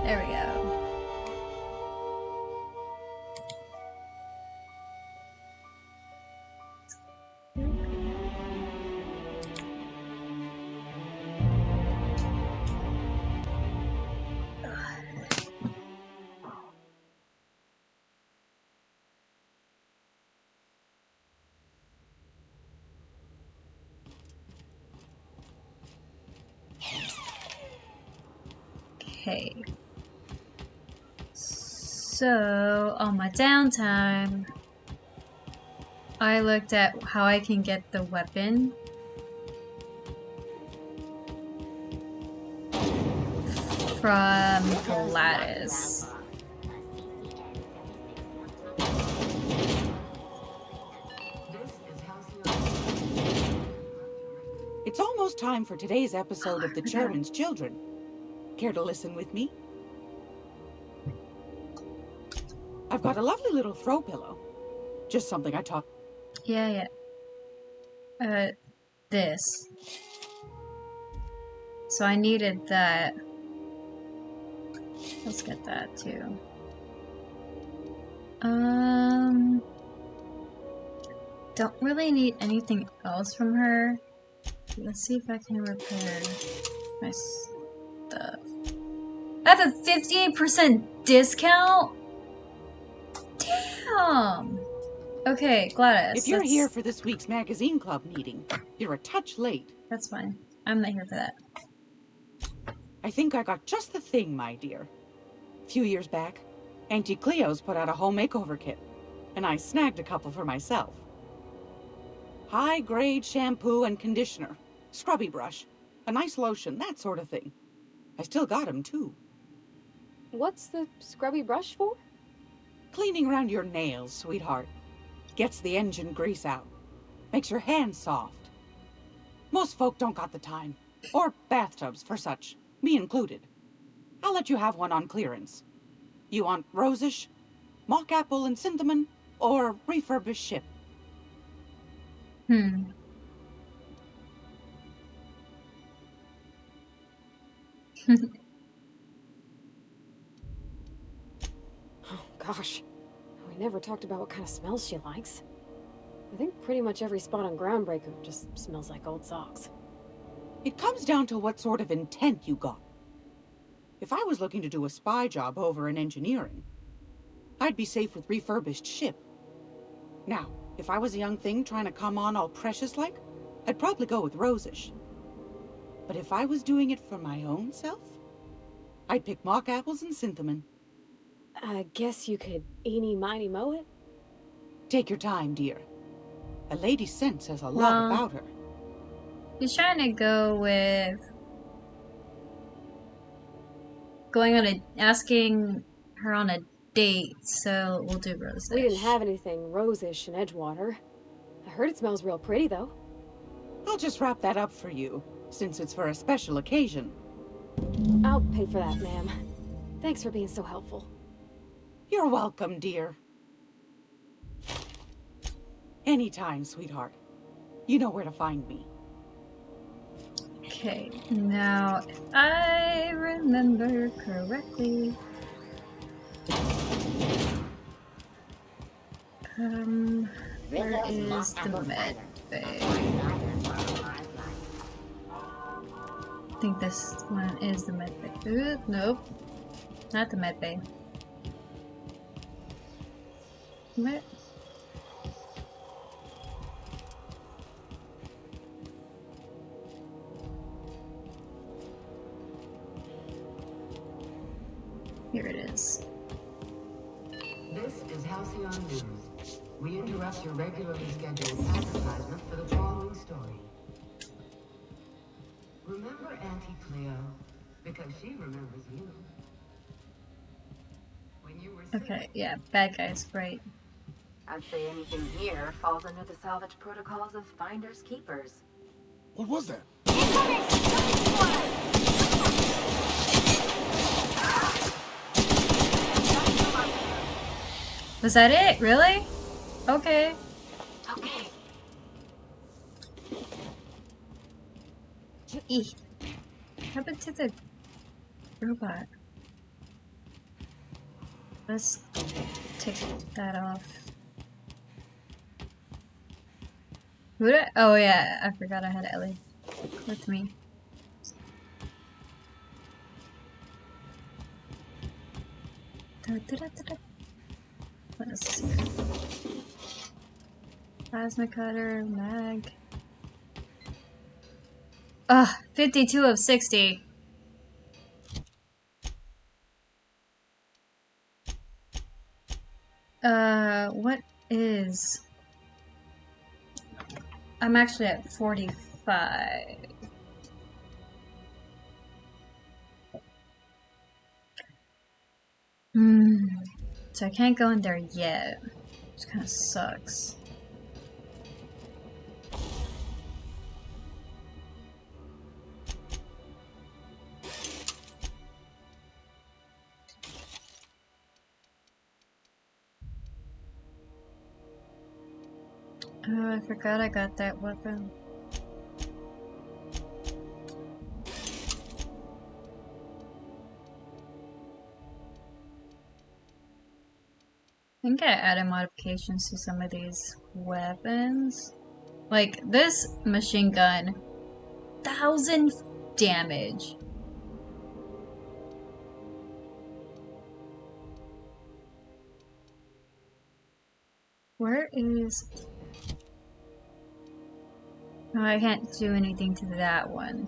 There we go. Okay. So, on my downtime, I looked at how I can get the weapon from Gladys. It's almost time for today's episode of The Chairman's Children. Care to listen with me? I've got a lovely little throw pillow. Just something I taught. Yeah. This. So I needed that. Let's get that too. Don't really need anything else from her. Let's see if I can repair my stuff. I have a 58% discount? Damn! Okay, Gladys. If you're here for this week's magazine club meeting, you're a touch late. That's fine. I'm not here for that. I think I got just the thing, my dear. A few years back, Auntie Cleo's put out a home makeover kit, and I snagged a couple for myself. High-grade shampoo and conditioner, scrubby brush, a nice lotion, that sort of thing. I still got 'em, too. What's the scrubby brush for? Cleaning around your nails, sweetheart. Gets the engine grease out. Makes your hands soft. Most folk don't got the time. Or bathtubs for such, me included. I'll let you have one on clearance. You want rosish, mock apple and cinnamon, or refurbished ship? Oh, gosh. We never talked about what kind of smells she likes. I think pretty much every spot on Groundbreaker just smells like old socks. It comes down to what sort of intent you got. If I was looking to do a spy job over in engineering, I'd be safe with refurbished ship. Now, if I was a young thing trying to come on all precious-like, I'd probably go with rosish. But if I was doing it for my own self, I'd pick mock apples and cinnamon. I guess you could eeny-miny mow it? Take your time, dear. A lady's scent says a lot about her. He's trying to go with asking her on a date, so we'll do rose. We didn't have anything rosish in Edgewater. I heard it smells real pretty, though. I'll just wrap that up for you, since it's for a special occasion. I'll pay for that, ma'am. Thanks for being so helpful. You're welcome, dear. Anytime, sweetheart. You know where to find me. Okay, now, if I remember correctly... where is the med bay? I think this one is the med bay. Ooh, nope. Not the med bay. Where? Here it is. This is Halcyon News. We interrupt your regularly scheduled advertisement for the following story. Remember Auntie Cleo? Because she remembers you. When you were Okay, yeah, bad guys, great. I'd say anything here falls under the salvage protocols of finders keepers. What was that? Was that it? Really? Okay. Okay. Eek. What happened to the robot? Let's take that off. Who did I? Oh yeah, I forgot I had Ellie with me. What is this here? Plasma cutter, mag. Ugh, 52 of 60. What is... I'm actually at 45. So I can't go in there yet, which kind of sucks. Oh, I forgot I got that weapon. I think I added modifications to some of these weapons. Like this machine gun, 1,000 damage. Where is... Oh, I can't do anything to that one.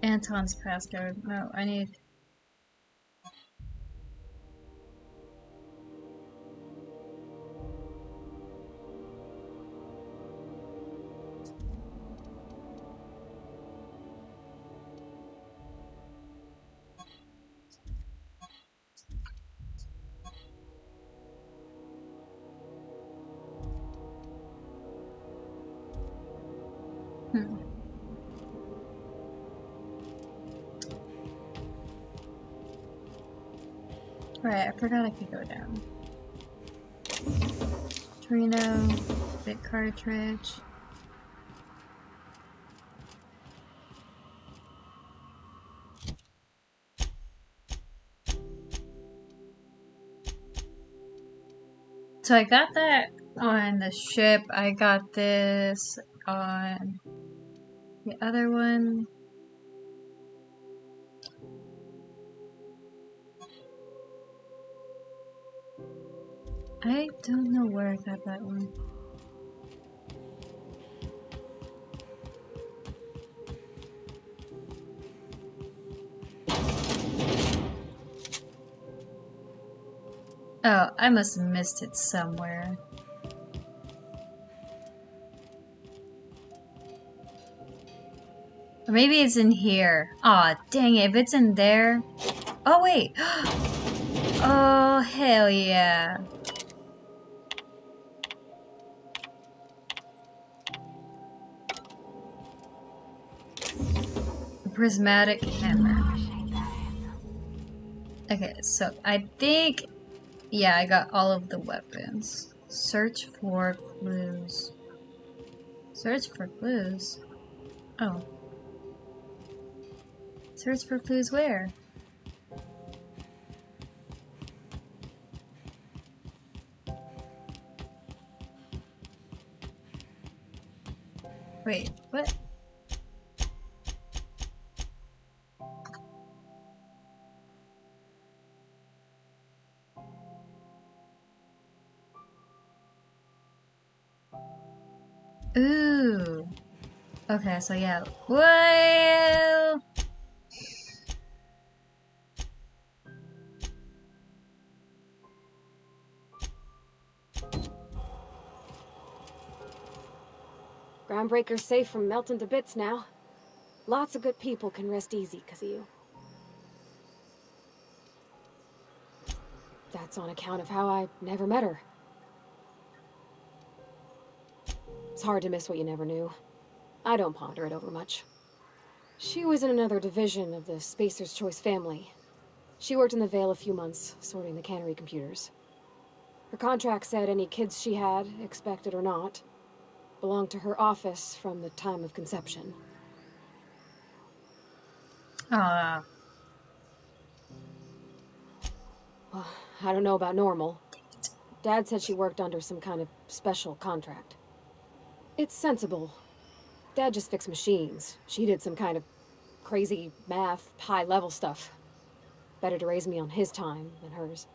Anton's passcode. No, I need... Right, I forgot I could go down. Torino, bit cartridge. So I got that on the ship. I got this on the other one. I don't know where I got that one. Oh, I must have missed it somewhere. Or maybe it's in here. Aw, dang it, if it's in there... Oh, wait! Oh, hell yeah. Prismatic hammer. Okay, so I think... Yeah, I got all of the weapons. Search for clues. Search for clues? Oh. Search for clues where? Wait, what? Ooh. Okay, so yeah. Well. Groundbreaker's safe from melting to bits now. Lots of good people can rest easy because of you. That's on account of how I never met her. It's hard to miss what you never knew. I don't ponder it over much. She was in another division of the Spacer's Choice family. She worked in the Vale a few months, sorting the cannery computers. Her contract said any kids she had, expected or not, belonged to her office from the time of conception. Aw. Well, I don't know about normal. Dad said she worked under some kind of special contract. It's sensible. Dad just fixed machines. She did some kind of crazy math, high-level stuff. Better to raise me on his time than hers.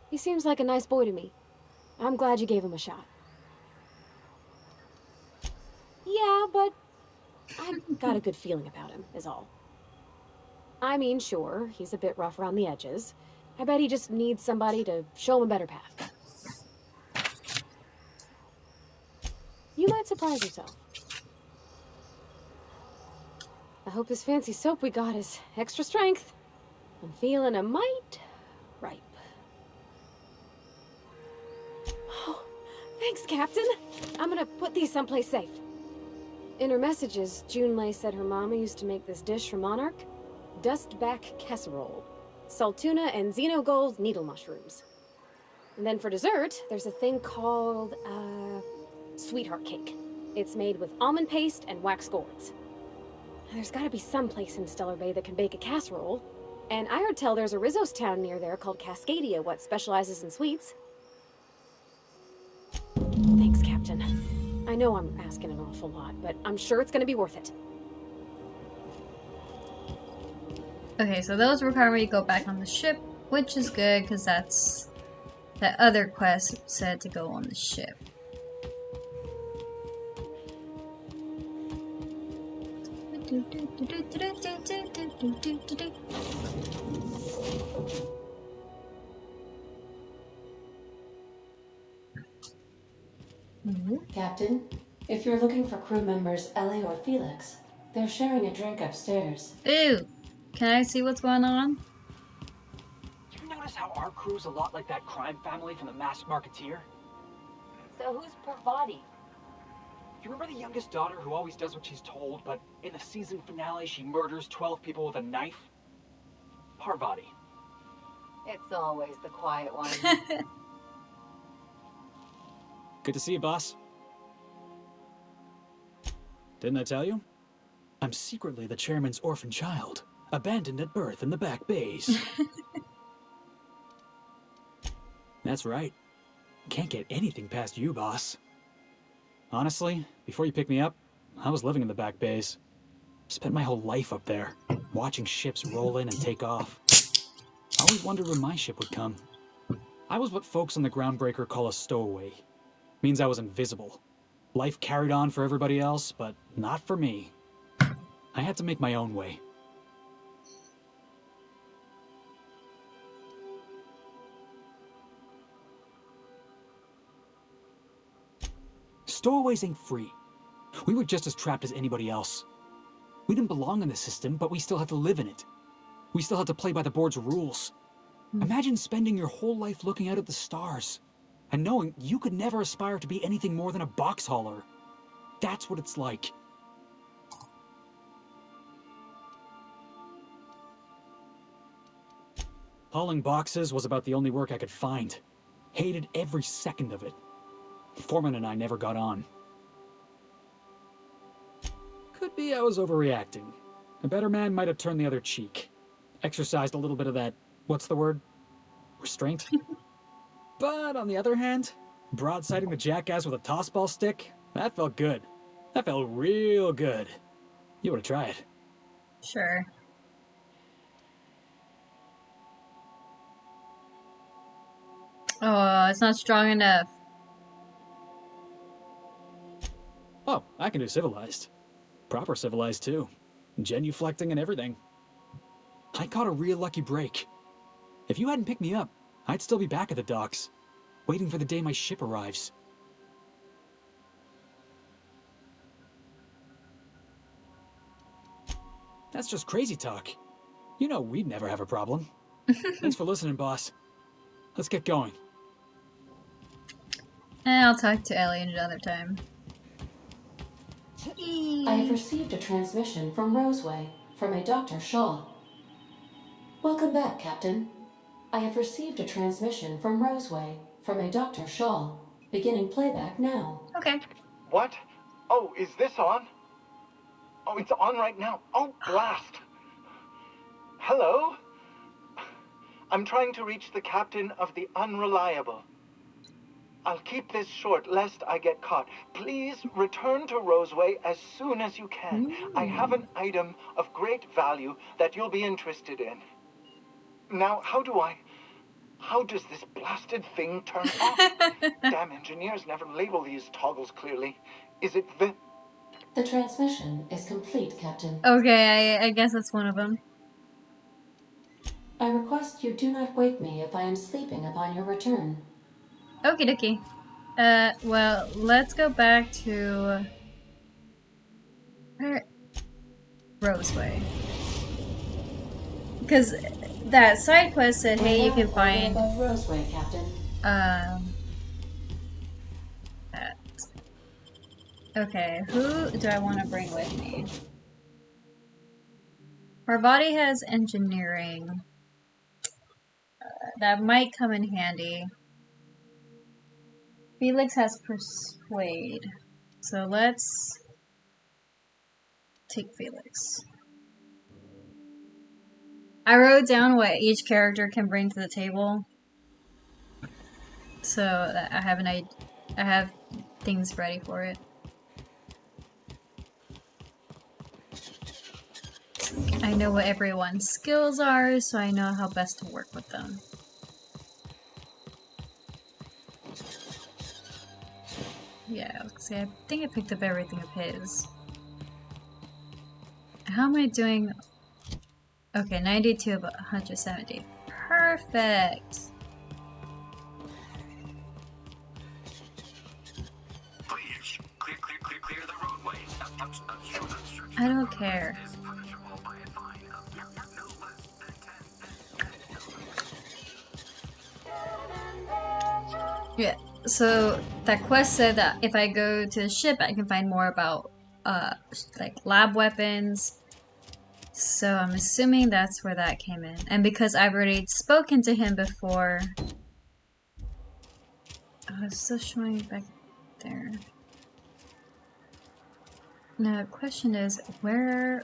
He seems like a nice boy to me. I'm glad you gave him a shot. Yeah, but I got a good feeling about him, is all. I mean, sure, he's a bit rough around the edges. I bet he just needs somebody to show him a better path. You might surprise yourself. I hope this fancy soap we got is extra strength. I'm feeling a mite ripe. Oh, thanks, Captain. I'm gonna put these someplace safe. In her messages, Junlei said her mama used to make this dish for Monarch. Dustback casserole. Salt tuna and xenogold needle mushrooms. And then for dessert, there's a thing called, sweetheart cake. It's made with almond paste and wax gourds. There's gotta be some place in Stellar Bay that can bake a casserole. And I heard tell there's a Rizzo's town near there called Cascadia, what specializes in sweets. Thanks, Captain. I know I'm asking an awful lot, but I'm sure it's gonna be worth it. Okay, so those require me to go back on the ship, which is good because that's that other quest said to go on the ship. Captain, if you're looking for crew members Ellie or Felix, they're sharing a drink upstairs. Ooh, can I see what's going on? You notice how our crew's a lot like that crime family from the Masked Marketeer? So who's Parvati? You remember the youngest daughter who always does what she's told, but in the season finale she murders 12 people with a knife? Parvati. It's always the quiet one. Good to see you, boss. Didn't I tell you? I'm secretly the chairman's orphan child, abandoned at birth in the back bays. That's right. Can't get anything past you, boss. Honestly, before you picked me up, I was living in the back bays. Spent my whole life up there, watching ships roll in and take off. I always wondered when my ship would come. I was what folks on the Groundbreaker call a stowaway. Means I was invisible. Life carried on for everybody else, but not for me. I had to make my own way. Stowaways ain't free. We were just as trapped as anybody else. We didn't belong in the system, but we still had to live in it. We still had to play by the board's rules. Imagine spending your whole life looking out at the stars, and knowing you could never aspire to be anything more than a box hauler. That's what it's like. Hauling boxes was about the only work I could find. Hated every second of it. Foreman and I never got on. Could be I was overreacting. A better man might have turned the other cheek. Exercised a little bit of that, what's the word? Restraint? But on the other hand, broadsiding the jackass with a tossball stick, that felt good. That felt real good. You ought to try it. Sure. Oh, it's not strong enough. Oh, I can do civilized. Proper civilized, too. Genuflecting and everything. I caught a real lucky break. If you hadn't picked me up, I'd still be back at the docks, waiting for the day my ship arrives. That's just crazy talk. You know we'd never have a problem. Thanks for listening, boss. Let's get going. And I'll talk to Ellie another time. I have received a transmission from Roseway, from a Dr. Shaw. Welcome back, Captain. I have received a transmission from Roseway, from a Dr. Shaw. Beginning playback now. Okay. What? Oh, is this on? Oh, it's on right now. Oh, blast. Hello? I'm trying to reach the captain of the Unreliable. I'll keep this short, lest I get caught. Please return to Roseway as soon as you can. I have an item of great value that you'll be interested in. Now, how does this blasted thing turn off? Damn engineers never label these toggles clearly. Is it The transmission is complete, Captain. Okay, I guess that's one of them. I request you do not wake me if I am sleeping upon your return. Okie dokie. Well, let's go back to... where? Roseway. Because that side quest said, hey, you can find... Roseway, Captain. That. Okay, who do I want to bring with me? Parvati has engineering. That might come in handy. Felix has persuade. So let's take Felix. I wrote down what each character can bring to the table. So I have things ready for it. I know what everyone's skills are, so I know how best to work with them. Yeah, see, I think I picked up everything of his. How am I doing? Okay, 92 of 170. Perfect! Please, clear the roadway. I don't care. Yeah, so that quest said that if I go to the ship, I can find more about, like, lab weapons. So I'm assuming that's where that came in. And because I've already spoken to him before... Oh, it's still showing back there. Now, the question is, where...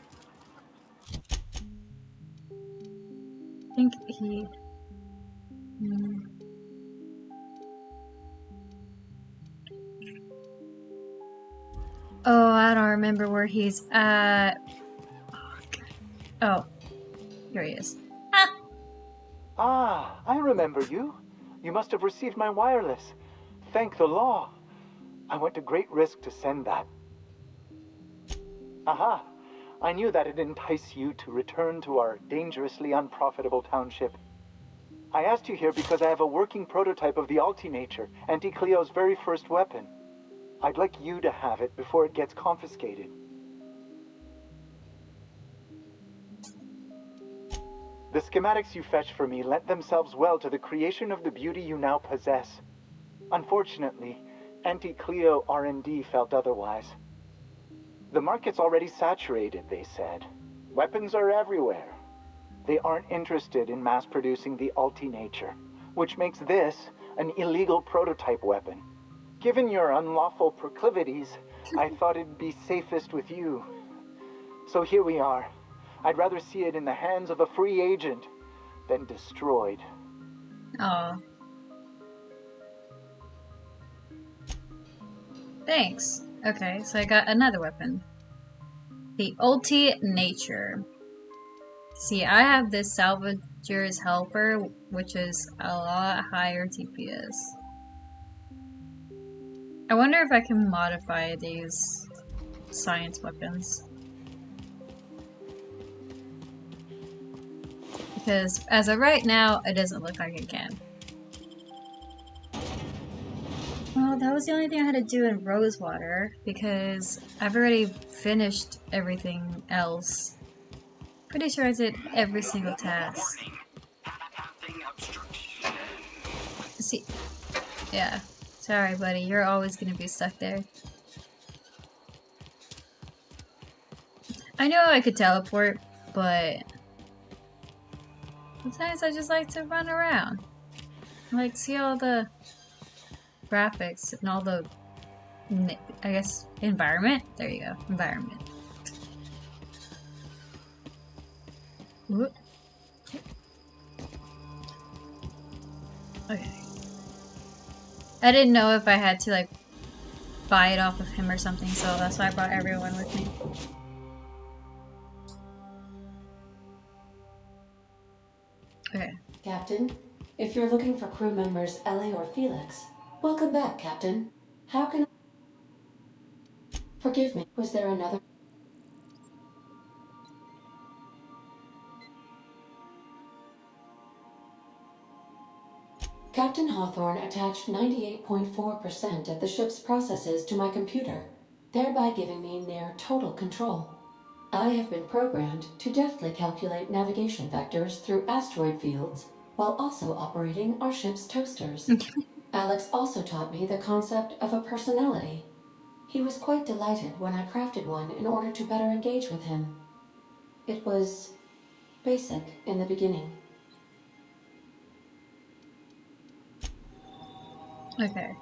I think he... Oh, I don't remember where he's at. Oh, here he is. Ah, I remember you. You must have received my wireless. Thank the law. I went to great risk to send that. Aha! I knew that it'd entice you to return to our dangerously unprofitable township. I asked you here because I have a working prototype of the Altinature, Auntie Cleo's very first weapon. I'd like you to have it before it gets confiscated. The schematics you fetched for me lent themselves well to the creation of the beauty you now possess. Unfortunately, Auntie Cleo R&D felt otherwise. The market's already saturated, they said. Weapons are everywhere. They aren't interested in mass-producing the Altinature, which makes this an illegal prototype weapon. Given your unlawful proclivities, I thought it'd be safest with you. So here we are. I'd rather see it in the hands of a free agent than destroyed. Aw. Thanks. Okay, so I got another weapon. The Altinature. See, I have this Salvager's Helper, which is a lot higher DPS. I wonder if I can modify these science weapons. Because as of right now, it doesn't look like it can. Well, that was the only thing I had to do in Rosewater, because I've already finished everything else. Pretty sure I did every single task. See, yeah. Sorry, buddy, you're always gonna be stuck there. I know I could teleport, but sometimes I just like to run around. Like, see all the graphics and all the, I guess, environment? There you go, environment. Whoop. Okay. I didn't know if I had to, like, buy it off of him or something, so that's why I brought everyone with me. Okay. Captain, if you're looking for crew members Ellie or Felix, welcome back, Captain. How can I... Forgive me, was there another... Captain Hawthorne attached 98.4% of the ship's processes to my computer, thereby giving me near total control. I have been programmed to deftly calculate navigation vectors through asteroid fields while also operating our ship's toasters. Alex also taught me the concept of a personality. He was quite delighted when I crafted one in order to better engage with him. It was basic in the beginning. Okay.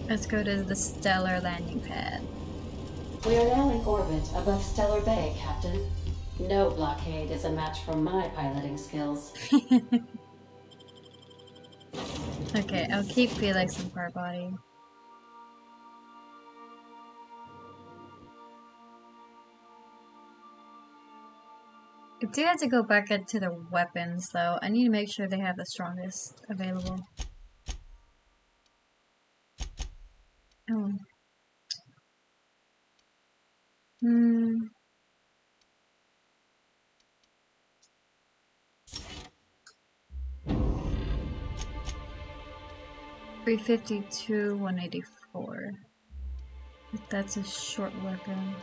Let's go to the Stellar landing pad. We are now in orbit above Stellar Bay, Captain. No blockade is a match for my piloting skills. Okay, I'll keep Felix in Part Body. I do have to go back into the weapons, though. I need to make sure they have the strongest available. Oh. 352, 184. That's a short weapon.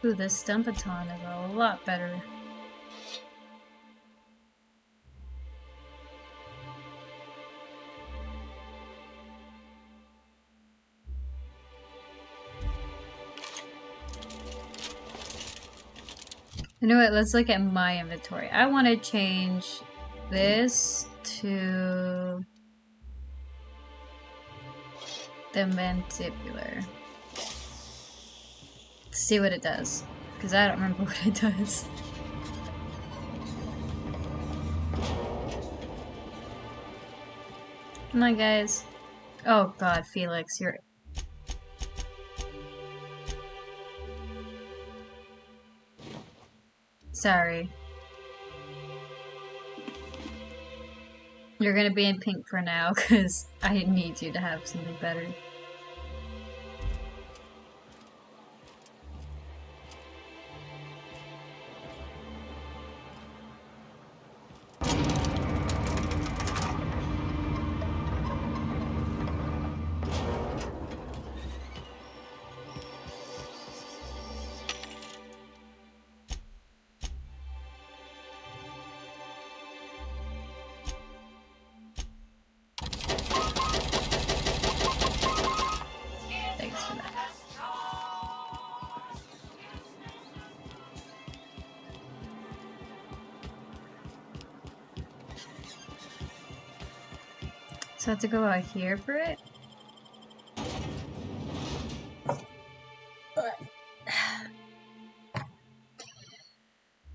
Ooh, this stun baton is a lot better. You know what, let's look at my inventory. I want to change this to the mandibular. See what it does, because I don't remember what it does. Come on, guys. Oh god, Felix, you're... Sorry. You're gonna be in pink for now, because I need you to have something better. Thanks for that. So I have to go out here for it?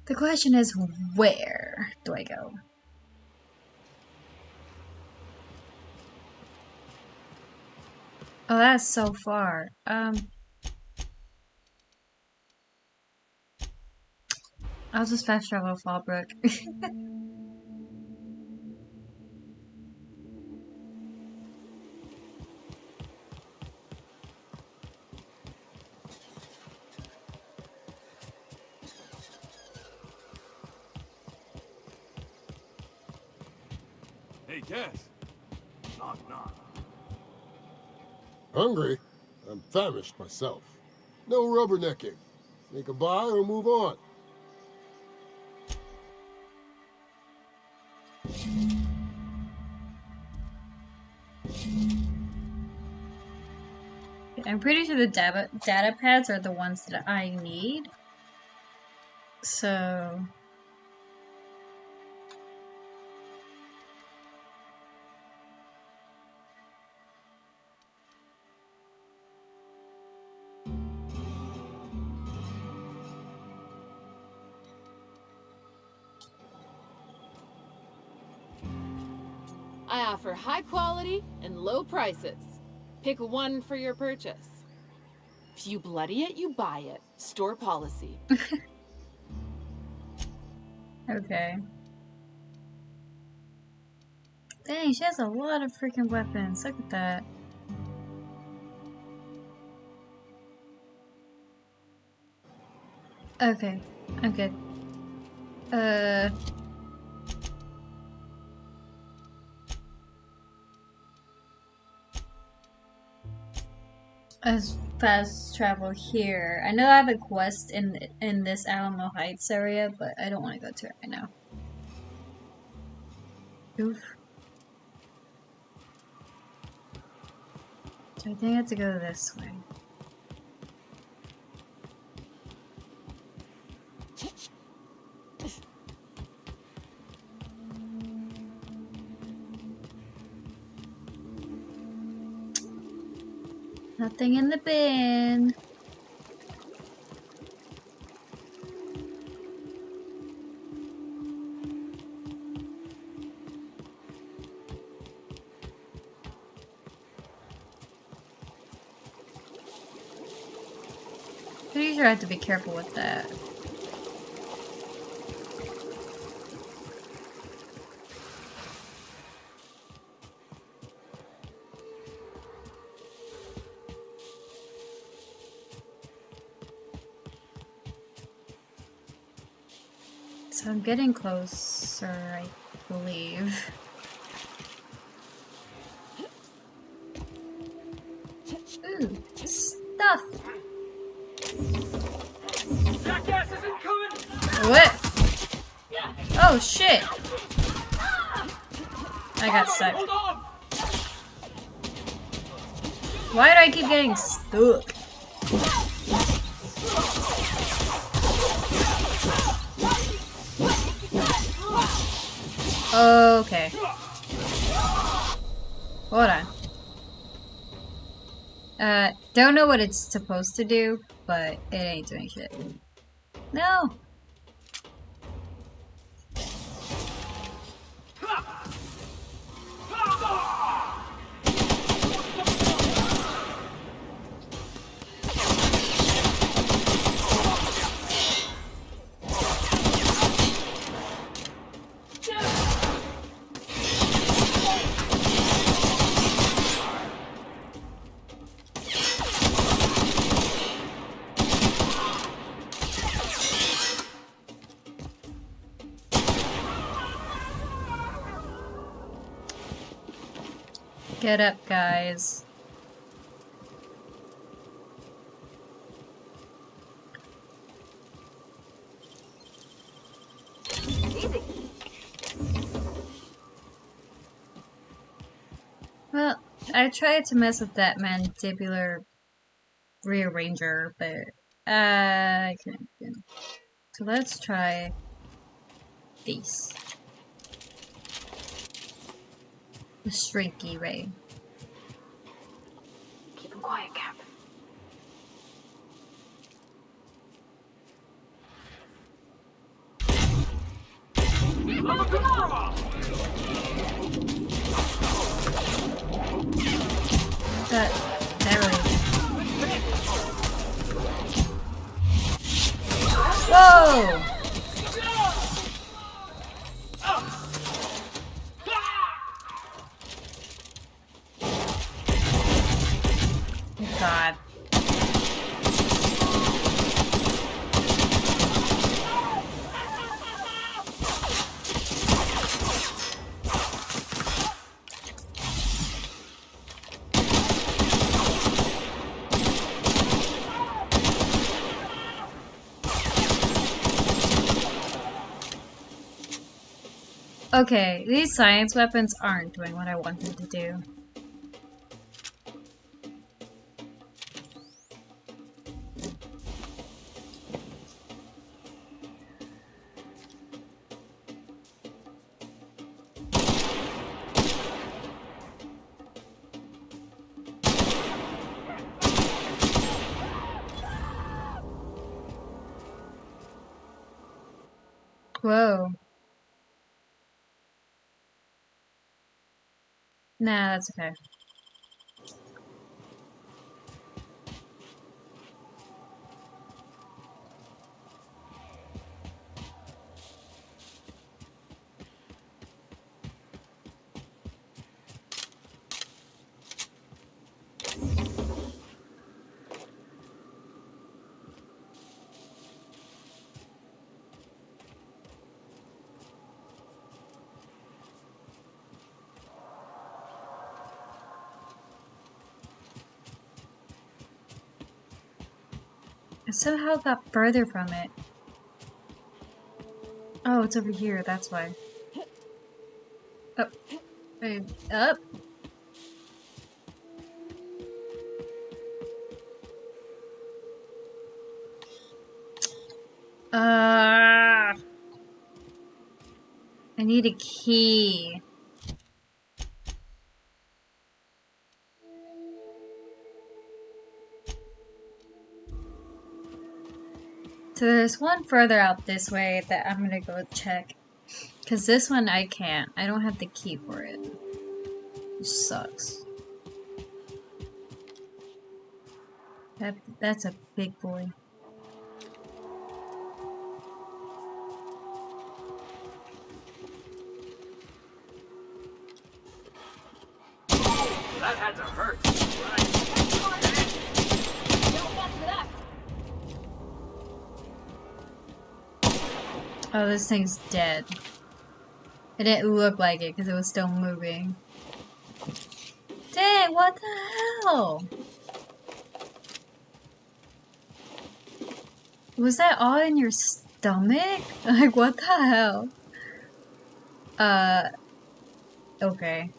The question is, where do I go? Oh, that's so far. I'll just fast travel to Fallbrook. Hey, Cass. Knock, knock. Hungry? I'm famished myself. No rubbernecking. Make a buy or move on. I'm pretty sure the data pads are the ones that I need. So... I offer high quality and low prices. Pick one for your purchase. If you bloody it, you buy it. Store policy. Okay. Dang, she has a lot of freaking weapons. Look at that. Okay, I'm good. As fast travel here. I know I have a quest in this Alamo Heights area, but I don't want to go to it right now. Oof. So I think I have to go this way. Nothing in the bin. Pretty sure I have to be careful with that. So I'm getting closer, I believe. Ooh, stuff! Jackass isn't coming! What? Oh shit! I got stuck. Hold on! Why do I keep getting stuck? Okay. Hold on. Don't know what it's supposed to do, but it ain't doing shit. No! Get up, guys. Easy. Well, I tried to mess with that mandibular rearranger, but I couldn't. So let's try these. The Shrinky Ray. Keep him quiet, Cap. That Whoa! God. Okay, these science weapons aren't doing what I want them to do. Whoa. Nah, that's okay. I somehow got further from it. Oh, it's over here, that's why. Oh, wait, up. I need a key. So there's one further out this way that I'm gonna go check. Cause this one I can't. I don't have the key for it. Which sucks. That's a big boy. That had to hurt. Oh, this thing's dead. It didn't look like it because it was still moving. Dang, what the hell? Was that all in your stomach? Like, what the hell? Okay.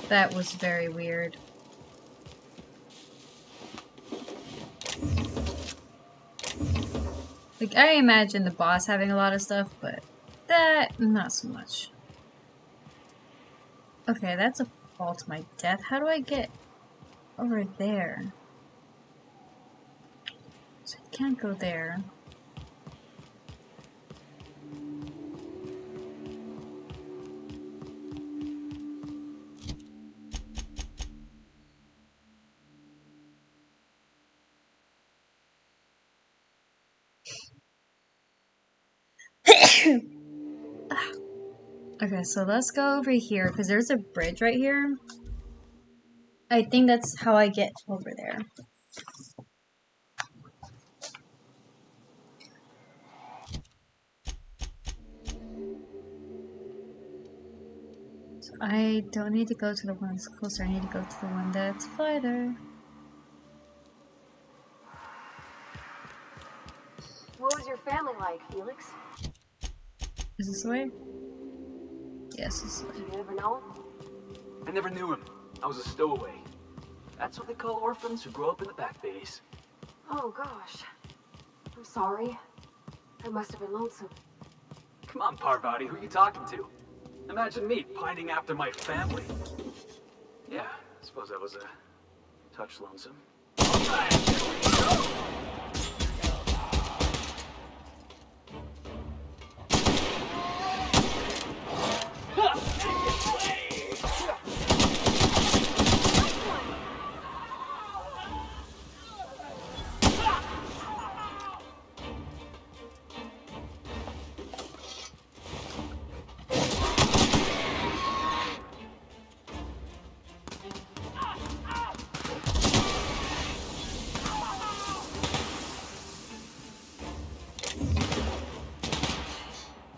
That was very weird. Like, I imagine the boss having a lot of stuff, but that, not so much. Okay, that's a fall to my death. How do I get over there? So I can't go there. Okay, so let's go over here, because there's a bridge right here. I think that's how I get over there. So I don't need to go to the one that's closer, I need to go to the one that's farther. What was your family like, Felix? Is this the way? Yes, this is the way. Did you ever know him? I never knew him. I was a stowaway. That's what they call orphans who grow up in the back bays. Oh, gosh. I'm sorry. I must have been lonesome. Come on, Parvati, who are you talking to? Imagine me pining after my family. Yeah, I suppose that was a touch lonesome.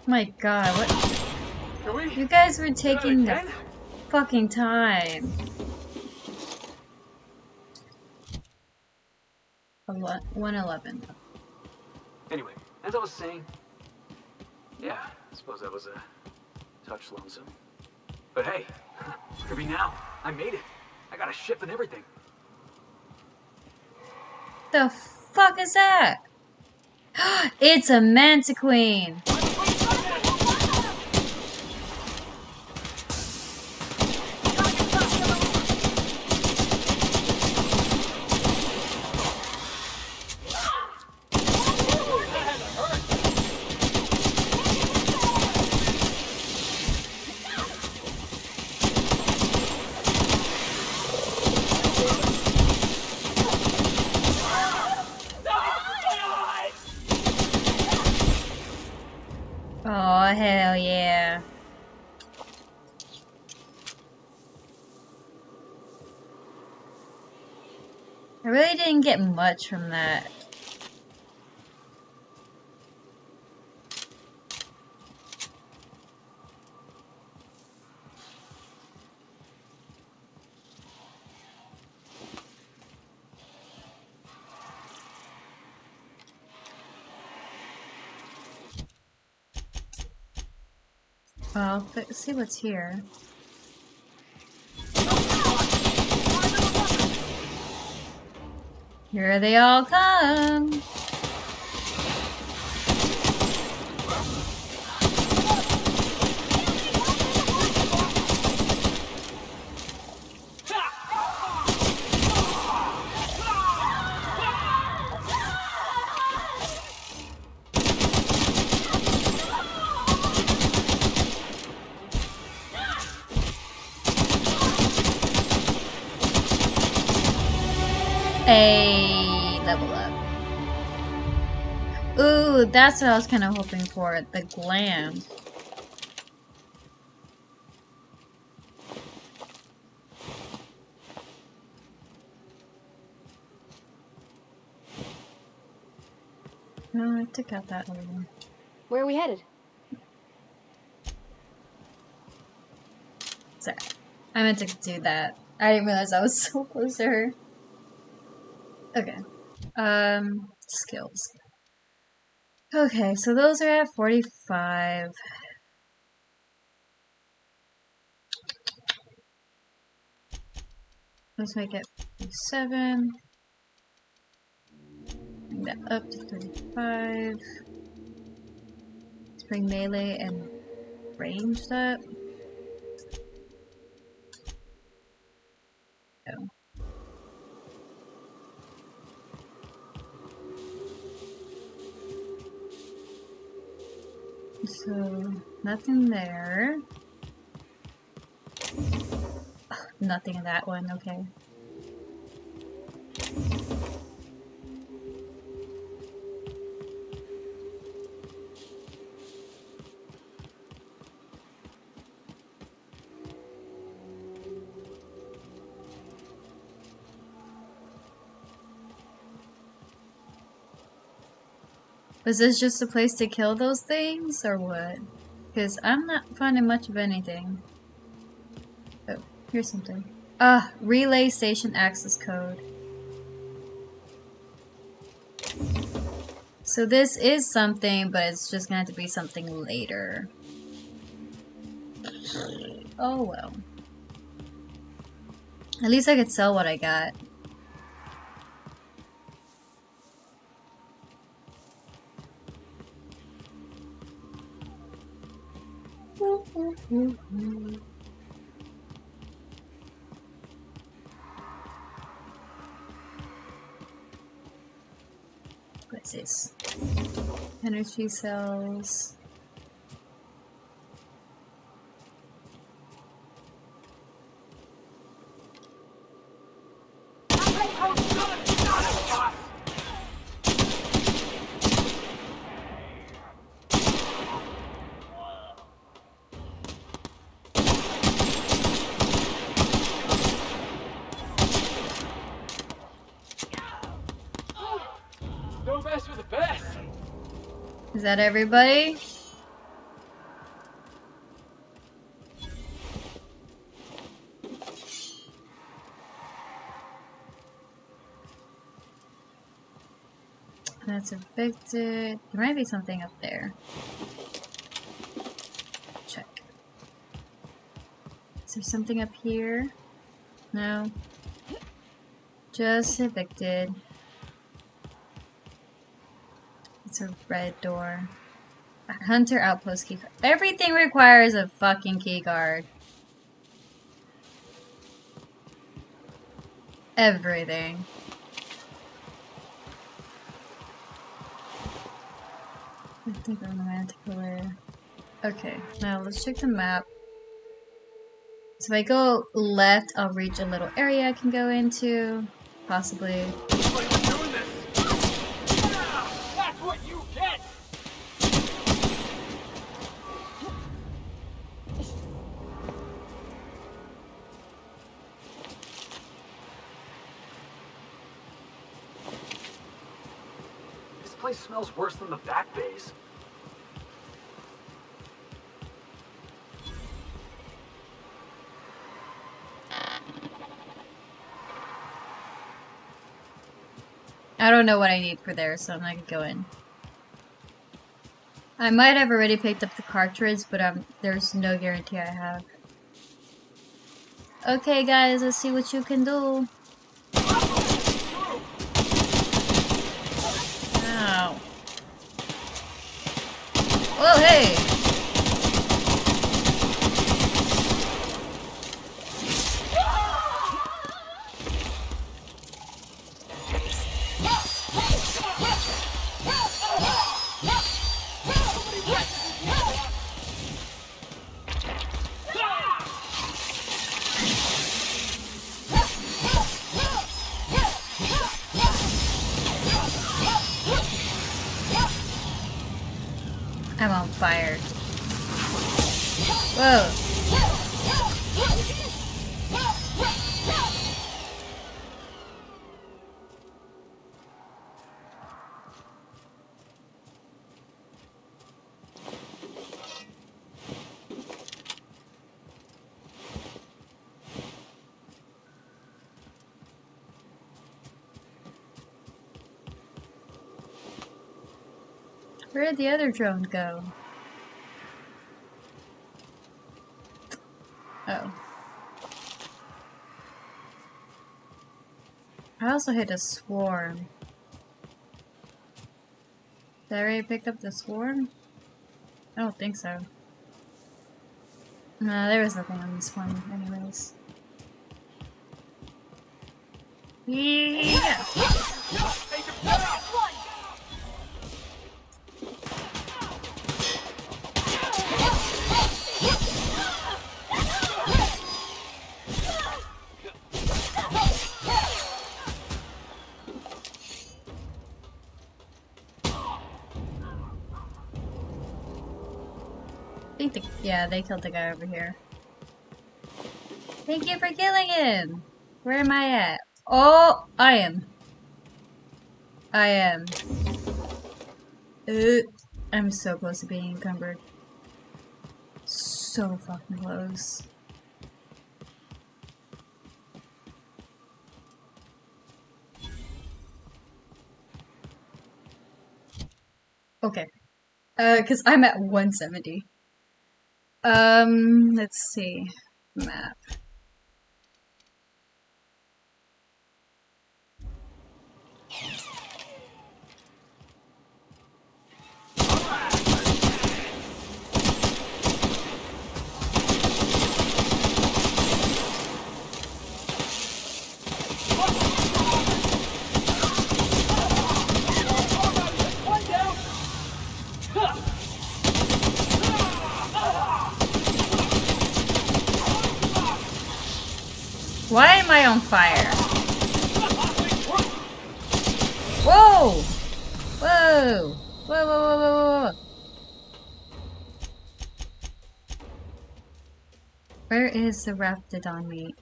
My god, what? Can we? You guys were do that taking the again? fucking time. 111. Anyway, as I was saying, yeah, I suppose I was a touch lonesome. But hey, look at me now. I made it. I got a ship and everything. The fuck is that? It's a Mantiqueen! Oh, hell yeah. I really didn't get much from that. Well, let's see what's here. Here they all come! A level up. Ooh, that's what I was kind of hoping for. The gland. No, I took out that other one. Where are we headed? Sorry. I meant to do that. I didn't realize I was so close to her. Okay. Skills. Okay, so those are at 45. Let's make it 7. Bring that up to 35. Let's bring melee and ranged up. Oh. So, nothing there. Ugh, nothing in that one, okay. Was this just a place to kill those things, or what? Because I'm not finding much of anything. Oh, here's something. Ah, relay station access code. So this is something, but it's just gonna have to be something later. Oh well. At least I could sell what I got. What's this? Energy cells. No mess with the best. Is that everybody? That's evicted. There might be something up there. Check. Is there something up here? No. Just evicted. It's a red door. Hunter outpost key card. Everything requires a fucking key card. Everything. I think I'm romantically. Okay, now let's check the map. So if I go left, I'll reach a little area I can go into. Possibly. That's what you get! This place smells worse than the back base. I don't know what I need for there, so I'm not gonna go in. I might have already picked up the cartridge, but there's no guarantee I have. Okay guys, let's see what you can do. Ow. Oh hey! I'm on fire. Whoa. Where did the other drone go? Oh. I also hit a swarm. Did I already pick up the swarm? I don't think so. No, there was nothing on this one anyways. Yeah! Yeah, they killed the guy over here. Thank you for killing him! Where am I at? Oh, I am. I'm so close to being encumbered. So fucking close. Okay. Cause I'm at 170. Let's see. Map. Why am I on fire? Whoa! Whoa! Whoa, whoa, whoa, whoa, whoa. Where is the Raptidon meat?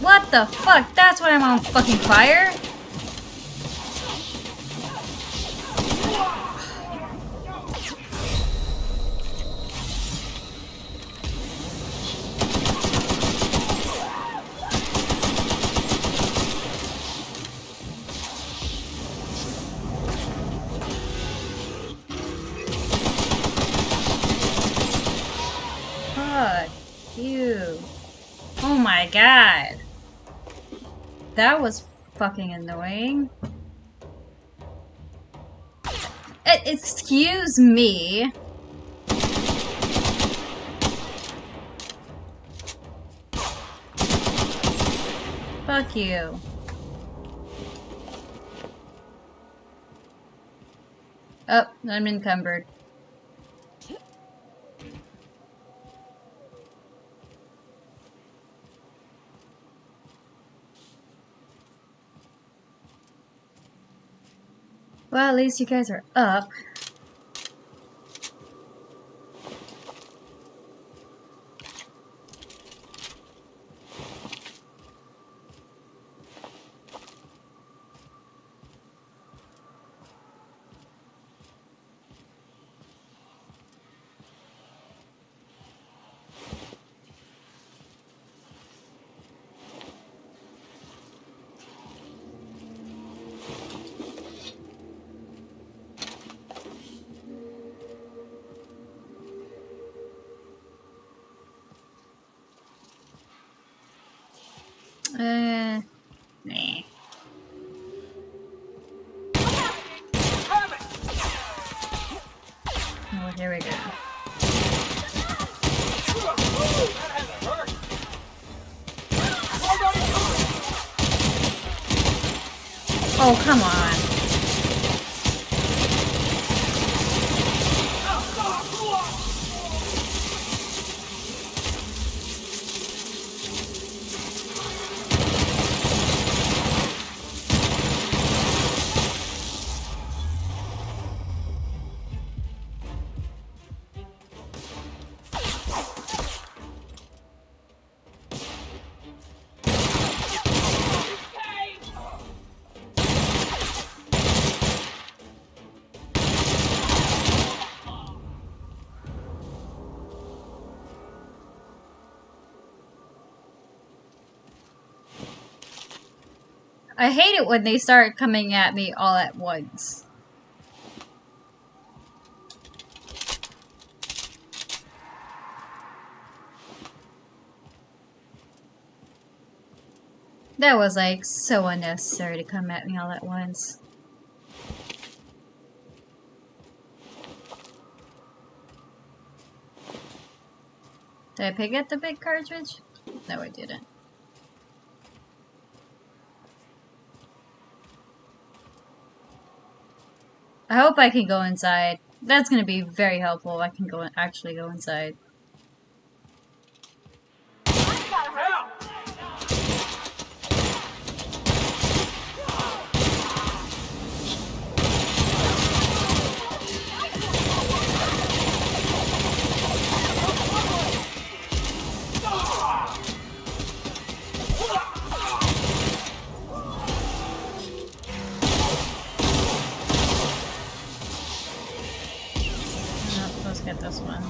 What the fuck? That's why I'm on fucking fire? god. That was fucking annoying. Excuse me. Fuck you. Oh, I'm encumbered. Well, at least you guys are up. Nah. Oh, here we go. Oh, come on. I hate it when they start coming at me all at once. That was like so unnecessary to come at me all at once. Did I pick up the big cartridge? No, I didn't. I hope I can go inside. That's gonna be very helpful. I can actually go inside. Let's get this one.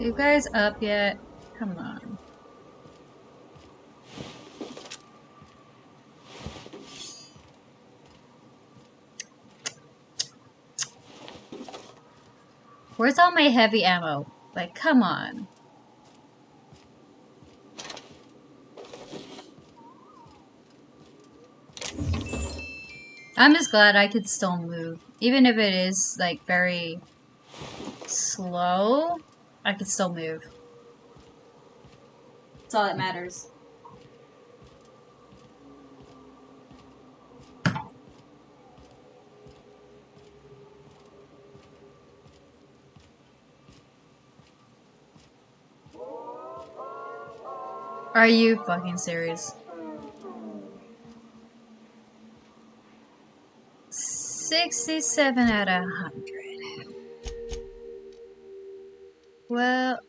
You guys up yet? Come on. Where's all my heavy ammo? Like, come on. I'm just glad I could still move. Even if it is, like, very slow, I could still move. That's all that matters. Are you fucking serious? 67 out of 100. Well,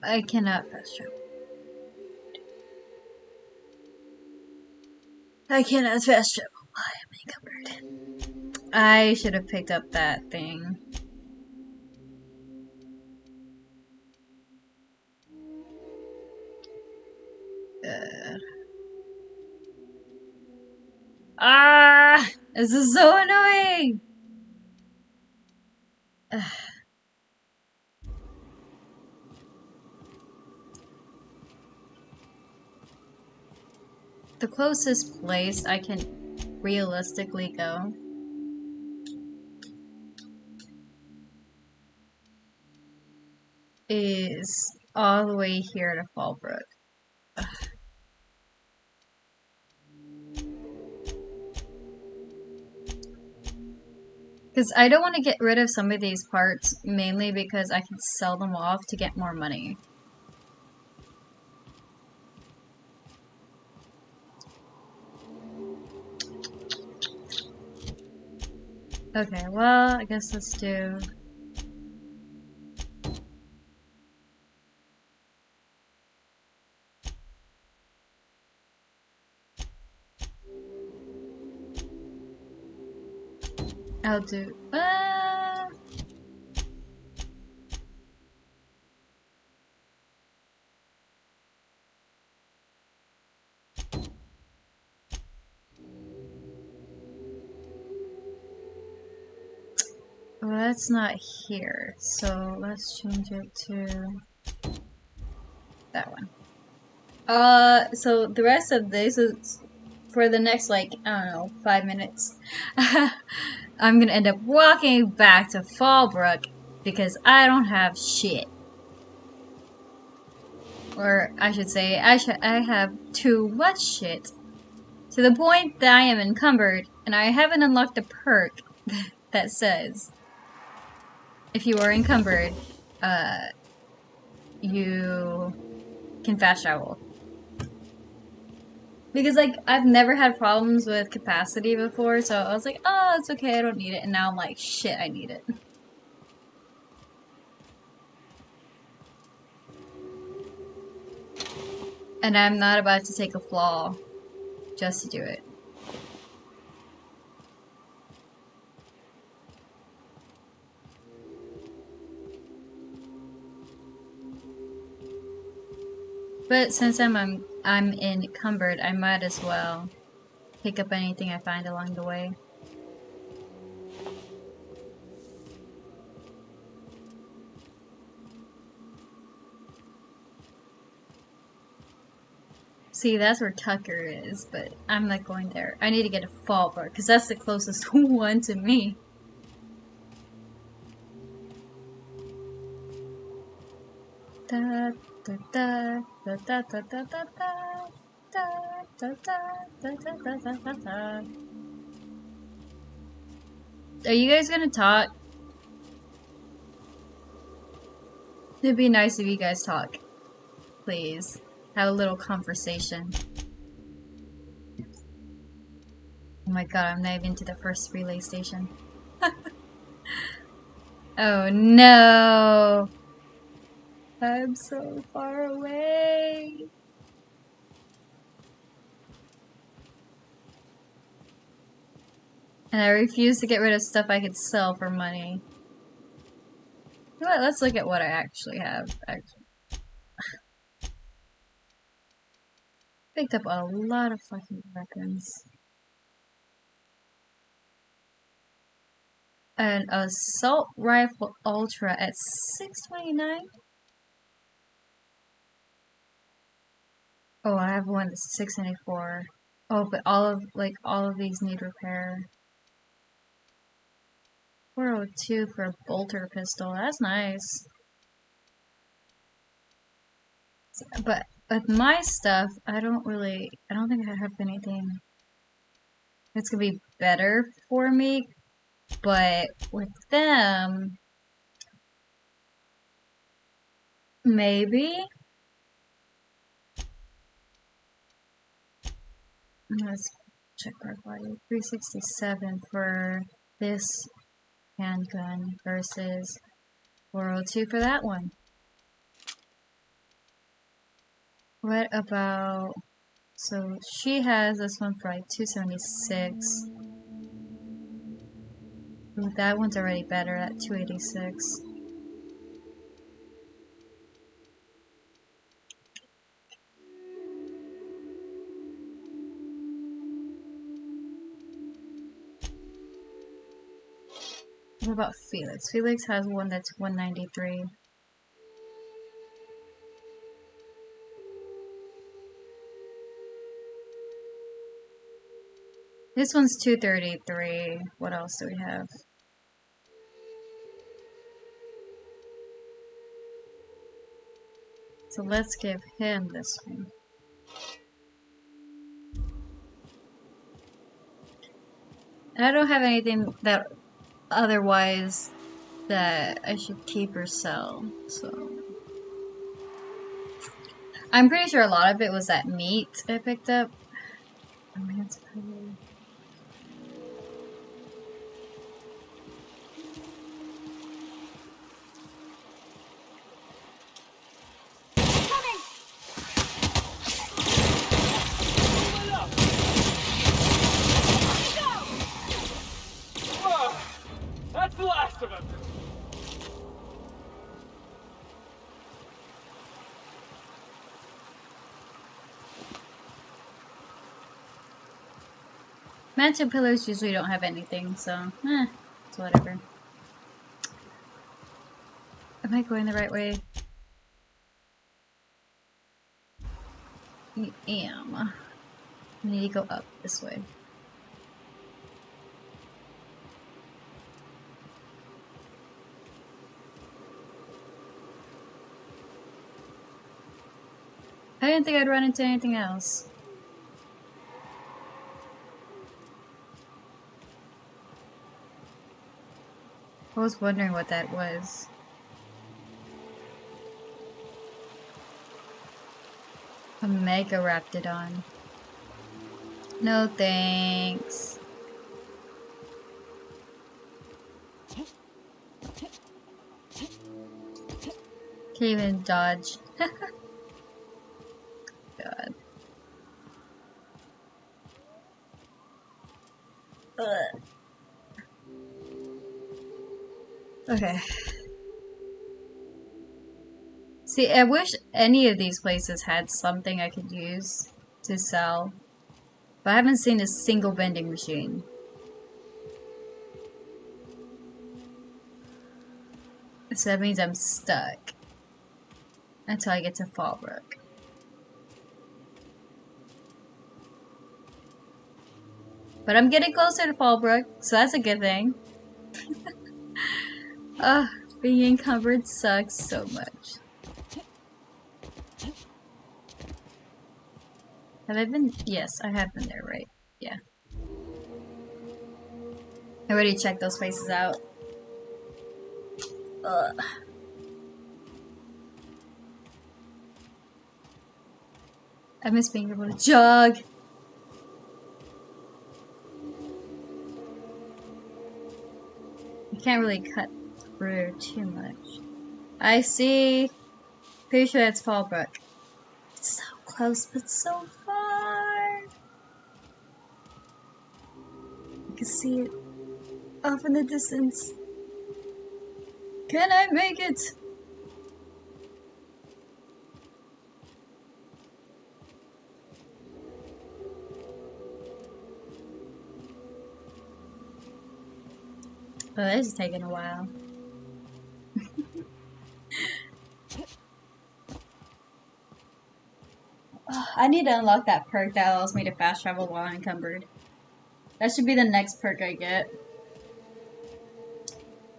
I cannot fast travel. I cannot fast travel. I am encumbered. I should have picked up that thing. Ah! This is so annoying! The closest place I can realistically go is all the way here to Fallbrook. Because I don't want to get rid of some of these parts, mainly because I can sell them off to get more money. Okay, well, I guess let's do... I'll do... Well, that's not here, so let's change it to that one. So the rest of this is for the next, like, I don't know, 5 minutes. I'm gonna end up walking back to Fallbrook because I don't have shit. Or I should say, I have too much shit. To the point that I am encumbered, and I haven't unlocked a perk that says, if you are encumbered, you can fast travel. Because, like, I've never had problems with capacity before, so I was like, oh, it's okay, I don't need it. And now I'm like, shit, I need it. And I'm not about to take a flaw just to do it. But since I'm encumbered, I might as well pick up anything I find along the way. See, that's where Tucker is, but I'm not going there. I need to get a Fallbrook, because that's the closest one to me. Da, da, da, da, da, da, da, da, da, da, da, da, da, da, da. Are you guys gonna talk? It'd be nice if you guys talk. Please. Have a little conversation. Oh my god, I'm not even to the first relay station. Oh no! I'm so far away! And I refuse to get rid of stuff I could sell for money. You know what, let's look at what I actually have. Picked up a lot of fucking weapons. An assault rifle ultra at $6.29. Oh, I have one that's $6.94. Oh, but all of these need repair. 402 for a bolter pistol. That's nice. But with my stuff, I don't think I have anything that's gonna be better for me. But with them, maybe. Let's check our body. 367 for this handgun versus 402 for that one. What about... So she has this one for like 276. Ooh, that one's already better at 286. What about Felix? Felix has one that's 193. This one's 233. What else do we have? So let's give him this one. I don't have anything that otherwise that I should keep or sell, so. I'm pretty sure a lot of it was that meat I picked up. I mean, it's probably... That's the last of them! Mansion pillars usually don't have anything, so it's whatever. Am I going the right way? I am. I need to go up this way. I didn't think I'd run into anything else. I was wondering what that was. A Mega Raptidon. No thanks. Can't even dodge. God. Ugh. Okay. See, I wish any of these places had something I could use to sell. But I haven't seen a single vending machine. So that means I'm stuck. Until I get to Fallbrook. But I'm getting closer to Fallbrook, so that's a good thing. Ugh, being encumbered sucks so much. Have I been? Yes, I have been there, right? Yeah. I already checked those places out. Ugh. I miss being able to jog. You can't really cut through too much. I see. Pretty sure that's Fallbrook. It's so close, but so far. You can see it off in the distance. Can I make it? Oh, this is taking a while. I need to unlock that perk that allows me to fast travel while unencumbered. That should be the next perk I get.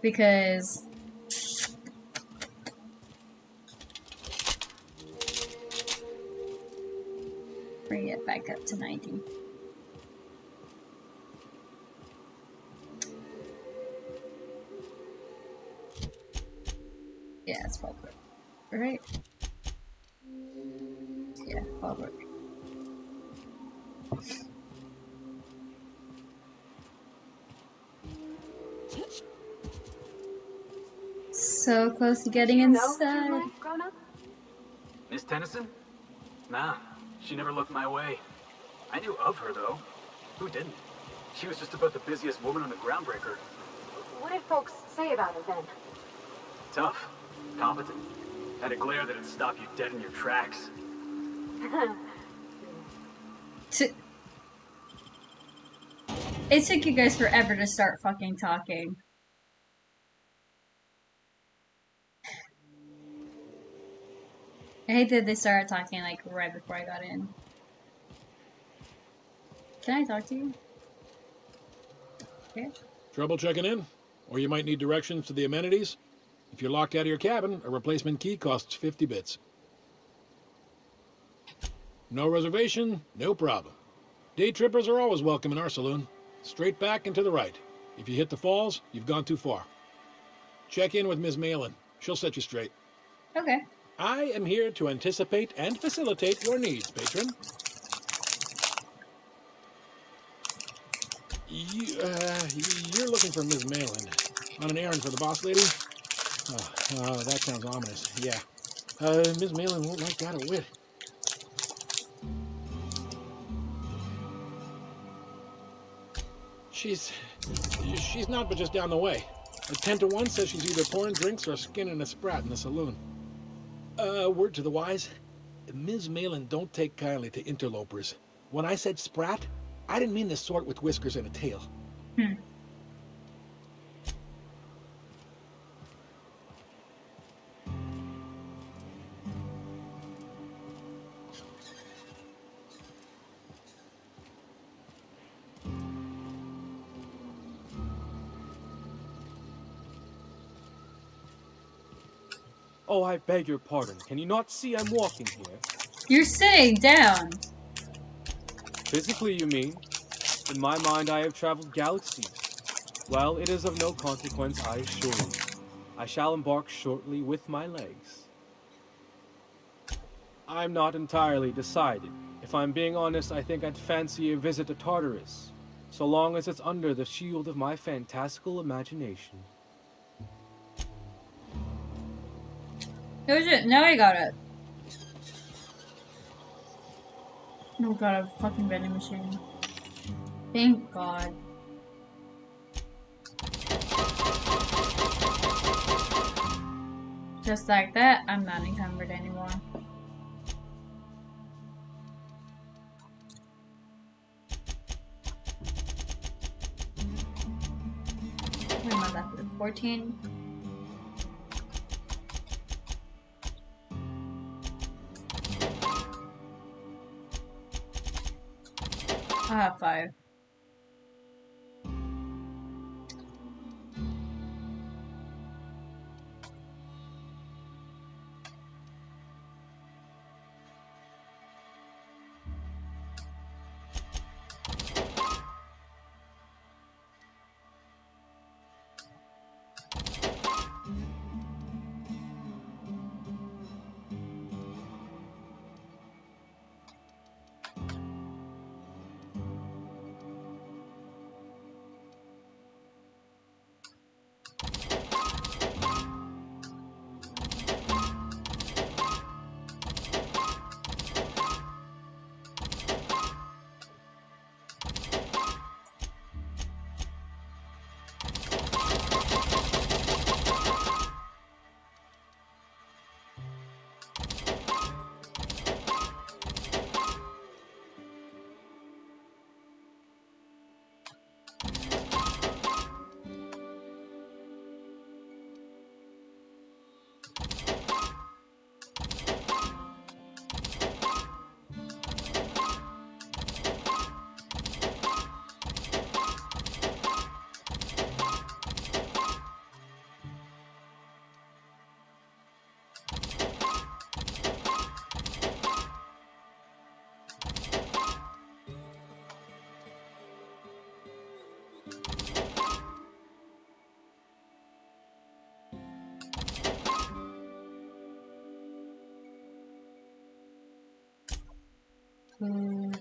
Because... bring it back up to 90. Yeah, it's Fallbrook. Right? Yeah, Fallbrook. So close to getting inside. Miss Tennyson? Nah, she never looked my way. I knew of her, though. Who didn't? She was just about the busiest woman on the Groundbreaker. What did folks say about her then? Tough. Competent. Had a glare that'd stop you dead in your tracks. It took you guys forever to start fucking talking. I hate that they started talking like right before I got in. Can I talk to you? Okay. Trouble checking in? Or you might need directions to the amenities? If you're locked out of your cabin, a replacement key costs 50 bits. No reservation? No problem. Day trippers are always welcome in our saloon. Straight back and to the right. If you hit the falls, you've gone too far. Check in with Ms. Malin. She'll set you straight. Okay. I am here to anticipate and facilitate your needs, patron. You're looking for Ms. Malin. On an errand for the boss lady? Oh, that sounds ominous. Yeah. Ms. Malin won't like that a whit. She's not but just down the way. A 10 to 1 says she's either pouring drinks or skinning a sprat in the saloon. Word to the wise, Ms. Malin don't take kindly to interlopers. When I said sprat, I didn't mean the sort with whiskers and a tail. Oh, I beg your pardon. Can you not see I'm walking here? You're sitting down. Physically, you mean? In my mind, I have traveled galaxies. Well, it is of no consequence, I assure you. I shall embark shortly with my legs. I'm not entirely decided. If I'm being honest, I think I'd fancy a visit to Tartarus, so long as it's under the shield of my fantastical imagination. Now I got it. Oh god, a fucking vending machine. Thank god. Just like that, I'm not encumbered anymore. What am I left with? 14? I have 5.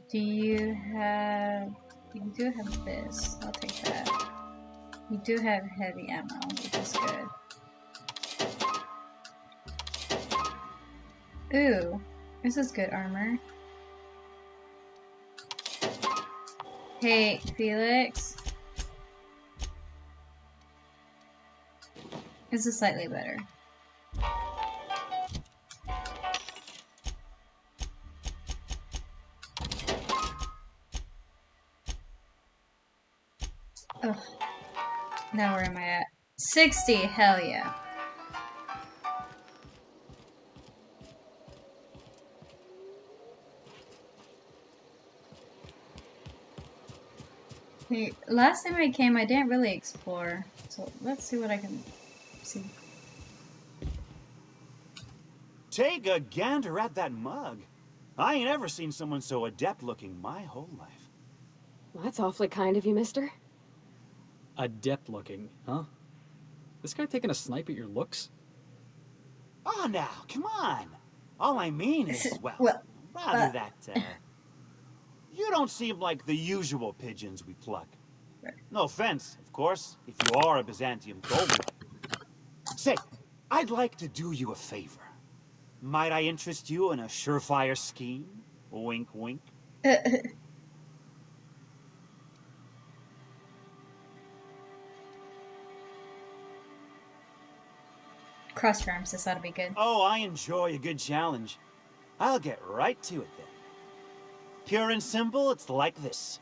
Do you have... You do have this. I'll take that. You do have heavy ammo, which is good. Ooh, this is good armor. Hey, Felix. This is slightly better. Ugh. Now where am I at? 60, hell yeah. Hey, last time I came, I didn't really explore. So let's see what I can see. Take a gander at that mug. I ain't ever seen someone so adept-looking my whole life. Well, that's awfully kind of you, mister. Adept looking, huh? This guy taking a snipe at your looks? Oh, now, come on. All I mean is, well, rather that, you don't seem like the usual pigeons we pluck. No offense, of course, if you are a Byzantium gold. Say, I'd like to do you a favor. Might I interest you in a surefire scheme? Wink, wink. Cross your arms, this ought to be good. Oh, I enjoy a good challenge. I'll get right to it then. Pure and simple, it's like this.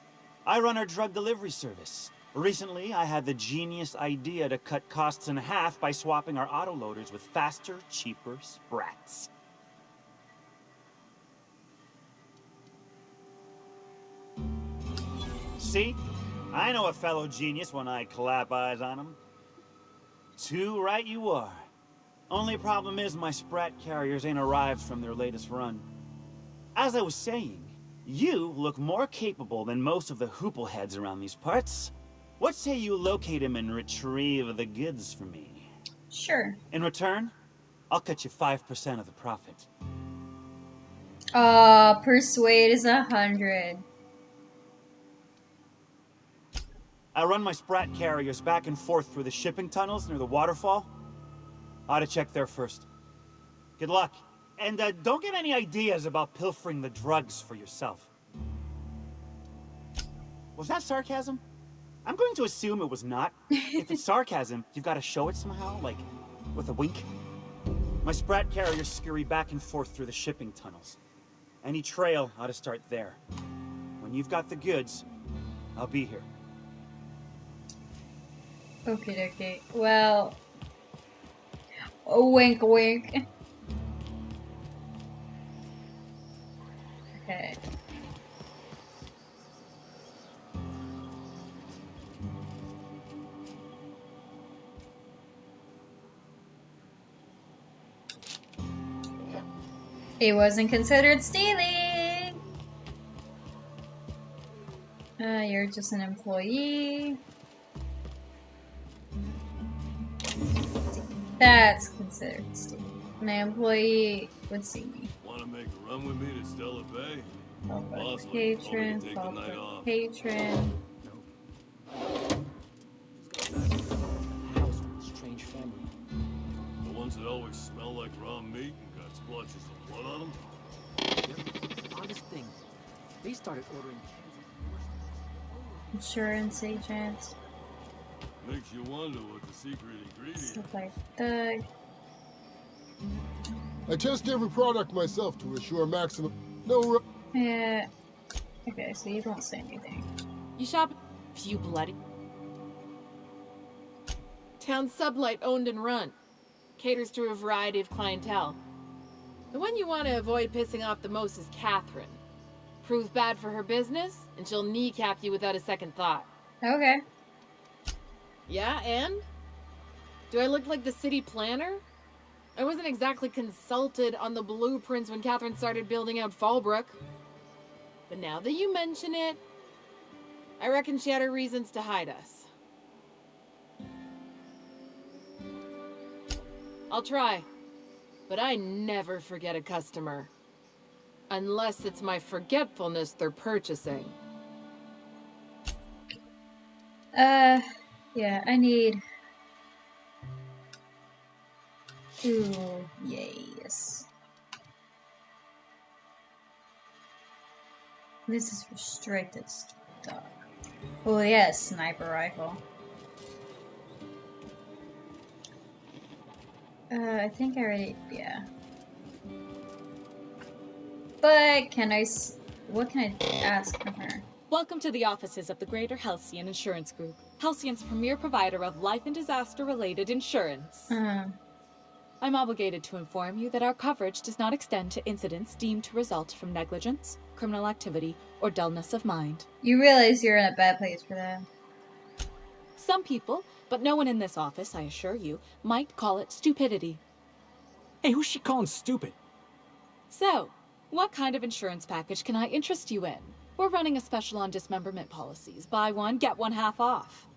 I run our drug delivery service. Recently, I had the genius idea to cut costs in half by swapping our autoloaders with faster, cheaper sprats. See? I know a fellow genius when I clap eyes on him. Too right you are. Only problem is my sprat carriers ain't arrived from their latest run. As I was saying, you look more capable than most of the hoople heads around these parts. What say you locate him and retrieve the goods for me? Sure. In return, I'll cut you 5% of the profit. Persuade is 100. I run my sprat carriers back and forth through the shipping tunnels near the waterfall. Ought to check there first. Good luck. And don't get any ideas about pilfering the drugs for yourself. Was that sarcasm? I'm going to assume it was not. If it's sarcasm, you've got to show it somehow, like with a wink. My sprat carriers scurry back and forth through the shipping tunnels. Any trail ought to start there. When you've got the goods, I'll be here. Okay. Well, wink, wink. Okay. It wasn't considered stealing. You're just an employee. That's considered stealing. My employee would see me. Wanna make a run with me to Stella Bay? Boss patron, patron. Strange family. The ones that always smell like raw meat and got splotches of blood on them? Yep. Oddest thing. They started ordering Insurance agent. Makes you wonder what the secret ingredient is. Stuff like that. I test every product myself to assure maximum. No. Yeah. Okay, so you won't say anything. You shop you bloody. Town Sublight owned and run. Caters to a variety of clientele. The one you want to avoid pissing off the most is Catherine. Proves bad for her business, and she'll kneecap you without a second thought. Okay. Yeah, and? Do I look like the city planner? I wasn't exactly consulted on the blueprints when Catherine started building out Fallbrook. But now that you mention it, I reckon she had her reasons to hide us. I'll try, but I never forget a customer. Unless it's my forgetfulness they're purchasing. Yeah, I need... Ooh, yes. This is restricted stock. Oh, yes, sniper rifle. I think I already... yeah. But can I... what can I ask from her? Welcome to the offices of the Greater Halcyon Insurance Group, Halcyon's premier provider of life and disaster-related insurance. I I'm obligated to inform you that our coverage does not extend to incidents deemed to result from negligence, criminal activity, or dullness of mind. You realize you're in a bad place for that. Some people, but no one in this office, I assure you, might call it stupidity. Hey, who's she calling stupid? So, what kind of insurance package can I interest you in? We're running a special on dismemberment policies. Buy one, get one half off.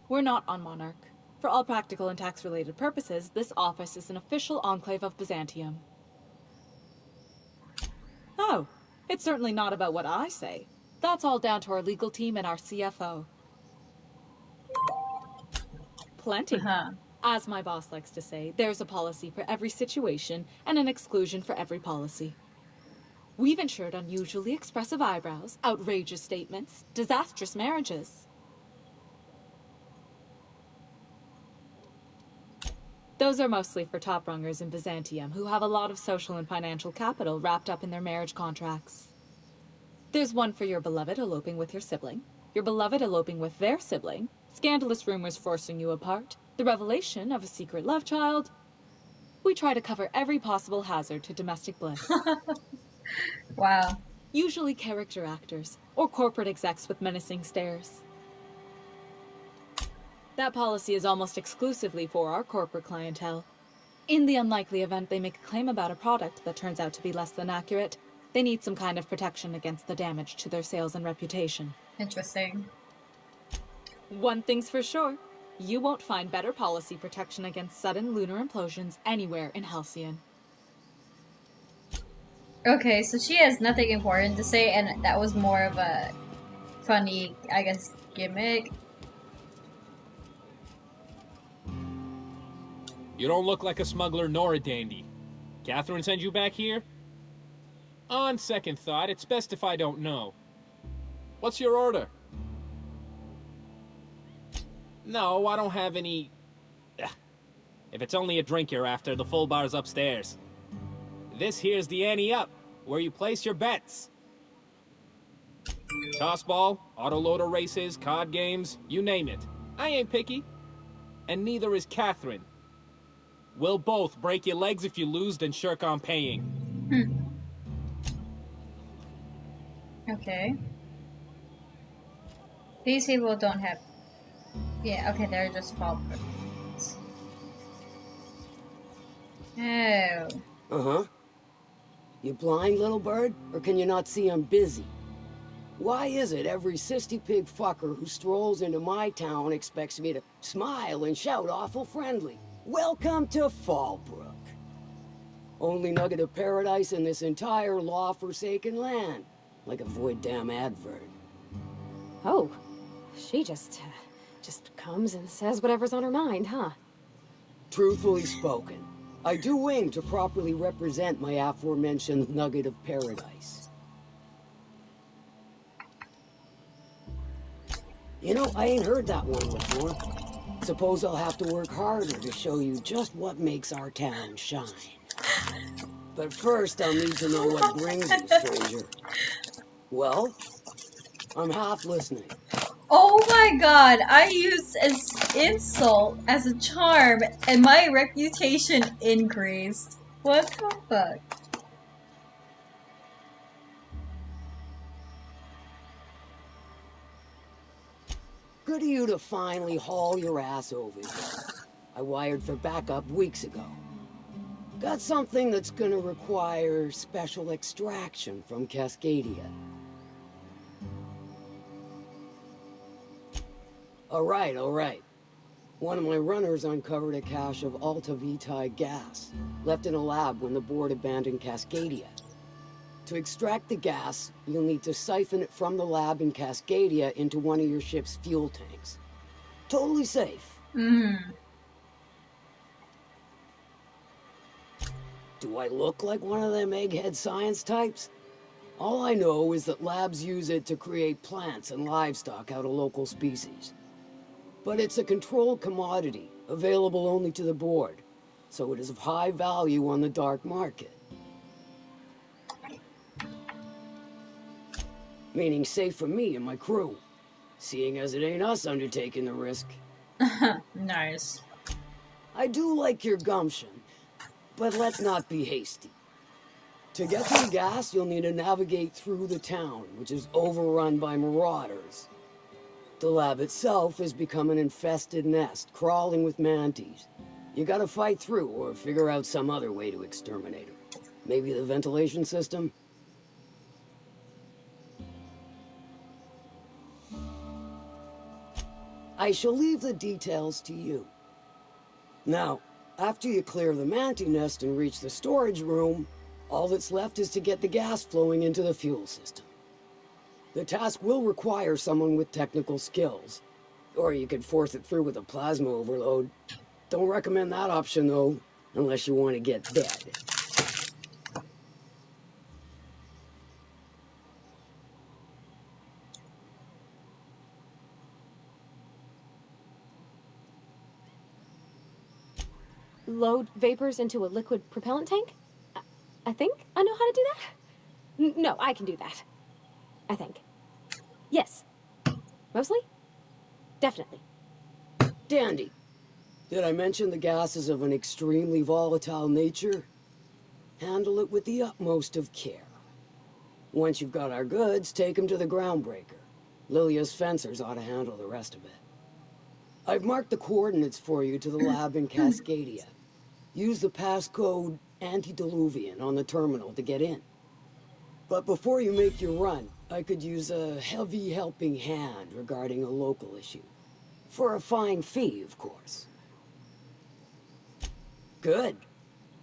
We're not on Monarch. For all practical and tax-related purposes, this office is an official enclave of Byzantium. Oh, it's certainly not about what I say. That's all down to our legal team and our CFO. Plenty. As my boss likes to say, there's a policy for every situation and an exclusion for every policy. We've insured unusually expressive eyebrows, outrageous statements, disastrous marriages. Those are mostly for top-rungers in Byzantium who have a lot of social and financial capital wrapped up in their marriage contracts. There's one for your beloved eloping with your sibling, your beloved eloping with their sibling, scandalous rumors forcing you apart, the revelation of a secret love child. We try to cover every possible hazard to domestic bliss. Wow. Usually character actors, or corporate execs with menacing stares. That policy is almost exclusively for our corporate clientele. In the unlikely event they make a claim about a product that turns out to be less than accurate, they need some kind of protection against the damage to their sales and reputation. Interesting. One thing's for sure, you won't find better policy protection against sudden lunar implosions anywhere in Halcyon. Okay, so she has nothing important to say, and that was more of a funny, I guess, gimmick. You don't look like a smuggler nor a dandy. Catherine sent you back here? On second thought, it's best if I don't know. What's your order? No, I don't have any... Ugh. If it's only a drink you're after, the full bar's upstairs. This here's the ante up, where you place your bets. Tossball, autoloader races, card games, you name it. I ain't picky. And neither is Catherine. We'll both break your legs if you lose, then shirk on paying. Okay. These people don't have... Yeah, okay, they're just fall birds. Oh. Uh-huh. You blind, little bird? Or can you not see I'm busy? Why is it every sissy pig fucker who strolls into my town expects me to smile and shout awful friendly? Welcome to Fallbrook. Only nugget of paradise in this entire law-forsaken land. Like a void damn advert. Oh, she just comes and says whatever's on her mind, huh? Truthfully spoken, I do aim to properly represent my aforementioned nugget of paradise. You know, I ain't heard that one before. Suppose I'll have to work harder to show you just what makes our town shine. But first, I'll need to know what brings you, stranger. Well, I'm half listening. Oh my god, I used as insult as a charm and my reputation increased. What the fuck? Good of you to finally haul your ass over here. I wired for backup weeks ago. Got something that's gonna require special extraction from Cascadia. All right. One of my runners uncovered a cache of Alta Vitae gas, left in a lab when the board abandoned Cascadia. To extract the gas, you'll need to siphon it from the lab in Cascadia into one of your ship's fuel tanks. Totally safe. Do I look like one of them egghead science types? All I know is that labs use it to create plants and livestock out of local species. But it's a controlled commodity, available only to the board, so it is of high value on the dark market. Meaning safe for me and my crew, seeing as it ain't us undertaking the risk, Nice. I do like your gumption, but let's not be hasty. To get to the gas, you'll need to navigate through the town, which is overrun by marauders. The lab itself has become an infested nest, crawling with mantis. You gotta fight through or figure out some other way to exterminate them. Maybe the ventilation system? I shall leave the details to you. Now, after you clear the mantis nest and reach the storage room, all that's left is to get the gas flowing into the fuel system. The task will require someone with technical skills, or you could force it through with a plasma overload. Don't recommend that option though, unless you want to get dead. Load vapors into a liquid propellant tank? I think I know how to do that. No, I can do that. I think. Yes. Mostly? Definitely. Dandy. Did I mention the gas is of an extremely volatile nature? Handle it with the utmost of care. Once you've got our goods, take them to the groundbreaker. Lilia's fencers ought to handle the rest of it. I've marked the coordinates for you to the lab in Cascadia. Use the passcode Antediluvian on the terminal to get in. But before you make your run, I could use a heavy helping hand regarding a local issue. For a fine fee, of course. Good.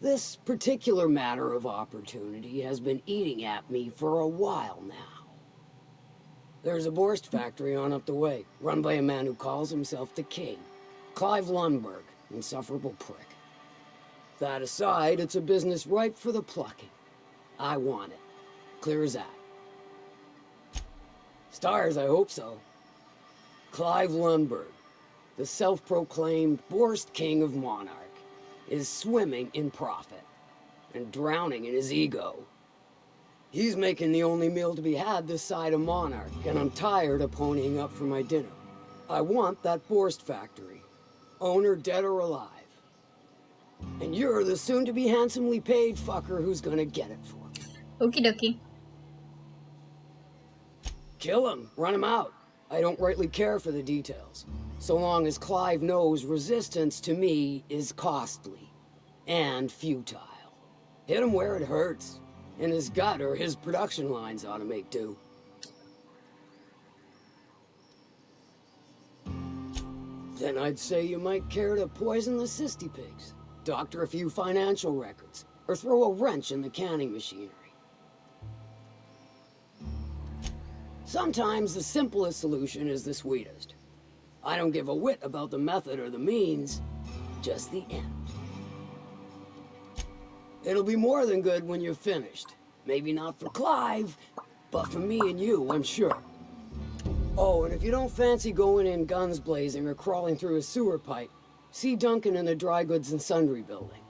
This particular matter of opportunity has been eating at me for a while now. There's a Borst factory on up the way, run by a man who calls himself the King. Clive Lundberg, insufferable prick. That aside, it's a business ripe for the plucking. I want it. Clear as that. Stars, I hope so. Clive Lundberg, the self-proclaimed Borst King of Monarch, is swimming in profit and drowning in his ego. He's making the only meal to be had this side of Monarch, and I'm tired of ponying up for my dinner. I want that Borst factory, owner dead or alive. And you're the soon-to-be handsomely paid fucker who's gonna get it for me. Okie dokie. Kill him, run him out. I don't rightly care for the details. So long as Clive knows resistance to me is costly and futile. Hit him where it hurts. In his gut, or his production lines ought to make do. Then I'd say you might care to poison the cysty pigs, doctor a few financial records, or throw a wrench in the canning machinery. Sometimes the simplest solution is the sweetest. I don't give a whit about the method or the means, just the end. It'll be more than good when you're finished. Maybe not for Clive, but for me and you, I'm sure. Oh, and if you don't fancy going in guns blazing or crawling through a sewer pipe, see Duncan in the dry goods and sundry building.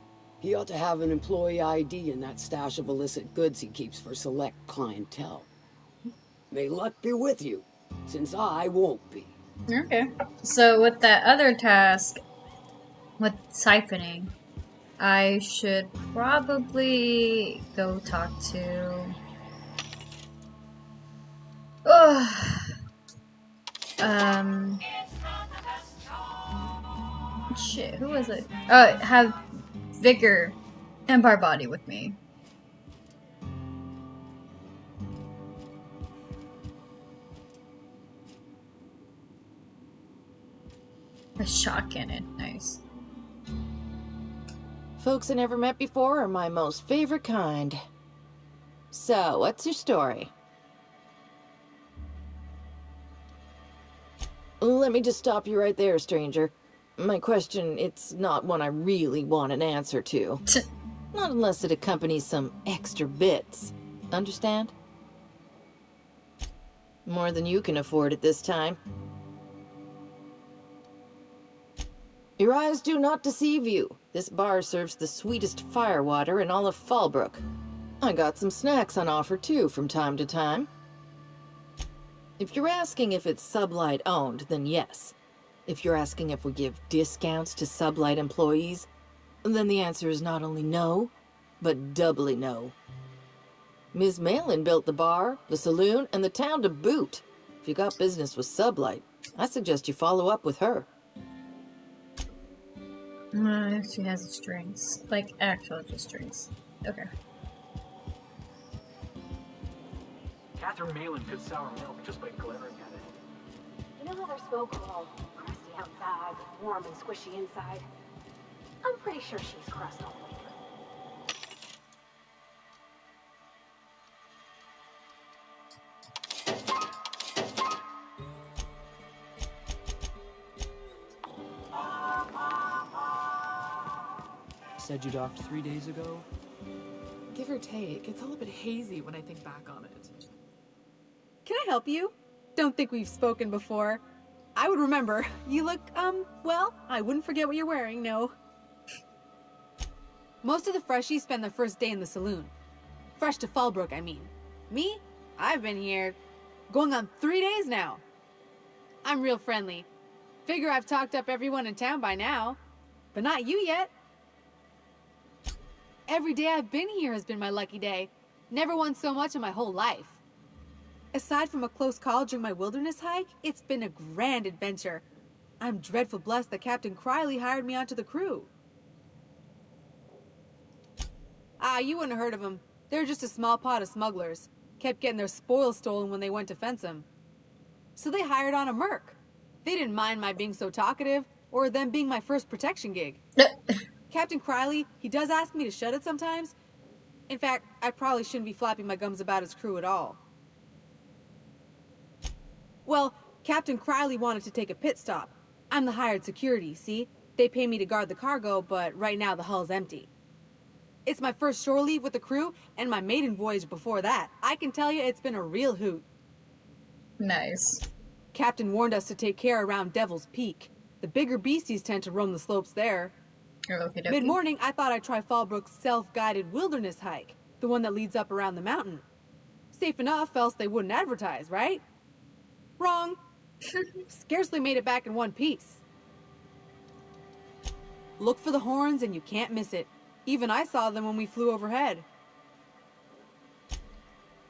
He ought to have an employee ID in that stash of illicit goods he keeps for select clientele. May luck be with you, since I won't be. Okay. So with that other task, with siphoning, I should probably go talk to... Shit, who was it? Have Vigor and Barbati with me. A shot cannon, nice. Folks I never met before are my most favorite kind. So, what's your story? Let me just stop you right there, stranger. My question, it's not one I really want an answer to. Not unless it accompanies some extra bits. Understand? More than you can afford at this time. Your eyes do not deceive you. This bar serves the sweetest firewater in all of Fallbrook. I got some snacks on offer too from time to time. If you're asking if it's Sublight owned, then yes. If you're asking if we give discounts to sublight employees, then the answer is not only no, but doubly no. Ms. Malin built the bar, the saloon, and the town to boot. If you got business with Sublight, I suggest you follow up with her. She has strings. Like, actual just strings. Okay. Catherine Malin could sour milk just by glaring at it. You know how their smoke are all crusty outside, but warm and squishy inside? I'm pretty sure she's crust all the way through. Said you docked 3 days ago? Give or take, it's all a bit hazy when I think back on it. Can I help you? Don't think we've spoken before. I would remember. You look, well, I wouldn't forget what you're wearing, no. Most of the freshies spend their first day in the saloon. Fresh to Fallbrook, I mean. Me? I've been here going on 3 days now. I'm real friendly. Figure I've talked up everyone in town by now. But not you yet. Every day I've been here has been my lucky day. Never won so much in my whole life. Aside from a close call during my wilderness hike, it's been a grand adventure. I'm dreadful blessed that Captain Criley hired me onto the crew. You wouldn't have heard of them. They're just a small pot of smugglers. Kept getting their spoils stolen when they went to fence them. So they hired on a merc. They didn't mind my being so talkative, or them being my first protection gig. Captain Criley, he does ask me to shut it sometimes. In fact, I probably shouldn't be flapping my gums about his crew at all. Well, Captain Criley wanted to take a pit stop. I'm the hired security, see? They pay me to guard the cargo, but right now the hull's empty. It's my first shore leave with the crew, and my maiden voyage before that. I can tell you it's been a real hoot. Nice. Captain warned us to take care around Devil's Peak. The bigger beasties tend to roam the slopes there. Mid-morning, I thought I'd try Fallbrook's self-guided wilderness hike, the one that leads up around the mountain. Safe enough, else they wouldn't advertise, right? Wrong. Scarcely made it back in one piece. Look for the horns and you can't miss it. Even I saw them when we flew overhead.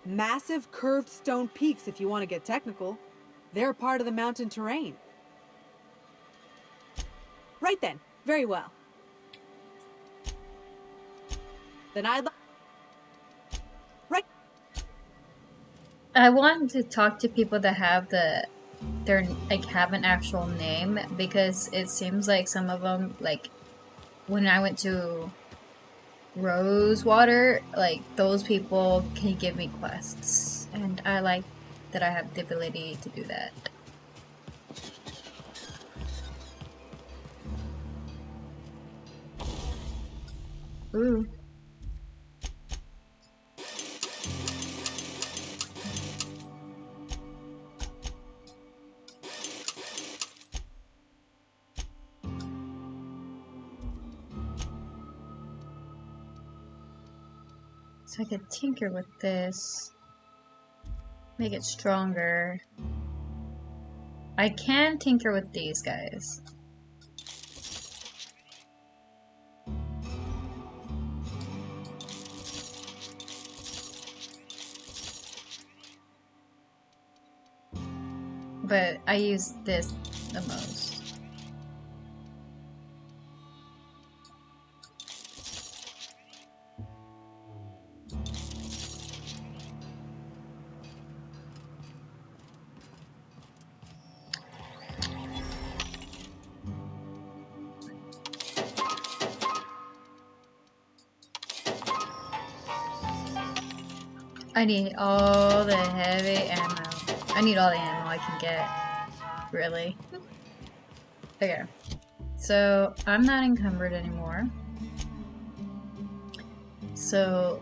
Massive curved stone peaks, if you want to get technical. They're part of the mountain terrain. Right then. Very well. Then I want to talk to people that have have an actual name, because it seems like some of them, like when I went to Rosewater, like those people can give me quests, and I like that I have the ability to do that. Ooh. So I could tinker with this, make it stronger. I can tinker with these guys. But I use this the most. I need all the heavy ammo. I need all the ammo I can get. Really. Okay. So, I'm not encumbered anymore. So,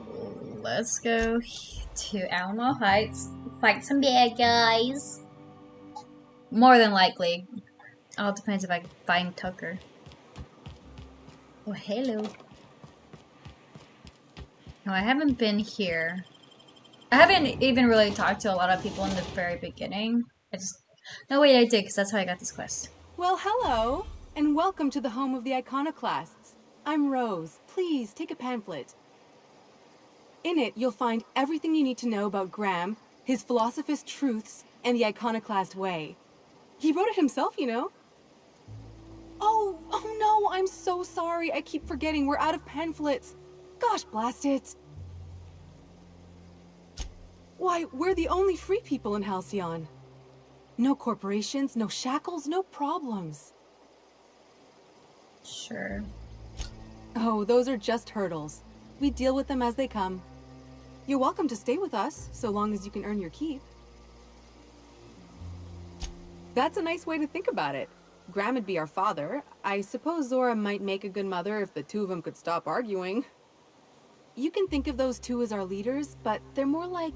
let's go to Alamo Heights. Fight some bad guys. More than likely. All depends if I can find Tucker. Oh, hello. No, I haven't been here. I haven't even really talked to a lot of people in the very beginning. No, wait, I did, because that's how I got this quest. Well, hello, and welcome to the home of the iconoclasts. I'm Rose. Please, take a pamphlet. In it, you'll find everything you need to know about Graham, his philosophist truths, and the iconoclast way. He wrote it himself, you know. Oh no, I'm so sorry. I keep forgetting we're out of pamphlets. Gosh, blast it. Why, we're the only free people in Halcyon. No corporations, no shackles, no problems. Sure. Oh, those are just hurdles. We deal with them as they come. You're welcome to stay with us, so long as you can earn your keep. That's a nice way to think about it. Graham would be our father. I suppose Zora might make a good mother if the two of them could stop arguing. You can think of those two as our leaders, but they're more like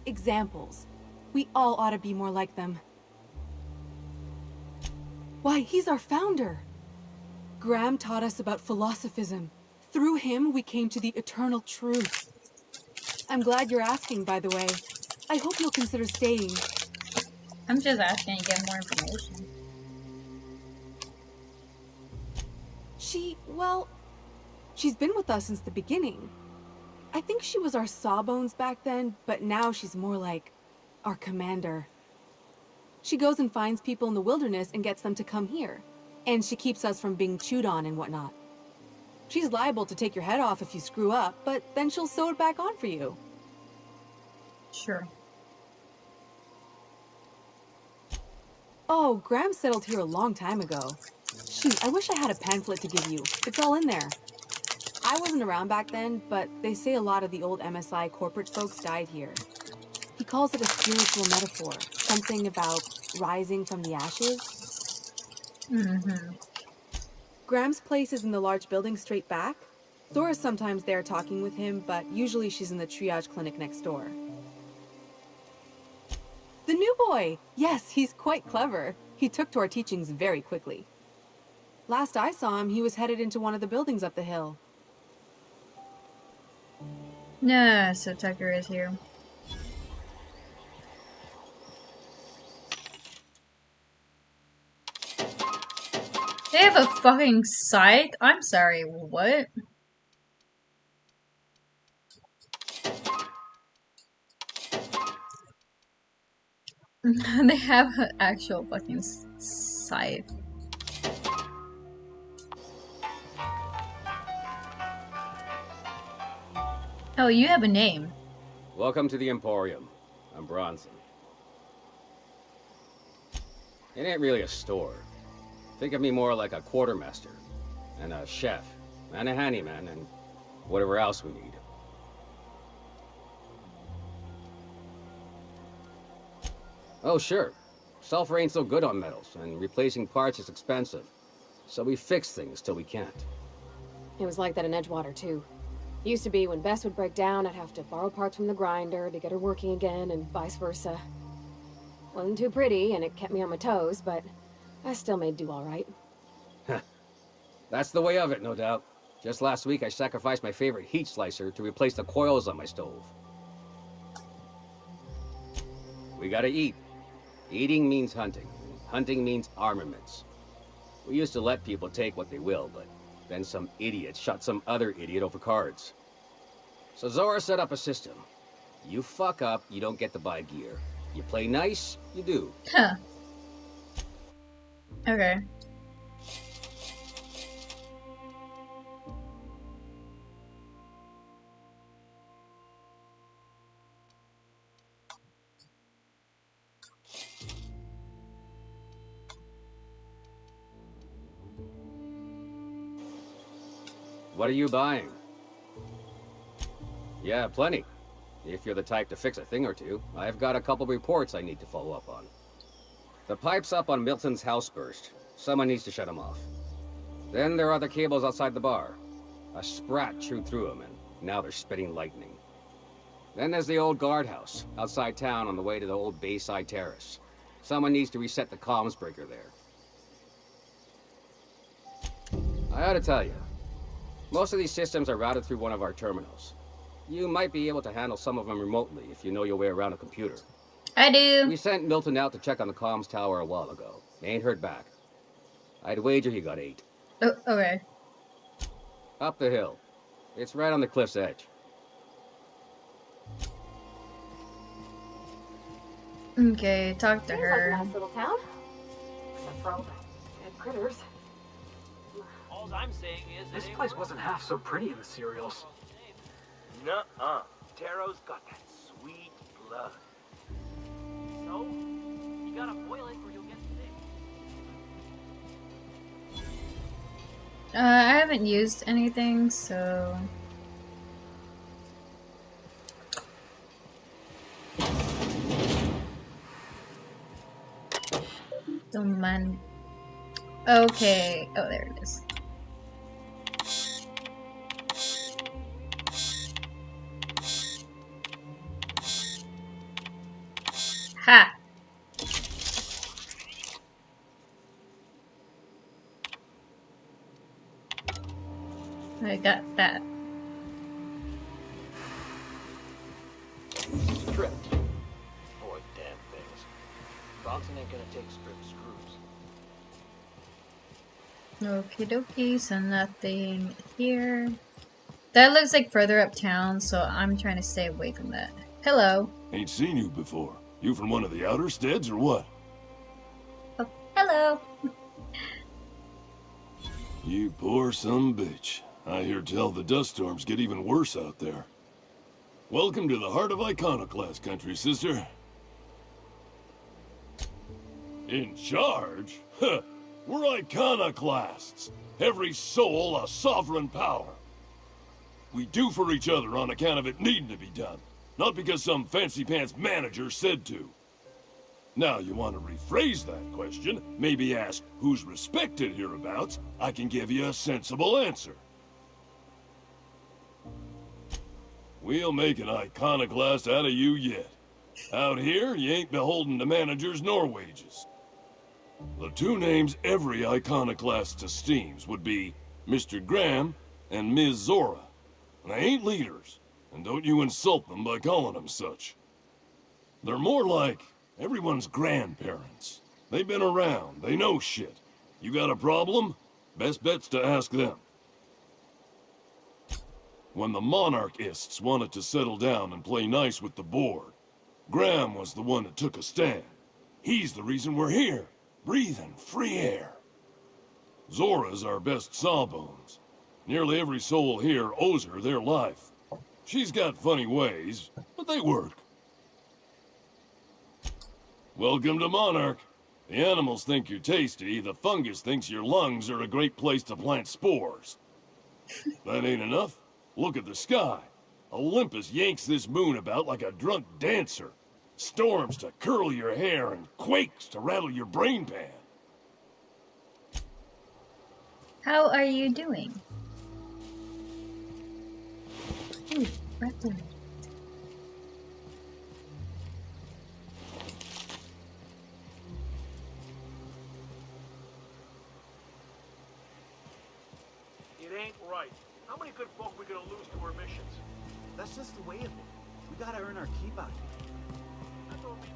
examples. We all ought to be more like them. Why, he's our founder. Graham taught us about philosophism. Through him, we came to the eternal truth. I'm glad you're asking, by the way. I hope you'll consider staying. I'm just asking to get more information. She's been with us since the beginning. I think she was our sawbones back then, but now she's more like our commander. She goes and finds people in the wilderness and gets them to come here. And she keeps us from being chewed on and whatnot. She's liable to take your head off if you screw up, but then she'll sew it back on for you. Sure. Oh, Graham settled here a long time ago. Shoot, I wish I had a pamphlet to give you. It's all in there. I wasn't around back then, but they say a lot of the old MSI corporate folks died here. He calls it a spiritual metaphor, something about rising from the ashes. Mm-hmm. Graham's place is in the large building straight back. Zora's sometimes there talking with him, but usually she's in the triage clinic next door. The new boy! Yes, he's quite clever. He took to our teachings very quickly. Last I saw him, he was headed into one of the buildings up the hill. No, so Tucker is here. They have a fucking site? I'm sorry, what? They have an actual fucking site. Oh, you have a name. Welcome to the Emporium. I'm Bronson. It ain't really a store. Think of me more like a quartermaster, and a chef, and a handyman, and whatever else we need. Oh, sure. Sulfur ain't so good on metals, and replacing parts is expensive. So we fix things till we can't. It was like that in Edgewater, too. Used to be when Bess would break down, I'd have to borrow parts from the grinder to get her working again, and vice versa. Wasn't too pretty, and it kept me on my toes, but I still made do all right. That's the way of it, no doubt. Just last week, I sacrificed my favorite heat slicer to replace the coils on my stove. We gotta eat. Eating means hunting. Hunting means armaments. We used to let people take what they will, but then some idiot shot some other idiot over cards. So Zora set up a system. You fuck up, you don't get to buy gear. You play nice, you do. Huh. Okay. What are you buying? Yeah, plenty. If you're the type to fix a thing or two, I've got a couple reports I need to follow up on. The pipes up on Milton's house burst. Someone needs to shut them off. Then there are the cables outside the bar. A sprat chewed through them, and now they're spitting lightning. Then there's the old guardhouse, outside town on the way to the old Bayside Terrace. Someone needs to reset the comms breaker there. I ought to tell you, most of these systems are routed through one of our terminals. You might be able to handle some of them remotely if you know your way around a computer. I do. We sent Milton out to check on the comms tower a while ago. They ain't heard back. I'd wager he got 8. Oh, okay. Up the hill. It's right on the cliff's edge. Okay, talk to her. Like a nice little town. Except for all the dead critters. All I'm saying is This place wasn't half so pretty in the serials. Nuh-uh. Taro's got that sweet blood. So, you gotta boil it or you'll get sick. I haven't used anything, so... Don't mind. Okay. Oh, there it is. Ha! I got that. Stripped. Boy, damn things. Bronson ain't gonna take stripped screws. Okie dokie, so nothing here. That looks like further uptown, so I'm trying to stay away from that. Hello. Ain't seen you before. You from one of the outer steads or what? Oh, hello. You poor some bitch. I hear tell the dust storms get even worse out there. Welcome to the heart of Iconoclast country, sister. In charge? Huh. We're iconoclasts. Every soul a sovereign power. We do for each other on account of it needing to be done. Not because some fancy-pants manager said to. Now you want to rephrase that question, maybe ask who's respected hereabouts, I can give you a sensible answer. We'll make an iconoclast out of you yet. Out here, you ain't beholden to managers nor wages. The two names every iconoclast esteems would be Mr. Graham and Ms. Zora. They ain't leaders, and don't you insult them by calling them such. They're more like everyone's grandparents. They've been around, they know shit. You got a problem? Best bet's to ask them. When the monarchists wanted to settle down and play nice with the board, Graham was the one that took a stand. He's the reason we're here, breathing free air. Zora's our best sawbones. Nearly every soul here owes her their life. She's got funny ways, but they work. Welcome to Monarch. The animals think you're tasty, the fungus thinks your lungs are a great place to plant spores. That ain't enough? Look at the sky. Olympus yanks this moon about like a drunk dancer. Storms to curl your hair and quakes to rattle your brain pan. How are you doing? Ooh, right there. It ain't right. How many good folk we gonna lose to our missions? That's just the way of it. We gotta earn our keep out here. That's all we...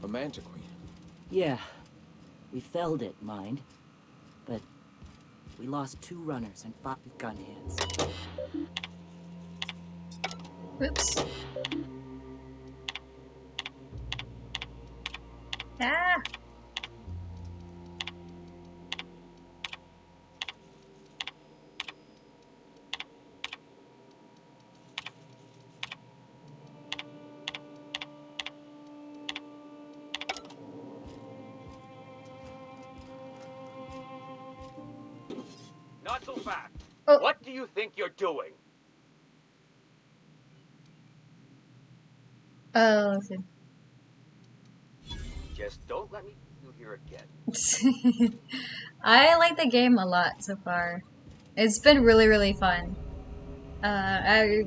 A Manta Queen. Yeah. We felled it, mind. But we lost 2 runners and 5 gun hands. Whoops. Ah! Not so fast. Oh. What do you think you're doing? Oh, okay. Just don't let me see you here again. I like the game a lot so far. It's been really, really fun. I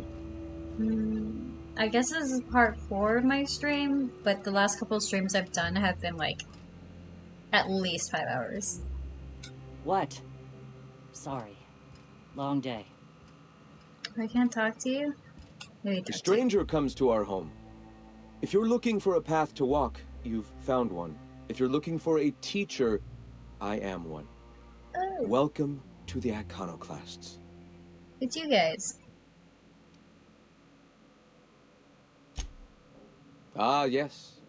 I guess this is part 4 of my stream, but the last couple of streams I've done have been like at least 5 hours. What? Sorry. Long day. I can't talk to you? Maybe A stranger comes to our home. If you're looking for a path to walk, you've found one. If you're looking for a teacher, I am one. Oh. Welcome to the Iconoclasts. It's you guys. Ah, yes.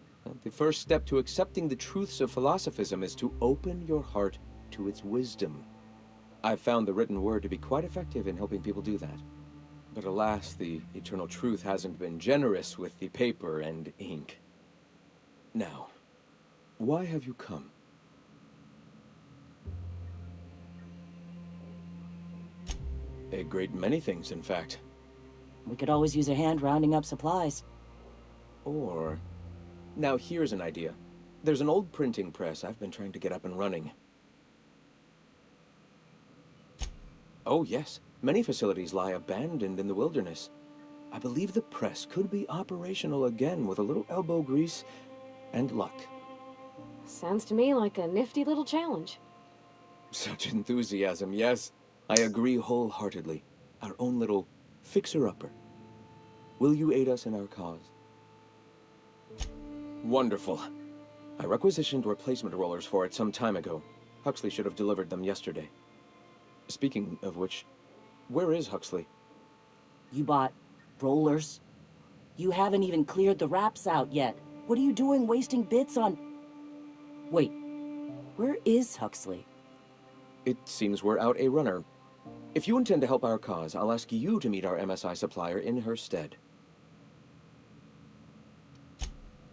The first step to accepting the truths of philosophism is to open your heart to its wisdom. I've found the written word to be quite effective in helping people do that. But alas, the eternal truth hasn't been generous with the paper and ink. Now, why have you come? A great many things, in fact. We could always use a hand rounding up supplies. Or... Now here's an idea. There's an old printing press I've been trying to get up and running. Oh yes, many facilities lie abandoned in the wilderness. I believe the press could be operational again with a little elbow grease and luck. Sounds to me like a nifty little challenge. Such enthusiasm, yes. I agree wholeheartedly. Our own little fixer-upper. Will you aid us in our cause? Wonderful. I requisitioned replacement rollers for it some time ago. Huxley should have delivered them yesterday. Speaking of which, where is Huxley? You bought rollers? You haven't even cleared the wraps out yet. What are you doing wasting bits on... Wait, where is Huxley? It seems we're out a runner. If you intend to help our cause, I'll ask you to meet our MSI supplier in her stead.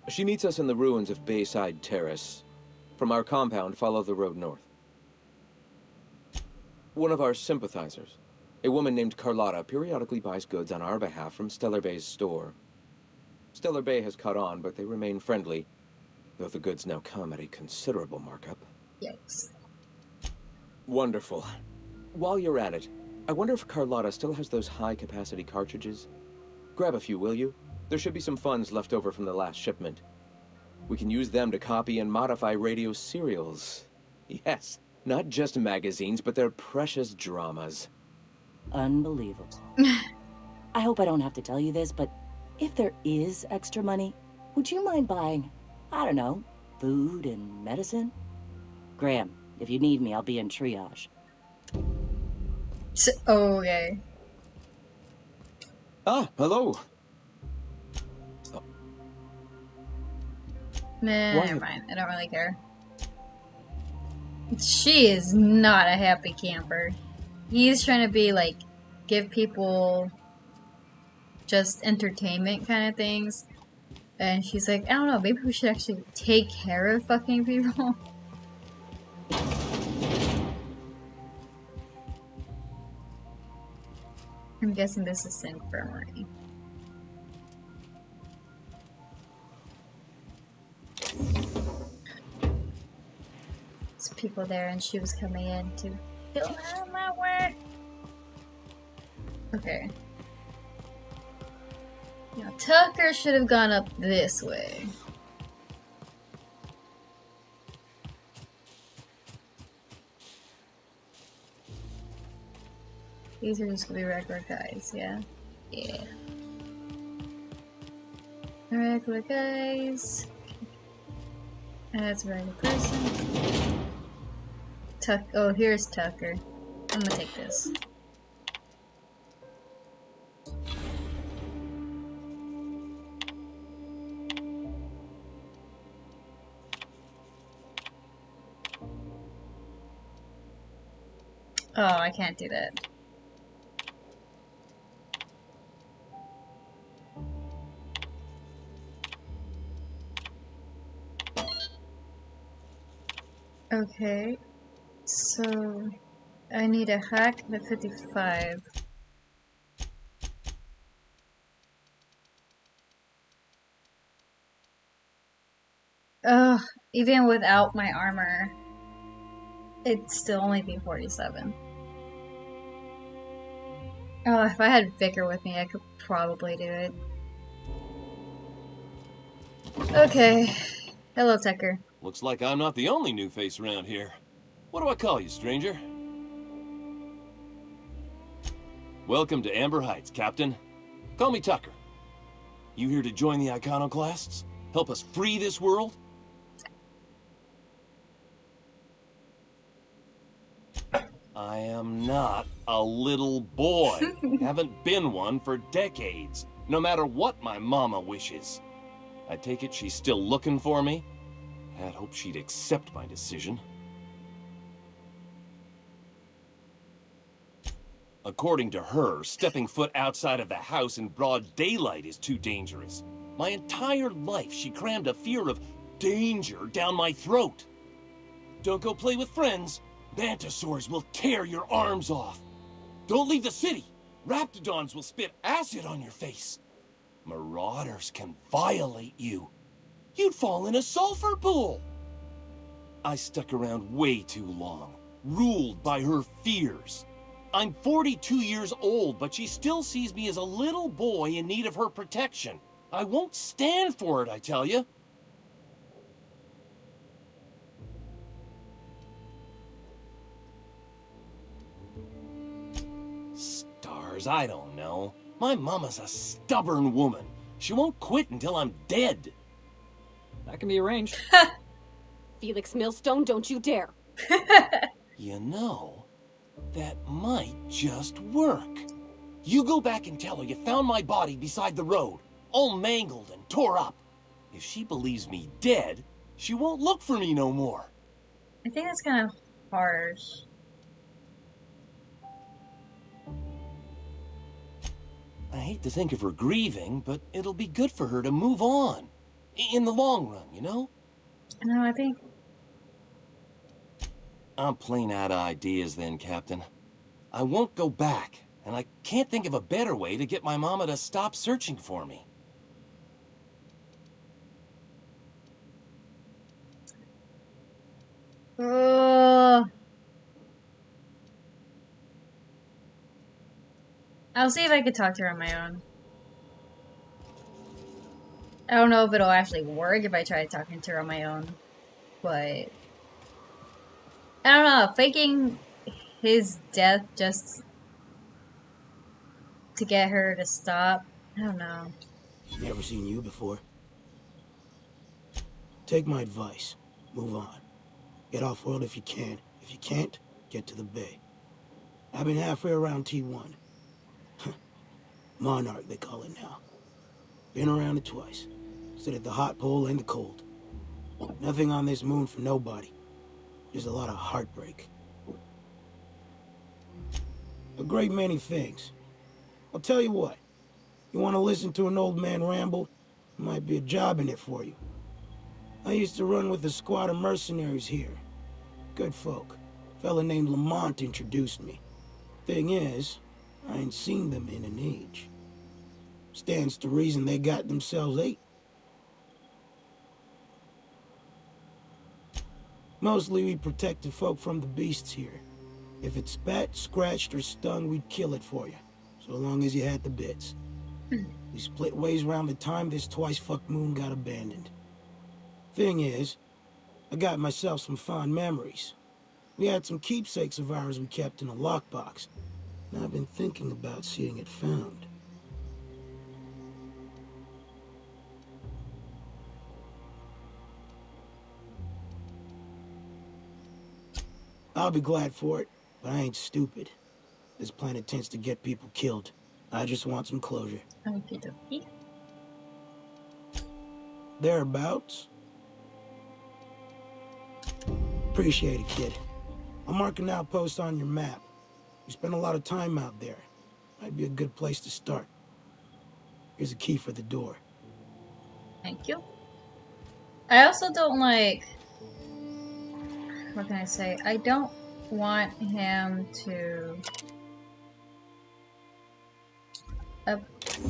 She meets us in the ruins of Bayside Terrace. From our compound, follow the road north. One of our sympathizers, a woman named Carlotta, periodically buys goods on our behalf from Stellar Bay's store. Stellar Bay has caught on, but they remain friendly, though the goods now come at a considerable markup. Yikes. Wonderful. While you're at it, I wonder if Carlotta still has those high-capacity cartridges? Grab a few, will you? There should be some funds left over from the last shipment. We can use them to copy and modify radio serials. Yes, not just magazines, but their precious dramas. Unbelievable. I hope I don't have to tell you this, but if there is extra money, would you mind buying, I don't know, food and medicine? Graham, if you need me, I'll be in triage. Okay. Ah, hello. Nah, never mind. I don't really care. She is not a happy camper. He's trying to be like, give people just entertainment kind of things. And she's like, I don't know, maybe we should actually take care of fucking people. I'm guessing this is infirmary. There's people there and she was coming in to film out of my way. Okay. Now Tucker should have gone up this way. These are just gonna be regular guys, yeah? Yeah. Regular guys. That's a regular person. Oh, here's Tucker. I'm gonna take this. Oh, I can't do that. Okay, so I need a hack at 55. Ugh, even without my armor, it'd still only be 47. Oh, if I had Vicar with me, I could probably do it. Okay. Hello, Tucker. Looks like I'm not the only new face around here. What do I call you, stranger? Welcome to Amber Heights, Captain. Call me Tucker. You here to join the Iconoclasts? Help us free this world? I am not a little boy. Haven't been one for decades, no matter what my mama wishes. I take it she's still looking for me? I'd hope she'd accept my decision. According to her, stepping foot outside of the house in broad daylight is too dangerous. My entire life, she crammed a fear of danger down my throat. Don't go play with friends. Mantisaurs will tear your arms off. Don't leave the city. Raptidons will spit acid on your face. Marauders can violate you. You'd fall in a sulfur pool. I stuck around way too long, ruled by her fears. I'm 42 years old, but she still sees me as a little boy in need of her protection. I won't stand for it, I tell you. Stars, I don't know. My mama's a stubborn woman. She won't quit until I'm dead. That can be arranged. Felix Millstone, don't you dare. You know, that might just work. You go back and tell her you found my body beside the road, all mangled and tore up. If she believes me dead, she won't look for me no more. I think that's kind of harsh. I hate to think of her grieving, but it'll be good for her to move on. In the long run, you know? No, I think... I'm plain out of ideas then, Captain. I won't go back, and I can't think of a better way to get my mama to stop searching for me. I'll see if I can talk to her on my own. I don't know if it'll actually work if I try talking to her on my own, but I don't know, faking his death just to get her to stop, I don't know. Never seen you before. Take my advice. Move on. Get off-world if you can. If you can't, get to the bay. I've been halfway around T1. Monarch, they call it now. Been around it twice. Stood at the hot pole and the cold. Nothing on this moon for nobody. Just a lot of heartbreak. A great many things. I'll tell you what. You want to listen to an old man ramble? There might be a job in it for you. I used to run with a squad of mercenaries here. Good folk. A fella named Lamont introduced me. Thing is, I ain't seen them in an age. Stands to reason they got themselves ate. Mostly we protected folk from the beasts here. If it spat, scratched, or stung, we'd kill it for you. So long as you had the bits. We split ways around the time this twice-fucked moon got abandoned. Thing is, I got myself some fond memories. We had some keepsakes of ours we kept in a lockbox. And I've been thinking about seeing it found. I'll be glad for it, but I ain't stupid. This planet tends to get people killed. I just want some closure. Okey-dokey. Thereabouts. Appreciate it, kid. I'll mark an outpost on your map. You spend a lot of time out there. Might be a good place to start. Here's a key for the door. Thank you. I also don't like... What can I say? I don't want him to... A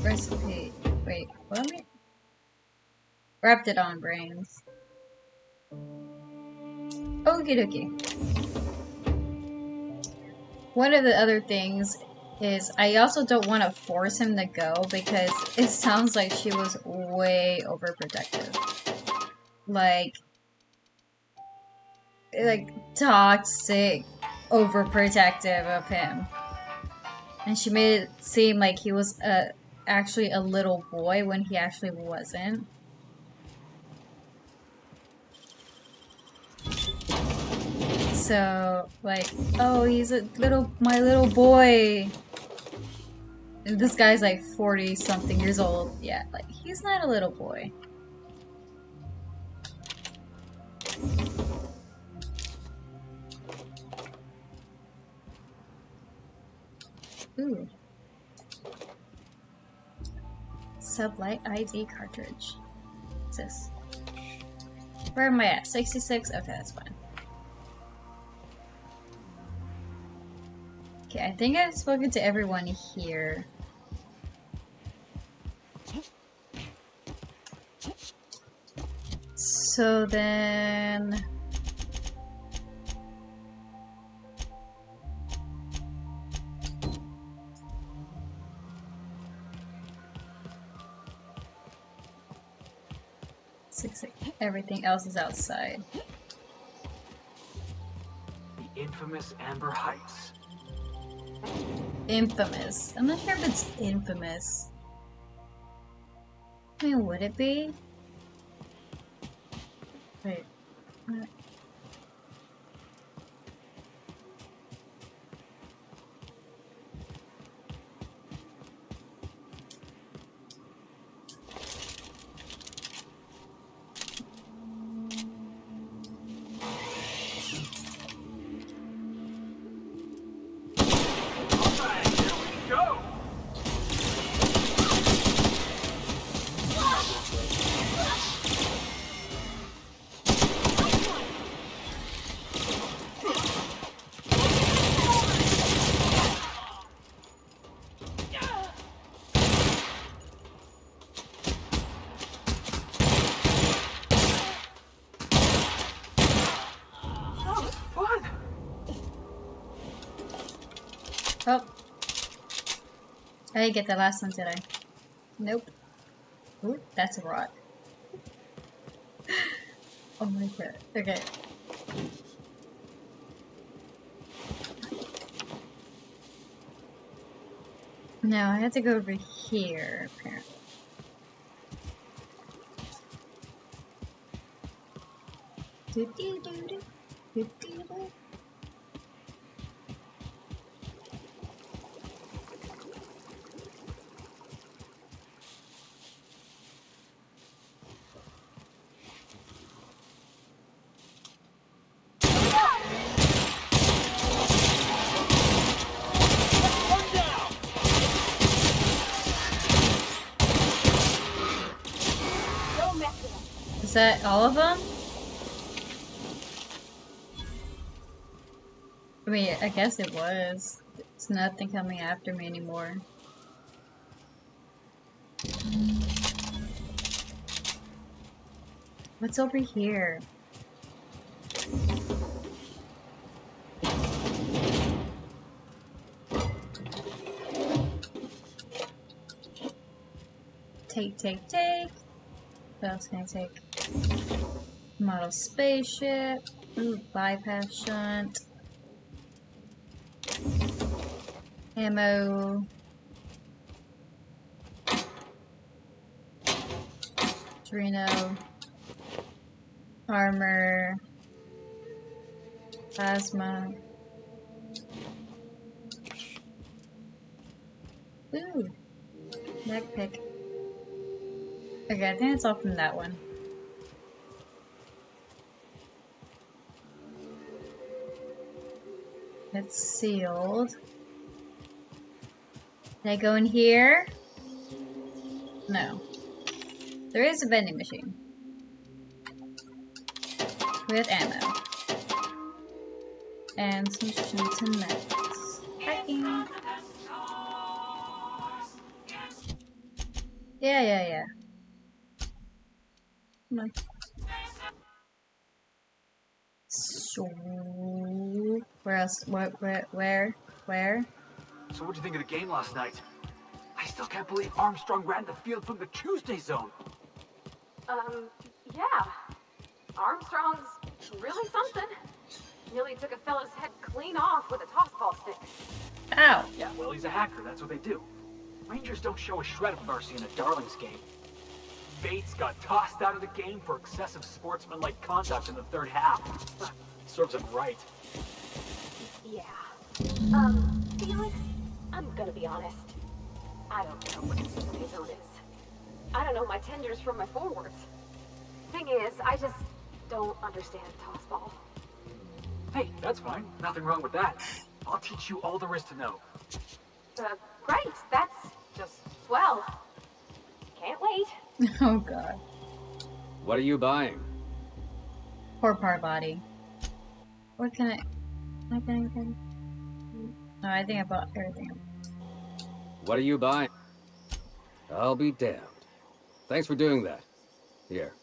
recipe... Wait, what am I... Raptidon brains. Okie dokie. One of the other things is I also don't want to force him to go because it sounds like she was way overprotective. Like toxic, overprotective of him. And she made it seem like he was actually a little boy when he actually wasn't. So, like, oh, he's my little boy. And this guy's like 40 something years old. Yeah, like, he's not a little boy. Ooh. Sublight ID cartridge. What's this? Where am I at? 66? Okay, that's fine. Okay, I think I've spoken to everyone here. So then... Everything else is outside. The infamous Amber Heights. Infamous. I'm not sure if it's infamous. I mean, would it be? Wait. What? Oh. I didn't get the last one, did I? Nope. Ooh, that's a rock. Oh my god. Okay. No, I have to go over here, apparently. Is that all of them? I mean, I guess it was. There's nothing coming after me anymore. What's over here? Take. What else can I take? Model spaceship. Ooh, bypass shunt. Ammo. Drino. Armor. Plasma. Ooh. Neck pick. Okay, I think it's all from that one. It's sealed. Can I go in here? No. There is a vending machine. With ammo. And some shoots and meds. Hiking. Yeah. Come on. So, where else? Where? So what'd you think of the game last night? I still can't believe Armstrong ran the field from the Tuesday zone. Yeah. Armstrong's really something. Nearly took a fella's head clean off with a tossball stick. Ow. Yeah, well, he's a hacker. That's what they do. Rangers don't show a shred of mercy in a Darlings game. Bates got tossed out of the game for excessive sportsmanlike conduct in the third half. Serves him right. Yeah. Felix, I'm gonna be honest. I don't know what a Tuesday zone is. I don't know my tenders from my forwards. Thing is, I just don't understand tossball. Hey, that's fine. Nothing wrong with that. I'll teach you all there is to know. Great. That's just swell. Can't wait. Oh god. What are you buying? Poor part body. What can I... anything? No, I think I bought everything. What are you buying? I'll be damned. Thanks for doing that. Here.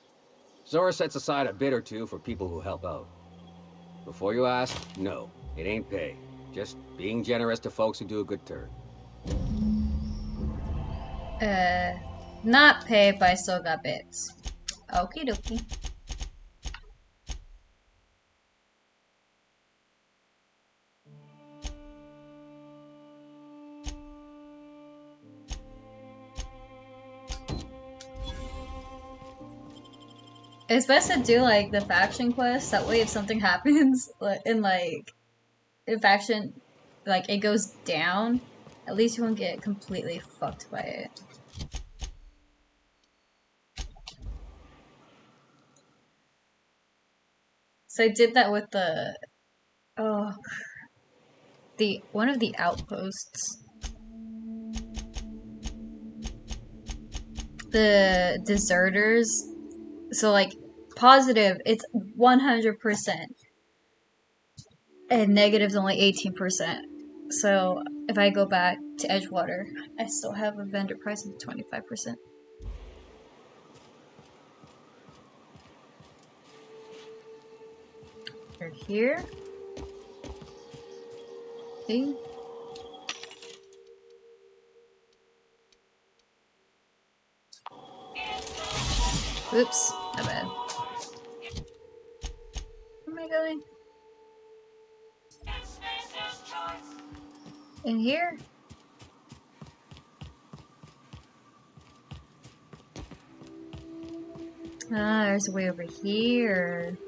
Zora sets aside a bit or two for people who help out. Before you ask, no, it ain't pay. Just being generous to folks who do a good turn. Not pay, but I still got bits. Okie dokie. It's best to do like the faction quest. That way, if something happens in faction, like it goes down, at least you won't get completely fucked by it. So I did that with one of the outposts. The deserters. So like positive, it's 100%. And negative's only 18%. So if I go back to Edgewater, I still have a vendor price of 25%. We're here. See? Oops, my bad. Where am I going? In here? Ah, there's a way over here.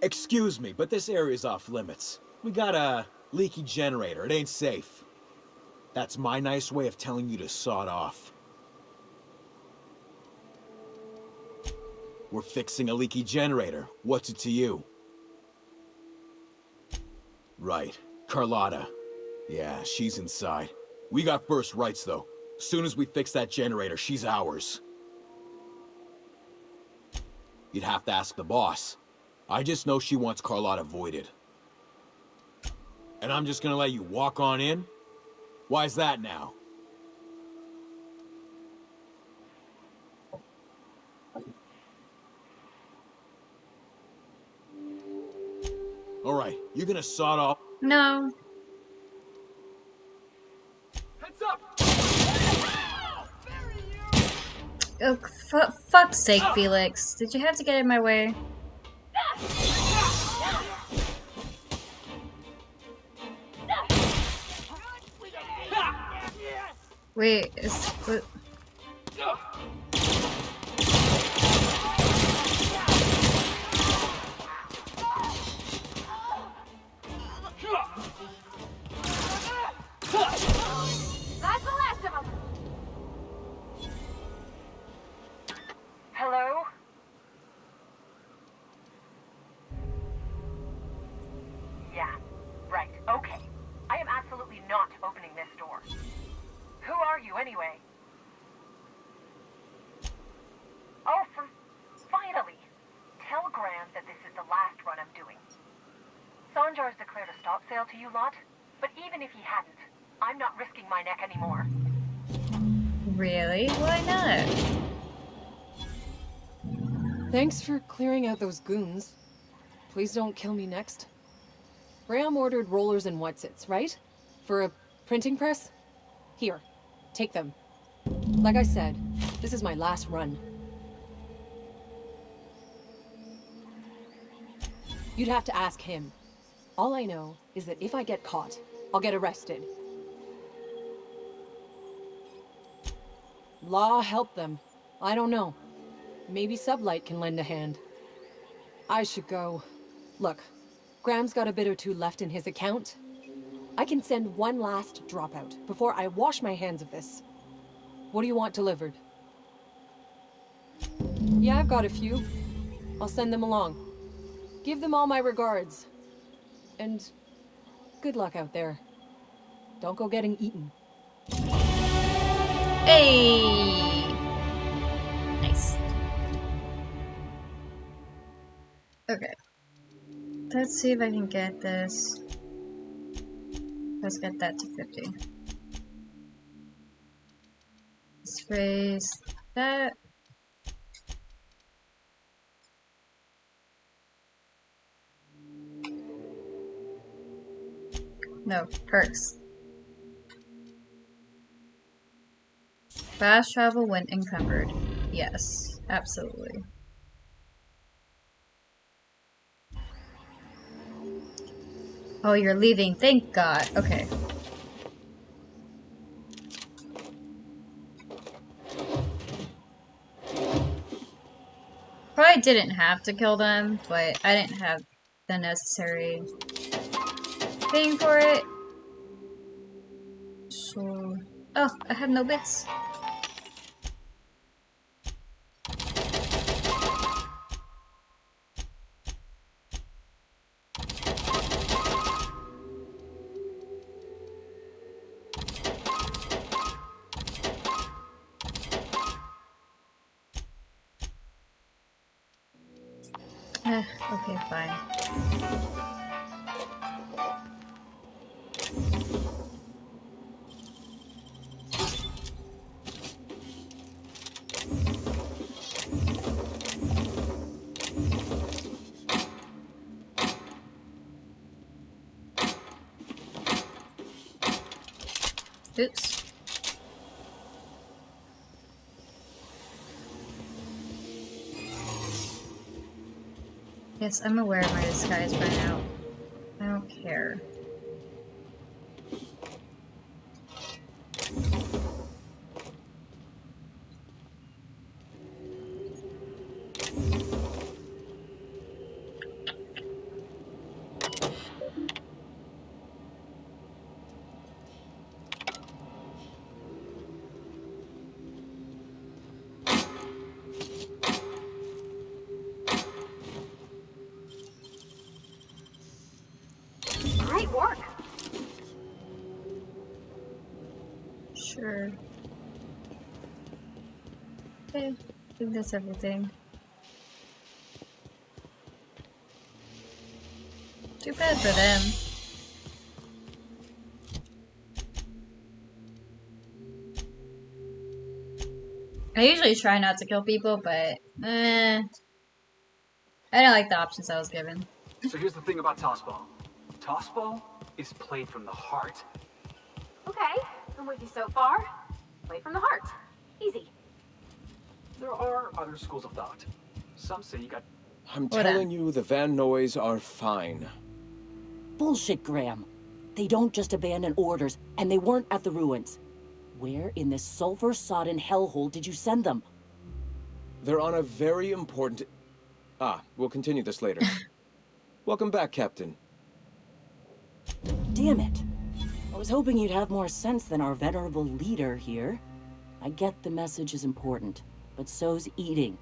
Excuse me, but this area's off limits. We got a leaky generator. It ain't safe. That's my nice way of telling you to sod off. We're fixing a leaky generator. What's it to you? Right. Carlotta. Yeah, she's inside. We got first rights, though. Soon as we fix that generator, she's ours. You'd have to ask the boss. I just know she wants Carlotta voided. And I'm just gonna let you walk on in? Why's that now? Alright, you're gonna sod off? No. Heads up! Oh, fuck's sake, Felix. Did you have to get in my way? Wait, what? That's the last of them. Hello? Yeah, right, okay. I am absolutely not opening this door. Who are you, anyway? Oh, finally! Tell Graham that this is the last run I'm doing. Sanjar's declared a stop sale to you lot, but even if he hadn't, I'm not risking my neck anymore. Really? Why not? Thanks for clearing out those goons. Please don't kill me next. Graham ordered rollers and whatsits, right? For a printing press? Here, take them. Like I said, this is my last run. You'd have to ask him. All I know is that if I get caught, I'll get arrested. Law help them. I don't know. Maybe Sublight can lend a hand. I should go. Look, Graham's got a bit or two left in his account. I can send one last dropout before I wash my hands of this. What do you want delivered? Yeah, I've got a few. I'll send them along. Give them all my regards. And good luck out there. Don't go getting eaten. Hey! Nice. Okay. Let's see if I can get this. Let's get that to 50. Let's raise that. No, perks. Fast travel when encumbered. Yes, absolutely. Oh, you're leaving. Thank God. Okay. Probably didn't have to kill them, but I didn't have the necessary thing for it. So... Oh, I have no bits. Okay, fine. Oops. Yes, I'm aware my disguise ran out. I don't care. Great work. Sure. Okay, I think that's everything. Too bad for them. I usually try not to kill people, but I don't like the options I was given. So here's the thing about tossball. Tossball is played from the heart. Okay, I'm with you so far. Play from the heart. Easy. There are other schools of thought. Some say you got... I'm telling you, the Van Noys are fine. Bullshit, Graham. They don't just abandon orders, and they weren't at the ruins. Where in this sulfur-sodden hellhole did you send them? They're on a very important... we'll continue this later. Welcome back, Captain. Damn it. I was hoping you'd have more sense than our venerable leader here. I get the message is important, but so's eating.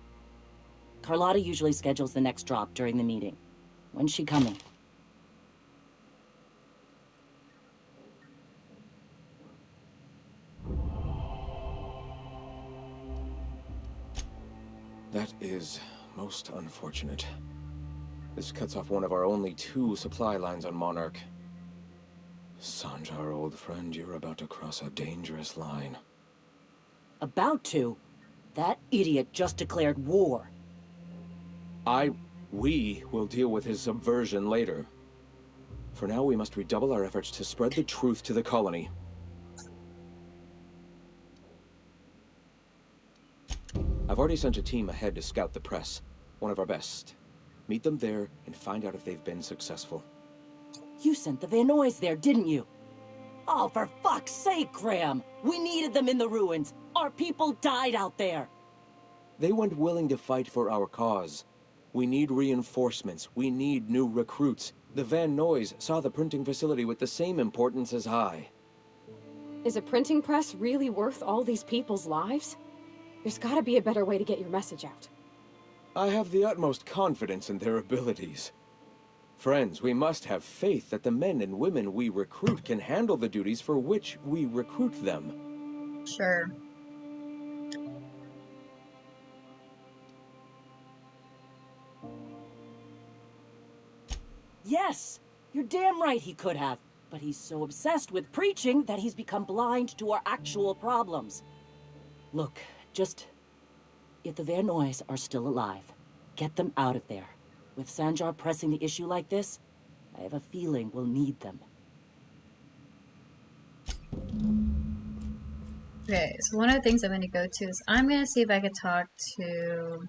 Carlotta usually schedules the next drop during the meeting. When's she coming? That is most unfortunate. This cuts off one of our only 2 supply lines on Monarch. Sanjar, old friend, you're about to cross a dangerous line. About to? That idiot just declared war. We will deal with his subversion later. For now, we must redouble our efforts to spread the truth to the colony. I've already sent a team ahead to scout the press. One of our best. Meet them there and find out if they've been successful. You sent the Van Noys there, didn't you? Oh, for fuck's sake, Graham! We needed them in the ruins. Our people died out there. They weren't willing to fight for our cause. We need reinforcements. We need new recruits. The Van Noys saw the printing facility with the same importance as I. Is a printing press really worth all these people's lives? There's gotta be a better way to get your message out. I have the utmost confidence in their abilities. Friends, we must have faith that the men and women we recruit can handle the duties for which we recruit them. Sure. Yes! You're damn right he could have. But he's so obsessed with preaching that he's become blind to our actual problems. Look, just... if the Van Noys are still alive, get them out of there. With Sanjar pressing the issue like this, I have a feeling we'll need them. Okay, so one of the things I'm going to go to is I'm going to see if I could talk to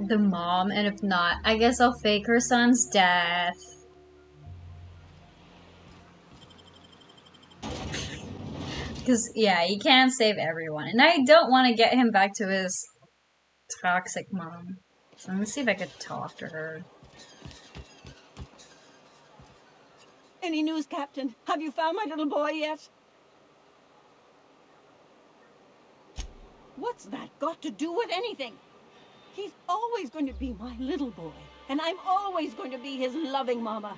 the mom, and if not, I guess I'll fake her son's death. Because, yeah, you can't save everyone. And I don't want to get him back to his toxic mom. So I'm going to see if I could talk to her. Any news, Captain? Have you found my little boy yet? What's that got to do with anything? He's always going to be my little boy, and I'm always going to be his loving mama.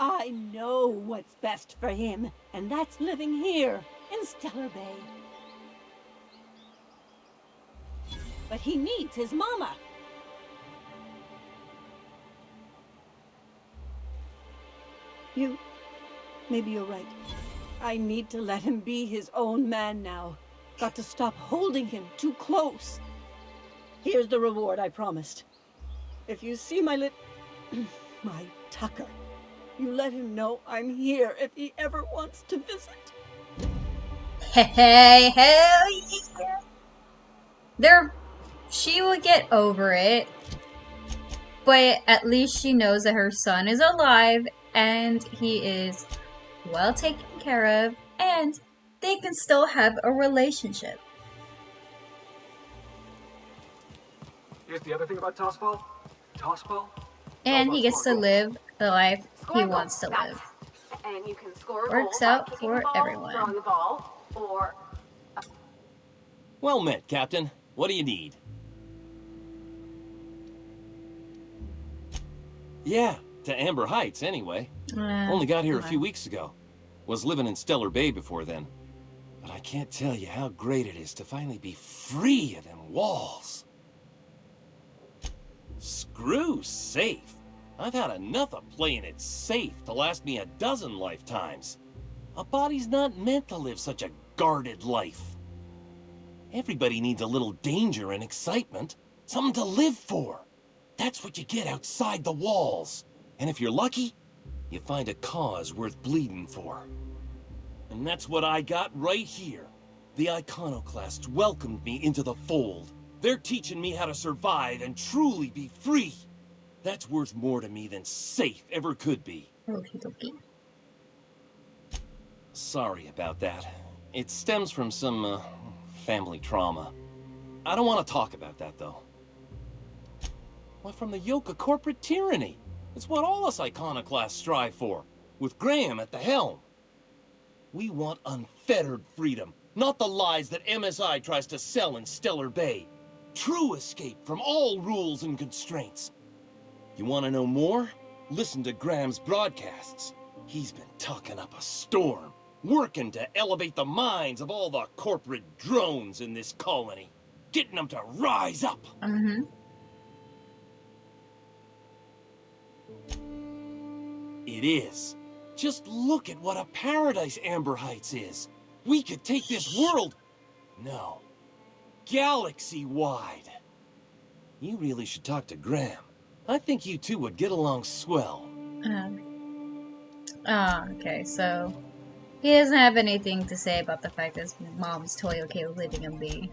I know what's best for him, and that's living here in Stellar Bay. But he needs his mama. Maybe you're right. I need to let him be his own man now. Got to stop holding him too close. Here's the reward I promised. If you see my my Tucker, you let him know I'm here if he ever wants to visit. Hey, hell yeah! She will get over it, but at least she knows that her son is alive and he is well taken care of, and they can still have a relationship. Here's the other thing about Tossball. Tossball? And he gets to live the life he wants to live. And you can score Works out for everyone. throwing the ball, or... Well met, Captain. What do you need? Yeah, to Amber Heights, anyway. Only got here a few weeks ago. Was living in Stellar Bay before then. But I can't tell you how great it is to finally be free of them walls. Screw safe. I've had enough of playing it safe to last me a dozen lifetimes. A body's not meant to live such a guarded life. Everybody needs a little danger and excitement. Something to live for. That's what you get outside the walls. And if you're lucky, you find a cause worth bleeding for. And that's what I got right here. The Iconoclasts welcomed me into the fold. They're teaching me how to survive and truly be free. That's worth more to me than safe ever could be. Sorry about that. It stems from some, family trauma. I don't want to talk about that, though. Well, from the yoke of corporate tyranny. It's what all us Iconoclasts strive for, with Graham at the helm. We want unfettered freedom, not the lies that MSI tries to sell in Stellar Bay. True escape from all rules and constraints. You want to know more? Listen to Graham's broadcasts. He's been talking up a storm, working to elevate the minds of all the corporate drones in this colony, getting them to rise up. It is. Just look at what a paradise Amber Heights is. We could take this world... No. Galaxy-wide. You really should talk to Graham. I think you two would get along swell. Okay, so he doesn't have anything to say about the fact that his mom's totally okay with leaving him be.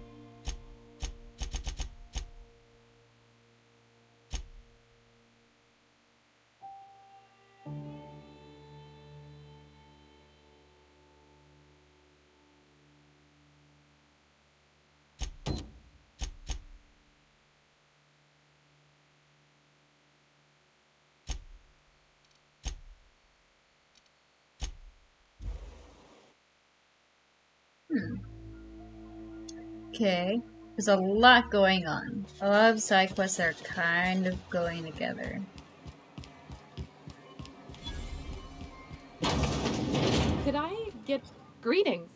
Okay, there's a lot going on. A lot of side quests are kind of going together. Could I get greetings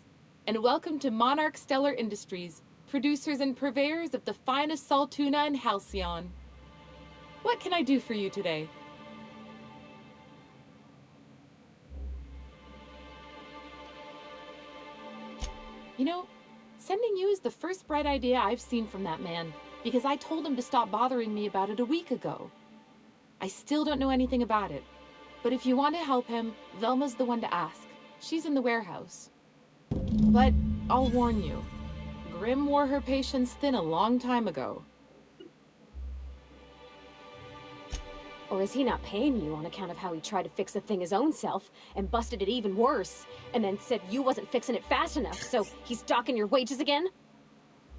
and welcome to Monarch Stellar Industries, producers and purveyors of the finest salt tuna in Halcyon. What can I do for you today? You know, sending you is the first bright idea I've seen from that man, because I told him to stop bothering me about it a week ago. I still don't know anything about it, but if you want to help him, Velma's the one to ask. She's in the warehouse. But I'll warn you, Grim wore her patience thin a long time ago. Or is he not paying you on account of how he tried to fix the thing his own self and busted it even worse, and then said you wasn't fixing it fast enough, so he's docking your wages again?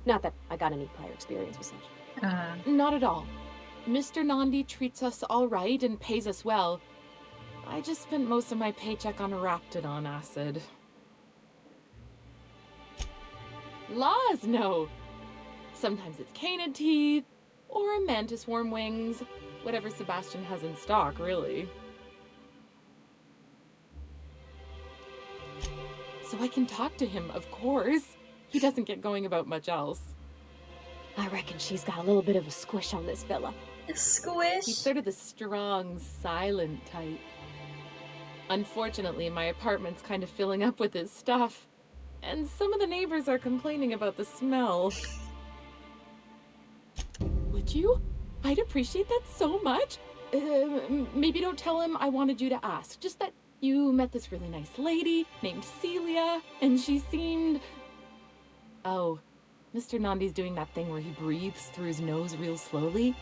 Not that I got any prior experience with such. Not at all. Mr. Nandi treats us all right and pays us well. I just spent most of my paycheck on Raptidon acid. Laws, no. Sometimes it's canid teeth, or a mantis worm wings. Whatever Sebastian has in stock, really. So I can talk to him, of course. He doesn't get going about much else. I reckon she's got a little bit of a squish on this fella. A squish? He's sort of the strong, silent type. Unfortunately, my apartment's kind of filling up with his stuff. And some of the neighbors are complaining about the smell. Would you? I'd appreciate that so much. Maybe don't tell him I wanted you to ask. Just that you met this really nice lady named Celia, and she seemed... Oh, Mr. Nandi's doing that thing where he breathes through his nose real slowly.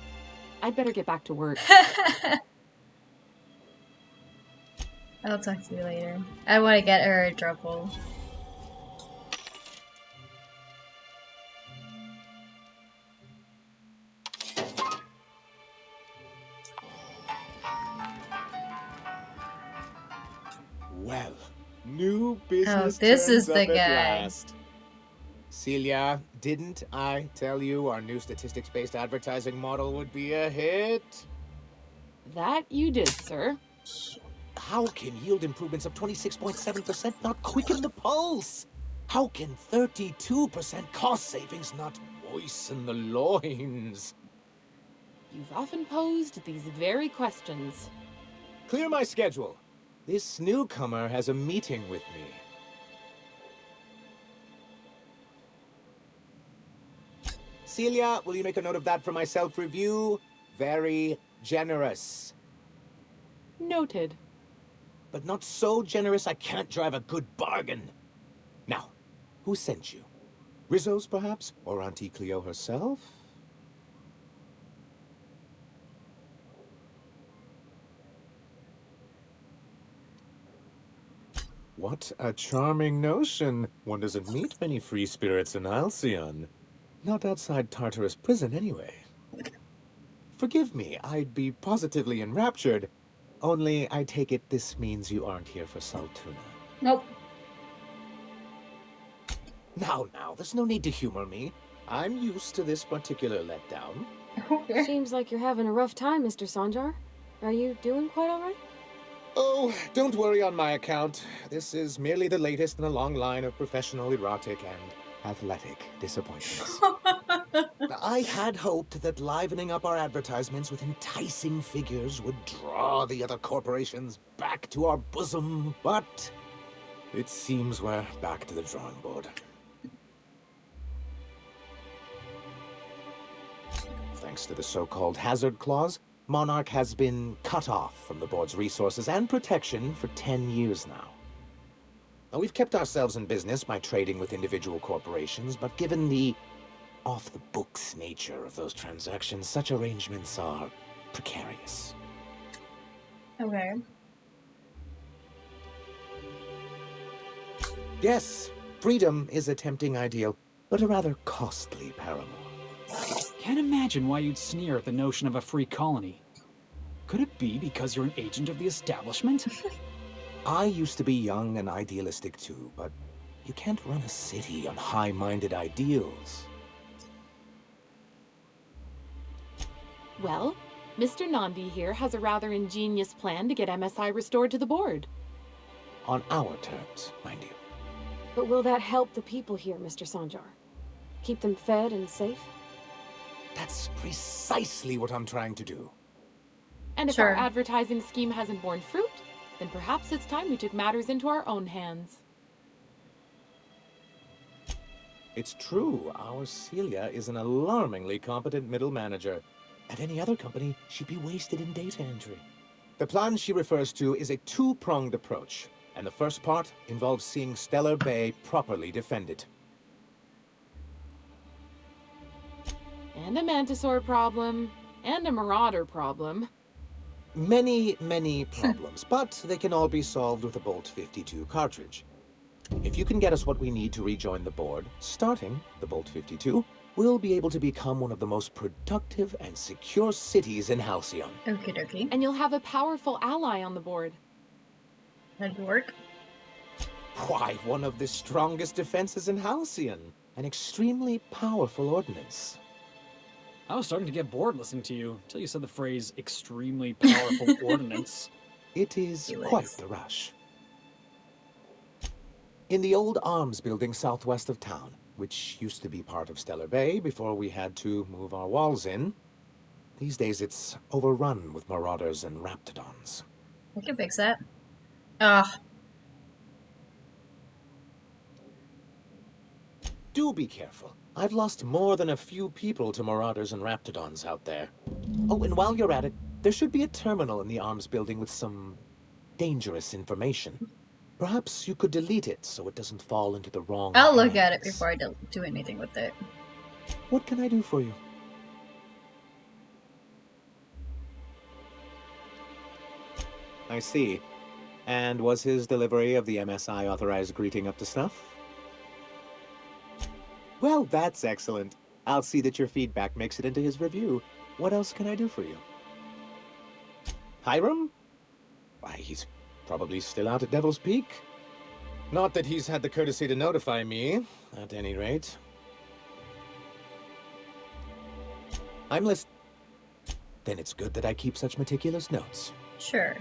I'd better get back to work. I'll talk to you later. I want to get her a trouble. Well, new business. Oh, this turns is the up at guy. last. Celia, didn't I tell you our new statistics-based advertising model would be a hit? That you did, sir. How can yield improvements of 26.7% not quicken the pulse? How can 32% cost savings not moisten the loins? You've often posed these very questions. Clear my schedule. This newcomer has a meeting with me. Celia, will you make a note of that for my self-review? Very generous. Noted. But not so generous I can't drive a good bargain. Now, who sent you? Rizzo's, perhaps? Or Auntie Cleo herself? What a charming notion. One doesn't meet many free spirits in Halcyon. Not outside Tartarus prison, anyway. Forgive me, I'd be positively enraptured. Only, I take it this means you aren't here for salt tuna. Nope. Now, there's no need to humor me. I'm used to this particular letdown. Okay. Seems like you're having a rough time, Mr. Sanjar. Are you doing quite all right? Oh, don't worry on my account. This is merely the latest in a long line of professional erotic and athletic disappointments. I had hoped that livening up our advertisements with enticing figures would draw the other corporations back to our bosom, but It seems we're back to the drawing board. Thanks to the so-called hazard clause, Monarch has been cut off from the board's resources and protection for 10 years now. Now, we've kept ourselves in business by trading with individual corporations, but given the off-the-books nature of those transactions, such arrangements are precarious. Okay. Yes, freedom is a tempting ideal, but a rather costly paramour. Can't imagine why you'd sneer at the notion of a free colony. Could it be because you're an agent of the establishment? I used to be young and idealistic too, but you can't run a city on high-minded ideals. Well, Mr. Nandi here has a rather ingenious plan to get MSI restored to the board. On our terms, mind you. But will that help the people here, Mr. Sanjar? Keep them fed and safe? That's precisely what I'm trying to do. And if our advertising scheme hasn't borne fruit, then perhaps it's time we took matters into our own hands. It's true, our Celia is an alarmingly competent middle manager. At any other company, she'd be wasted in data entry. The plan she refers to is a two-pronged approach, and the first part involves seeing Stellar Bay properly defended. And a Mantisaur problem, and a Marauder problem. Many, many problems, but they can all be solved with a Bolt 52 cartridge. If you can get us what we need to rejoin the board, starting the Bolt 52, we'll be able to become one of the most productive and secure cities in Halcyon. Okie dokie. And you'll have a powerful ally on the board. That'd work. Why, one of the strongest defenses in Halcyon. An extremely powerful ordnance. I was starting to get bored listening to you until you said the phrase extremely powerful ordnance. It is quite the rush. In the old arms building southwest of town, which used to be part of Stellar Bay before we had to move our walls in, these days it's overrun with marauders and raptidons. We can fix that. Ugh. Do be careful. I've lost more than a few people to marauders and raptidons out there. Oh, and while you're at it, there should be a terminal in the arms building with some dangerous information. Perhaps you could delete it so it doesn't fall into the wrong I'll look at it before I do anything with it. What can I do for you? I see. And was his delivery of the MSI authorized greeting up to snuff? Well, that's excellent. I'll see that your feedback makes it into his review. What else can I do for you? Hiram? Why, he's probably still out at Devil's Peak. Not that he's had the courtesy to notify me, at any rate. I'm listening. Then it's good that I keep such meticulous notes. Sure.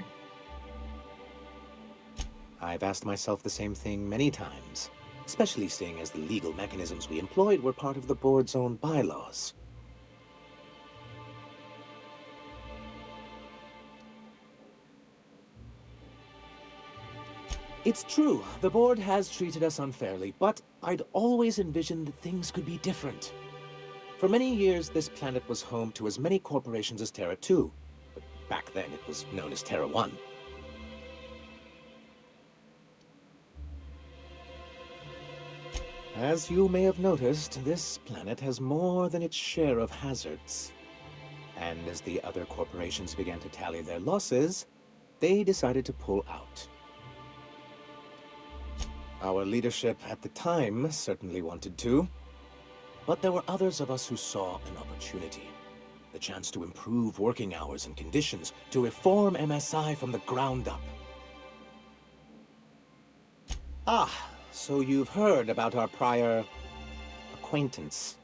I've asked myself the same thing many times, especially seeing as the legal mechanisms we employed were part of the board's own bylaws. It's true, the board has treated us unfairly, but I'd always envisioned that things could be different. For many years, this planet was home to as many corporations as Terra 2, but back then it was known as Terra 1. As you may have noticed, this planet has more than its share of hazards. And as the other corporations began to tally their losses, they decided to pull out. Our leadership at the time certainly wanted to, but there were others of us who saw an opportunity. The chance to improve working hours and conditions, to reform MSI from the ground up. Ah, so you've heard about our prior acquaintance.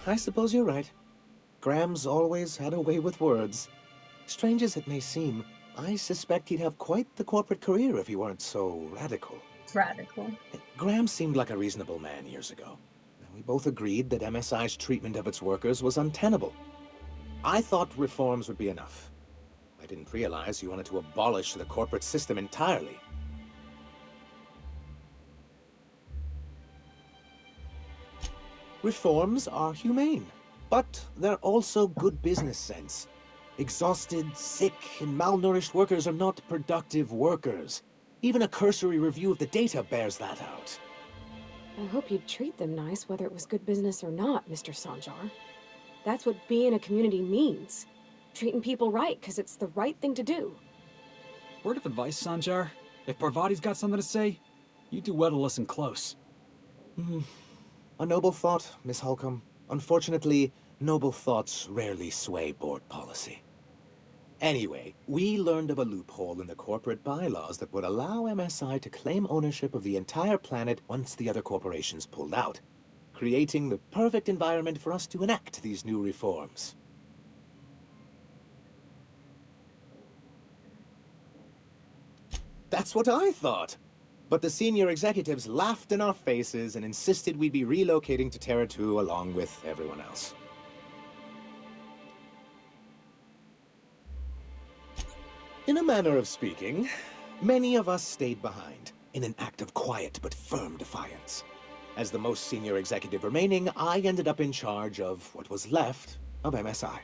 I suppose you're right. Graham's always had a way with words. Strange as it may seem, I suspect he'd have quite the corporate career if he weren't so radical. Radical. Graham seemed like a reasonable man years ago. We both agreed that MSI's treatment of its workers was untenable. I thought reforms would be enough. I didn't realize you wanted to abolish the corporate system entirely. Reforms are humane, but they're also good business sense. Exhausted, sick, and malnourished workers are not productive workers. Even a cursory review of the data bears that out. I hope you'd treat them nice, whether it was good business or not, Mr. Sanjar. That's what being a community means. Treating people right, because it's the right thing to do. Word of advice, Sanjar. If Parvati's got something to say, you do well to listen close. A noble thought, Miss Holcomb. Unfortunately, noble thoughts rarely sway board policy. Anyway, we learned of a loophole in the corporate bylaws that would allow MSI to claim ownership of the entire planet once the other corporations pulled out, creating the perfect environment for us to enact these new reforms. That's what I thought. But the senior executives laughed in our faces and insisted we'd be relocating to Terra 2 along with everyone else. In a manner of speaking, many of us stayed behind, in an act of quiet but firm defiance. As the most senior executive remaining, I ended up in charge of what was left of MSI.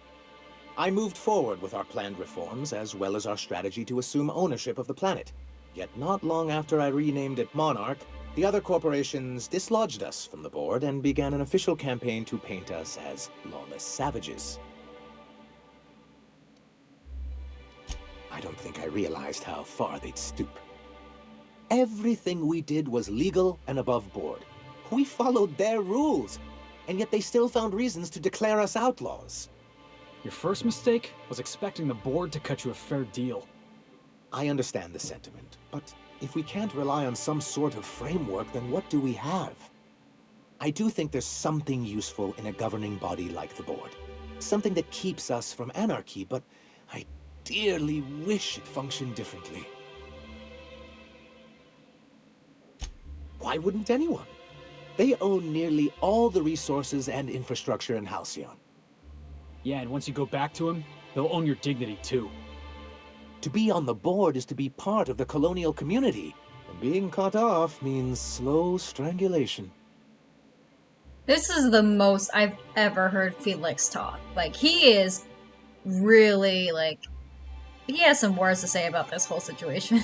I moved forward with our planned reforms, as well as our strategy to assume ownership of the planet. Yet not long after I renamed it Monarch, the other corporations dislodged us from the board and began an official campaign to paint us as lawless savages. I don't think I realized how far they'd stoop. Everything we did was legal and above board. We followed their rules, and yet they still found reasons to declare us outlaws. Your first mistake was expecting the board to cut you a fair deal. I understand the sentiment, but if we can't rely on some sort of framework, then what do we have? I do think there's something useful in a governing body like the board. Something that keeps us from anarchy, but I dearly wish it functioned differently. Why wouldn't anyone? They own nearly all the resources and infrastructure in Halcyon. Yeah, and once you go back to him, they'll own your dignity too. To be on the board is to be part of the colonial community, and being cut off means slow strangulation. This is the most I've ever heard Felix talk. Like, he is really, like, he has some words to say about this whole situation.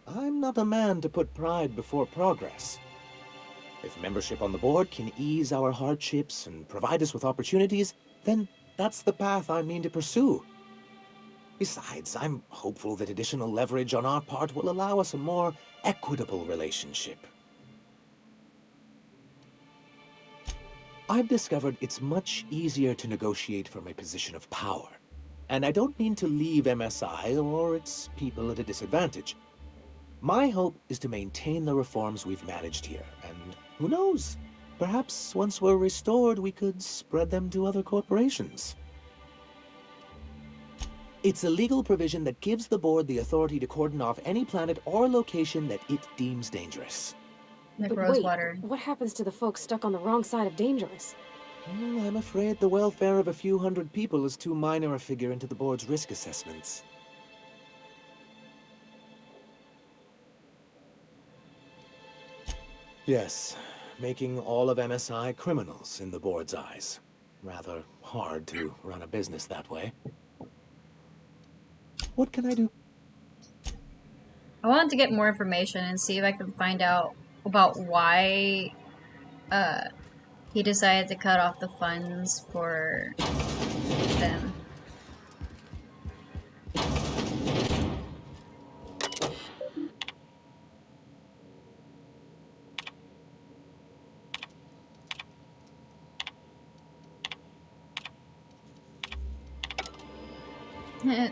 I'm not a man to put pride before progress. If membership on the board can ease our hardships and provide us with opportunities, then that's the path I mean to pursue. Besides, I'm hopeful that additional leverage on our part will allow us a more equitable relationship. I've discovered it's much easier to negotiate from a position of power. And I don't mean to leave MSI or its people at a disadvantage. My hope is to maintain the reforms we've managed here, and who knows? Perhaps once we're restored, we could spread them to other corporations. It's a legal provision that gives the board the authority to cordon off any planet or location that it deems dangerous. Like But Rosewater. wait, what happens to the folks stuck on the wrong side of dangerous? I'm afraid the welfare of a few hundred people is too minor a figure into the board's risk assessments. Yes, making all of MSI criminals in the board's eyes. Rather hard to run a business that way. What can I do? I wanted to get more information and see if I can find out about why he decided to cut off the funds for them.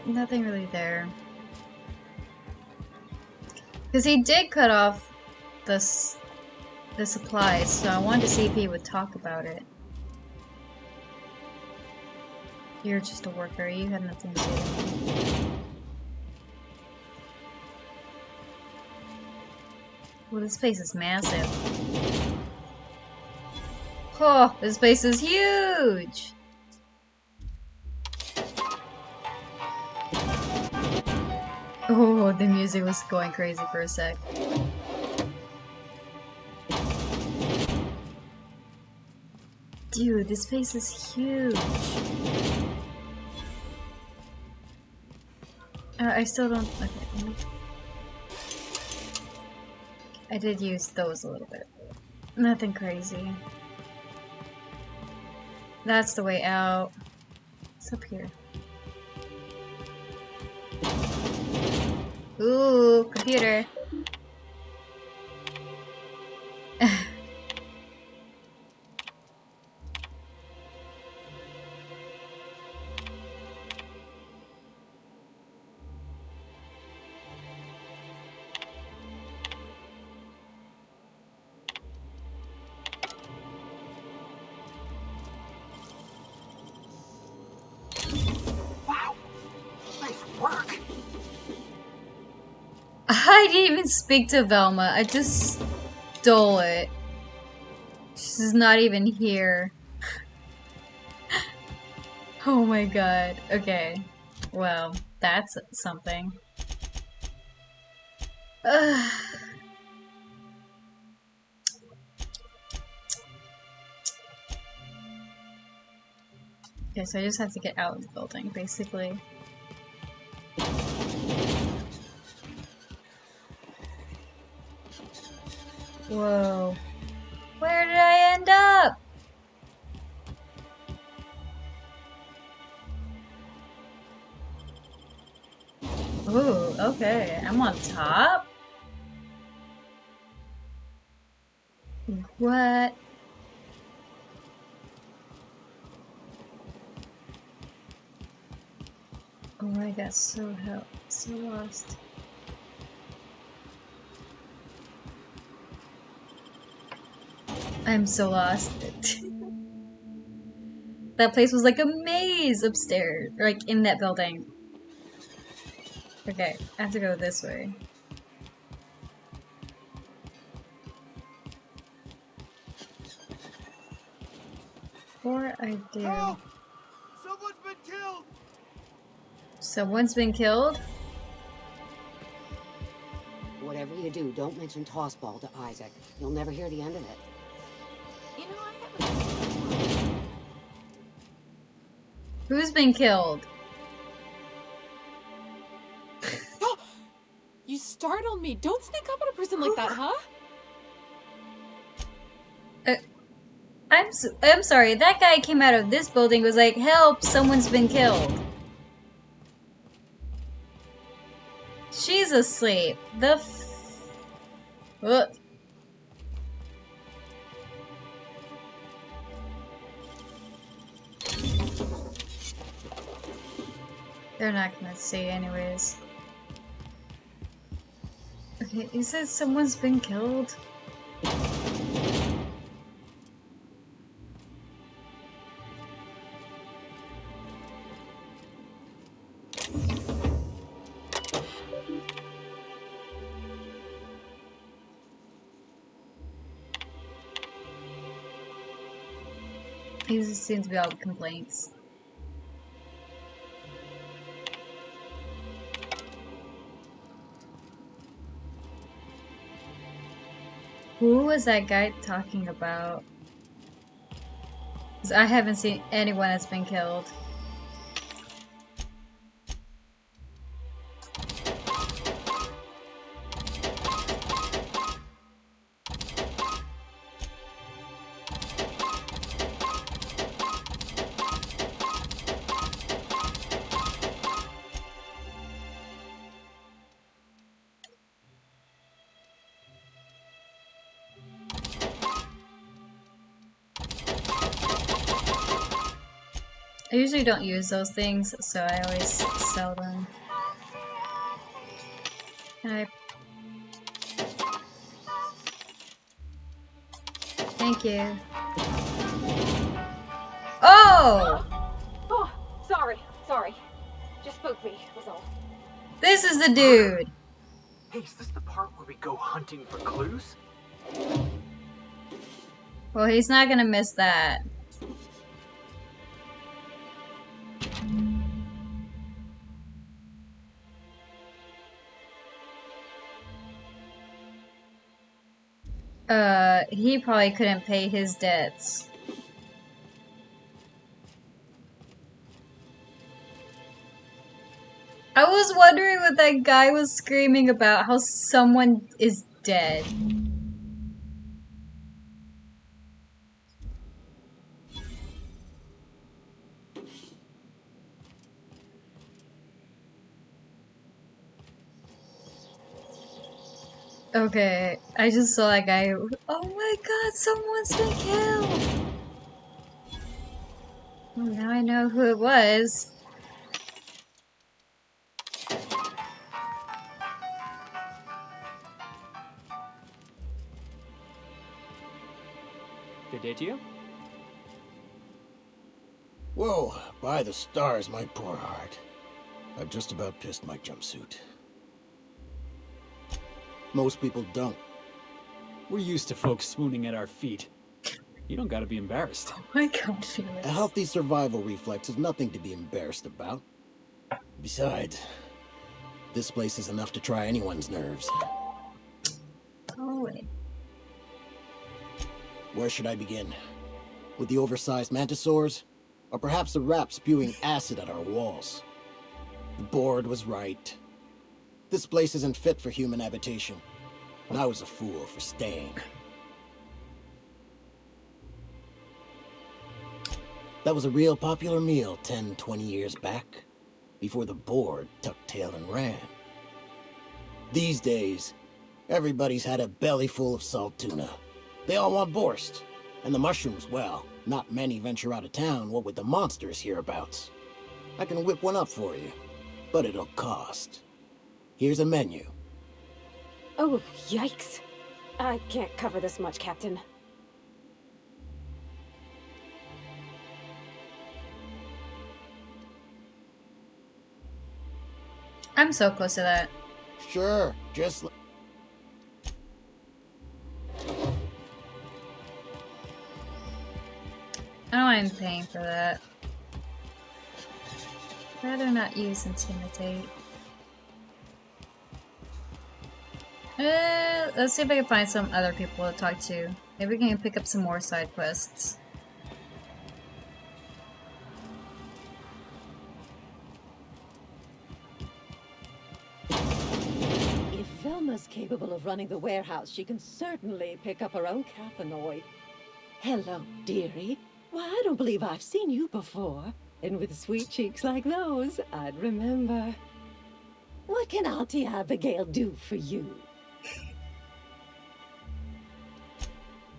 Nothing really there. Because he did cut off the supplies, so I wanted to see if he would talk about it. You're just a worker, you had nothing to do. Well, this place is massive. Oh, this place is huge! Oh, the music was going crazy for a sec. Dude, this place is huge. I still don't... Okay. I did use those a little bit. Nothing crazy. That's the way out. What's up here? Ooh, computer. I didn't even speak to Velma. I just stole it. She's not even here. Oh my god. Okay. Well, that's something. Okay, so I just have to get out of the building, basically. Whoa. Where did I end up? Ooh, okay. I'm on top? What? Oh, I got so lost. I'm so lost. That place was like a maze upstairs, like in that building. Okay, I have to go this way. Before I do... Help! Someone's been killed! Someone's been killed? Whatever you do, don't mention Tossball to Isaac. You'll never hear the end of it. You know, I haven't... Who's been killed? You startled me. Don't sneak up on a person like that, huh? I'm sorry, that guy came out of this building was like, help, someone's been killed. She's asleep. Ugh. They're not gonna see anyways. Okay, you said someone's been killed? These seem to be all complaints. Who was that guy talking about? 'Cause I haven't seen anyone that's been killed. I usually don't use those things, so I always sell them. Thank you. Oh! Oh, sorry. Just spooked me, was all. This is the dude! Hey, is this the part where we go hunting for clues? Well, he's not gonna miss that. He probably couldn't pay his debts. I was wondering what that guy was screaming about, how someone is dead. Okay, I just saw that guy. Oh my god, someone's been killed! Well, now I know who it was. Good day to you. Whoa, by the stars, my poor heart. I've just about pissed my jumpsuit. Most people don't. We're used to folks swooning at our feet. You don't gotta be embarrassed. Oh my god, Felix. A healthy survival reflex is nothing to be embarrassed about. Besides, this place is enough to try anyone's nerves. Oh, wait. Where should I begin? With the oversized mantisaurs? Or perhaps the rats spewing acid at our walls? The board was right. This place isn't fit for human habitation. And I was a fool for staying. That was a real popular meal 10, 20 years back, before the board tucked tail and ran. These days, everybody's had a belly full of salt tuna. They all want borscht. And the mushrooms, well, not many venture out of town, what with the monsters hereabouts. I can whip one up for you, but it'll cost. Here's a menu. Oh, yikes. I can't cover this much, Captain. I'm so close to that. Sure, just... I don't mind paying for that. Rather not use intimidate. Let's see if I can find some other people to talk to. Maybe we can pick up some more side quests. If Velma's capable of running the warehouse, she can certainly pick up her own caffeinoid. Hello, dearie. Why, I don't believe I've seen you before. And with sweet cheeks like those, I'd remember. What can Auntie Abigail do for you?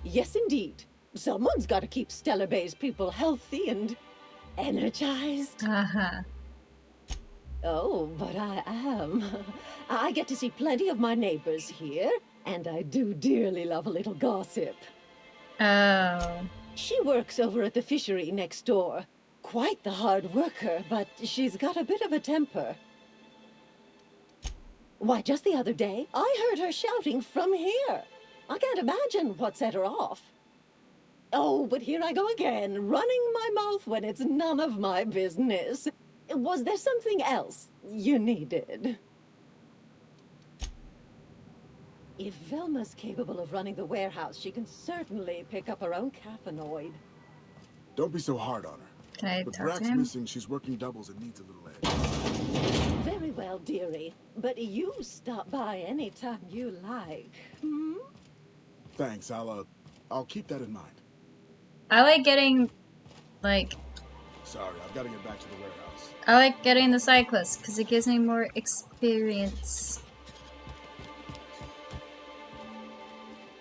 Yes, indeed. Someone's got to keep Stellar Bay's people healthy and energized. Uh-huh. Oh, but I am. I get to see plenty of my neighbors here, and I do dearly love a little gossip. Oh. She works over at the fishery next door. Quite the hard worker, but she's got a bit of a temper. Why, just the other day, I heard her shouting from here. I can't imagine what set her off. Oh, but here I go again, running my mouth when it's none of my business. Was there something else you needed? If Velma's capable of running the warehouse, she can certainly pick up her own caffeinoid. Don't be so hard on her. Can I With talk Brack's to him? missing, she's working doubles and needs a little edge. Very well, dearie. But you stop by anytime you like. Hmm? Thanks, I'll keep that in mind. I like getting, like, Sorry, I've got to get back to the warehouse. I like getting the side quests because it gives me more experience.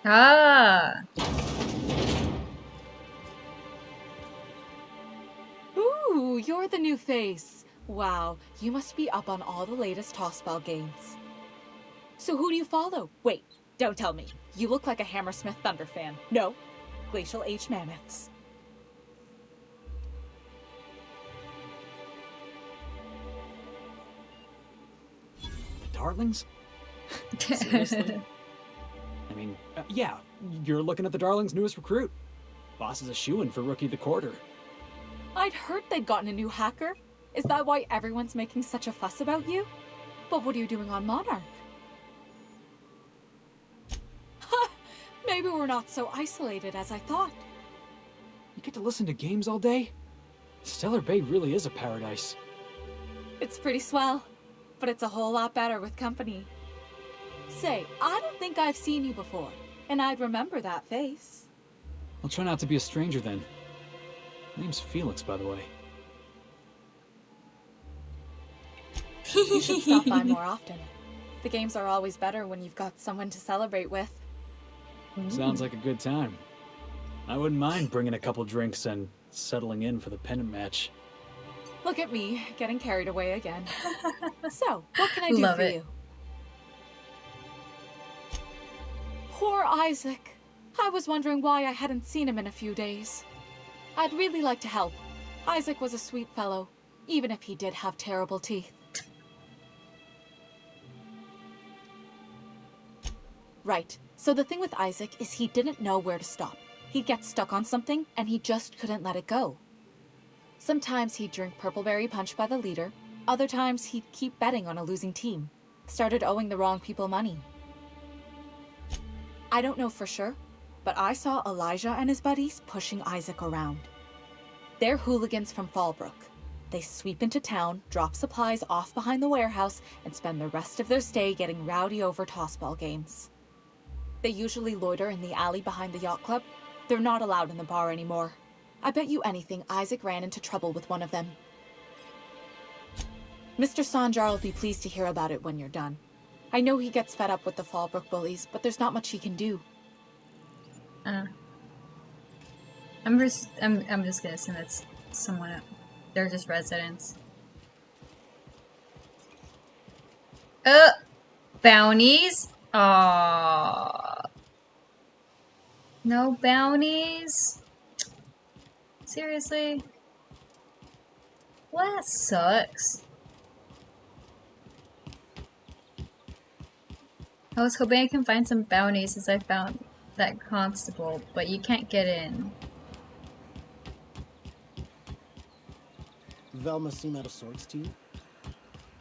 Ah! Ooh, you're the new face. Wow, you must be up on all the latest Tossball games. So who do you follow? Wait, don't tell me. You look like a Hammersmith Thunder fan. No, Glacial H Mammoths. The Darlings? Seriously? I mean, yeah, you're looking at the Darlings' newest recruit. Boss is a shoo-in for Rookie of the Quarter. I'd heard they'd gotten a new hacker. Is that why everyone's making such a fuss about you? But what are you doing on Monarch? Maybe we're not so isolated as I thought. You get to listen to games all day? Stellar Bay really is a paradise. It's pretty swell, but it's a whole lot better with company. Say, I don't think I've seen you before, and I'd remember that face. I'll try not to be a stranger then. Name's Felix, by the way. You should stop by more often. The games are always better when you've got someone to celebrate with. Sounds like a good time. I wouldn't mind bringing a couple drinks and settling in for the pennant match. Look at me, getting carried away again. So, what can I do Love for it. you? Poor Isaac. I was wondering why I hadn't seen him in a few days. I'd really like to help. Isaac was a sweet fellow, even if he did have terrible teeth. Right. So the thing with Isaac is he didn't know where to stop. He'd get stuck on something, and he just couldn't let it go. Sometimes he'd drink Purpleberry Punch by the liter. Other times he'd keep betting on a losing team. Started owing the wrong people money. I don't know for sure, but I saw Elijah and his buddies pushing Isaac around. They're hooligans from Fallbrook. They sweep into town, drop supplies off behind the warehouse, and spend the rest of their stay getting rowdy over tossball games. They usually loiter in the alley behind the yacht club. They're not allowed in the bar anymore. I bet you anything Isaac ran into trouble with one of them. Mr. Sanjar will be pleased to hear about it when you're done. I know he gets fed up with the Fallbrook bullies, but there's not much he can do. I'm just gonna assume that's someone else. They're just residents. Bounties? Aww. No bounties? Seriously? Well, that sucks. I was hoping I can find some bounties since I found that constable, but you can't get in. Velma seem out of sorts to you?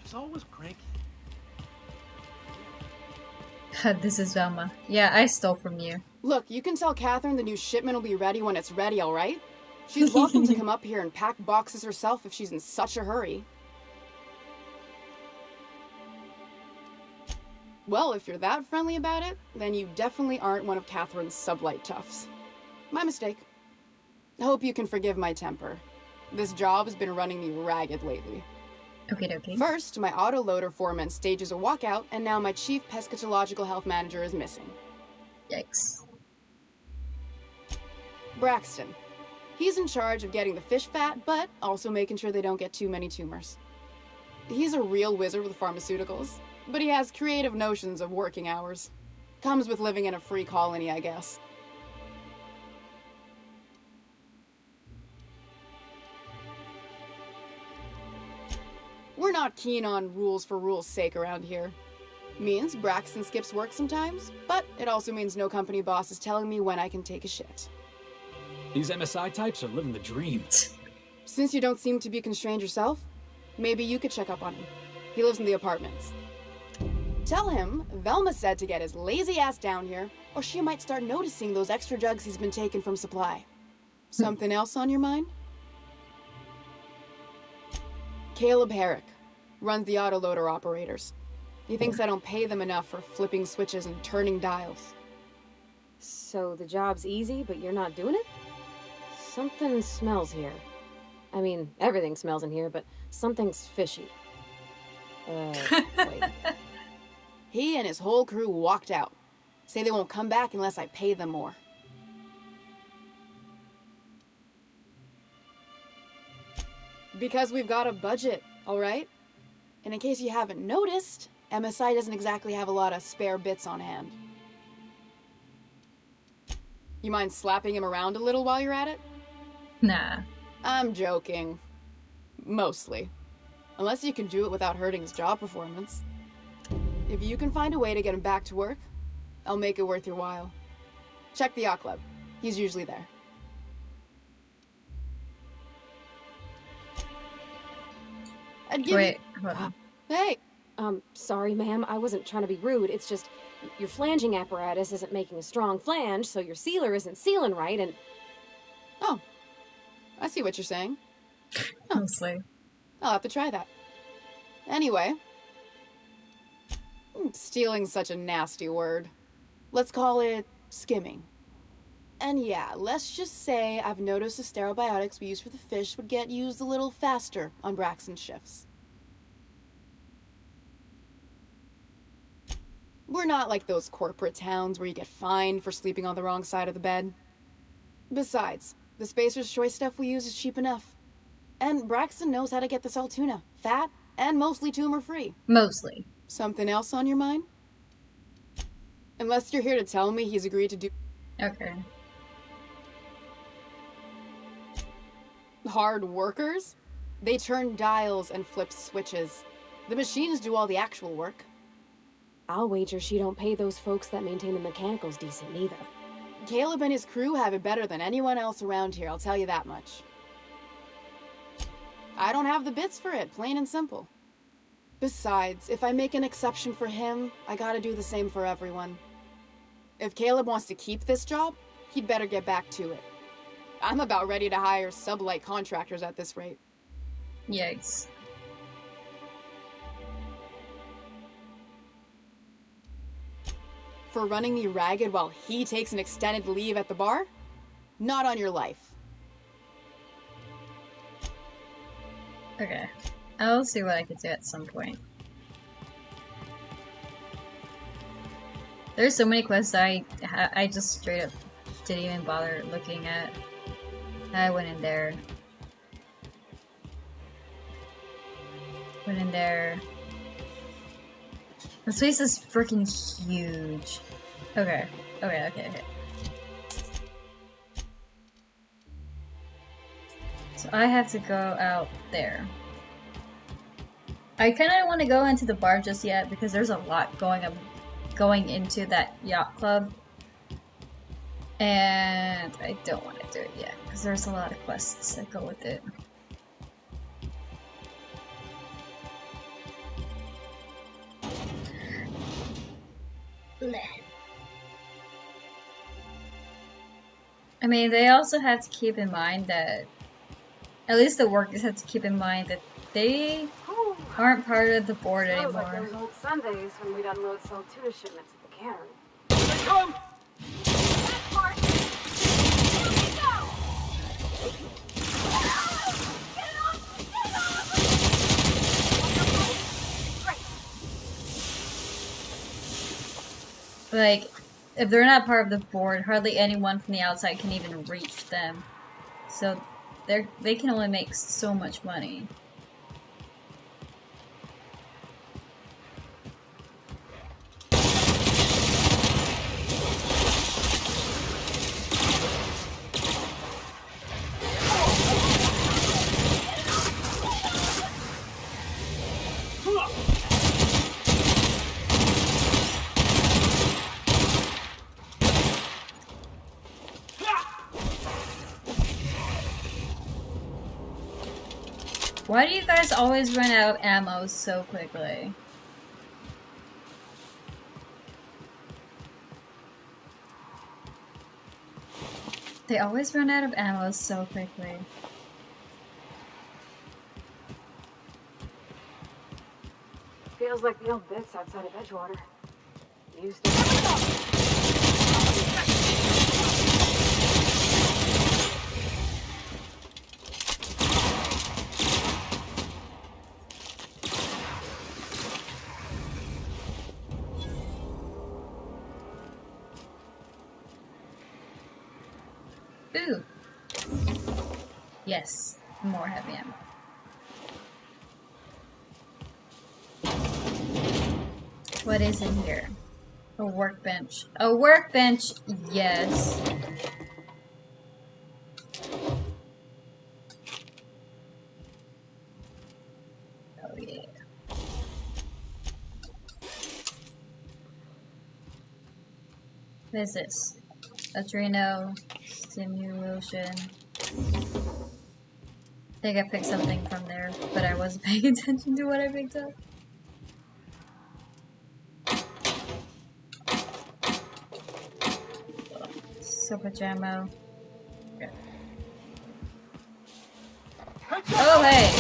She's always cranky. This is Velma. Yeah, I stole from you. Look, you can tell Catherine the new shipment will be ready when it's ready, alright? She's welcome to come up here and pack boxes herself if she's in such a hurry. Well, if you're that friendly about it, then you definitely aren't one of Catherine's sublight toughs. My mistake. I hope you can forgive my temper. This job has been running me ragged lately. Okay. First, my autoloader foreman stages a walkout, and now my chief pescatological health manager is missing. Yikes. Braxton. He's in charge of getting the fish fat, but also making sure they don't get too many tumors. He's a real wizard with pharmaceuticals, but he has creative notions of working hours. Comes with living in a free colony, I guess. We're not keen on rules for rules' sake around here. Means Braxton skips work sometimes, but it also means no company boss is telling me when I can take a shit. These MSI types are living the dream. Since you don't seem to be constrained yourself, maybe you could check up on him. He lives in the apartments. Tell him Velma said to get his lazy ass down here, or she might start noticing those extra jugs he's been taking from supply. Something else on your mind? Caleb Herrick runs the autoloader operators. He thinks I don't pay them enough for flipping switches and turning dials. So the job's easy, but you're not doing it? Something smells here. I mean, everything smells in here, but something's fishy. Wait. He and his whole crew walked out. Say they won't come back unless I pay them more. Because we've got a budget, alright? And in case you haven't noticed, MSI doesn't exactly have a lot of spare bits on hand. You mind slapping him around a little while you're at it? Nah. I'm joking. Mostly. Unless you can do it without hurting his job performance. If you can find a way to get him back to work, I'll make it worth your while. Check the yacht club. He's usually there. Wait, hold on. Hey, Sorry, ma'am. I wasn't trying to be rude. It's just your flanging apparatus isn't making a strong flange, so your sealer isn't sealing right, and... Oh. I see what you're saying. Mostly. I'll have to try that. Anyway. Stealing's such a nasty word. Let's call it skimming. And yeah, let's just say I've noticed the stereobiotics we use for the fish would get used a little faster on Braxton's shifts. We're not like those corporate towns where you get fined for sleeping on the wrong side of the bed. Besides, the Spacer's Choice stuff we use is cheap enough. And Braxton knows how to get the salt tuna, fat and mostly tumor-free. Mostly. Something else on your mind? Unless you're here to tell me he's agreed to do... Okay. Hard workers? They turn dials and flip switches. The machines do all the actual work. I'll wager she don't pay those folks that maintain the mechanicals decent neither. Caleb and his crew have it better than anyone else around here, I'll tell you that much. I don't have the bits for it, plain and simple. Besides, if I make an exception for him, I gotta do the same for everyone. If Caleb wants to keep this job, he'd better get back to it. I'm about ready to hire sublight contractors at this rate. Yikes. For running me ragged while he takes an extended leave at the bar? Not on your life. Okay. I'll see what I can do at some point. There's so many quests I just straight up didn't even bother looking at. I went in there. Went in there. This place is freaking huge. Okay. Okay. So I have to go out there. I kind of want to go into the bar just yet because there's a lot going into that yacht club. And I don't want to do it yet because there's a lot of quests that go with it. I mean, they also have to keep in mind that, at least the workers have to keep in mind that they aren't part of the board Sounds anymore. like those old Sundays when we'd unload salt tuna shipments at the cannery. Here they come! That's Mark! Here we go! Get it off! Get it off! Like, if they're not part of the board, hardly anyone from the outside can even reach them. So they can only make so much money. Why do you guys always run out of ammo so quickly? They always run out of ammo so quickly. Feels like the old bits outside of Edgewater. Used to... Ooh. Yes, more heavy ammo. What is in here? A workbench. A workbench, yes. Oh yeah. What is this? Adreno stimulation. I think I picked something from there, but I wasn't paying attention to what I picked up. So much ammo. Okay. Oh, hey!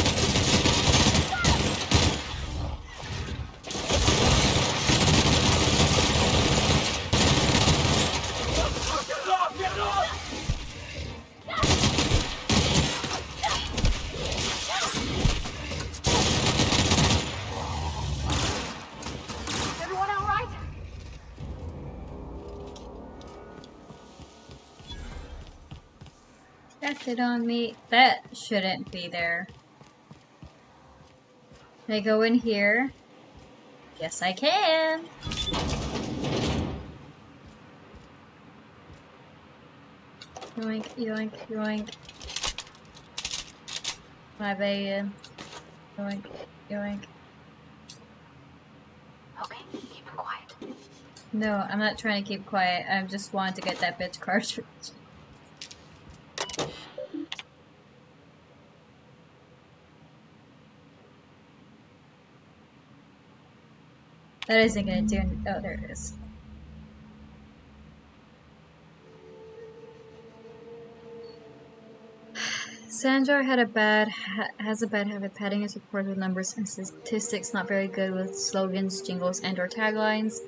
Everyone all right? That's it on me. That shouldn't be there. Can I go in here? Yes, I can. Yoink, yoink, yoink. My bad. Yoink, yoink. Okay, keep it quiet. No, I'm not trying to keep quiet. I just want to get that bitch cartridge. That isn't gonna do any— oh, there it is. Sandra has a bad habit padding his report with numbers and statistics, not very good with slogans, jingles, and/or taglines.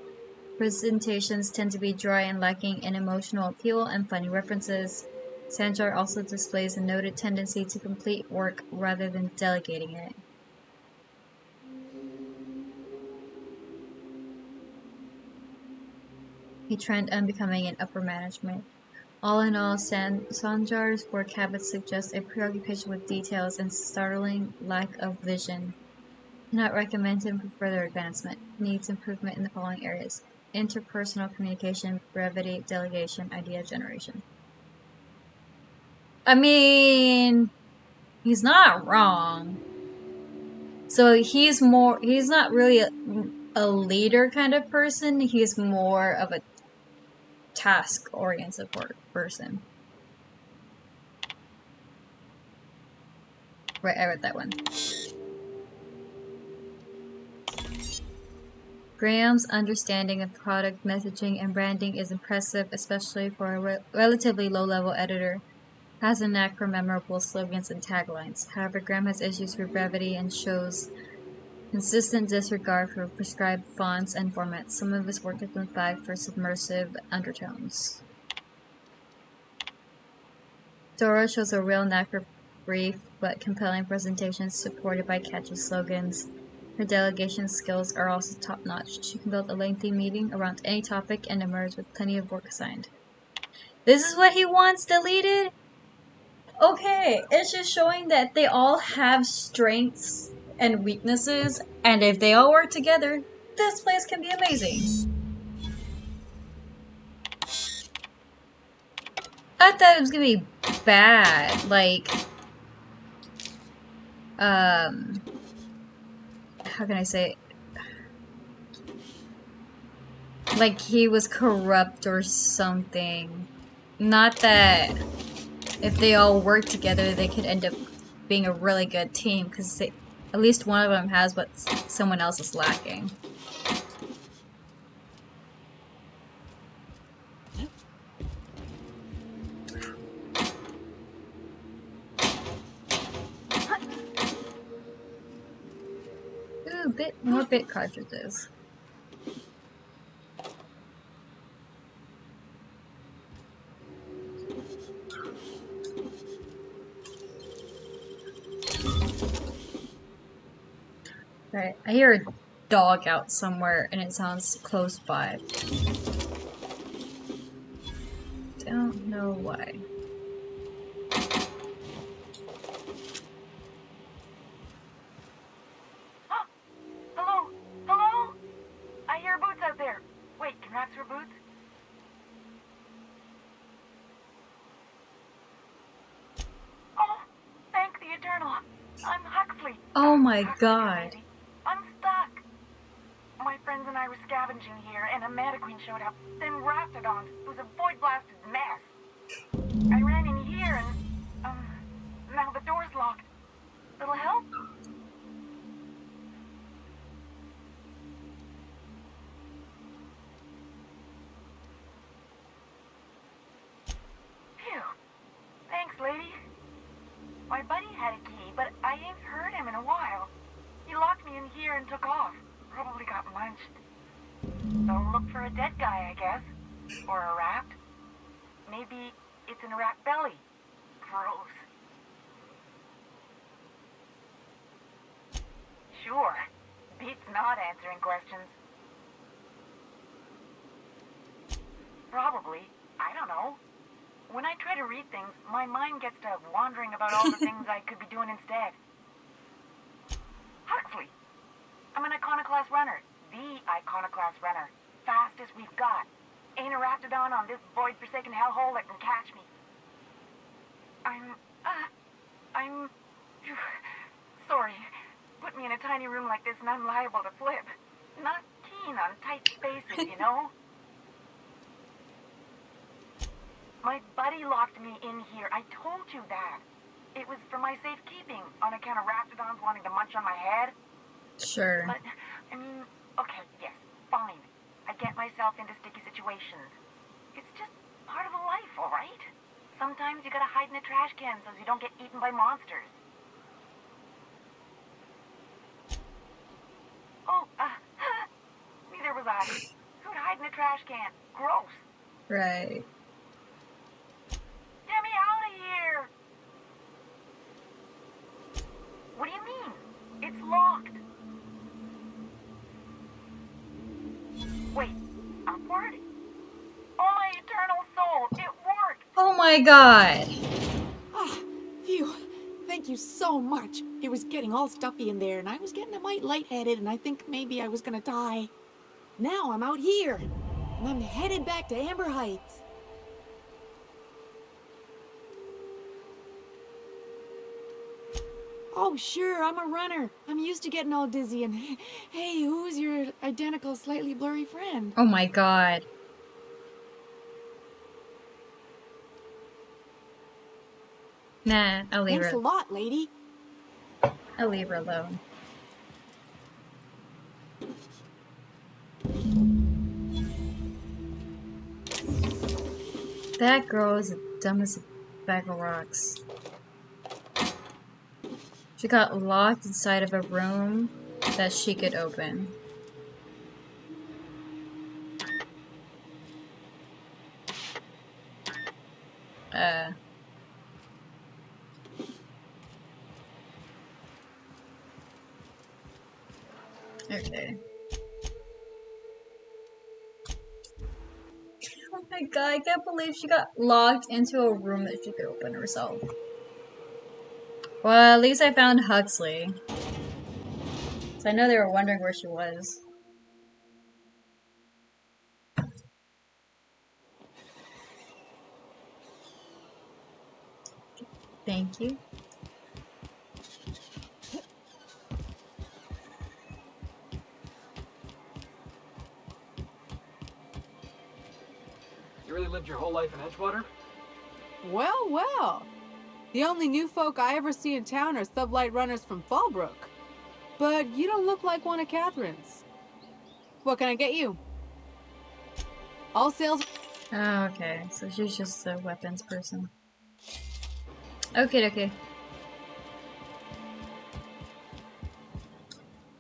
Presentations tend to be dry and lacking in emotional appeal and funny references. Sandra also displays a noted tendency to complete work rather than delegating it. He trend unbecoming in upper management. All in all, Sanjar's work habits suggest a preoccupation with details and startling lack of vision. Not recommend him for further advancement. Needs improvement in the following areas: interpersonal communication, brevity, delegation, idea generation. I mean, he's not wrong. So he's not really a leader kind of person. He's more of a task-oriented person. Right, I read that one. Graham's understanding of product messaging and branding is impressive, especially for a relatively low-level editor. Has a knack for memorable slogans and taglines. However, Graham has issues with brevity and shows consistent disregard for prescribed fonts and formats. Some of his work has been flagged for submersive undertones. Dora shows a real knack for brief but compelling presentations supported by catchy slogans. Her delegation skills are also top-notch. She can build a lengthy meeting around any topic and emerge with plenty of work assigned. This is what he wants deleted? Okay, it's just showing that they all have strengths and weaknesses, and if they all work together, this place can be amazing. I thought it was gonna be bad, like, how can I say it? Like he was corrupt or something. Not that if they all work together, they could end up being a really good team, because at least one of them has what someone else is lacking. Ooh, more bit cartridges. Right, I hear a dog out somewhere, and it sounds close by. Don't know why. Hello? Hello? I hear boots out there. Wait, can rats wear boots? Oh, thank the Eternal. I'm Huxley. Oh my god. I'm stuck. My friends and I were scavenging here, and a Mantiqueen showed up. Then Raptidons. It was a void-blasted mess. I ran in here, and, now the door's locked. Little help? here and took off. Probably got munched. So look for a dead guy, I guess. Or a rat. Maybe it's in a rat belly. Gross. Sure. Beats not answering questions. Probably. I don't know. When I try to read things, my mind gets to wandering about all the things I could be doing instead. Huxley. I'm an iconoclast runner. The iconoclast runner. Fastest we've got. Ain't a raptidon on this void-forsaken hellhole that can catch me. I'm sorry. Put me in a tiny room like this and I'm liable to flip. Not keen on tight spaces, you know? My buddy locked me in here. I told you that. It was for my safekeeping, on account of raptidons wanting to munch on my head. Sure. But, I mean, okay, yes, fine. I get myself into sticky situations. It's just part of life, all right? Sometimes you gotta hide in a trash can so you don't get eaten by monsters. Oh, neither was I. Who'd hide in a trash can? Gross. Right. Get me out of here! What do you mean? It's locked. Wait, upward? Oh my eternal soul, it worked! Oh my god! Ah, phew. Thank you so much. It was getting all stuffy in there, and I was getting a mite lightheaded, and I think maybe I was gonna die. Now I'm out here, and I'm headed back to Amber Heights. Oh, sure, I'm a runner. I'm used to getting all dizzy, and hey, who's your identical, slightly blurry friend? Oh my god. Nah, I'll leave Thanks her. a lot, lady. I'll leave her alone. That girl is the dumbest bag of rocks. She got locked inside of a room that she could open. Okay. Oh my god, I can't believe she got locked into a room that she could open herself. Well, at least I found Huxley. So I know they were wondering where she was. Thank you. You really lived your whole life in Edgewater? Well, well. The only new folk I ever see in town are sublight runners from Fallbrook. But you don't look like one of Catherine's. What can I get you? All sales... Oh, okay. So she's just a weapons person. Okay.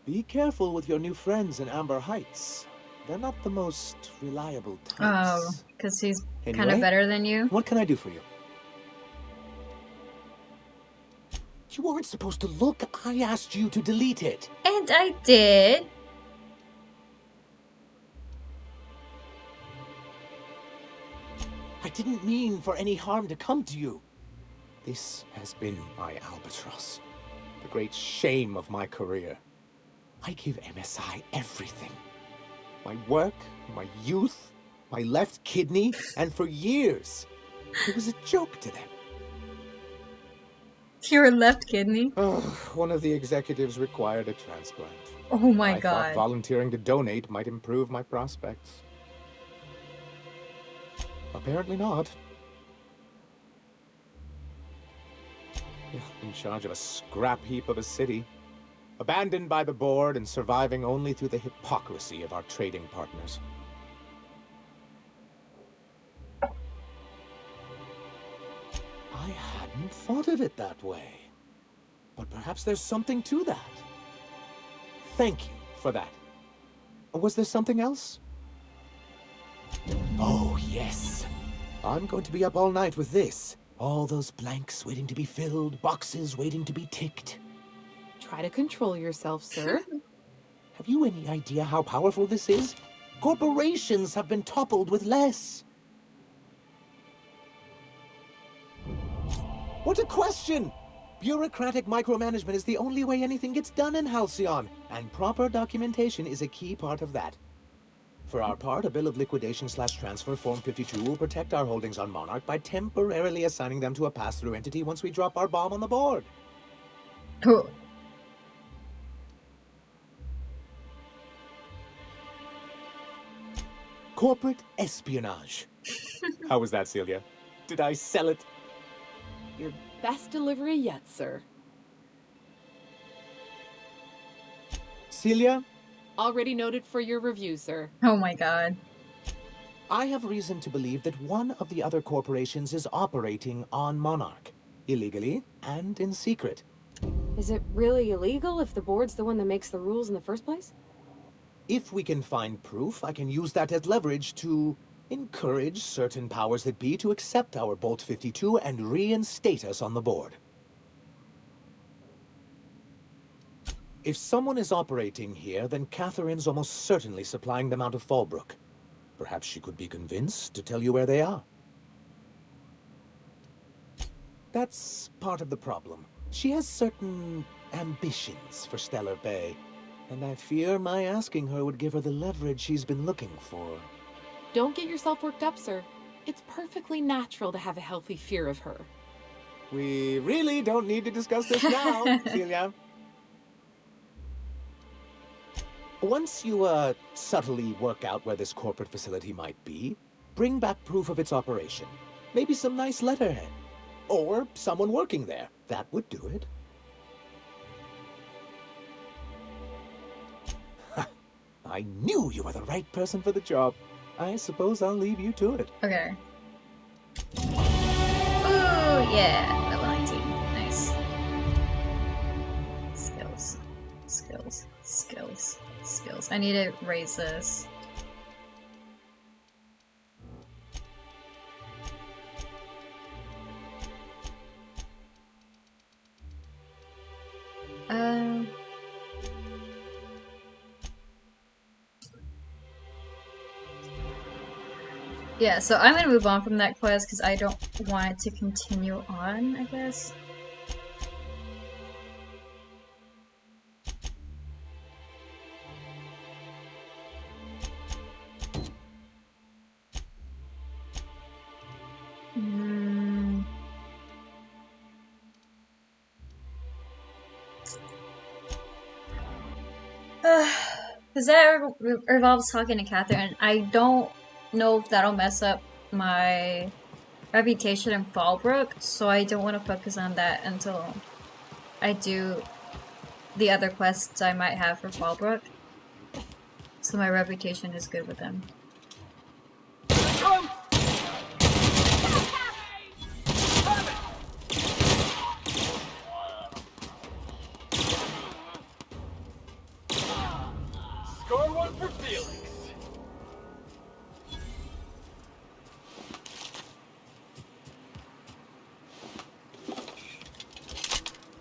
Be careful with your new friends in Amber Heights. They're not the most reliable types. Oh, because he's kind Anyway, of better than you? What can I do for you? You weren't supposed to look. I asked you to delete it. And I did. I didn't mean for any harm to come to you. This has been my albatross. The great shame of my career. I give MSI everything. My work, my youth, my left kidney, and for years, it was a joke to them. Your left kidney? One of the executives required a transplant. Oh my I god. thought volunteering to donate might improve my prospects. Apparently not. In charge of a scrap heap of a city, abandoned by the board and surviving only through the hypocrisy of our trading partners. I hadn't thought of it that way. But perhaps there's something to that. thank you for that. Was there something else? Oh, yes. I'm going to be up all night with this. All those blanks waiting to be filled, boxes waiting to be ticked. Try to control yourself, sir. Have you any idea how powerful this is? Corporations have been toppled with less. What a question! Bureaucratic micromanagement is the only way anything gets done in Halcyon, and proper documentation is a key part of that. For our part, a bill of liquidation/transfer Form 52 will protect our holdings on Monarch by temporarily assigning them to a pass-through entity once we drop our bomb on the board. Cool. Corporate espionage. How was that, Celia? Did I sell it? Your best delivery yet, sir. Celia? Already noted for your review, sir. Oh my god. I have reason to believe that one of the other corporations is operating on Monarch. Illegally and in secret. Is it really illegal if the board's the one that makes the rules in the first place? If we can find proof, I can use that as leverage to encourage certain powers that be to accept our Bolt 52 and reinstate us on the board. If someone is operating here, then Catherine's almost certainly supplying them out of Fallbrook. Perhaps she could be convinced to tell you where they are. That's part of the problem. She has certain ambitions for Stellar Bay, and I fear my asking her would give her the leverage she's been looking for. Don't get yourself worked up, sir. It's perfectly natural to have a healthy fear of her. We really don't need to discuss this now, Celia. Once you, subtly work out where this corporate facility might be, bring back proof of its operation. Maybe some nice letterhead. Or someone working there. That would do it. I knew you were the right person for the job. I suppose I'll leave you to it. Okay. Ooh, yeah. Level 19. Nice. Skills. Skills. Skills. Skills. I need to raise this. Yeah, so I'm gonna move on from that quest because I don't want it to continue on, I guess. Because that involves talking to Catherine. I don't know if that'll mess up my reputation in Fallbrook, so I don't want to focus on that until I do the other quests I might have for Fallbrook. So my reputation is good with them. Score one for Felix.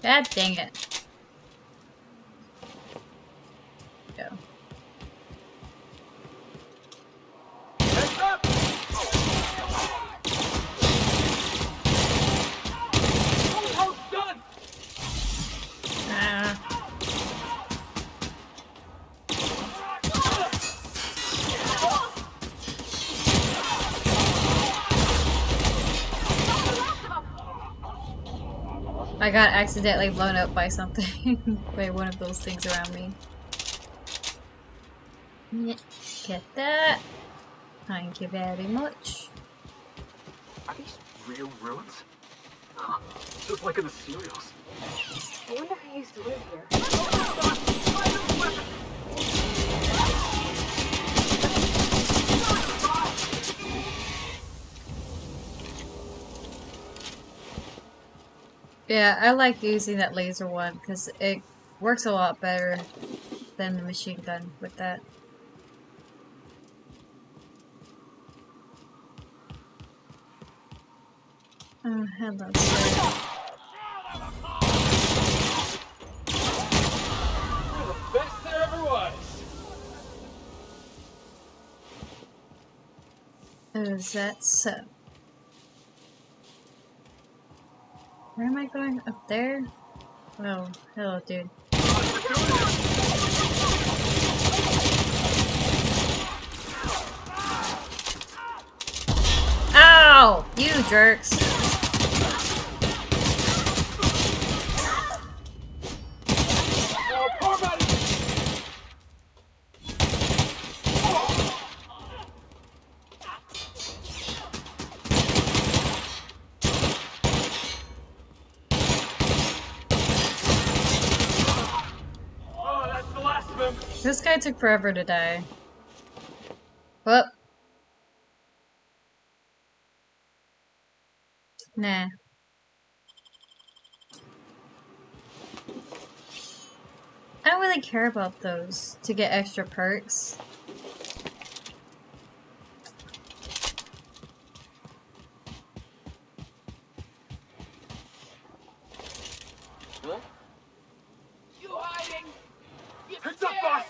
God dang it. Go. Heads up! Almost done! I got accidentally blown up by something. By one of those things around me. Get that. Thank you very much. Are these real ruins? Huh. Just like in the serials. I wonder who used to live here. Yeah, I like using that laser one because it works a lot better than the machine gun with that. Oh, hello, sir. You're the best there ever was. Is that so? Where am I going? Up there? Oh, hello, dude. Ow! You jerks! Oh, poor buddy. Oh, that's the last of him. This guy took forever to die. Whoop. Nah. I don't really care about those to get extra perks. Huh? You hiding? Heads up, boss!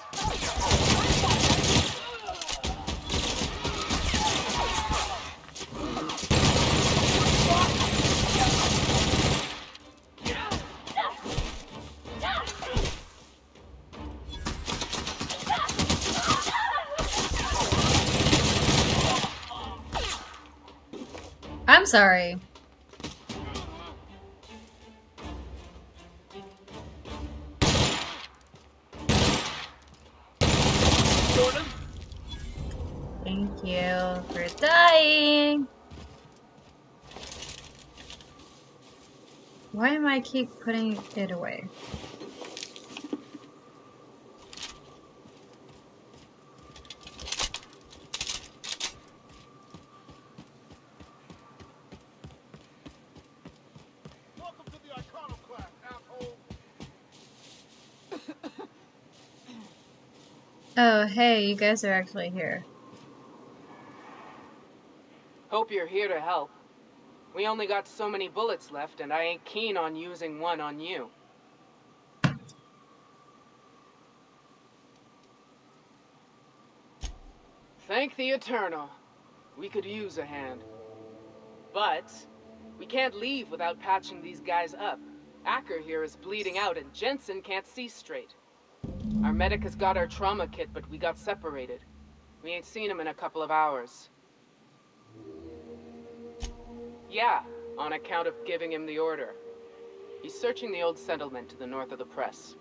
I'm sorry. Thank you for dying. Why am I keep putting it away? Welcome to the iconoclast, asshole. Oh, hey, you guys are actually here. Hope you're here to help. We only got so many bullets left, and I ain't keen on using one on you. Thank the Eternal. We could use a hand. But we can't leave without patching these guys up. Acker here is bleeding out, and Jensen can't see straight. Our medic has got our trauma kit, but we got separated. We ain't seen him in a couple of hours. Yeah, on account of giving him the order. He's searching the old settlement to the north of the press.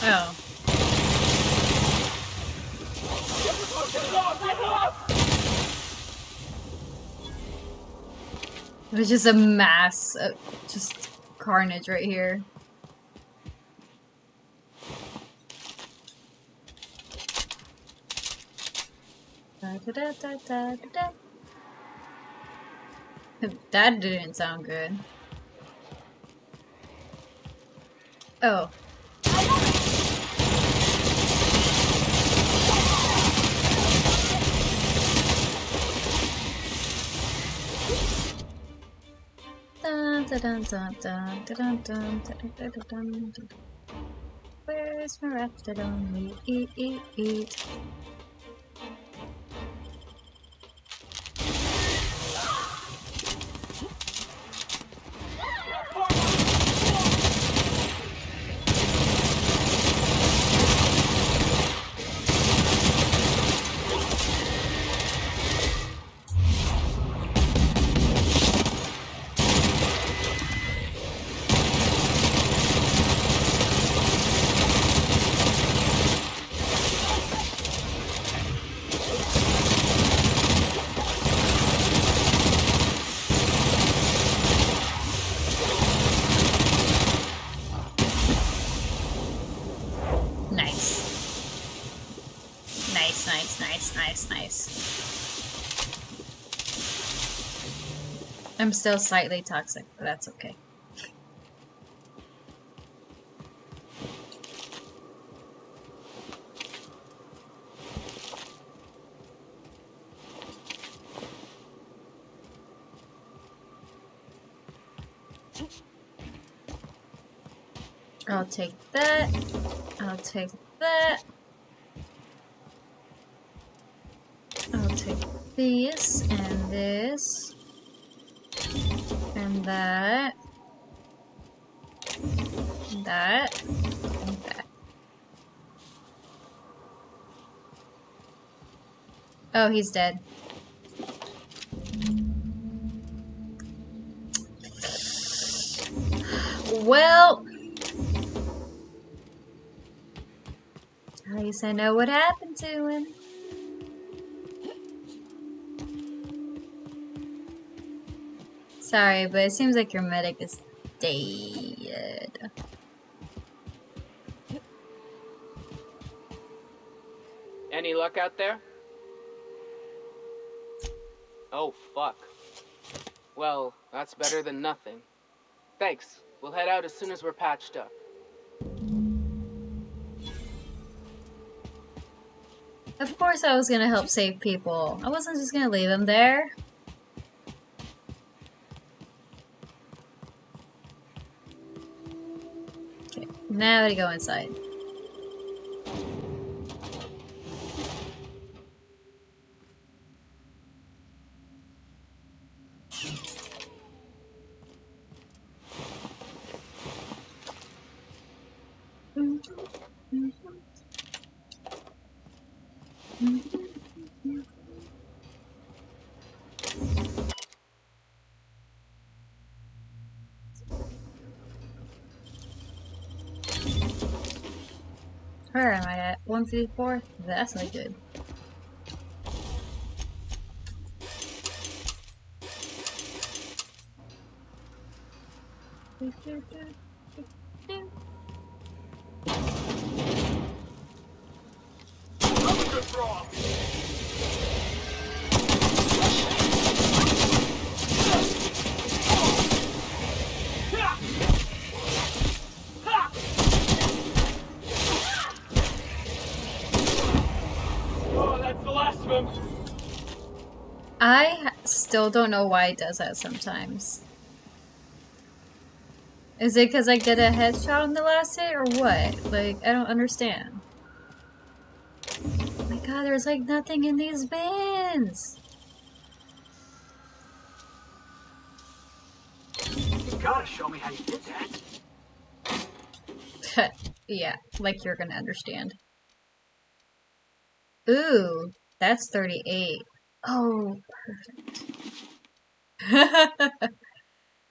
Oh. There's just a mass of just carnage right here. Da, da, da, da, da, da. That didn't sound good. Oh. Dun, dun, dun, dun, dun, dun, dun, dun, dun, dun, dun. Where's my raptidon? Eat. Nice, nice, nice, nice, nice. I'm still slightly toxic, but that's okay. I'll take that. I'll take that. I'll take this and this and that and that and that. Oh, he's dead. Well, at least I know what happened to him. Sorry, but it seems like your medic is dead. Any luck out there? Oh, fuck. Well, that's better than nothing. Thanks. We'll head out as soon as we're patched up. Of course I was gonna help save people. I wasn't just gonna leave them there. Okay, now to go inside. Where am I at? 154? That's not good. Oh, that's the last of them. I still don't know why it does that sometimes. Is it because I get a headshot on the last hit or what? Like, I don't understand. Oh my god, there's like nothing in these bins! You gotta show me how you did that. Yeah, like you're gonna understand. Ooh, that's 38. Oh, perfect.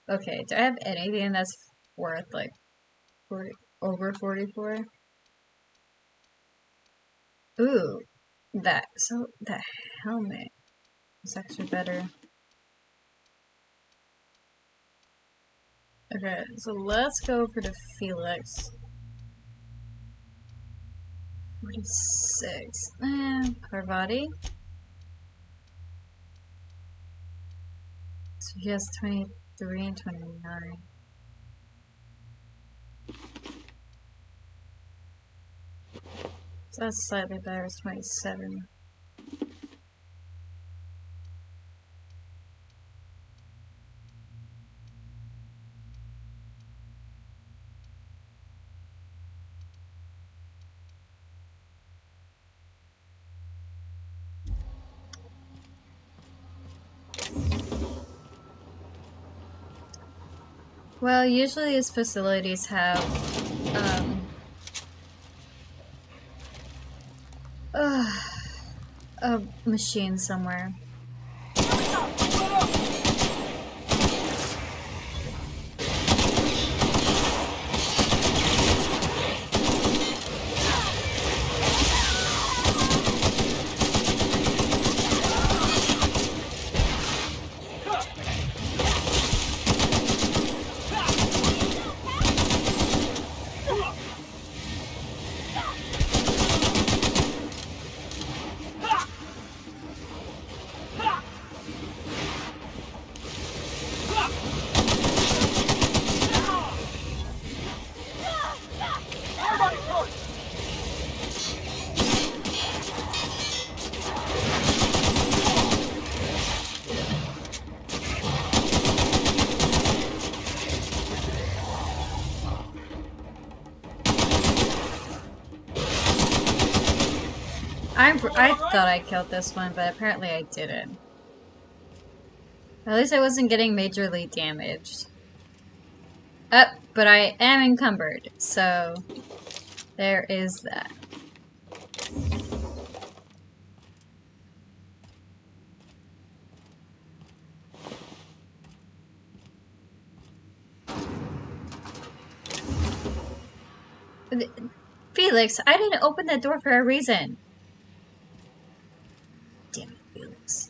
Okay, do I have anything that's worth like 40, over 44? Ooh, that helmet is actually better. Okay, so let's go for the Felix. 46. Parvati. So he has 23 and 29. So that's slightly better, it's 27. Well, usually these facilities have, a machine somewhere. I thought I killed this one, but apparently I didn't. At least I wasn't getting majorly damaged. But I am encumbered, so there is that. Felix, I didn't open that door for a reason. Damn it, Felix.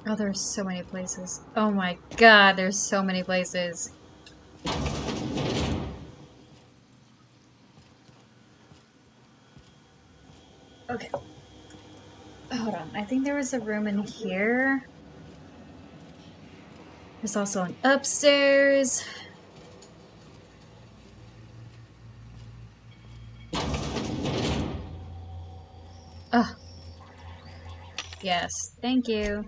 Oh, there's so many places. Oh my god, there's so many places. Okay. Hold on. I think there was a room in here. There's also an upstairs. Oh. Yes. Thank you.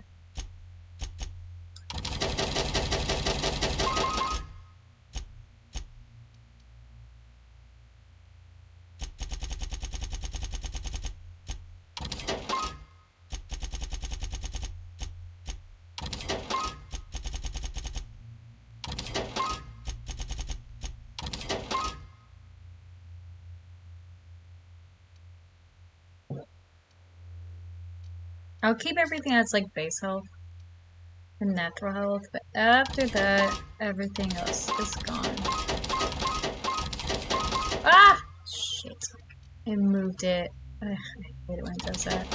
I'll keep everything that's like base health and natural health, but after that, everything else is gone. Ah! Shit. It moved it. Ugh, I hate it when it does that.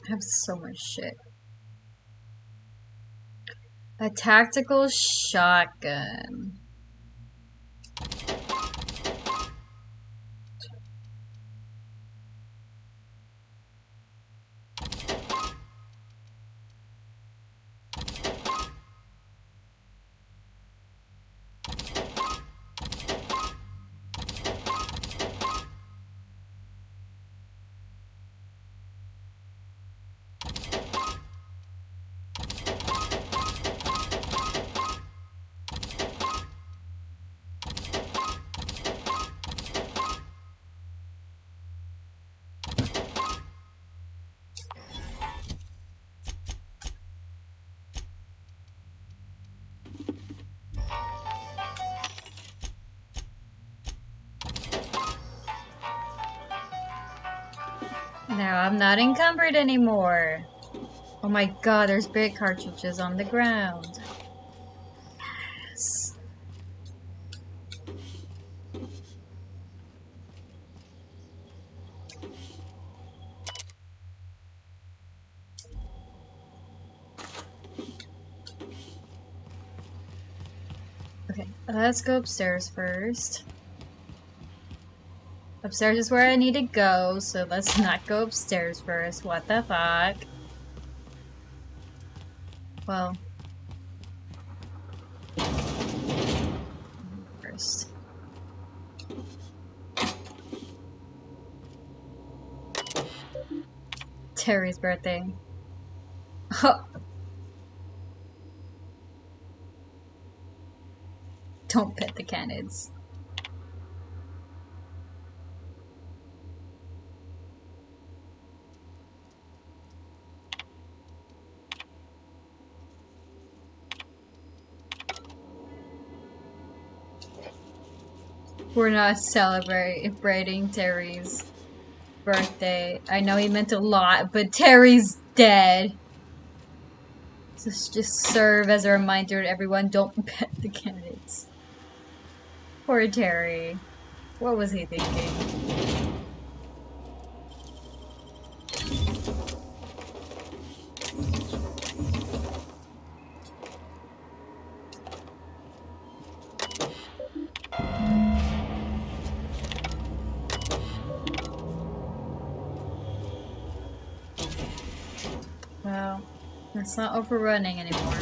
I have so much shit. A tactical shotgun. Now I'm not encumbered anymore. Oh my god, there's big cartridges on the ground. Yes. Okay, let's go upstairs first. Upstairs is where I need to go, so let's not go upstairs first. What the fuck? Well, first. Terry's birthday. Don't pet the canids. We're not celebrating Terry's birthday. I know he meant a lot, but Terry's dead. So just serve as a reminder to everyone, don't pet the candidates. Poor Terry. What was he thinking? Well, it's not overrunning anymore.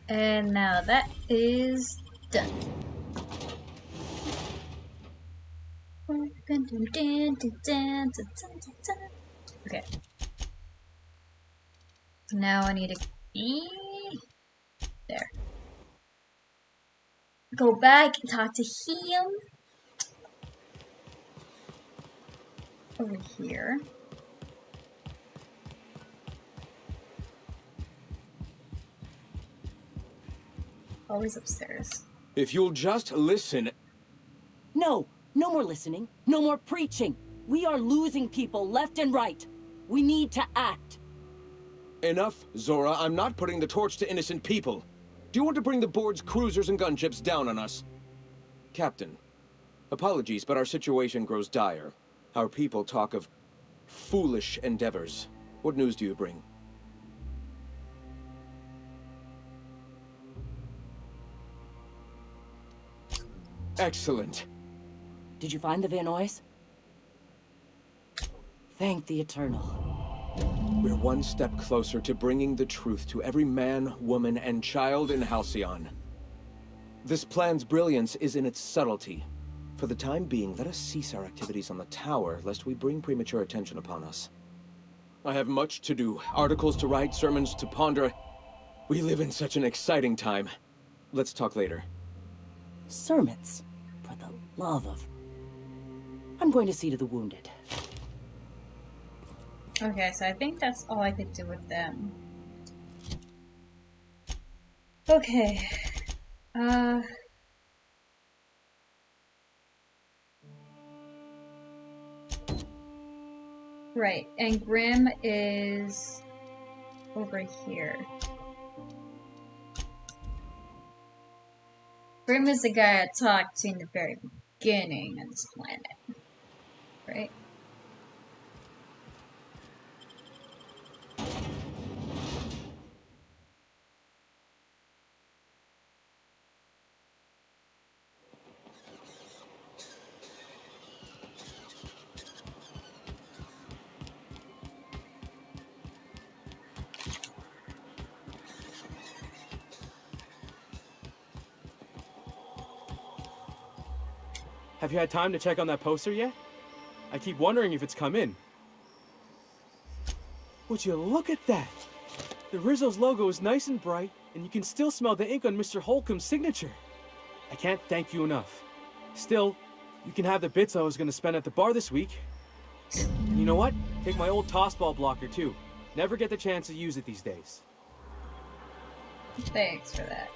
And now that is done. Okay. Now I need to there. Go back and talk to him. Over here. Always upstairs. If you'll just listen. No, no more listening. No more preaching. We are losing people left and right. We need to act. Enough, Zora. I'm not putting the torch to innocent people. Do you want to bring the board's cruisers and gunships down on us? Captain, apologies, but our situation grows dire. Our people talk of foolish endeavors. What news do you bring? Excellent. Did you find the Vanois? Thank the Eternal. We're one step closer to bringing the truth to every man, woman, and child in Halcyon. This plan's brilliance is in its subtlety. For the time being, let us cease our activities on the tower, lest we bring premature attention upon us. I have much to do, articles to write, sermons to ponder. We live in such an exciting time. Let's talk later. Sermons? For the love of... I'm going to see to the wounded. Okay, so I think that's all I could do with them. Okay. Right, and Grim is over here. Grim is the guy I talked to in the very beginning of this planet. Right? Have you had time to check on that poster yet? I keep wondering if it's come in. Would you look at that? The Rizzo's logo is nice and bright, and you can still smell the ink on Mr. Holcomb's signature. I can't thank you enough. Still, you can have the bits I was going to spend at the bar this week. And you know what? Take my old tossball blocker too. Never get the chance to use it these days. Thanks for that.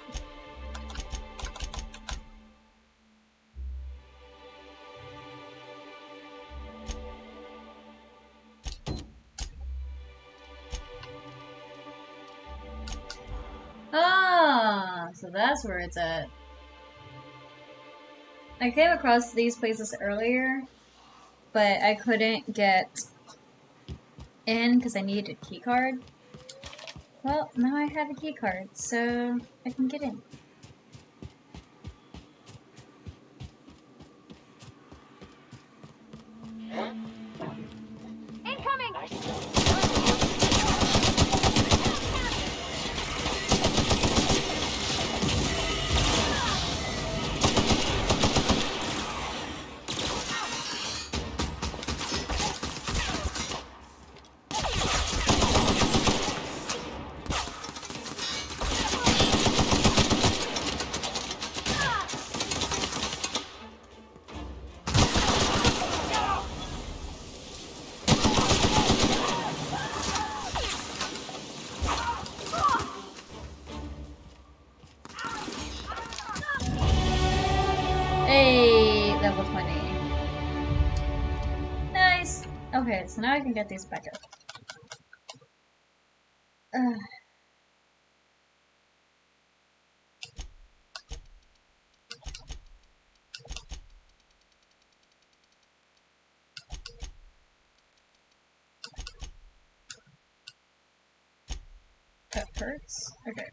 Ah, so that's where it's at. I came across these places earlier, but I couldn't get in because I needed a key card. Well, now I have a key card, so I can get in. Incoming! Hey, level 20. Nice! Okay, so now I can get these back up. That hurts? Okay.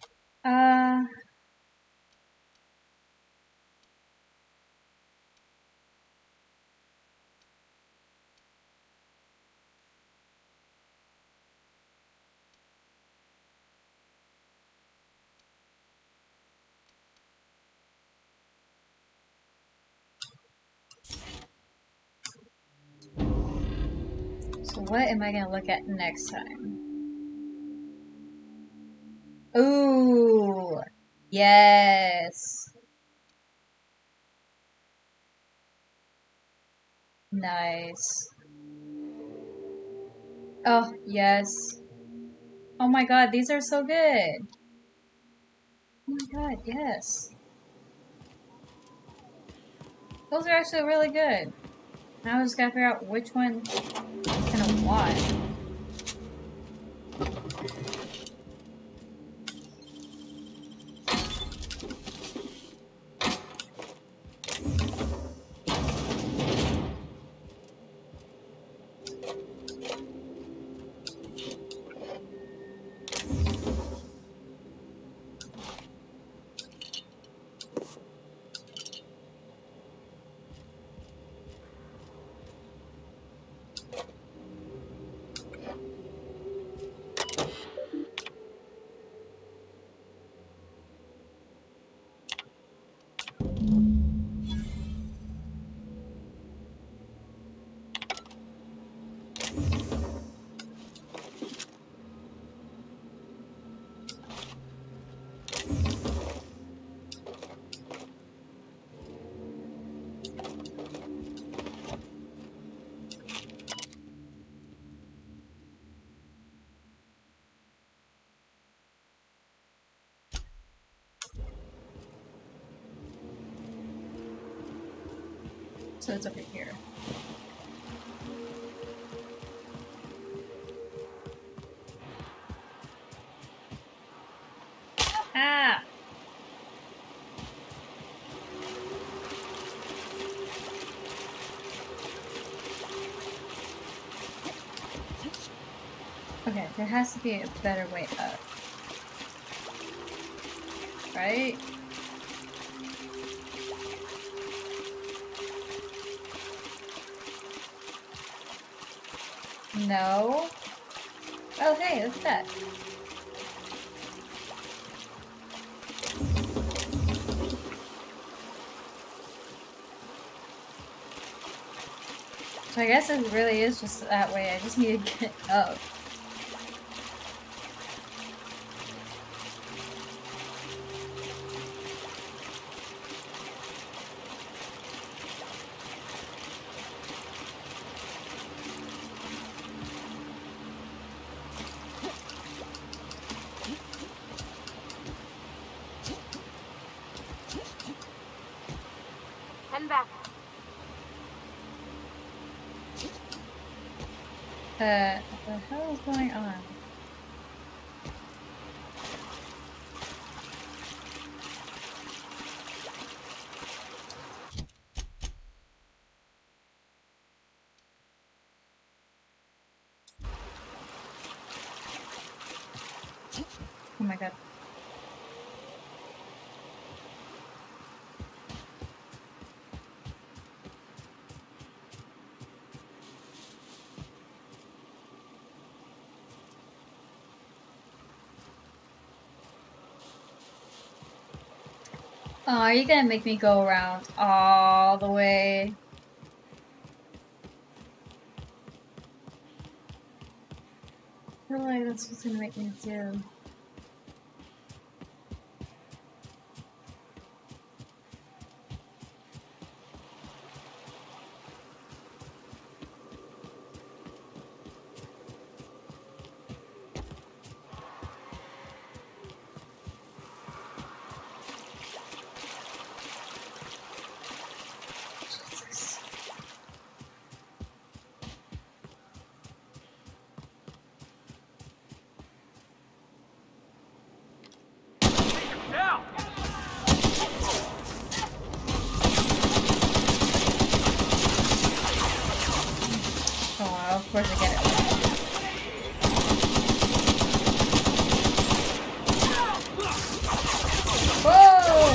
So what am I gonna look at next time? Ooh! Yes! Nice. Oh, yes. Oh my god, these are so good! Oh my god, yes. Those are actually really good. Now I just gotta figure out which one I'm gonna want. So it's over here. Ah! Okay, there has to be a better way up. Right? No? Oh, hey, look at that. So I guess it really is just that way. I just need to get up. Heading back. What the hell is going on? my god. Oh, are you gonna make me go around all the way? I feel like that's what's gonna make me do. Oh, of course I get it. Whoa!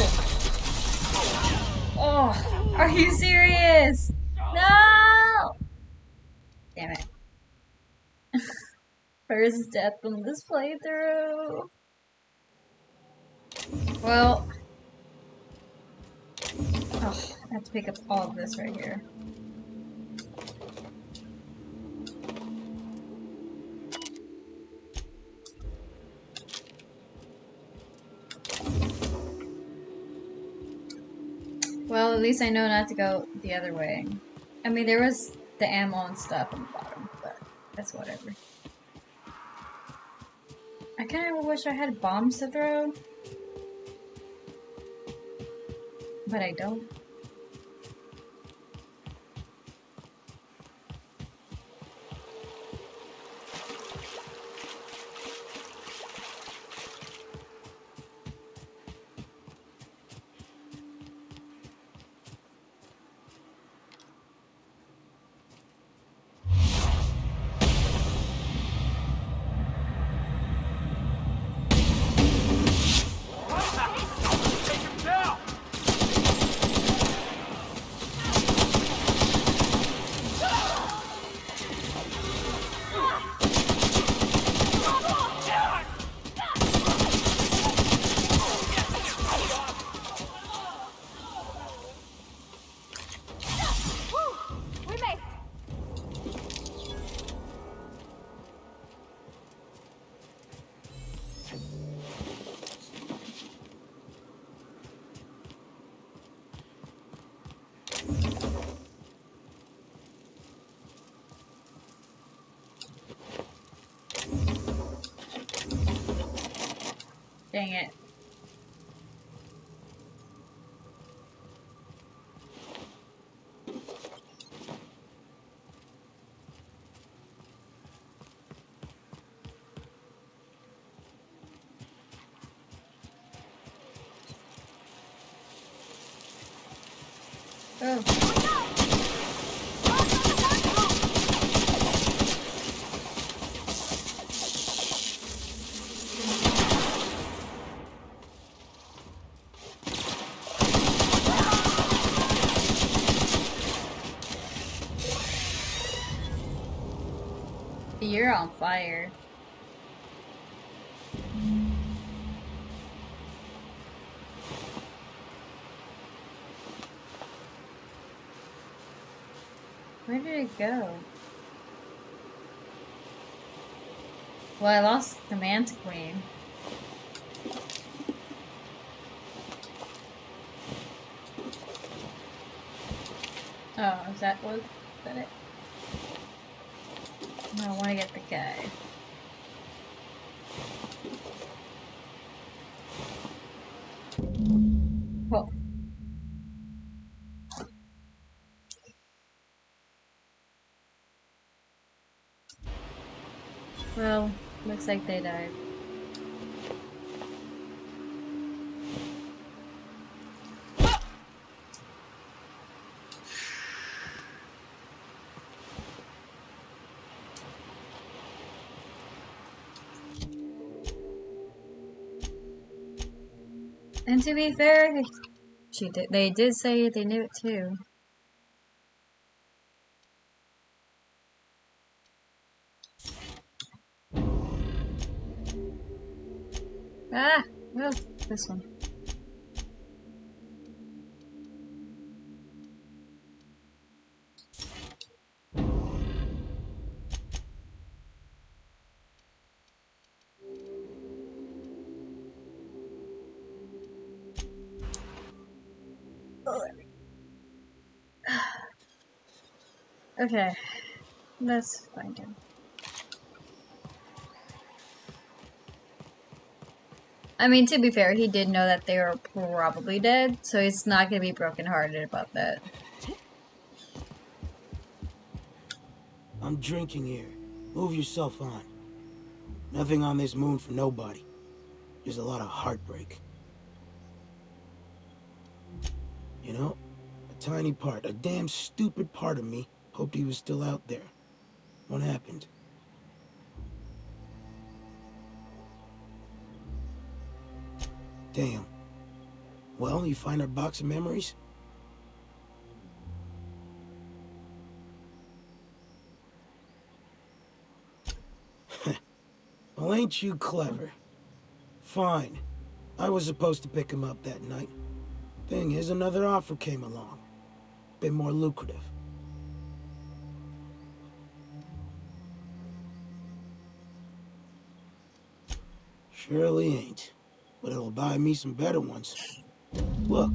Oh, are you serious? No! Damn it. First death on this playthrough. Well, oh, I have to pick up all of this right here. Well, at least I know not to go the other way. I mean, there was the ammo and stuff on the bottom, but that's whatever. I kind of wish I had bombs to throw, but I don't. We made it. Dang it. Oh. You're on fire. Where did it go? Well, I lost the Manta Queen. Oh, is that it? No, I want to get the guy. Whoa. Well, looks like they died. And to be fair, they did say they knew it too. Ah, well, this one. Okay, let's find him. I mean, to be fair, he did know that they were probably dead, so he's not gonna be brokenhearted about that. I'm drinking here. Move yourself on. Nothing on this moon for nobody. There's a lot of heartbreak. You know, a tiny part, a damn stupid part of me hoped he was still out there. What happened? Damn. Well, you find our box of memories? Well, ain't you clever? Fine. I was supposed to pick him up that night. Thing is, another offer came along. Bit more lucrative. Surely ain't. But it'll buy me some better ones. Look,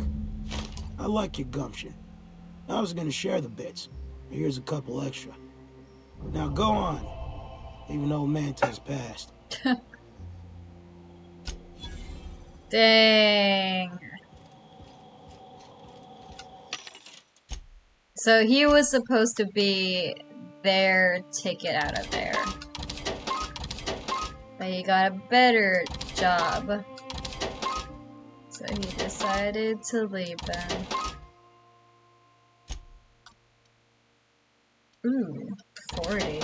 I like your gumption. I was gonna share the bits. Here's a couple extra. Now go on. Even old Manta's passed. Dang. So he was supposed to be their ticket out of there. But he got a better job. So he decided to leave them. Ooh, 40.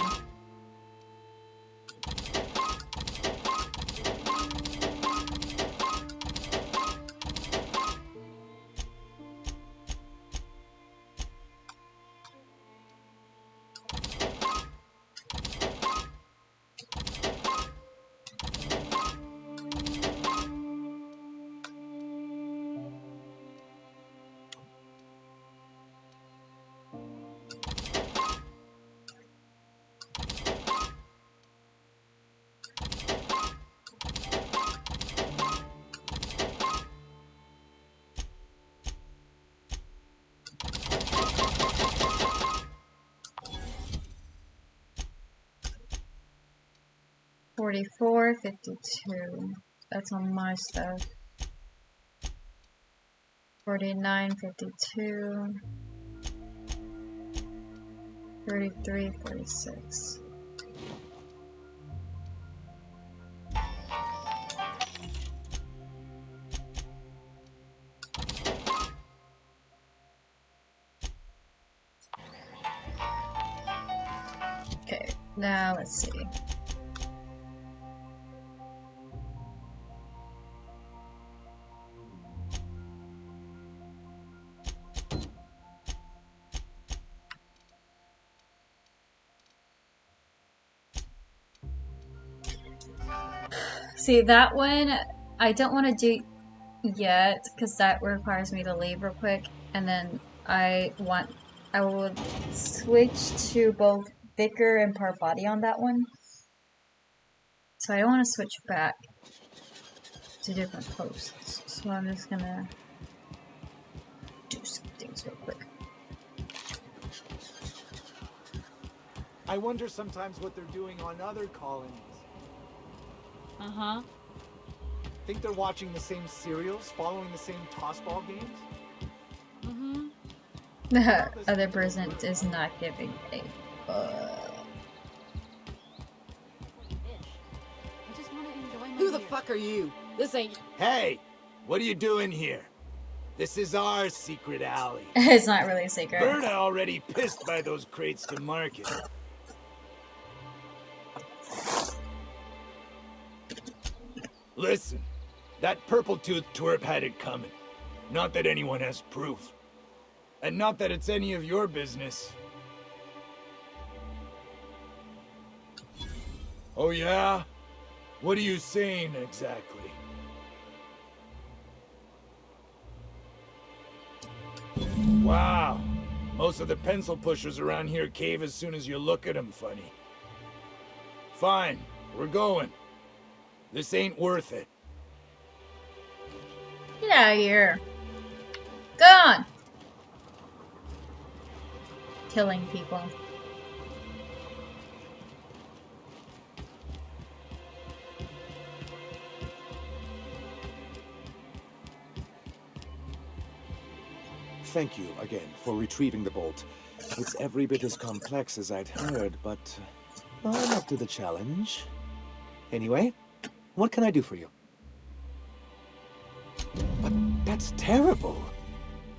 $44, $52. That's on my stuff. $49, $52. $33, $46. Okay, now let's see. See, that one, I don't want to do yet, because that requires me to leave real quick, and then I will switch to both Vicar and Parvati on that one. So I don't want to switch back to different posts, so I'm just gonna do some things real quick. I wonder sometimes what they're doing on other colonies. Uh-huh. Think they're watching the same serials, following the same tossball games? Mm-hmm. The other person is not giving a fuck. Who the fuck are you? This ain't... Hey! What are you doing here? This is our secret alley. It's not really a secret. Berta already pissed by those crates to market. Listen, That purple-toothed twerp had it coming. Not that anyone has proof. And not that it's any of your business. Oh yeah? What are you saying exactly? Wow. Most of the pencil pushers around here cave as soon as you look at them funny. Fine, we're going. This ain't worth it. Get out of here. Go on. Killing people. Thank you again for retrieving the bolt. It's every bit as complex as I'd heard, but I'm up to the challenge. Anyway, what can I do for you? But that's terrible.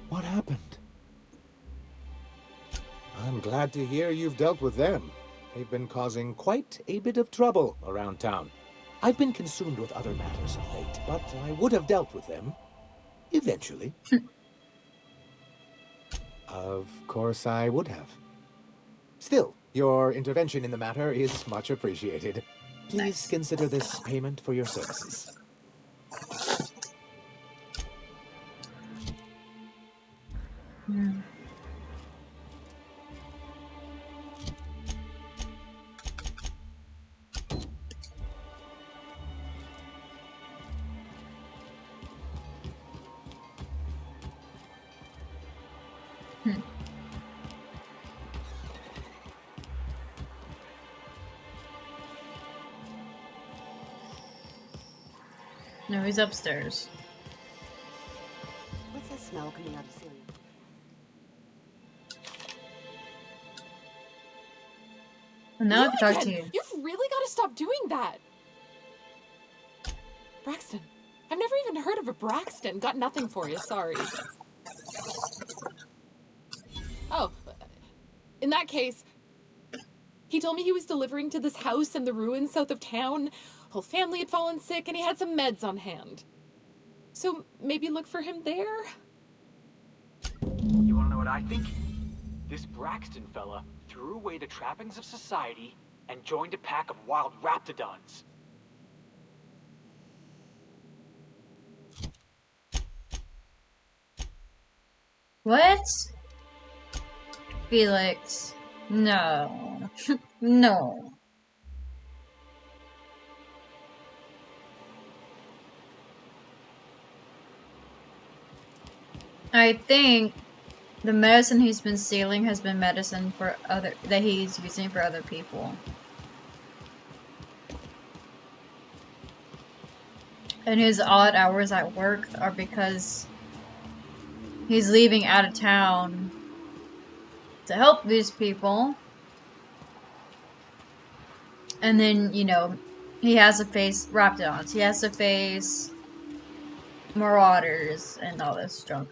What happened? I'm glad to hear you've dealt with them. They've been causing quite a bit of trouble around town. I've been consumed with other matters of late, but I would have dealt with them. Eventually. Of course I would have. Still, your intervention in the matter is much appreciated. Please consider this payment for your services. No, he's upstairs. What's that smell coming out of the ceiling? And now I can talk to you. You've really got to stop doing that. Braxton. I've never even heard of a Braxton. Got nothing for you, sorry. Oh, in that case, he told me he was delivering to this house in the ruins south of town. Whole family had fallen sick and he had some meds on hand. So maybe look for him there? You wanna know what I think? This Braxton fella threw away the trappings of society and joined a pack of wild raptidons. What? Felix. No. No. I think the medicine he's been stealing has been medicine for that he's using for other people. And his odd hours at work are because he's leaving out of town to help these people. And then, you know, he has to face raptidons. He has to face marauders and all this junk.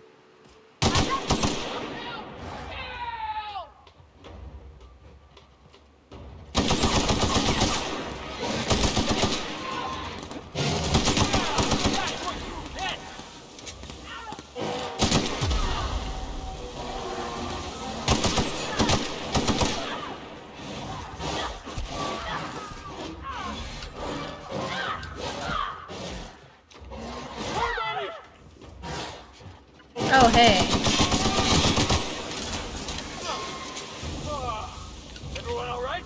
Oh, hey. Everyone all right?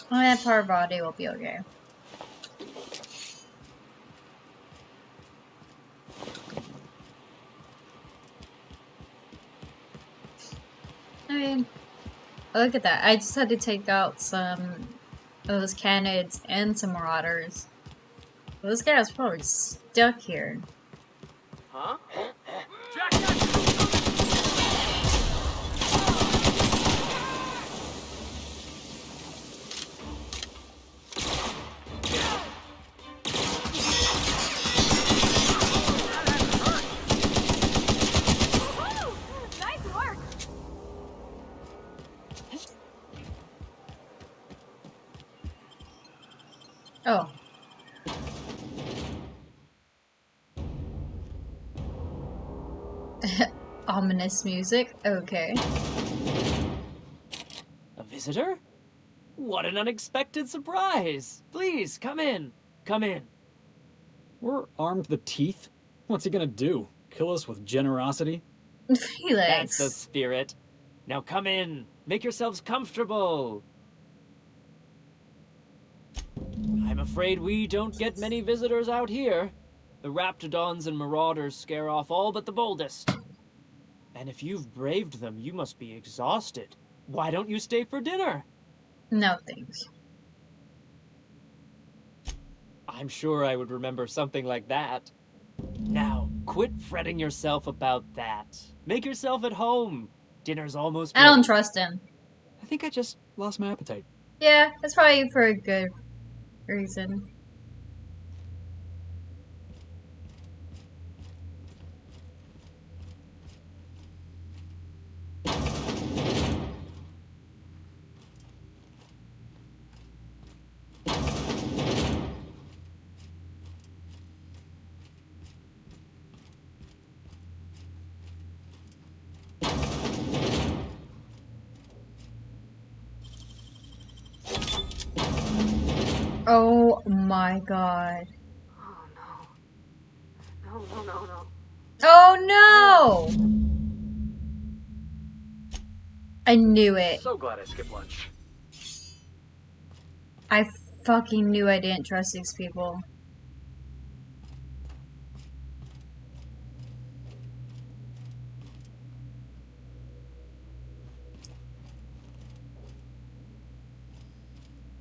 Oh, that poor body will be okay. I mean, look at that. I just had to take out some of those canids and some marauders. This guy was probably stuck here. Huh? Nice work! Oh, Ominous music. Okay. A visitor? What an unexpected surprise! Please, come in. Come in. We're armed to the teeth. What's he gonna do? Kill us with generosity? That's the Felix. spirit. Now come in. Make yourselves comfortable. I'm afraid we don't get many visitors out here. The Raptidons and Marauders scare off all but the boldest. And if you've braved them, you must be exhausted. Why don't you stay for dinner? No thanks. I'm sure I would remember something like that. Now, quit fretting yourself about that. Make yourself at home. Dinner's almost I don't ready. trust him. I think I just lost my appetite. Yeah, that's probably for a good reason. Oh my god. No, no, no, no. Oh no! I knew it. So glad I skipped lunch. I fucking knew I didn't trust these people.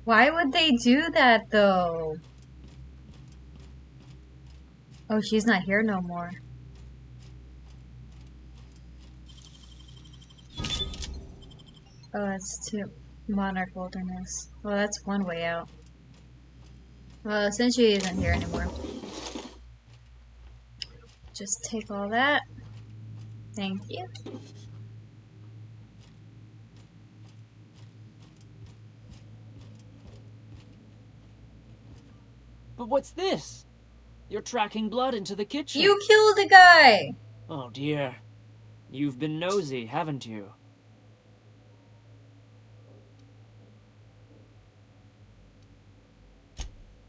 Why would they do that though? Oh, she's not here no more. Oh, that's to Monarch Wilderness. Well, that's one way out. Well, since she isn't here anymore. Just take all that. Thank you. But what's this? You're tracking blood into the kitchen. You killed a guy! Oh dear. You've been nosy, haven't you?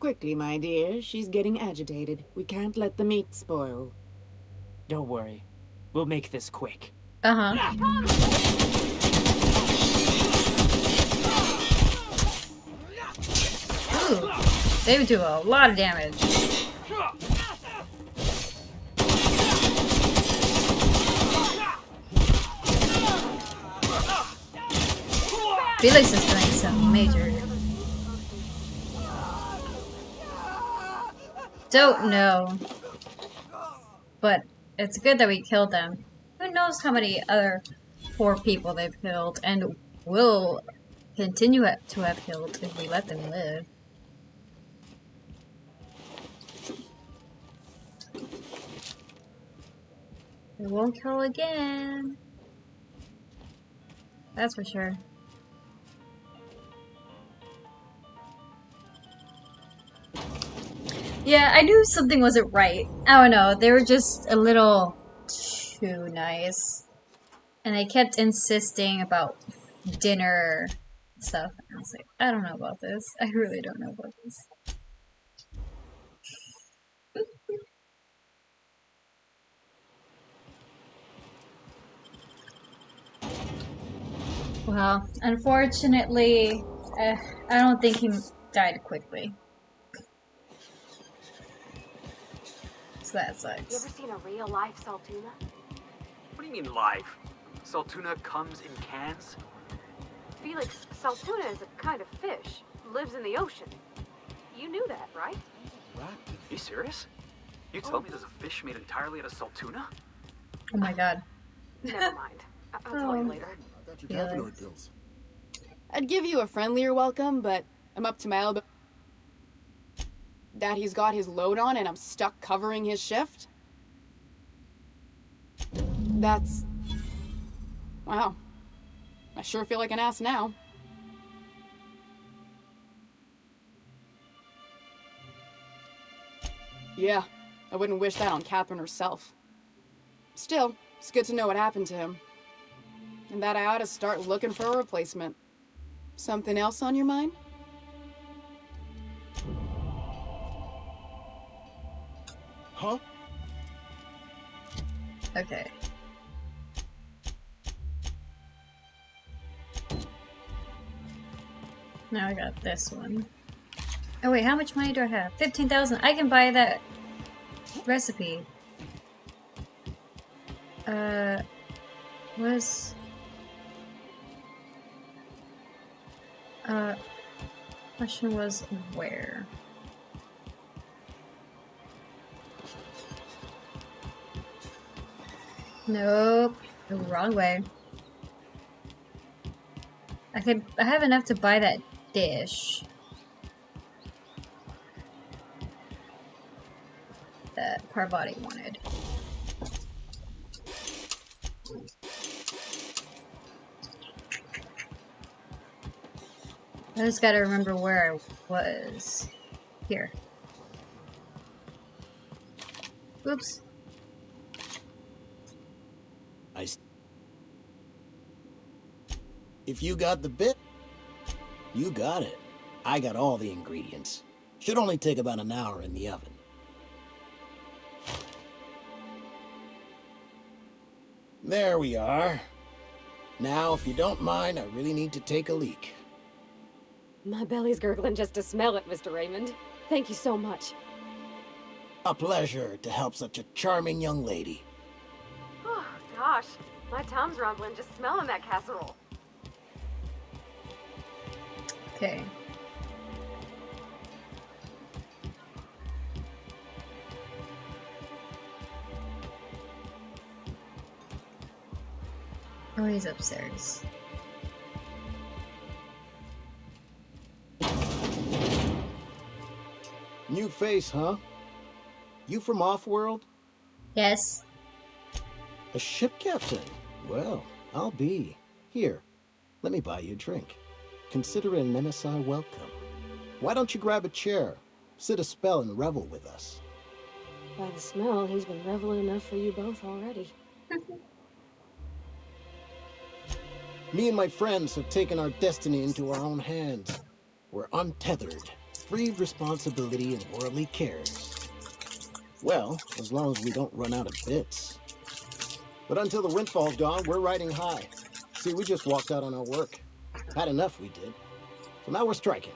Quickly, my dear. She's getting agitated. We can't let the meat spoil. Don't worry. We'll make this quick. Uh-huh. Ooh, they do a lot of damage. Felix is doing some major. Don't know. But it's good that we killed them. Who knows how many other poor people they've killed and will continue to have killed if we let them live. They won't kill again. That's for sure. Yeah, I knew something wasn't right. I don't know, they were just a little too nice. And they kept insisting about dinner stuff. And I was like, I don't know about this. I really don't know about this. Well, unfortunately, I don't think he died quickly. So that sucks. You ever seen a real life Saltuna? What do you mean live? Saltuna comes in cans? Felix, Saltuna is a kind of fish. Lives in the ocean. You knew that, right? Are you serious? You tell me there's a fish made entirely out of Saltuna? Oh my god. Never mind. I'll tell you later. I got your cannabinoid pills. I'd give you a friendlier welcome, but I'm up to my elbow. That he's got his load on and I'm stuck covering his shift? That's... wow. I sure feel like an ass now. Yeah, I wouldn't wish that on Catherine herself. Still, It's good to know what happened to him. And that I ought to start looking for a replacement. Something else on your mind? Huh? Okay. Now I got this one. Oh wait, how much money do I have? 15,000. I can buy that recipe. Was question was where? Nope, the wrong way. I have enough to buy that dish. That Parvati wanted. I just gotta remember where I was. Here. Oops. If you got the bit, you got it. I got all the ingredients. Should only take about an hour in the oven. There we are. Now, if you don't mind, I really need to take a leak. My belly's gurgling just to smell it, Mr. Raymond. Thank you so much. A pleasure to help such a charming young lady. Oh, gosh. My tum's rumbling just smelling that casserole. Okay. Oh, he's upstairs. New face, huh? You from Offworld? Yes. A ship captain? Well, I'll be. Here, let me buy you a drink. Consider it an MSI welcome. Why don't you grab a chair, sit a spell and revel with us? By the smell, he's been reveling enough for you both already. Me and my friends have taken our destiny into our own hands. We're untethered, free of responsibility and worldly cares. Well, as long as we don't run out of bits. But until the windfall's gone, we're riding high. See, we just walked out on our work. Had enough, we did. So now we're striking.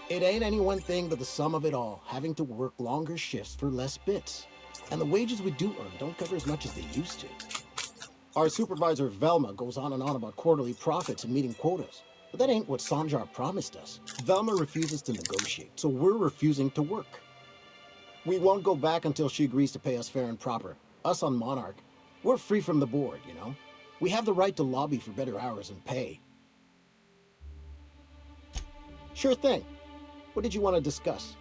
It ain't any one thing but the sum of it all, having to work longer shifts for less bits. And the wages we do earn don't cover as much as they used to. Our supervisor, Velma, goes on and on about quarterly profits and meeting quotas. But that ain't what Sanjar promised us. Velma refuses to negotiate, so we're refusing to work. We won't go back until she agrees to pay us fair and proper. Us on Monarch, we're free from the board, you know? We have the right to lobby for better hours and pay. Sure thing. What did you want to discuss?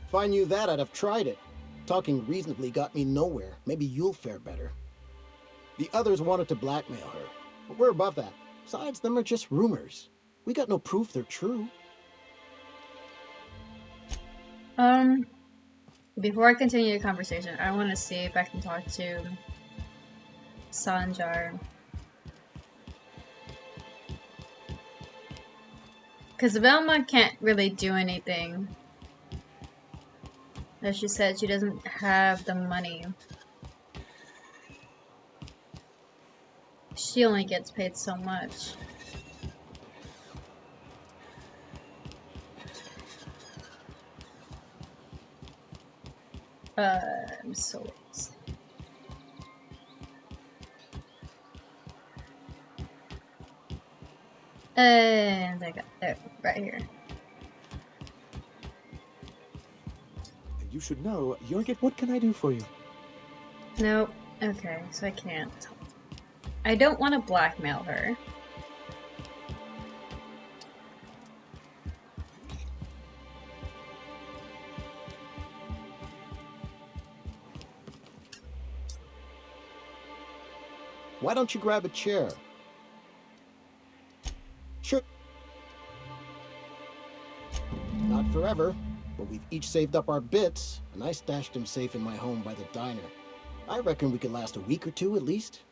If I knew that, I'd have tried it. Talking reasonably got me nowhere. Maybe you'll fare better. The others wanted to blackmail her, but we're above that. Besides, them are just rumors. We got no proof they're true. Before I continue the conversation, I want to see if I can talk to Sanjar. Because Velma can't really do anything. As she said, she doesn't have the money. She only gets paid so much. I'm so lost. And I got it right here. You should know, Jorgit, what can I do for you? Nope. Okay, so I can't. I don't want to blackmail her. Why don't you grab a chair? Sure. Not forever, but we've each saved up our bits, and I stashed them safe in my home by the diner. I reckon we could last a week or two at least.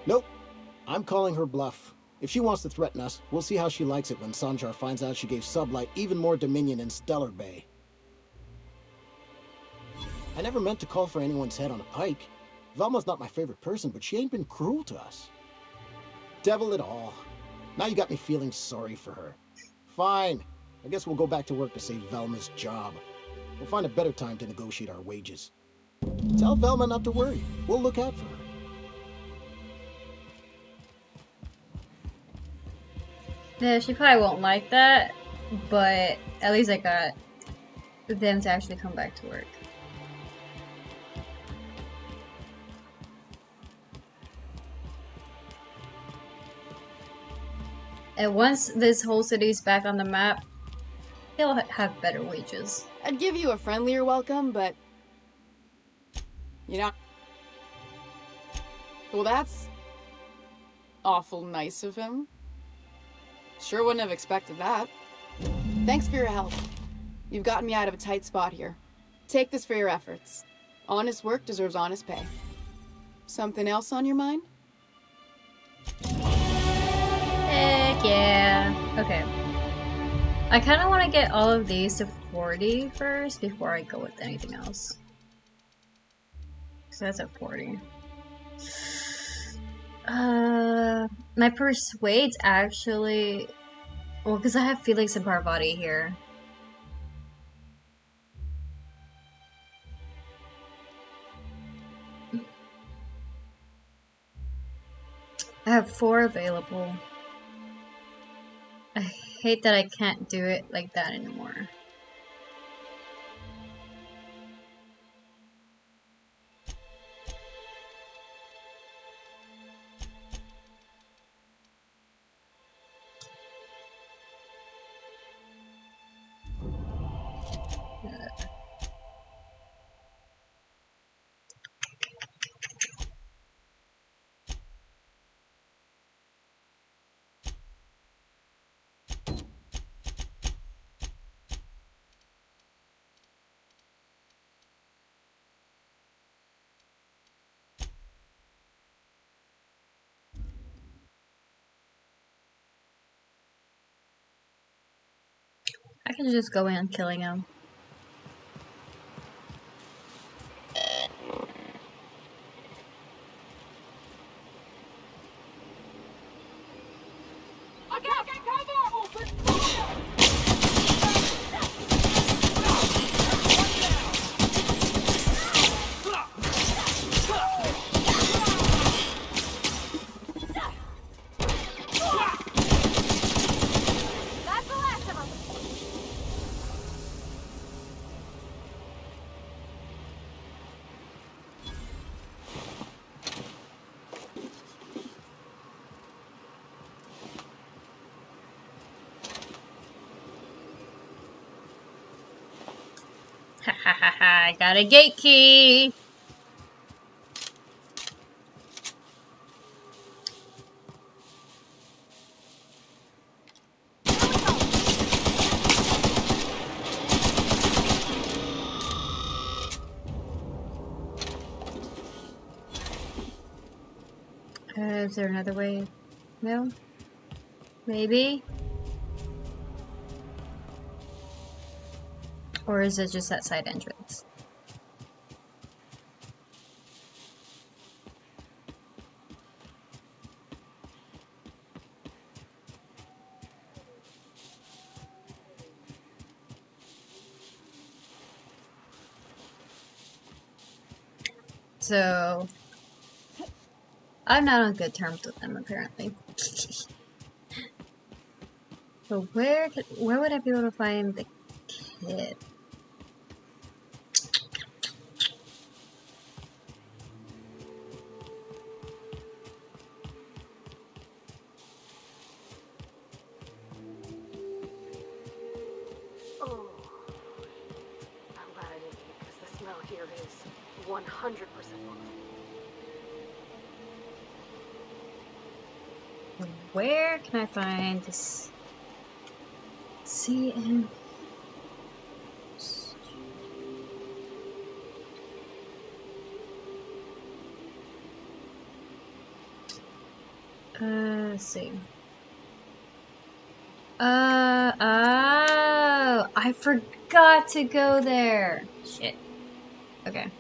Nope. I'm calling her bluff. If she wants to threaten us, we'll see how she likes it when Sanjar finds out she gave Sublight even more dominion in Stellar Bay. I never meant to call for anyone's head on a pike. Velma's not my favorite person, but she ain't been cruel to us. Devil it all. Now you got me feeling sorry for her. Fine. I guess we'll go back to work to save Velma's job. We'll find a better time to negotiate our wages. Tell Velma not to worry. We'll look out for her. Yeah, she probably won't like that, but at least I got them to actually come back to work. And once this whole city's back on the map, they'll have better wages. I'd give you a friendlier welcome, but... you know... Well, that's... awful nice of him. Sure wouldn't have expected that. Thanks for your help. You've gotten me out of a tight spot here. Take this for your efforts. Honest work deserves honest pay. Something else on your mind? Heck yeah. Okay. I kind of want to get all of these to 40 first before I go with anything else. So that's at 40. My persuade's actually... well, because I have Felix and Parvati here. I have 4 available. I hate that I can't do it like that anymore. I can just go in killing him. Ha ha ha ha, I got a gate key! Is there another way? No? Maybe? Or is it just that side entrance? So, I'm not on good terms with them, apparently. So where would I be able to find the kid? 100% off. Where can I find this? CN. Let's see. Oh, I forgot to go there. Shit. Okay.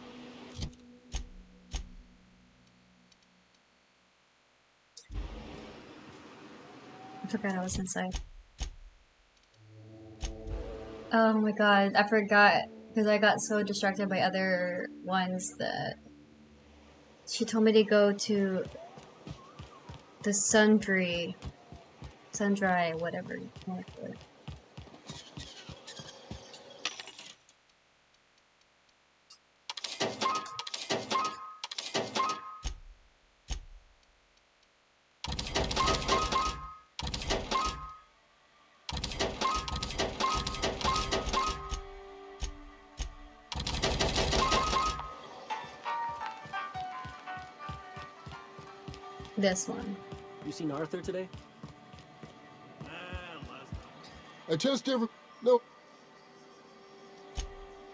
I forgot I was inside. Oh my god, I forgot because I got so distracted by other ones that she told me to go to the sundry, whatever you call it. This one. You seen Arthur today? I test every... No.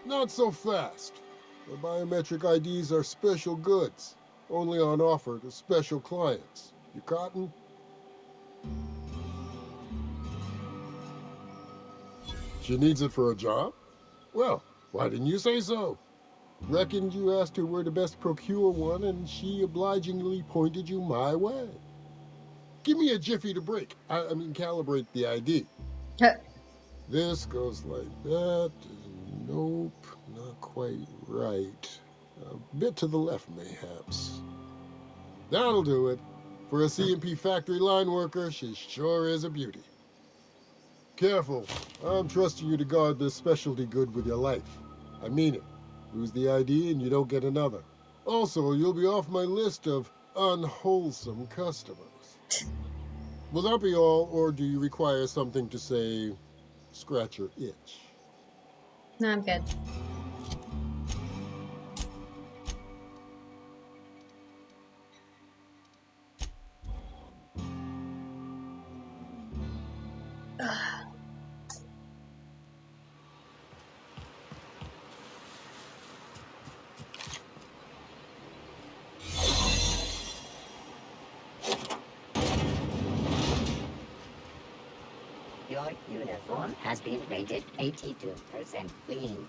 Not so fast. The biometric IDs are special goods. Only on offer to special clients. You cotton? She needs it for a job? Well, why didn't you say so? Reckoned you asked her where to best procure one, and she obligingly pointed you my way. Give me a jiffy to break. I mean, calibrate the ID. This goes like that. Nope, not quite right. A bit to the left, mayhaps. That'll do it. For a CMP factory line worker, she sure is a beauty. Careful. I'm trusting you to guard this specialty good with your life. I mean it. Lose the ID and you don't get another. Also, you'll be off my list of unwholesome customers. Will that be all, or do you require something to say, scratch your itch? No, I'm good. Your uniform has been rated 82% clean.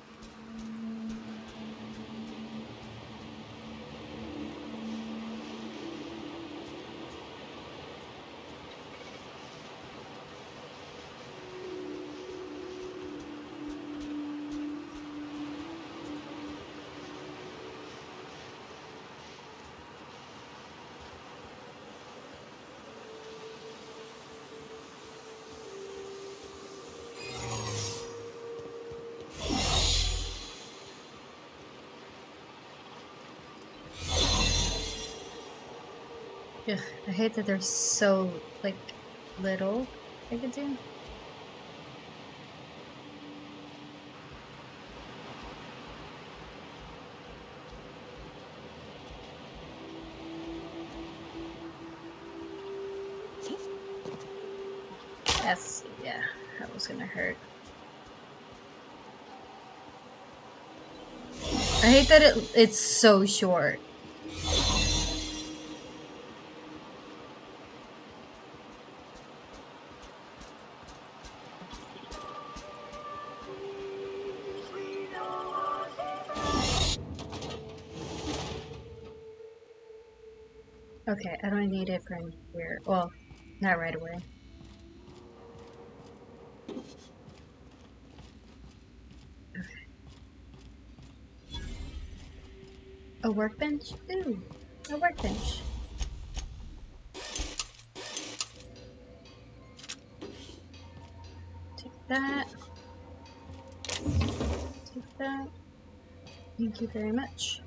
Ugh, I hate that they're so, like, little I could do. That's, yeah, that was gonna hurt. I hate that it's so short. Okay, I don't need it from here. Well, not right away. Okay. A workbench? Ooh, a workbench. Take that. Take that. Thank you very much.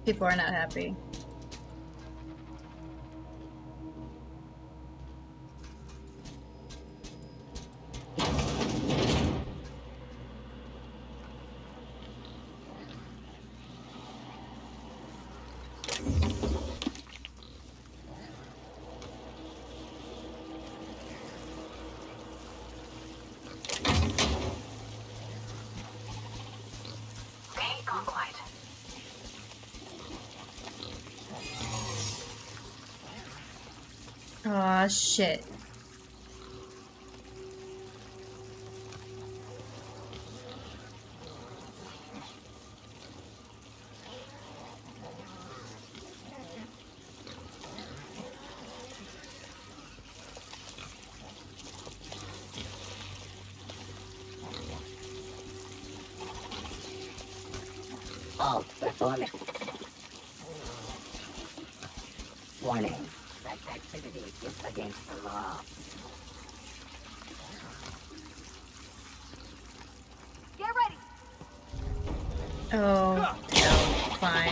People are not happy. Aw, shit. All performance. Warning. That activity is against the law. Get ready. Oh, hell, fine.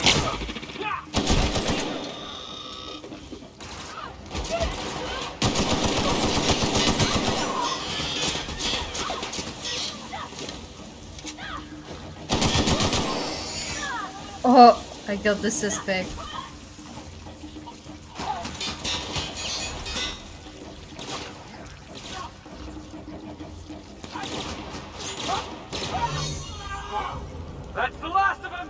Oh, I killed the suspect. That's the last of them!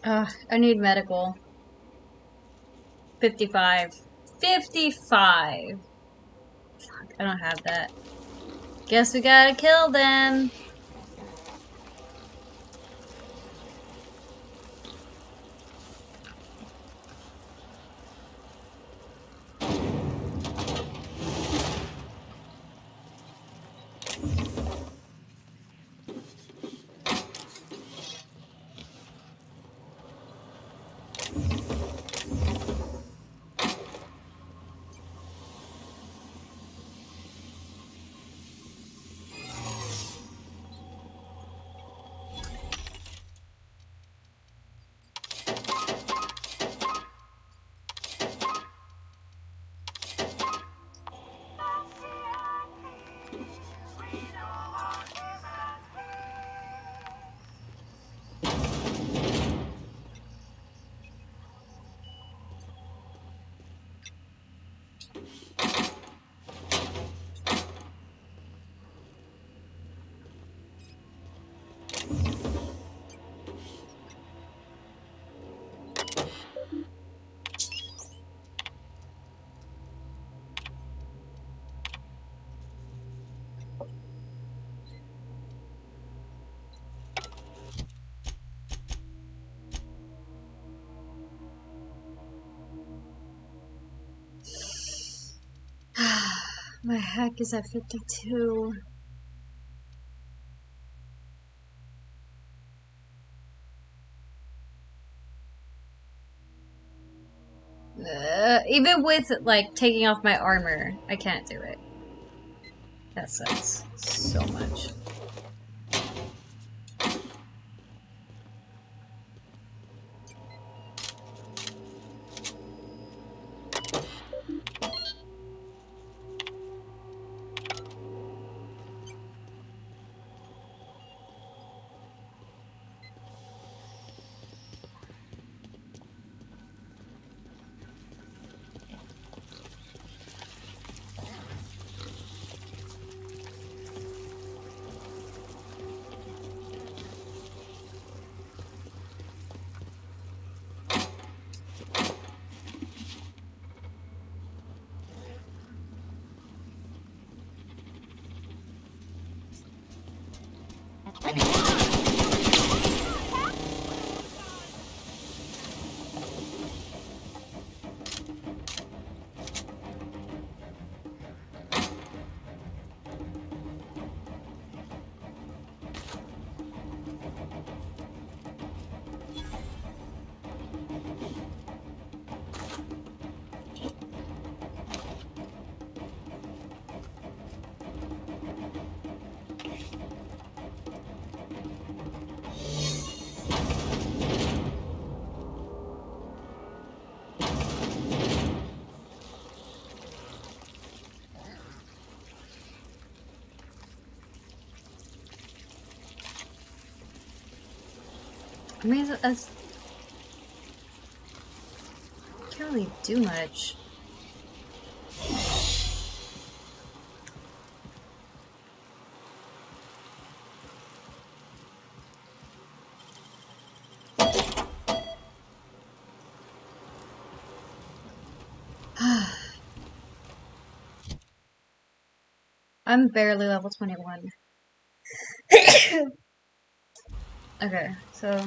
Ugh, I need medical. 55. 55! Fuck, I don't have that. Guess we gotta kill them! My hack is at 52. Even with, like, taking off my armor, I can't do it. That sucks so much. I mean, that's can't really do much. I'm barely level 21. Okay, so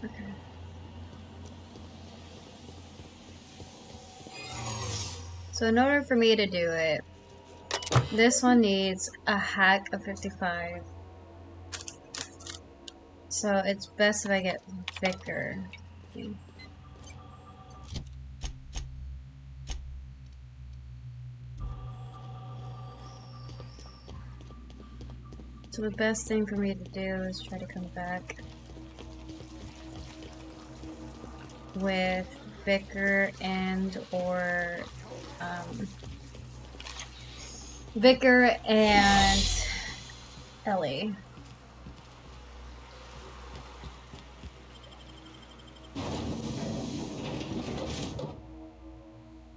okay. So in order for me to do it, this one needs a hack of 55. So it's best if I get Vicar. So the best thing for me to do is try to come back with Vicar and or Vicar and Ellie.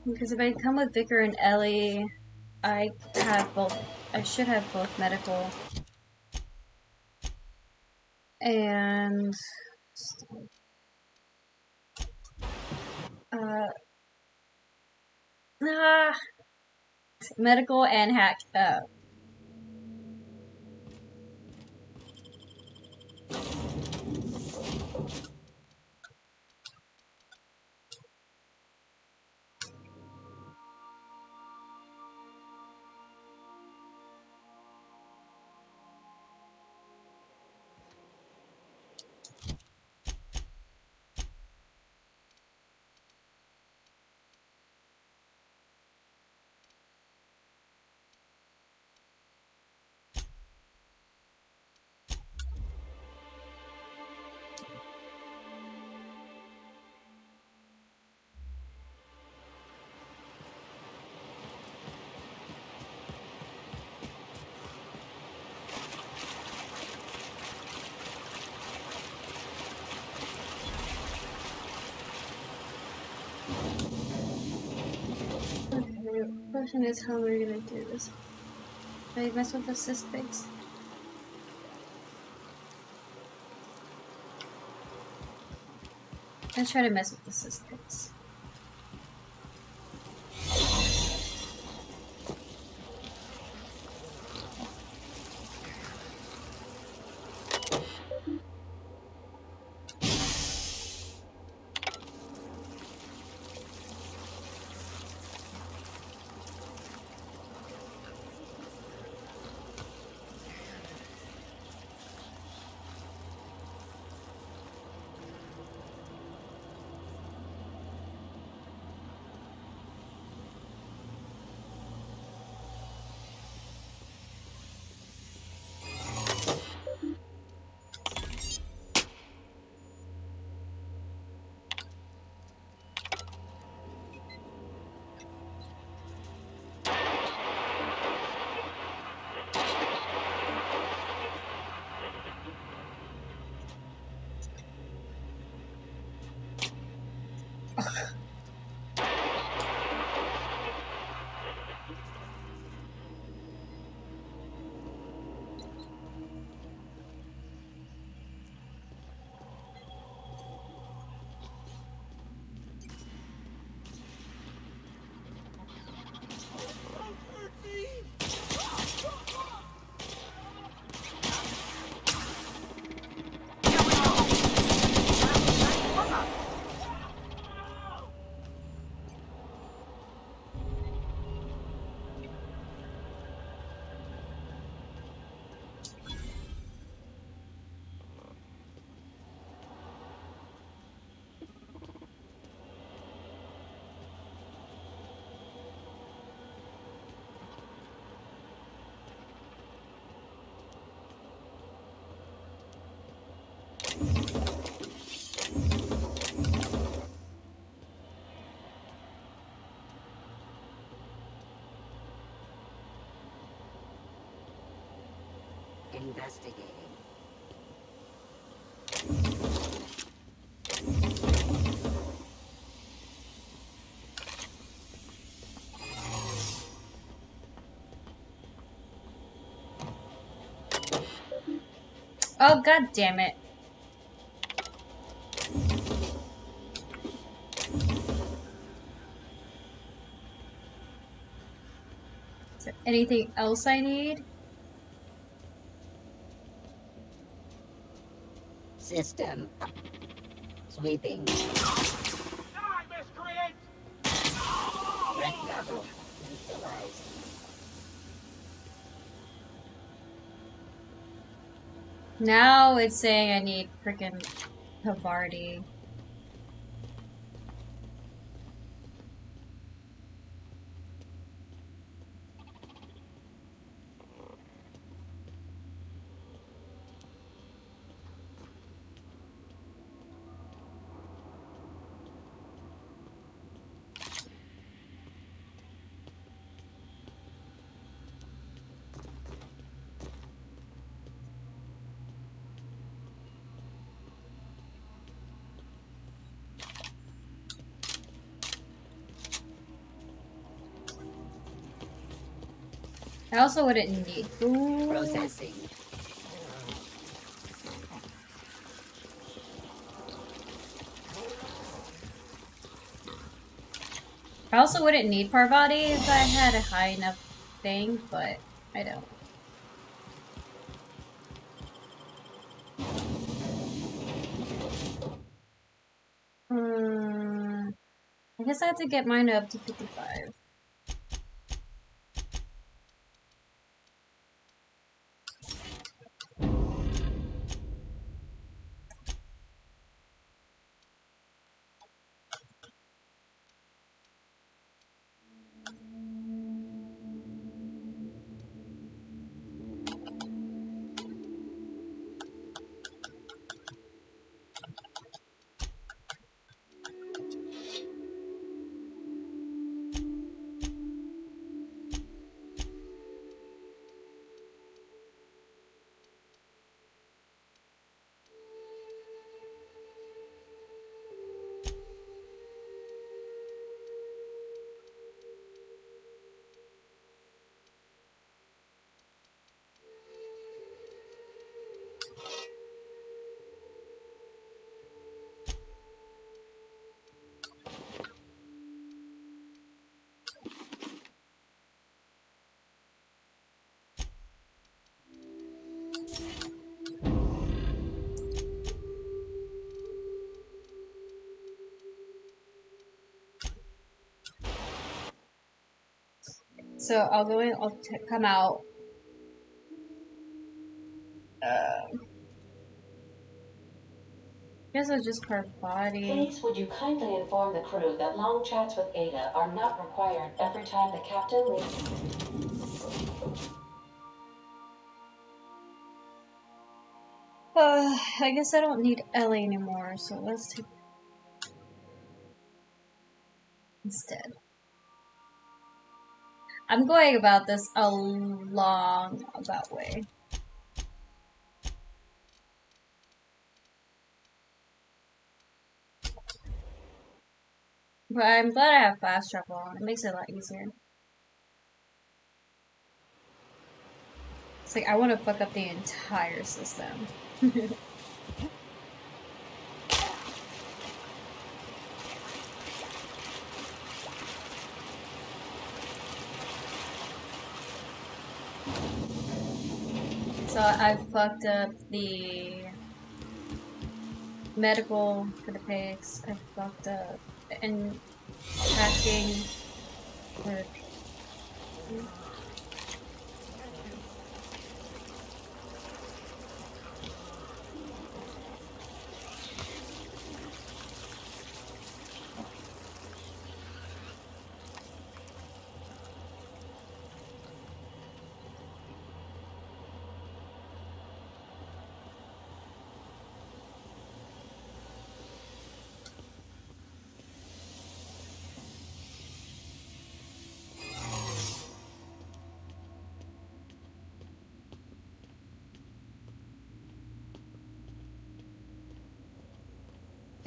Because if I come with Vicar and Ellie, I should have both medical. And medical and hack. The question is, how are we gonna do this? Should I mess with the suspects? Let's try to mess with the suspects. Investigating. Oh, god damn it. Is there anything else I need? System. Sweeping. Die, miscreant! Threat level. Neutralized. Now it's saying I need freaking Havarti. I also wouldn't need food. Processing. I also wouldn't need Parvati if I had a high enough thing, but I don't. I guess I have to get mine up to 55. So I'll go in, I'll come out. Guess I'll just Parvati. Please, would you kindly inform the crew that long chats with Ada are not required every time the captain leaves. I guess I don't need Ellie anymore, so let's take instead. I'm going about this a long about way. But I'm glad I have fast travel on. It makes it a lot easier. It's like I want to fuck up the entire system. So I fucked up the medical for the pigs. I fucked up and packing for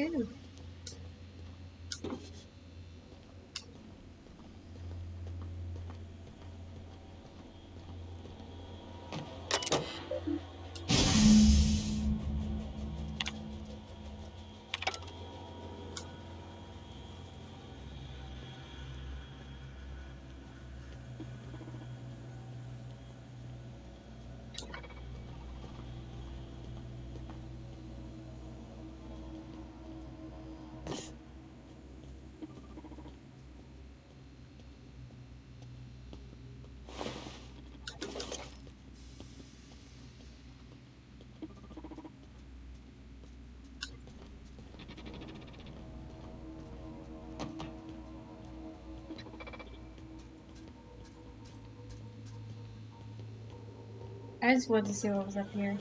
Ooh. I just wanted to see what was up here.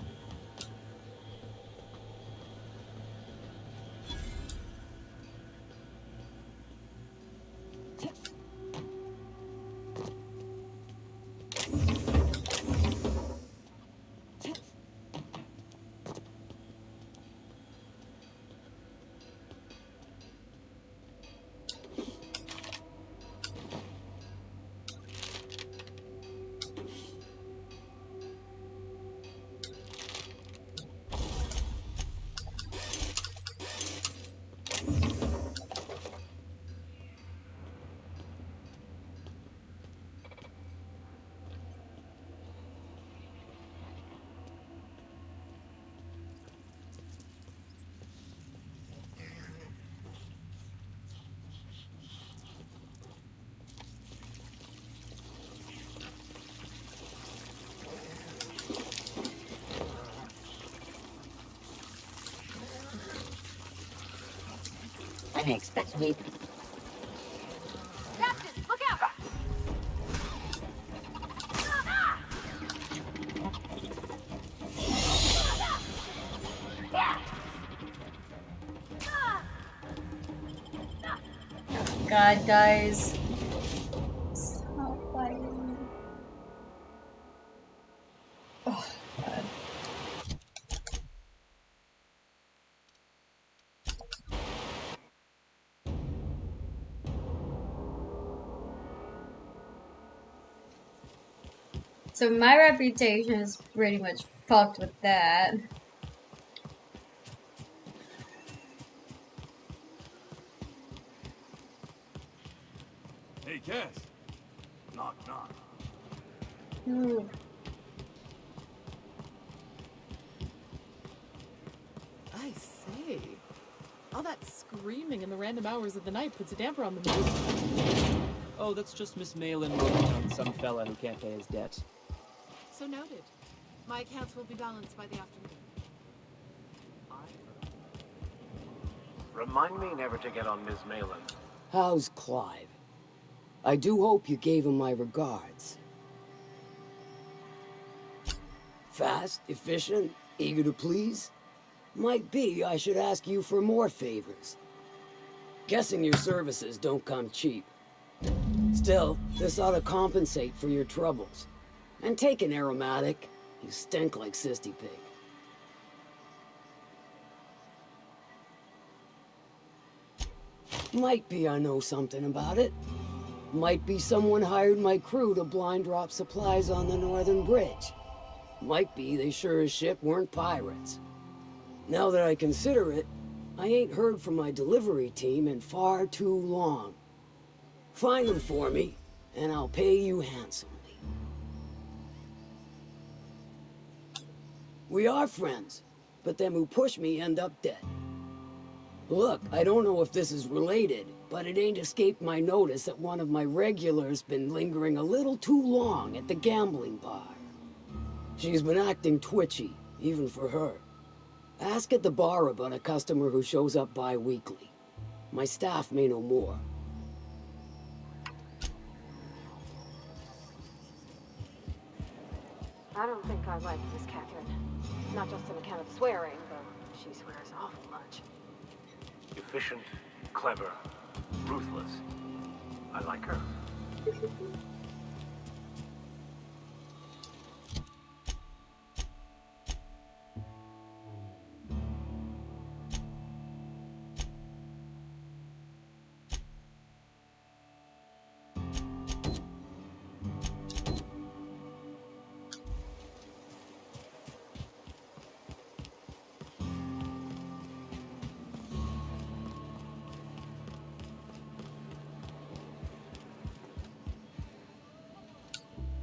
I may expect we... Captain, look out! God, guys. Stop fighting. Oh, God. So my reputation is pretty much fucked with that. Hey, Cass. Knock, knock. Ooh. I say, all that screaming in the random hours of the night puts a damper on the mood. Oh, that's just Miss Malin working on some fella who can't pay his debt. So noted. My accounts will be balanced by the afternoon. Remind me never to get on Ms. Malin. How's Clive? I do hope you gave him my regards. Fast, efficient, eager to please? Might be I should ask you for more favors. Guessing your services don't come cheap. Still, this ought to compensate for your troubles. And take an aromatic. You stink like Sisty Pig. Might be I know something about it. Might be someone hired my crew to blind drop supplies on the Northern Bridge. Might be they sure as shit weren't pirates. Now that I consider it, I ain't heard from my delivery team in far too long. Find them for me, and I'll pay you handsomely. We are friends, but them who push me end up dead. Look, I don't know if this is related, but it ain't escaped my notice that one of my regulars been lingering a little too long at the gambling bar. She's been acting twitchy, even for her. Ask at the bar about a customer who shows up bi-weekly. My staff may know more. I don't think I like Miss Catherine. Not just on account of swearing, though she swears awful much. Efficient, clever, ruthless. I like her.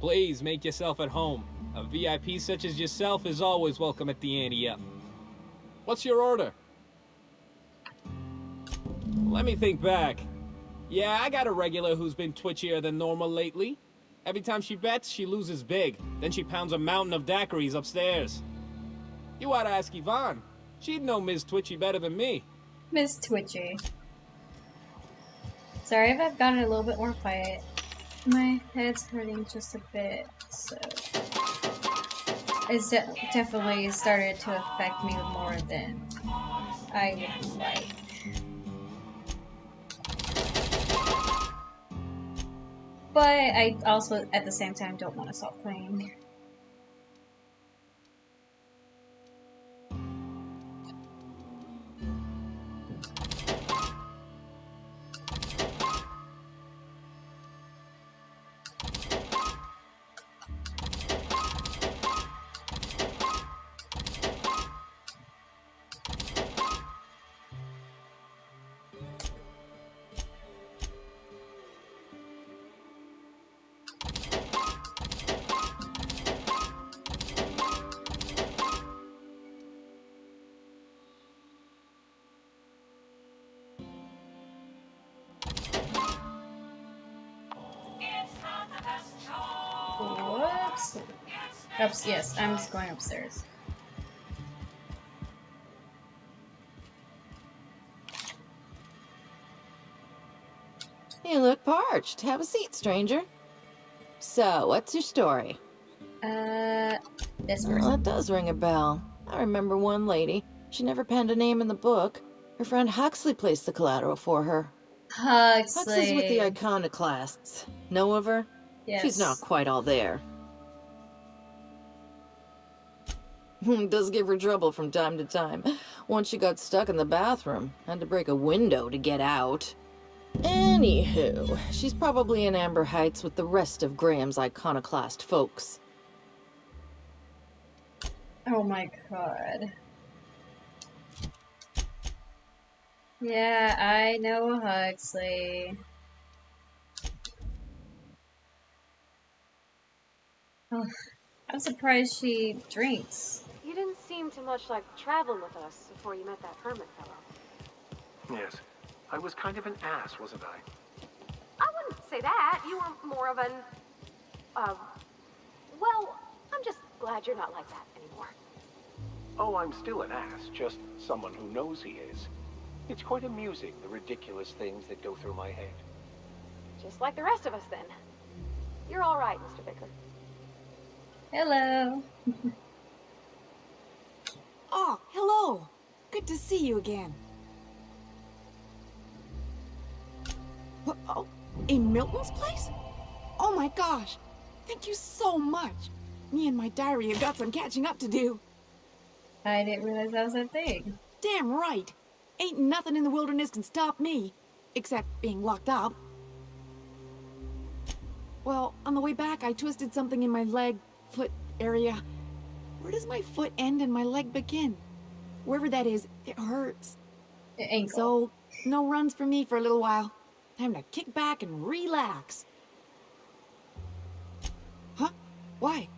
Please make yourself at home. A VIP such as yourself is always welcome at the Ante Up. What's your order? Let me think back. Yeah, I got a regular who's been twitchier than normal lately. Every time she bets, she loses big. Then she pounds a mountain of daiquiris upstairs. You ought to ask Yvonne. She'd know Ms. Twitchy better than me. Miss Twitchy. Sorry if I've gotten a little bit more quiet. My head's hurting just a bit, so it's definitely started to affect me more than I would like. But I also, at the same time, don't want to stop playing. Whoops. Yes, I'm just going upstairs. You look parched. Have a seat, stranger. So, what's your story? This person. Well, that does ring a bell. I remember one lady. She never penned a name in the book. Her friend Huxley placed the collateral for her. Huxley's with the iconoclasts. Know of her? Yes. She's not quite all there. Does give her trouble from time to time. Once she got stuck in the bathroom. Had to break a window to get out. Anywho, she's probably in Amber Heights with the rest of Graham's iconoclast folks. Oh my god. Yeah, I know Huxley. Oh, I'm surprised she drinks. You didn't seem too much like traveling with us before you met that hermit fellow. Yes. I was kind of an ass, wasn't I? I wouldn't say that. You were more of an... well, I'm just glad you're not like that anymore. Oh, I'm still an ass, just someone who knows he is. It's quite amusing, the ridiculous things that go through my head. Just like the rest of us, then. You're all right, Mr. Vicker. Hello. Oh, hello. Good to see you again. What, oh, in Milton's place? Oh my gosh. Thank you so much. Me and my diary have got some catching up to do. I didn't realize that was a thing. Damn right. Ain't nothing in the wilderness can stop me. Except being locked up. Well, on the way back, I twisted something in my leg, foot area. Where does my foot end and my leg begin? Wherever that is, it hurts. Ankle. So, no runs for me for a little while. Time to kick back and relax. Huh? Why?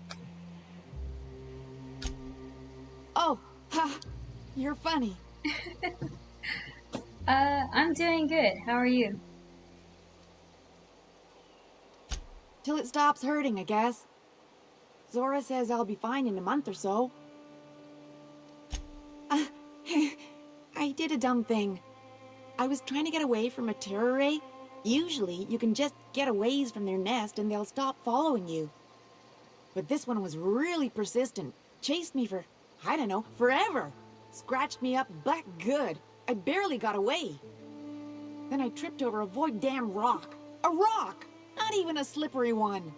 Oh, ha! You're funny. I'm doing good. How are you? Till it stops hurting, I guess. Zora says I'll be fine in a month or so. I did a dumb thing. I was trying to get away from a terror ray. Usually, you can just get a ways from their nest and they'll stop following you. But this one was really persistent. Chased me for, I don't know, forever. Scratched me up black good. I barely got away. Then I tripped over a void damn rock. A rock! Not even a slippery one.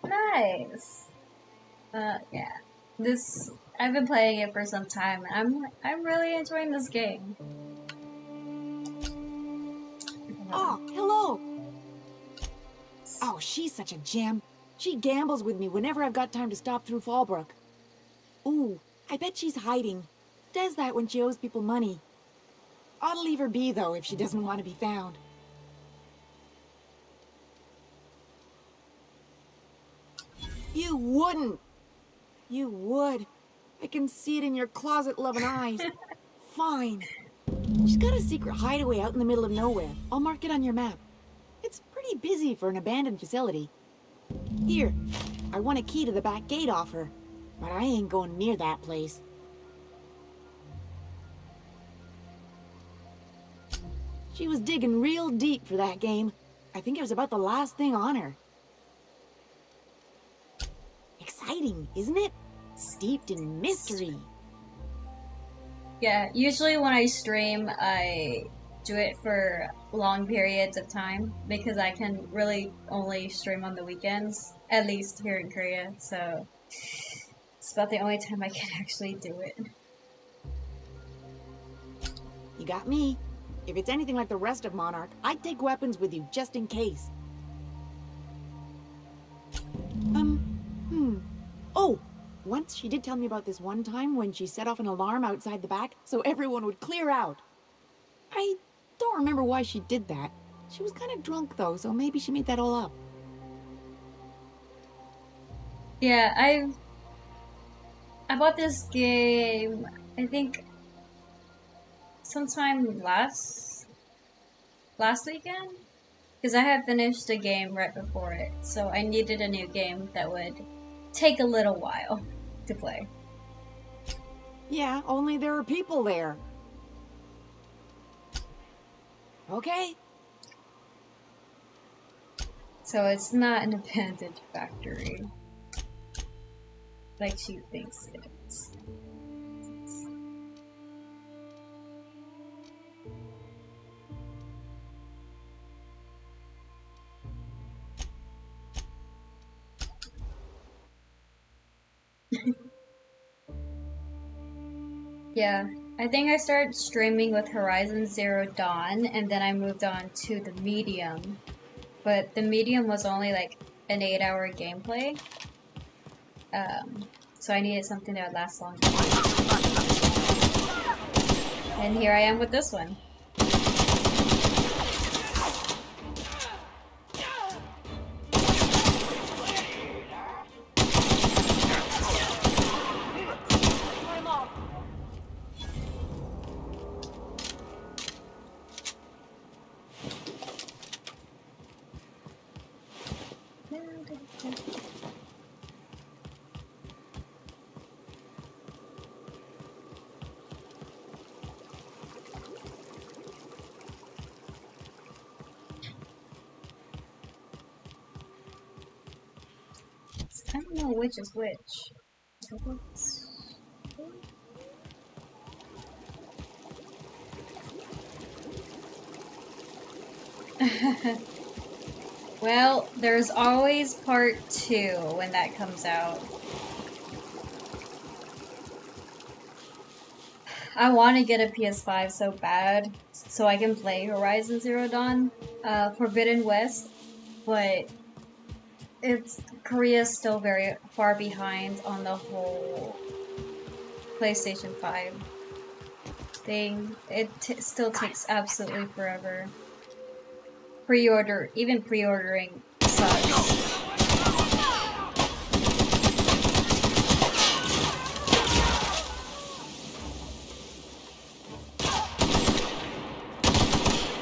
Nice. Yeah. I've been playing it for some time, and I'm really enjoying this game. Oh, hello. Oh, she's such a gem. She gambles with me whenever I've got time to stop through Fallbrook. Ooh, I bet she's hiding. Does that when she owes people money. Ought to leave her be, though, if she doesn't want to be found. You wouldn't. You would. I can see it in your closet-loving eyes. Fine. She's got a secret hideaway out in the middle of nowhere. I'll mark it on your map. It's pretty busy for an abandoned facility. Here, I want a key to the back gate off her, but I ain't going near that place. She was digging real deep for that game. I think it was about the last thing on her. Exciting, isn't it? Steeped in mystery. Yeah, usually when I stream, I do it for long periods of time because I can really only stream on the weekends, at least here in Korea, so it's about the only time I can actually do it. You got me. If it's anything like the rest of Monarch, I'd take weapons with you just in case. Oh, once she did tell me about this one time when she set off an alarm outside the back so everyone would clear out. I don't remember why she did that. She was kind of drunk though, so maybe she made that all up. Yeah, I bought this game, I think, sometime last weekend? Because I had finished a game right before it, so I needed a new game that would take a little while to play. Yeah, only there are people there. Okay. So it's not an abandoned factory like she thinks it is. Yeah, I think I started streaming with Horizon Zero Dawn, and then I moved on to the Medium. But the Medium was only like an 8-hour gameplay. So I needed something that would last longer. And here I am with this one. I don't know which is which. Well, there's always part 2 when that comes out. I want to get a PS5 so bad, so I can play Horizon Zero Dawn, Forbidden West, but Korea's still very far behind on the whole PlayStation 5 thing. It still takes absolutely forever. Even pre-ordering sucks.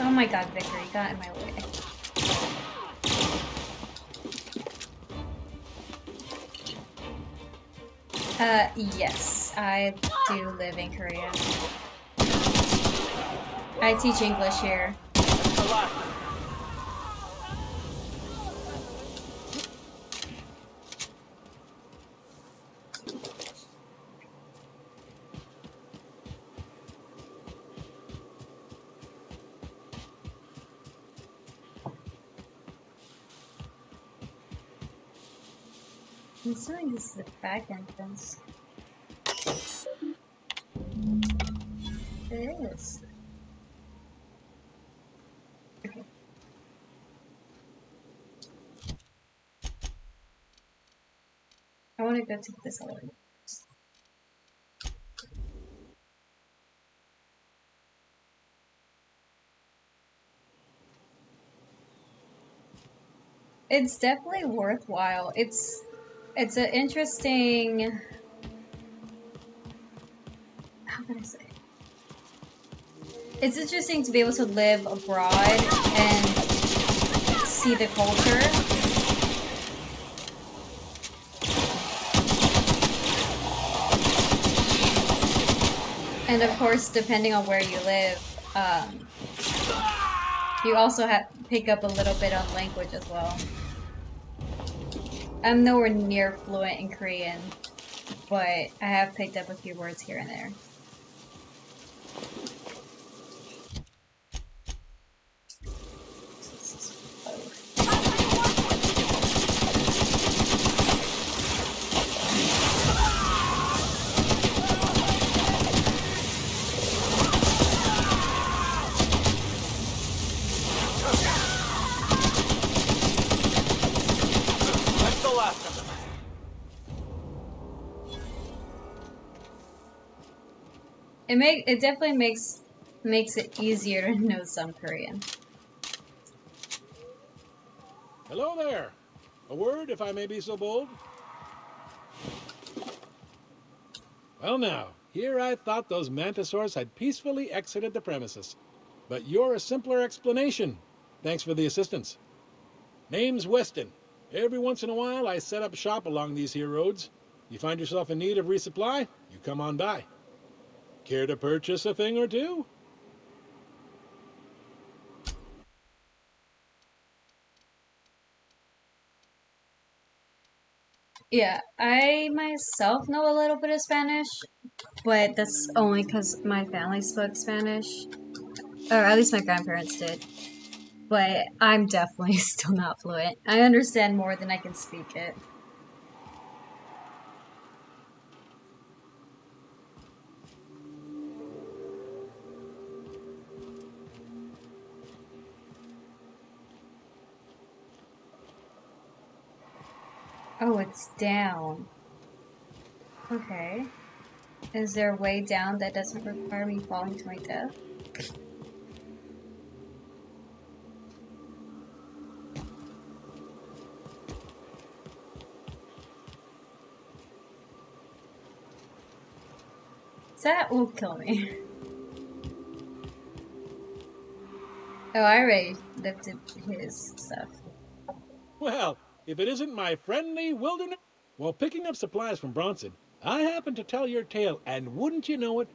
Oh my god, Victor, you got in my way. Yes, I do live in Korea. I teach English here. I'm assuming this is the back entrance. It is. Okay. I want to go to this elevator. It's definitely worthwhile. It's It's an interesting... How can I say? It's interesting to be able to live abroad and see the culture. And of course, depending on where you live, you also have pick up a little bit on language as well. I'm nowhere near fluent in Korean, but I have picked up a few words here and there. That's the last of them. It definitely makes it easier to know some Korean. Hello there. A word, if I may be so bold. Well now, here I thought those mantisaurs had peacefully exited the premises. But you're a simpler explanation. Thanks for the assistance. Name's Weston. Every once in a while I set up shop along these here roads. You find yourself in need of resupply, you come on by. Care to purchase a thing or two? Yeah, I myself know a little bit of Spanish, but that's only because my family spoke Spanish. Or at least my grandparents did. But I'm definitely still not fluent. I understand more than I can speak it. Oh, it's down. Okay. Is there a way down that doesn't require me falling to my death? That will kill me. Oh, I already lifted his stuff. Well, if it isn't my friendly wilderness... While picking up supplies from Bronson, I happened to tell your tale, and wouldn't you know it,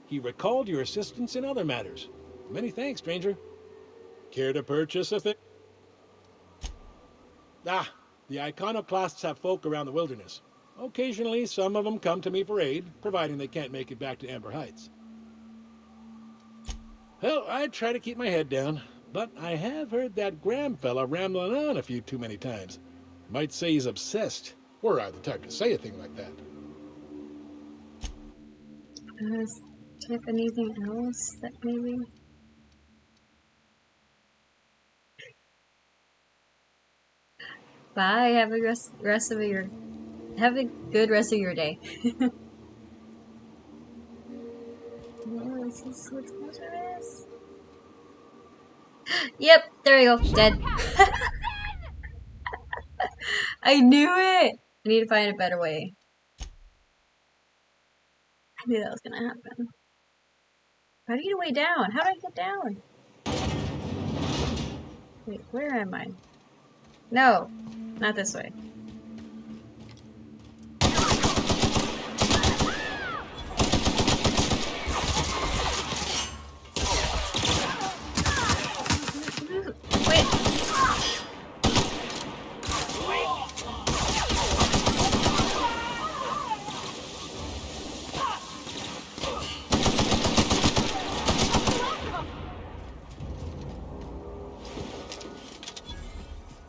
he recalled your assistance in other matters. Many thanks, stranger. Care to purchase a thing? Ah, the iconoclasts have folk around the wilderness. Occasionally, some of them come to me for aid, providing they can't make it back to Amber Heights. Well, I try to keep my head down, but I have heard that Graham fella rambling on a few too many times. Might say he's obsessed. Were I the type to say a thing like that. Do you have anything else that maybe... Bye, have a rest of your... Have a good rest of your day. Yep, there we go, dead. I knew it! I need to find a better way. I knew that was gonna happen. How do you get way down? How do I get down? Wait, where am I? No, not this way. Wait.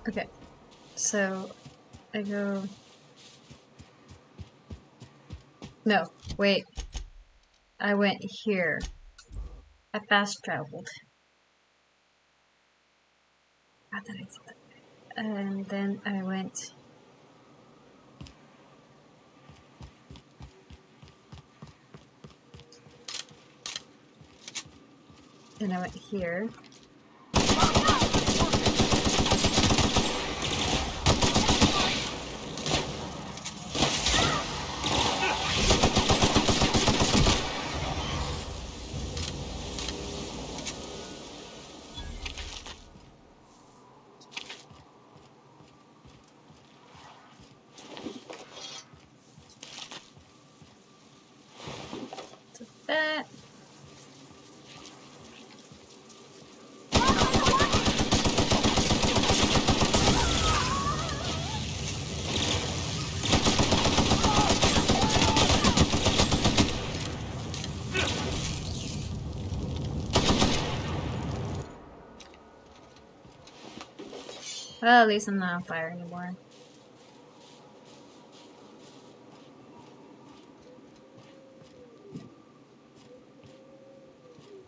Okay, so I go... No, wait. I went here. I fast traveled. How did I do that? And then I went... And I went here. that. Well, at least I'm not on fire anymore.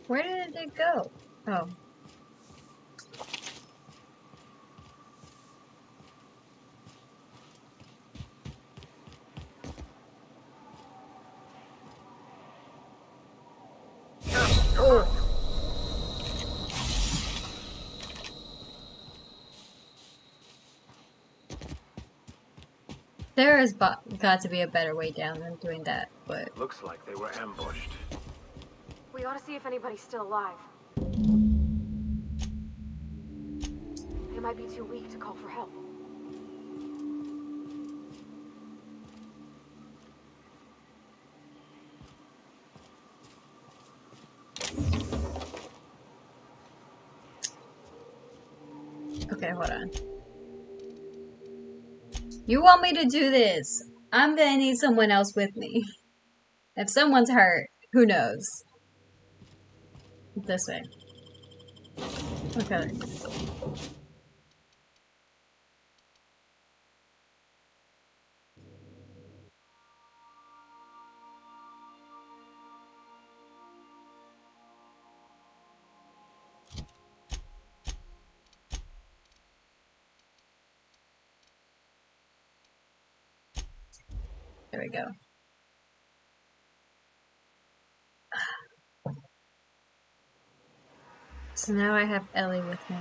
Where did it go? Oh. Oh. There has got to be a better way down than doing that, but... Looks like they were ambushed. We ought to see if anybody's still alive. They might be too weak to call for help. Okay, hold on. You want me to do this? I'm gonna need someone else with me. If someone's hurt, who knows? This way. Okay. There we go. So now I have Ellie with me.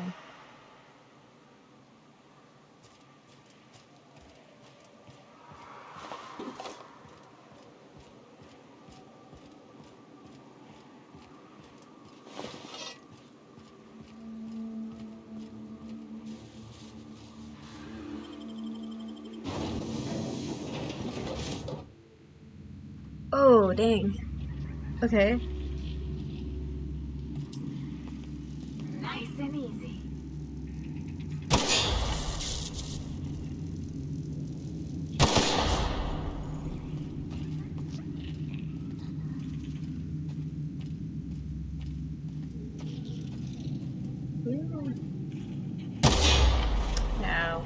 Oh, dang. Okay. Nice and easy. No.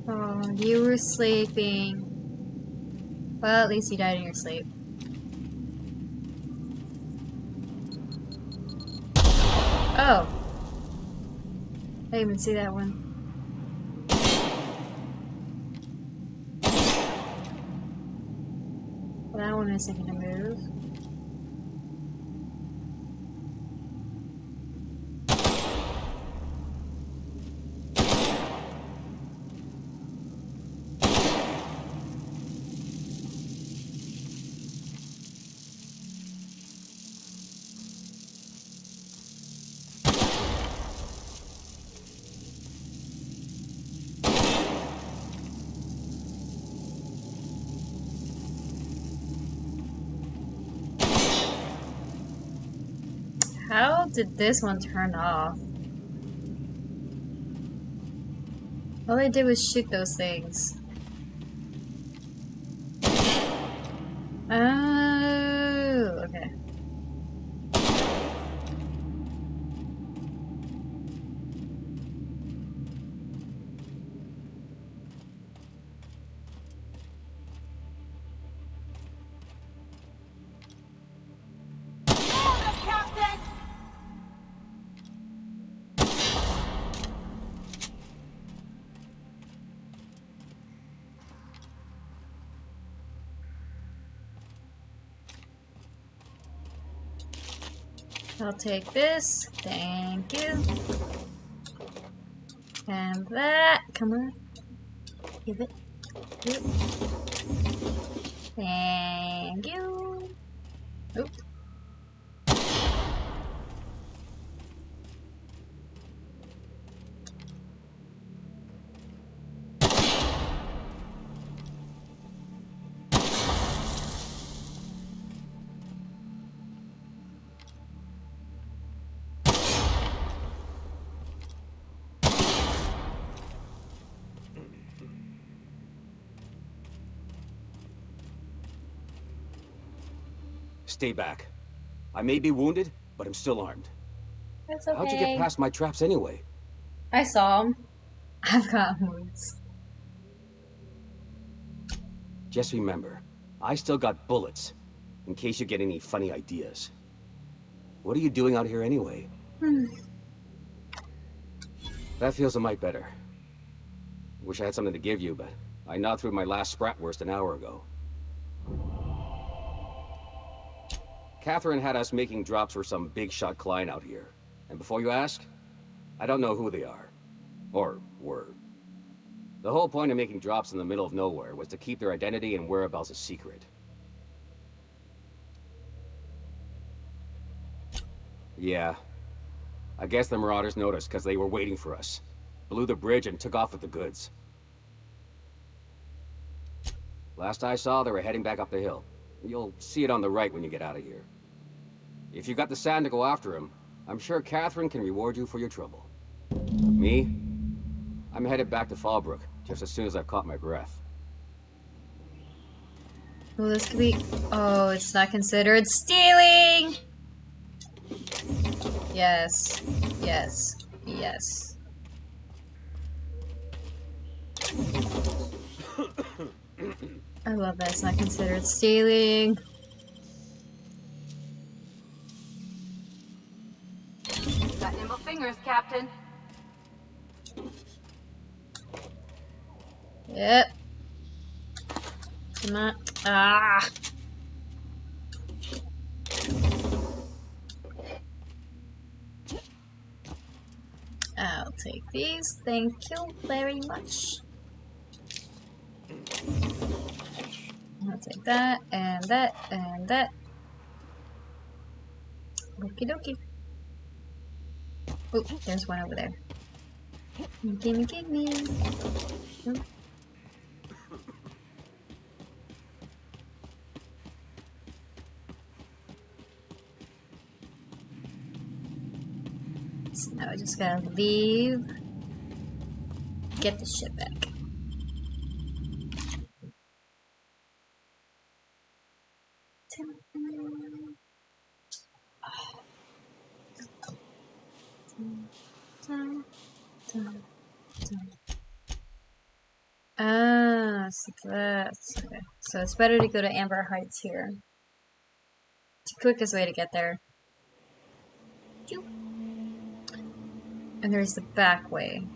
Oh, you were sleeping. Well, at least you died in your sleep. Oh. I didn't even see that one. That one isn't gonna move. How did this one turn off? All I did was shoot those things. Oh, okay. I'll take this. Thank you. And that. Come on. Give it. Give it. Thank you. Oop. Stay back. I may be wounded, but I'm still armed. That's okay. How'd you get past my traps anyway? I saw him. I've got wounds. Just remember, I still got bullets, in case you get any funny ideas. What are you doing out here anyway? That feels a mite better. Wish I had something to give you, but I gnawed through my last Spratwurst an hour ago. Catherine had us making drops for some big shot client out here. And before you ask, I don't know who they are. Or were. The whole point of making drops in the middle of nowhere was to keep their identity and whereabouts a secret. Yeah. I guess the Marauders noticed because they were waiting for us. Blew the bridge and took off with the goods. Last I saw, they were heading back up the hill. You'll see it on the right when you get out of here. If you got the sand to go after him, I'm sure Catherine can reward you for your trouble. Me? I'm headed back to Fallbrook, just as soon as I've caught my breath. Well, this could be... Oh, it's not considered stealing! Yes. Yes. Yes. I love that it's not considered stealing. Got nimble fingers, Captain. Yep. Come on. Ah! I'll take these. Thank you very much. I'll take that, and that, and that. Okie dokie. Oh, there's one over there. Gimme, gimme. Oh. So now I just gotta leave. Get the shit back. Ah, so that's okay. So it's better to go to Amber Heights here. It's the quickest way to get there. And there's the back way.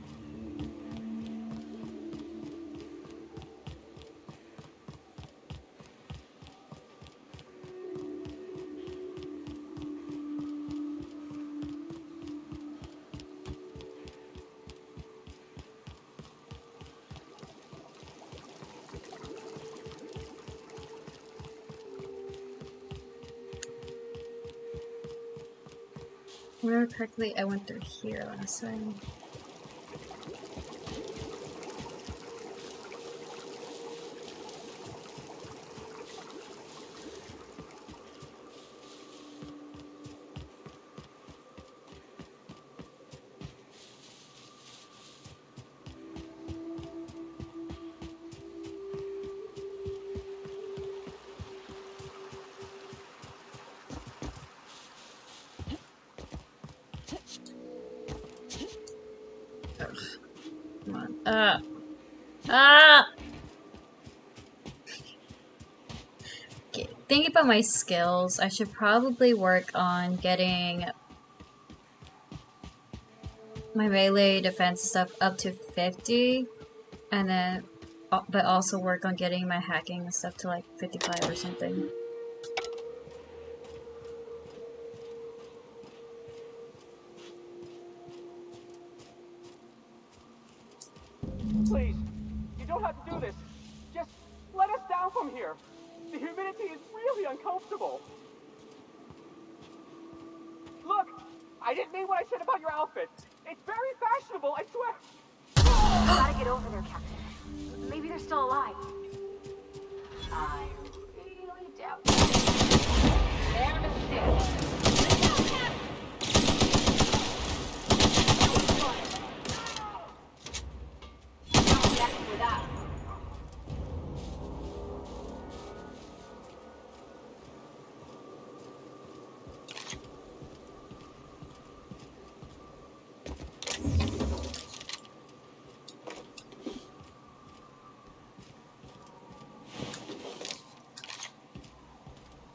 Remember correctly, I went through here last time. Come on. Okay, thinking about my skills, I should probably work on getting my melee defense stuff up to 50, and then, but also work on getting my hacking and stuff to like 55 or something. Please, you don't have to do this. Just let us down from here. The humidity is really uncomfortable. Look, I didn't mean what I said about your outfit. It's very fashionable, I swear. Gotta get over there, Captain. Maybe they're still alive. I really doubt it. They're mistaken. Don't mess with us.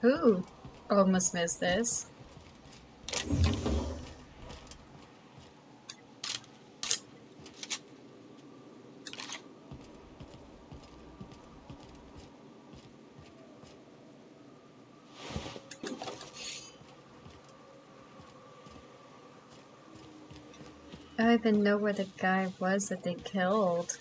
Ooh, almost missed this. I don't even know where the guy was that they killed.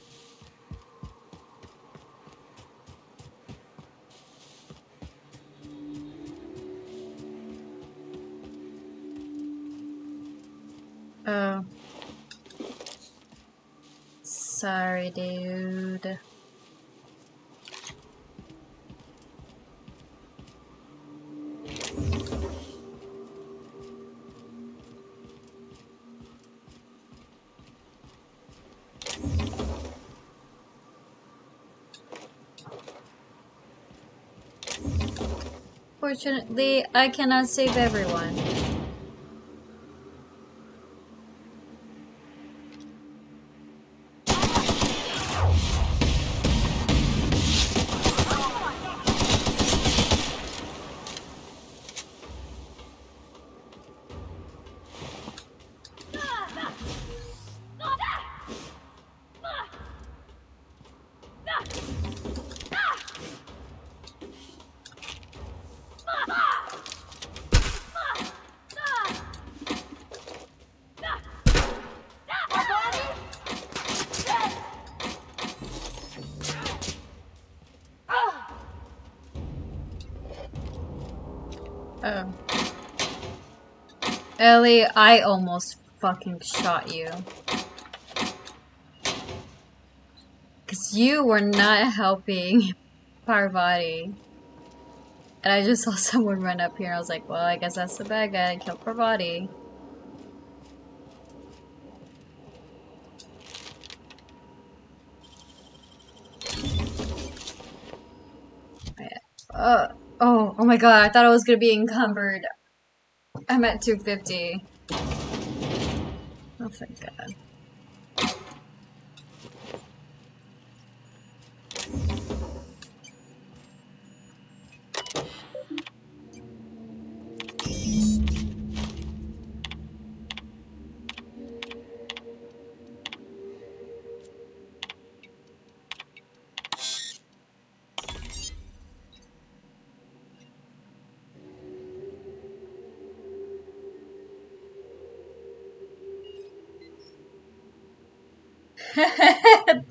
Oh. Sorry, dude. Fortunately, I cannot save everyone. Oh. Ellie, I almost fucking shot you. Because you were not helping Parvati. And I just saw someone run up here and I was like, well, I guess that's the bad guy that killed Parvati. Oh my god, I thought I was gonna be encumbered. I'm at 250. Oh, thank god.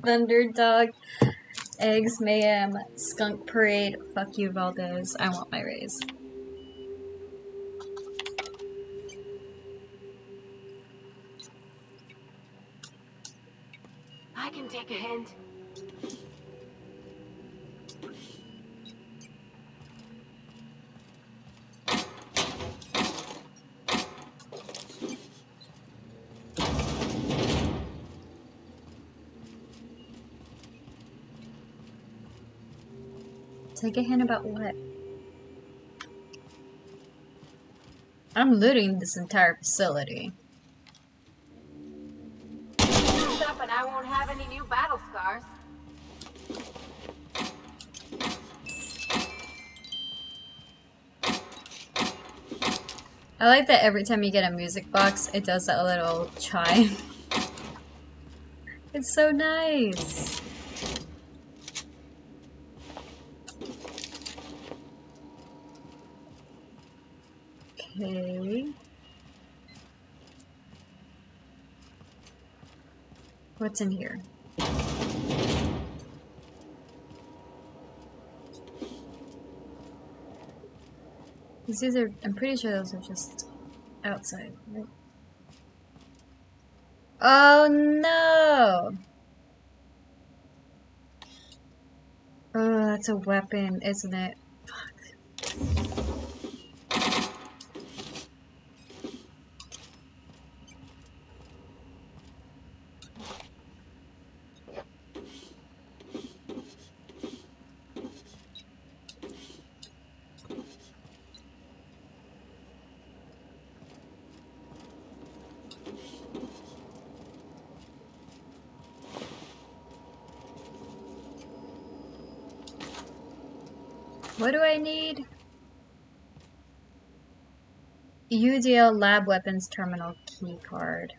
Thunderdog, Eggs, Mayhem, Skunk Parade, fuck you, Valdez. I want my raise. I can take a hint. Take a hint about what? I'm looting this entire facility. Up and I won't have any new battle scars. I like that every time you get a music box, it does that little chime. It's so nice. Okay. What's in here? These are, I'm pretty sure those are just outside, right? Oh no! Oh, that's a weapon, isn't it? What do I need? UDL Lab Weapons Terminal key card.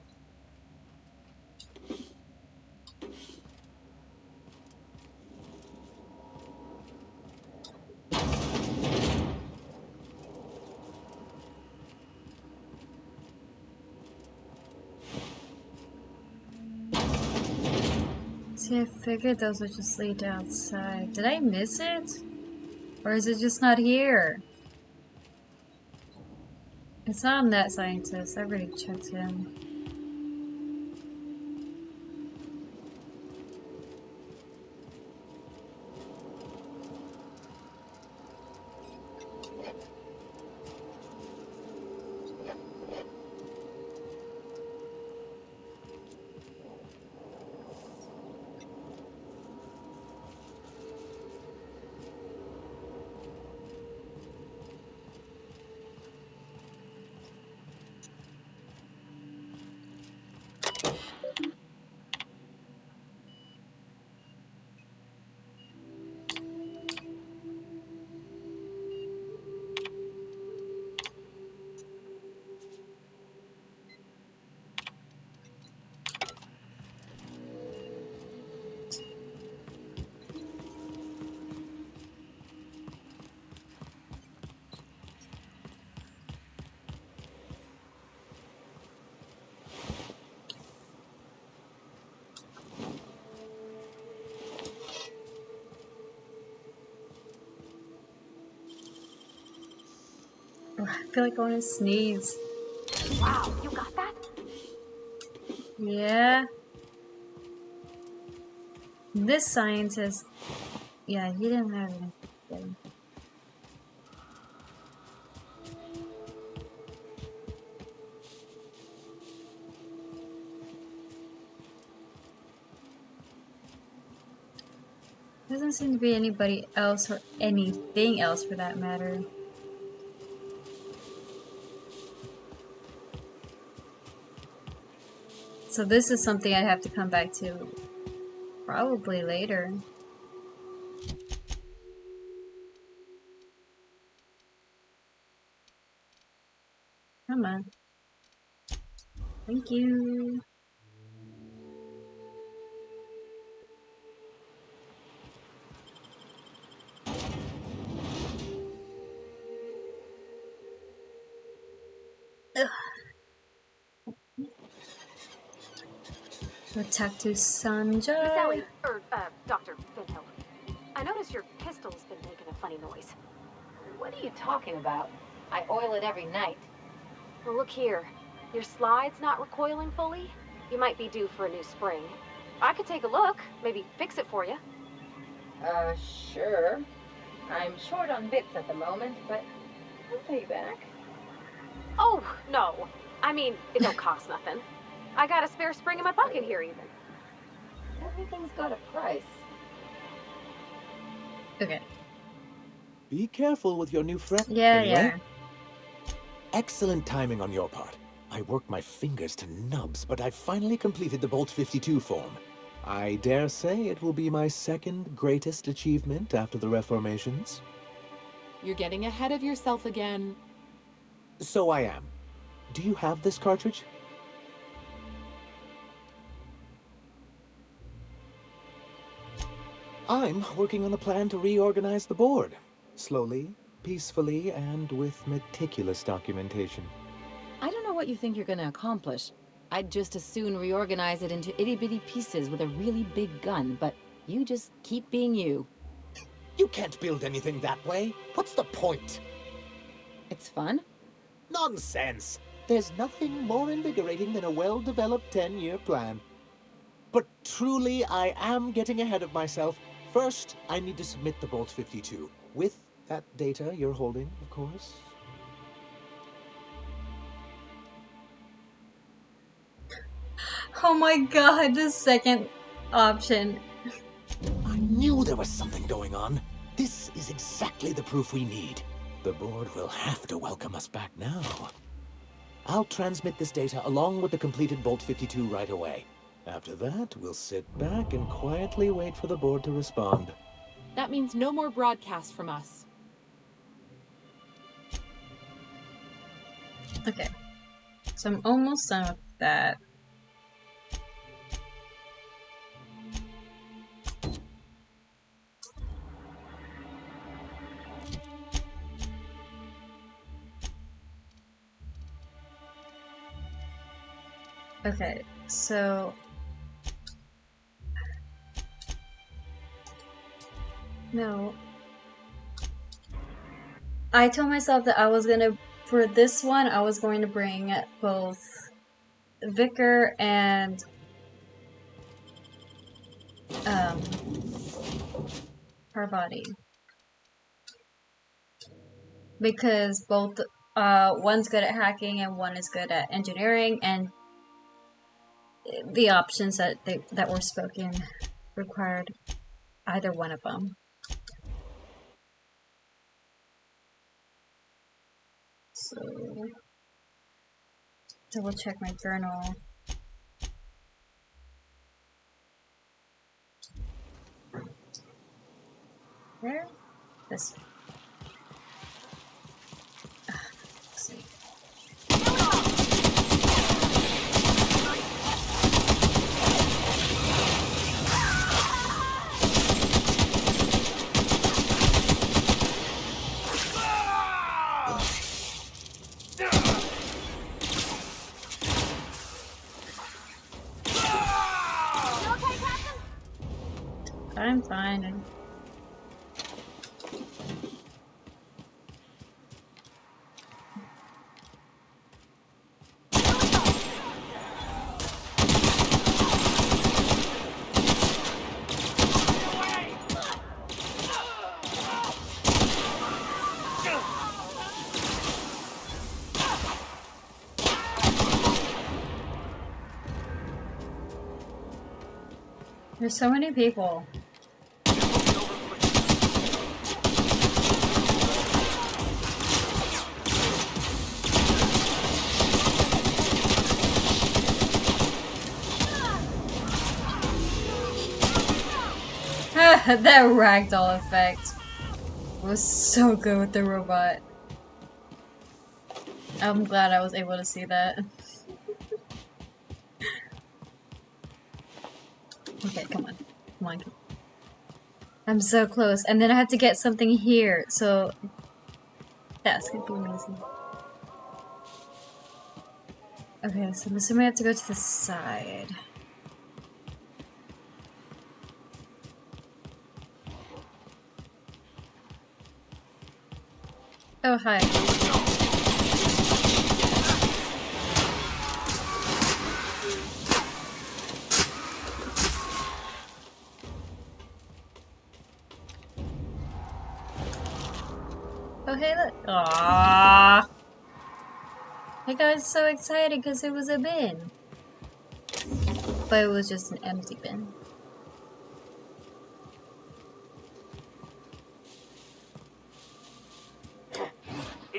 See, I figured those would just lead outside. Did I miss it? Or is it just not here? It's not on that scientist. I already checked him. I feel like I want to sneeze. Wow, you got that? Yeah. This scientist, yeah, he didn't have anything. Doesn't seem to be anybody else or anything else for that matter. So this is something I'd have to come back to probably later. Come on. Thank you. Ugh. Attack to Sanjay. Miss Ellie, Dr. Finhill. I noticed your pistol's been making a funny noise. What are you talking about? I oil it every night. Well, look here. Your slide's not recoiling fully. You might be due for a new spring. I could take a look, maybe fix it for you. Sure. I'm short on bits at the moment, but I'll pay you back. Oh, no. I mean, it don't cost nothing. I got a spare spring in my pocket here, even. Everything's got a price. Okay. Be careful with your new friend. Yeah, anyway. yeah. Excellent timing on your part. I worked my fingers to nubs, but I finally completed the Bolt 52 form. I dare say it will be my second greatest achievement after the reformations. You're getting ahead of yourself again. So I am. Do you have this cartridge? I'm working on a plan to reorganize the board. Slowly, peacefully, and with meticulous documentation. I don't know what you think you're gonna accomplish. I'd just as soon reorganize it into itty-bitty pieces with a really big gun, but you just keep being you. You can't build anything that way. What's the point? It's fun? Nonsense! There's nothing more invigorating than a well-developed 10-year plan. But truly, I am getting ahead of myself. First, I need to submit the Bolt 52. With that data you're holding, of course. Oh my god, the second option. I knew there was something going on. This is exactly the proof we need. The board will have to welcome us back now. I'll transmit this data along with the completed Bolt 52 right away. After that, we'll sit back and quietly wait for the board to respond. That means no more broadcasts from us. Okay. So I'm almost done with that. Okay, so no. I told myself that I was gonna, for this one, I was going to bring both Vicar and Parvati. Because both one's good at hacking and one is good at engineering, and the options that were spoken required either one of them. So double check my journal. Where? This. Let's see. I'm fine. There's so many people. That ragdoll effect was so good with the robot. I'm glad I was able to see that. Okay, come on. Come on. I'm so close. And then I have to get something here, so that's gonna be amazing. Okay, so I'm assuming I have to go to the side. Oh, hi. Oh, hey, look. Aww. I got so excited because it was a bin. But it was just an empty bin.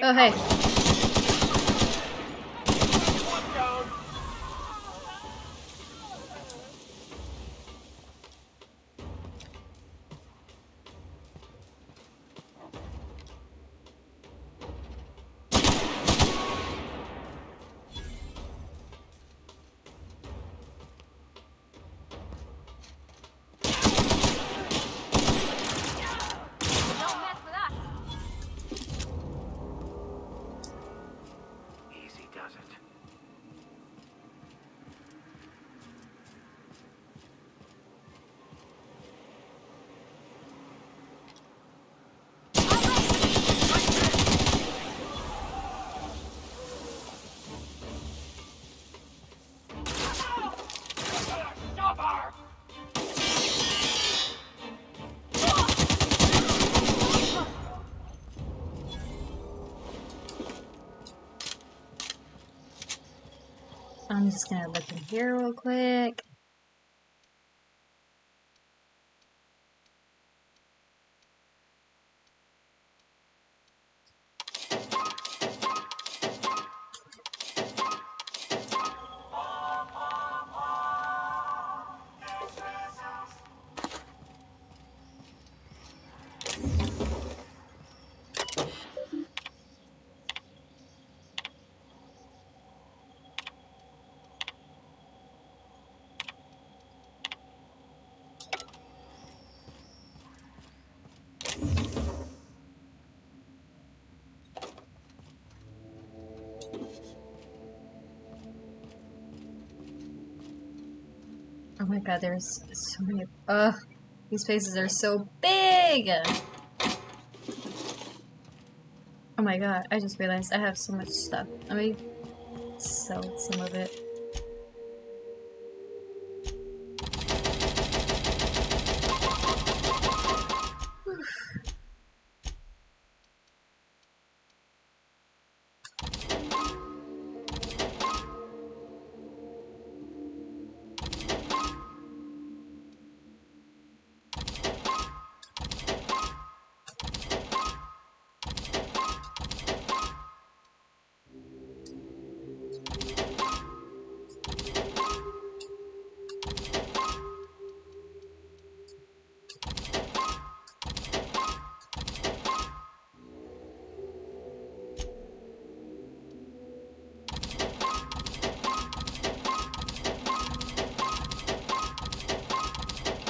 Oh, hey. I'm just gonna look in here real quick. Oh my god, there's so many. Ugh, these places are so big! Oh my god, I just realized I have so much stuff. Let me sell some of it.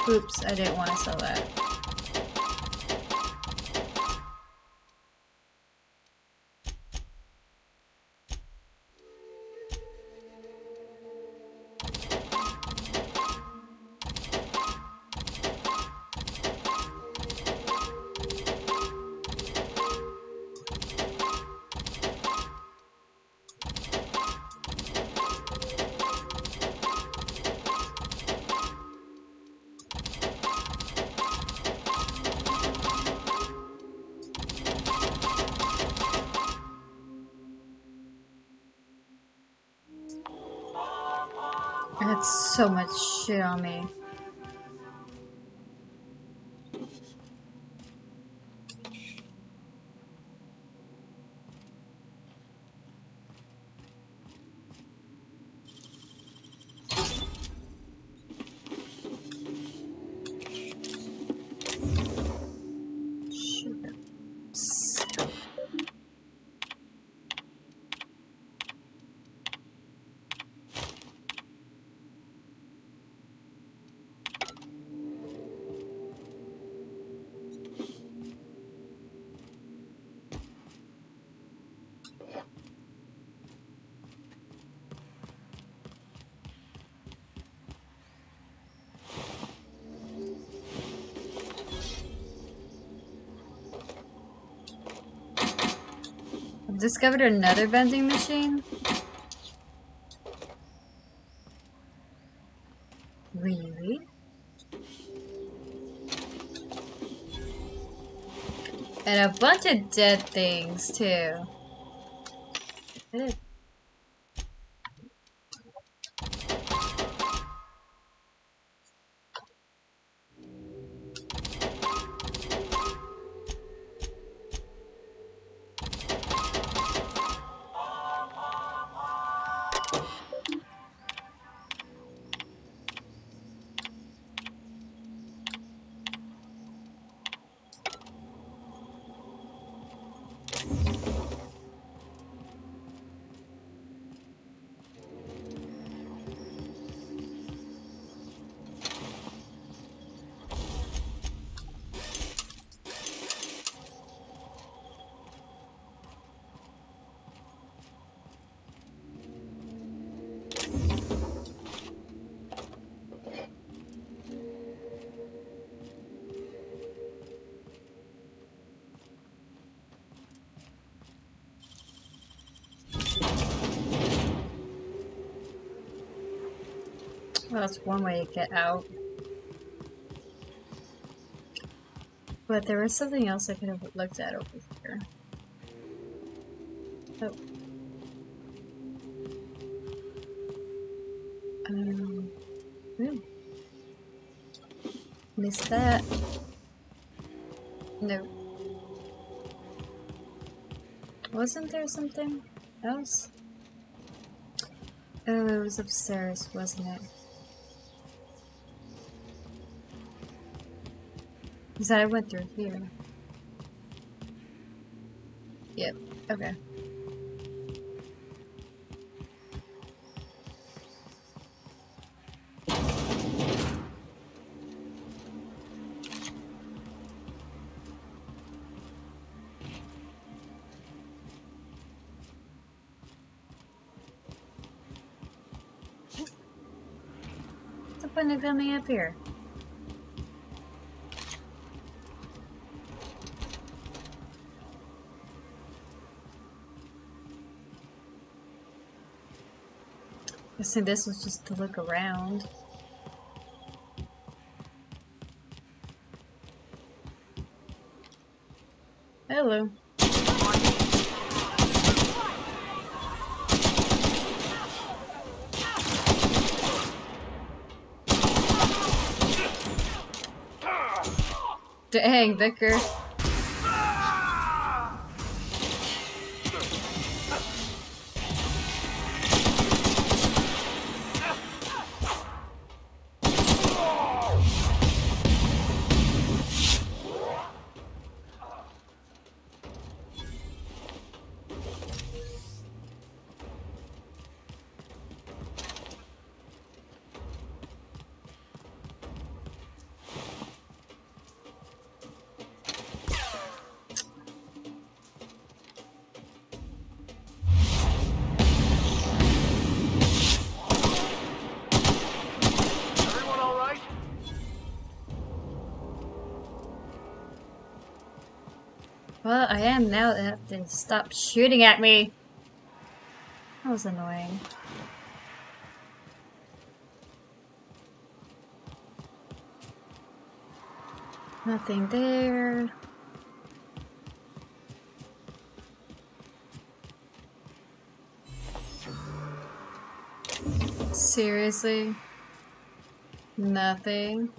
Oops, I didn't want to sell that. I had so much shit on me. I've discovered another vending machine. Really? And a bunch of dead things, too. Good. Well, that's one way to get out. But there was something else I could have looked at over here. Oh. Ooh. Missed that. No. Wasn't there something else? Oh, it was upstairs, wasn't it? Because I went through here. Yep, okay. What's the point of coming up here? I think this was just to look around. Hello. Dang, Vicar. Well, I am now. They have to stop shooting at me. That was annoying. Nothing there. Seriously? Nothing.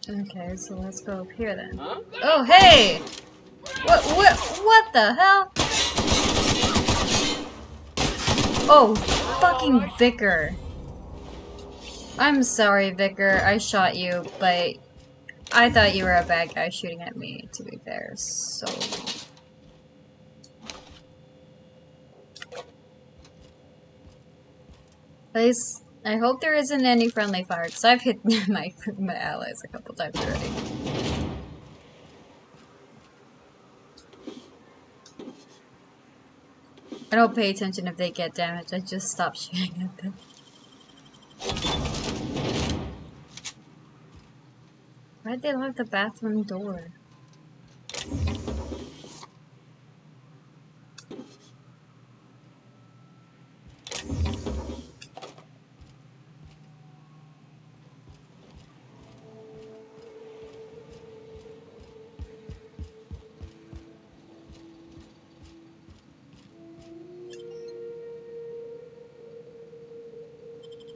Okay, so let's go up here then. Huh? Oh, hey! What the hell? Oh, fucking Vicar. I'm sorry, Vicar, I shot you, but I thought you were a bad guy shooting at me, to be fair, so... At least, I hope there isn't any friendly fire, because I've hit my allies a couple times already. I don't pay attention if they get damaged, I just stop shooting at them. Why'd they lock the bathroom door?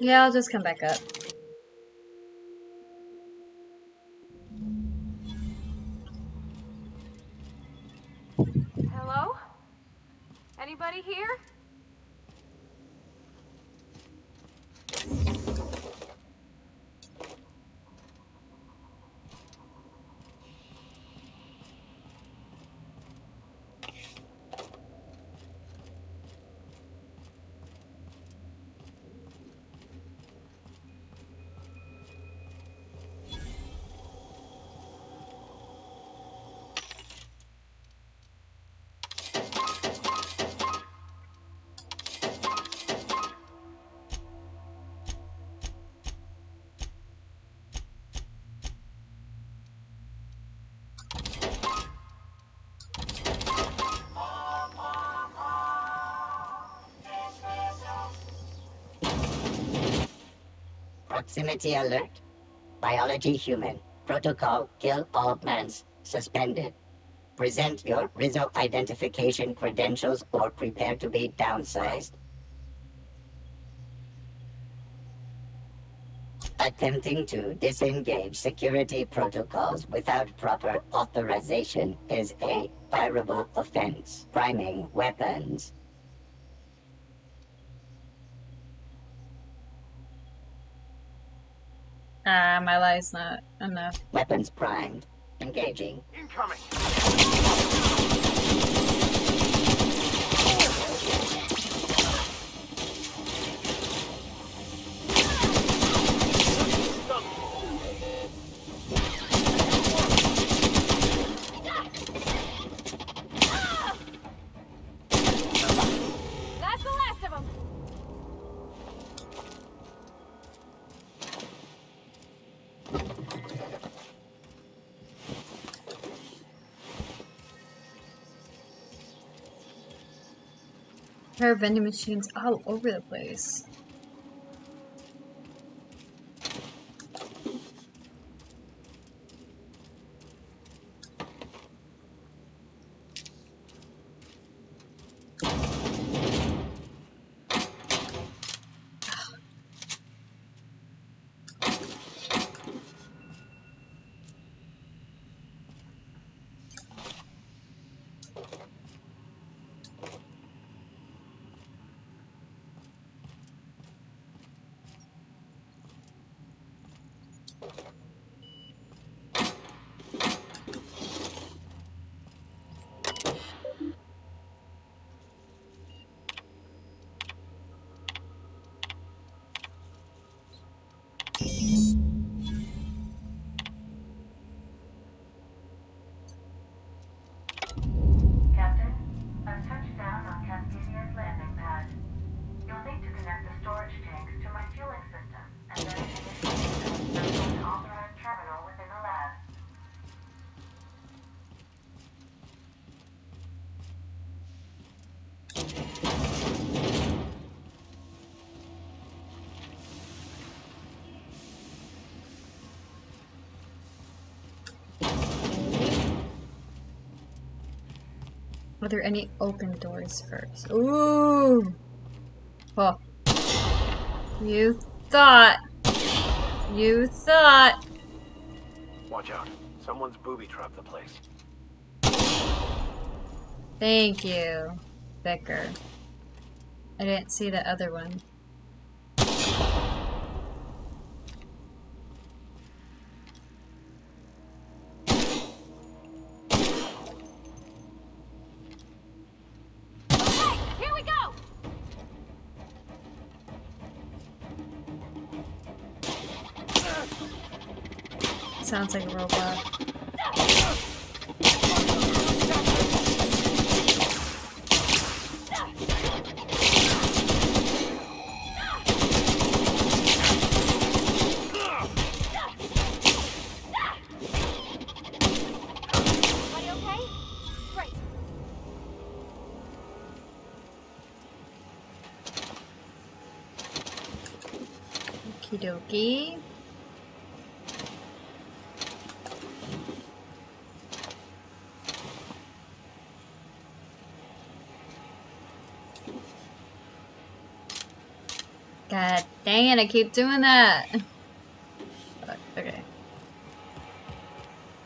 Yeah, I'll just come back up. Hello? Anybody here? Proximity alert. Biology human. Protocol kill all plants. Suspended. Present your Rizzo identification credentials or prepare to be downsized. Attempting to disengage security protocols without proper authorization is a fireable offense. Priming weapons. My life's not enough. Weapons primed. Engaging. Incoming! That's the last of them. There are vending machines all over the place. Captain, I've touched down on Cascadia's landing pad. You'll need to connect the storage tanks to my fueling system, and then initiate an authorized terminal within the lab. Are there any open doors first? Ooh! Oh. You thought. You thought. Watch out. Someone's booby-trapped the place. Thank you, Vicar. I didn't see the other one. Here we go! Sounds like a robot. Everybody okay? Great. Okie dokie. God dang it, I keep doing that. Okay.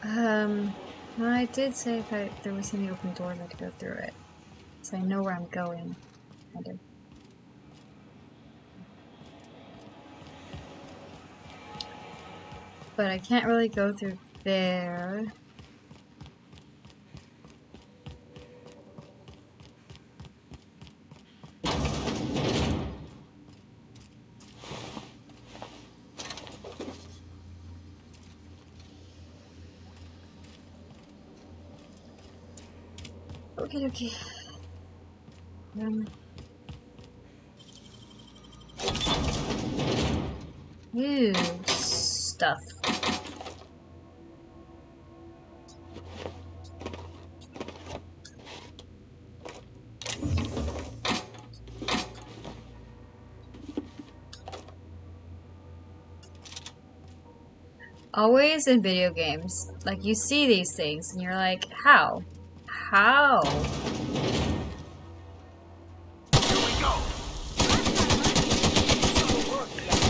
I did say if there was any open doors I could go through it. So I know where I'm going. Kind of. But I can't really go through there. Okay, okay. Ooh, stuff. always in video games, like you see these things and you're like, how? How?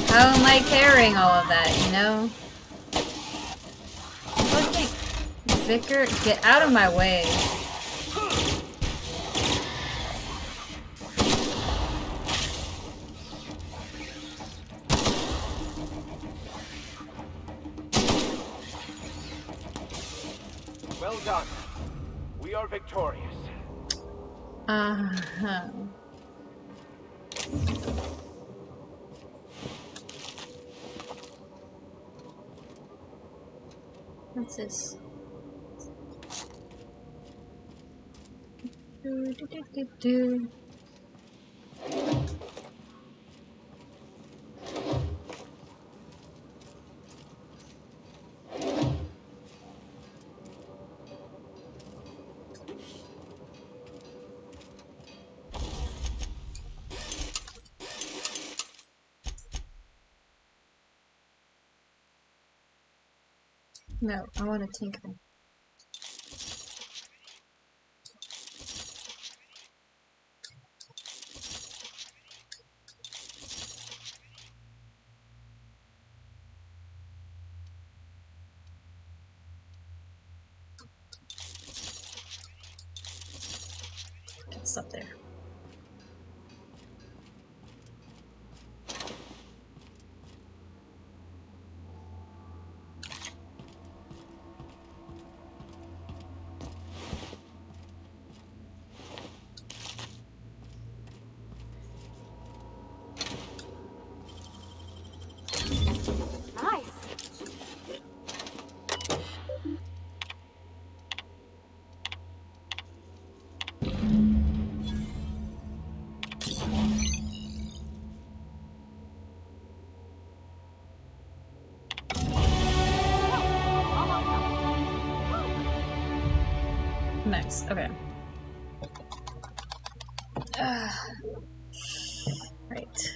How am I carrying all of that, you know? Vicar, get out of my way. Well done. We are victorious. Uh-huh. What's this? Do. No, I want to tinker. It's up there. Nice. Nice. Okay. Right.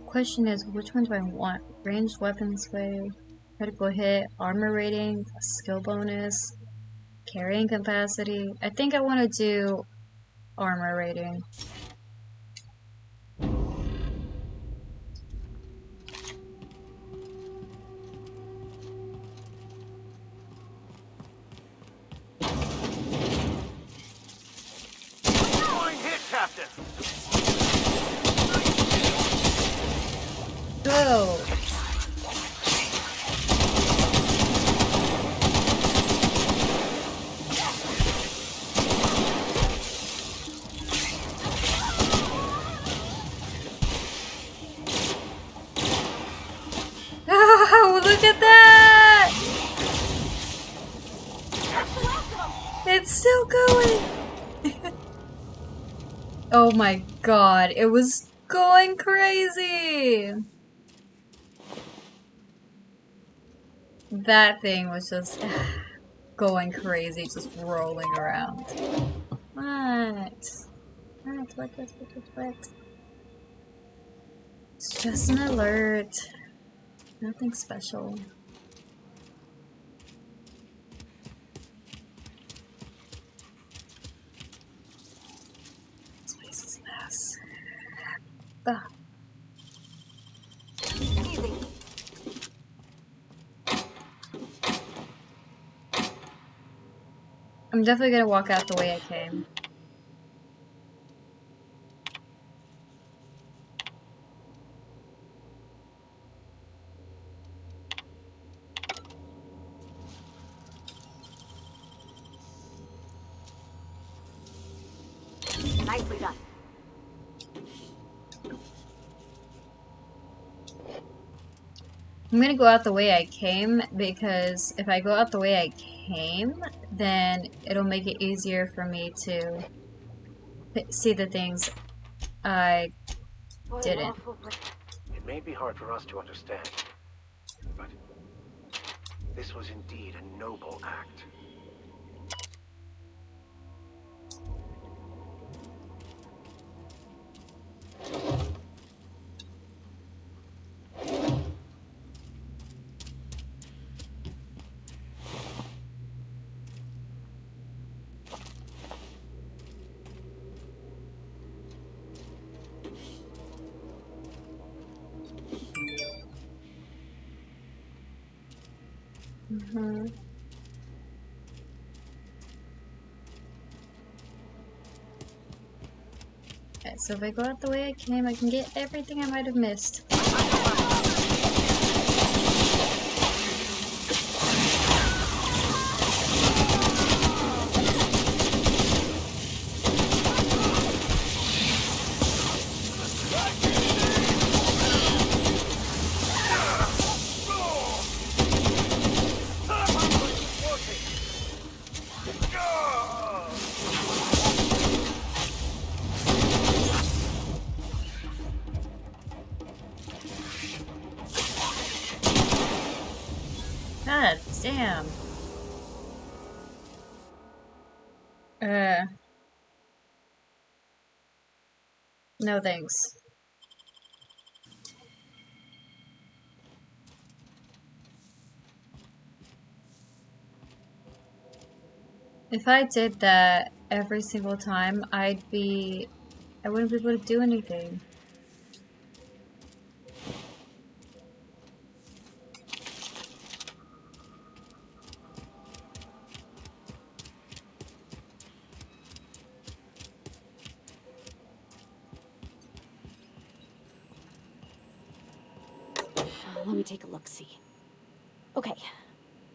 Question is, which one do I want? Ranged weapons way, critical hit, armor rating, skill bonus, carrying capacity. I think I want to do armor rating. Fine hit, Captain. Go! Oh, look at that! It's still going! Oh my god, it was going crazy! That thing was just going crazy, just rolling around. What? What? It's just an alert. Nothing special. This place is a mess. Ah. I'm definitely gonna walk out the way I came. Nicely done. I'm gonna go out the way I came, because if I go out the way I came, then it'll make it easier for me to see the things I didn't. It may be hard for us to understand, but this was indeed a noble act. Mm-hmm. Okay, so if I go out the way I came, I can get everything I might have missed. God damn. No thanks. If I did that every single time, I wouldn't be able to do anything. Let me take a look-see. Okay,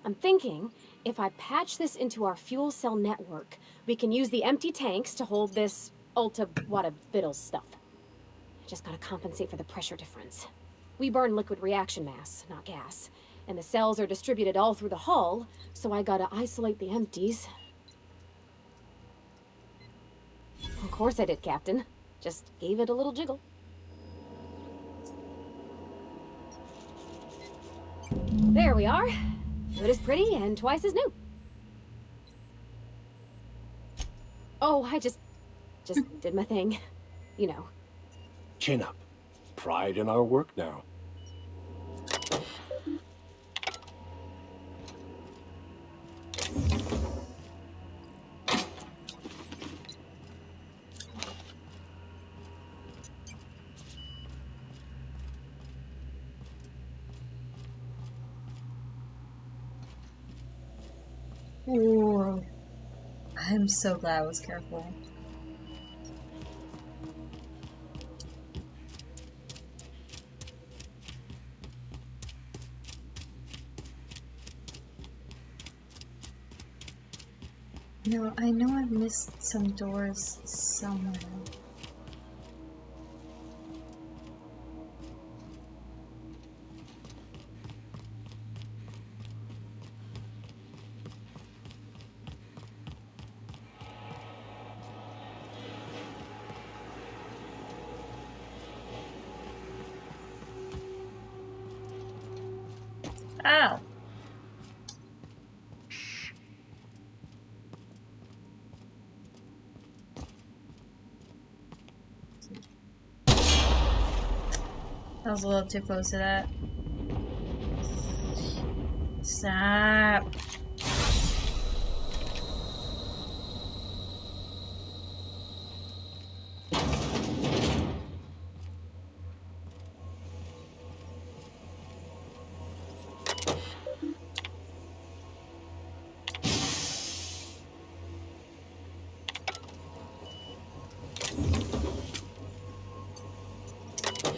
I'm thinking if I patch this into our fuel cell network, we can use the empty tanks to hold this ulta-wada-viddle stuff. Just gotta compensate for the pressure difference. We burn liquid reaction mass, not gas, and the cells are distributed all through the hull, so I gotta isolate the empties. Of course I did, Captain. Just gave it a little jiggle. There we are. Good as pretty and twice as new. Oh, I just did my thing. You know. Chin up. Pride in our work now. Ooh. I'm so glad I was careful. No, I know I've missed some doors somewhere. Ow! I was a little too close to that. Stop!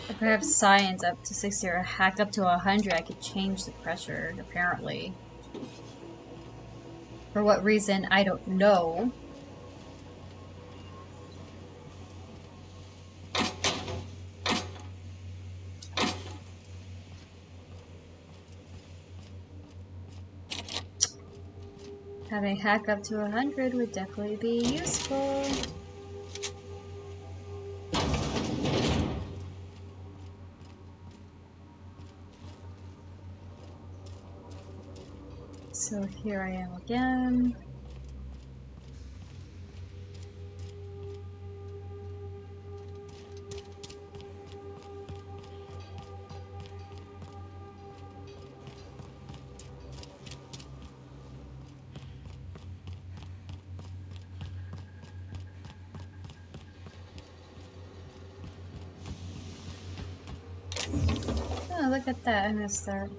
If I have science up to 60 or hack up to 100, I could change the pressure, apparently. For what reason, I don't know. Having hack up to 100 would definitely be useful. So here I am again. Oh, look at that, I missed that.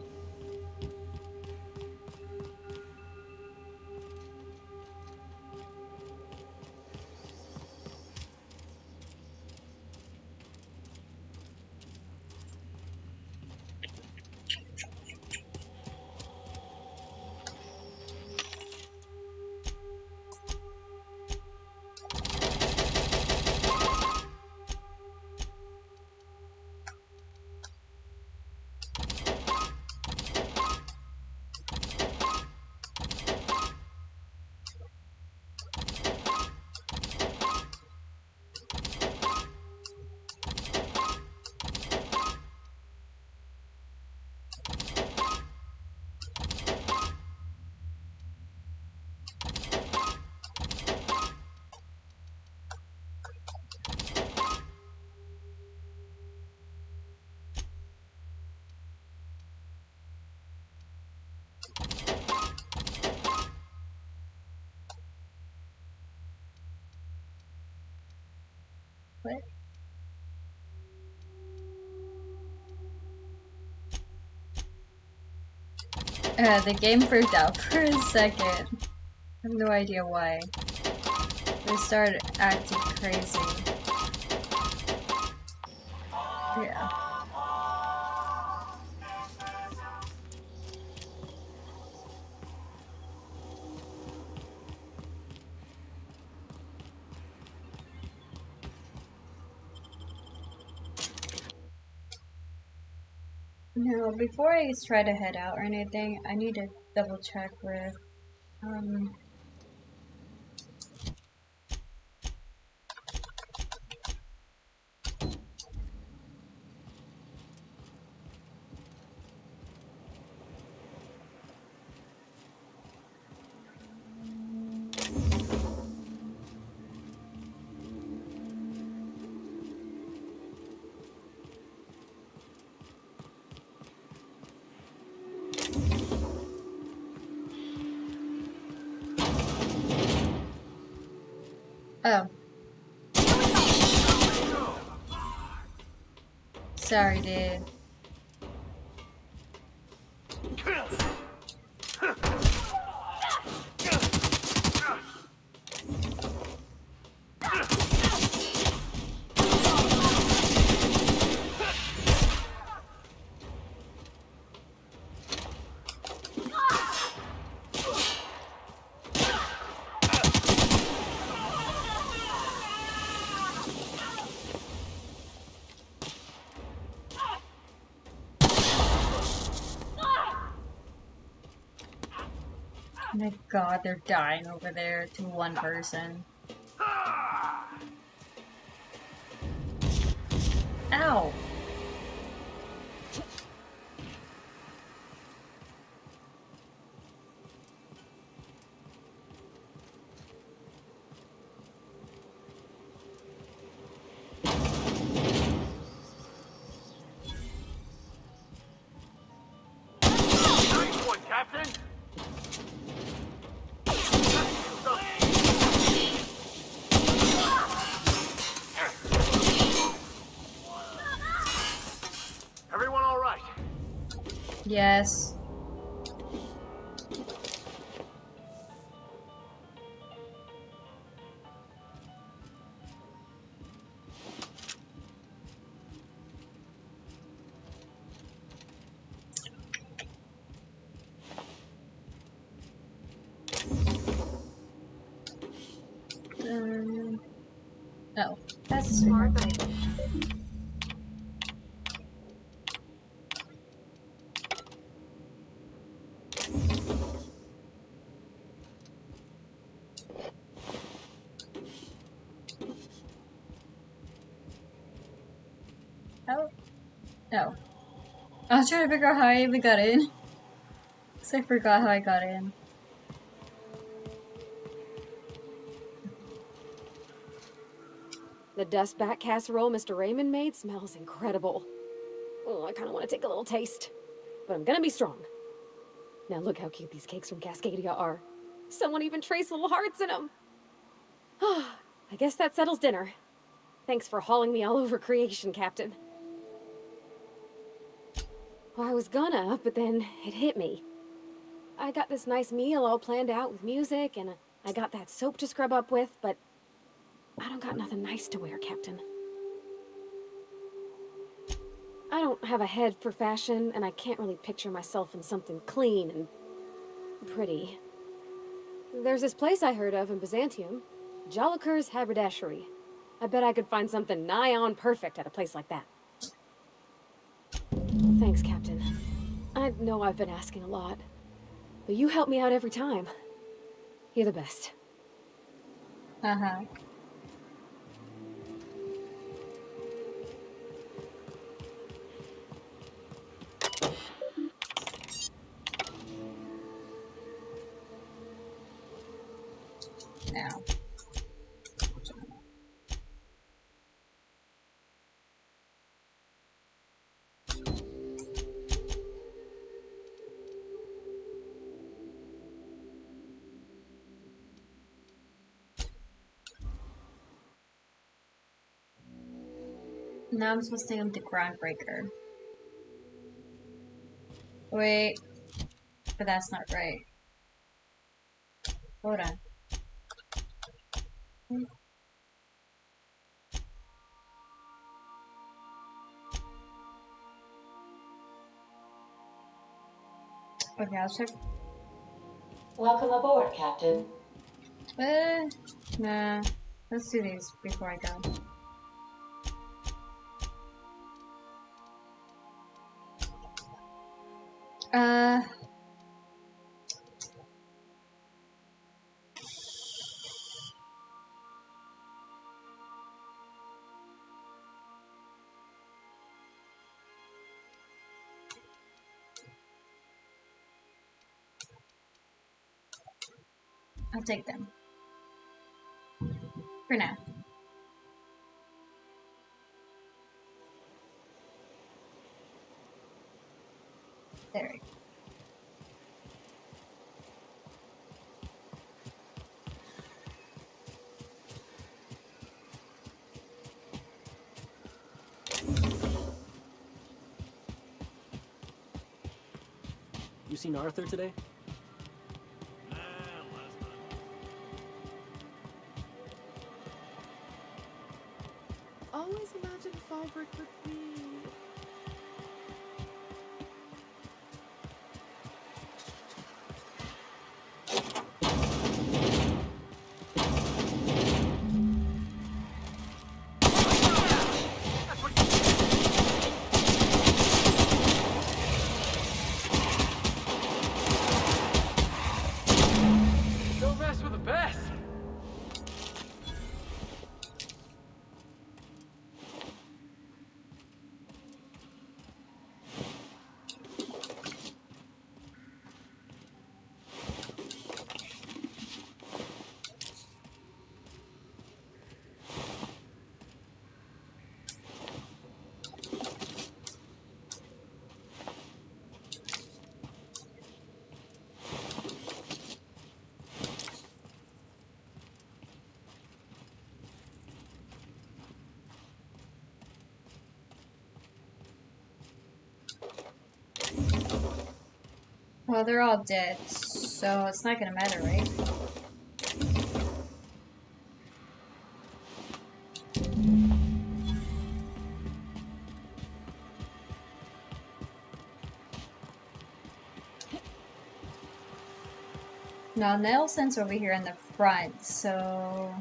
What? The game freaked out for a second. I have no idea why. They started acting crazy. Yeah. Now, before I try to head out or anything, I need to double check with, oh. Sorry, dude. My god, they're dying over there to one person. Ow! Nice one, Captain! Everyone all right? Yes. Oh, that's smart. Oh. I was trying to figure out how I even got in. Because I forgot how I got in. The dustback casserole Mr. Raymond made smells incredible. Oh, I kind of want to take a little taste. But I'm gonna be strong. Now look how cute these cakes from Cascadia are. Someone even traced little hearts in them. I guess that settles dinner. Thanks for hauling me all over creation, Captain. Well, I was gonna, but then it hit me. I got this nice meal all planned out with music, and I got that soap to scrub up with, but I don't got nothing nice to wear, Captain. I don't have a head for fashion, and I can't really picture myself in something clean and pretty. There's this place I heard of in Byzantium, Jolicoeur's Haberdashery. I bet I could find something nigh on perfect at a place like that. Thanks, Captain. I know I've been asking a lot, but you help me out every time. You're the best. Uh-huh. Now. Now I'm supposed to take him to Groundbreaker. Wait. But that's not right. Hold on. Okay, I'll check. Welcome aboard, Captain. Nah. Let's do these before I go. I'll take them. For now. There we go. You seen Arthur today? Always imagined Fabric would be... Don't mess with the best. Well, they're all dead, so it's not gonna matter, right? Now, Nelson's over here in the front, so...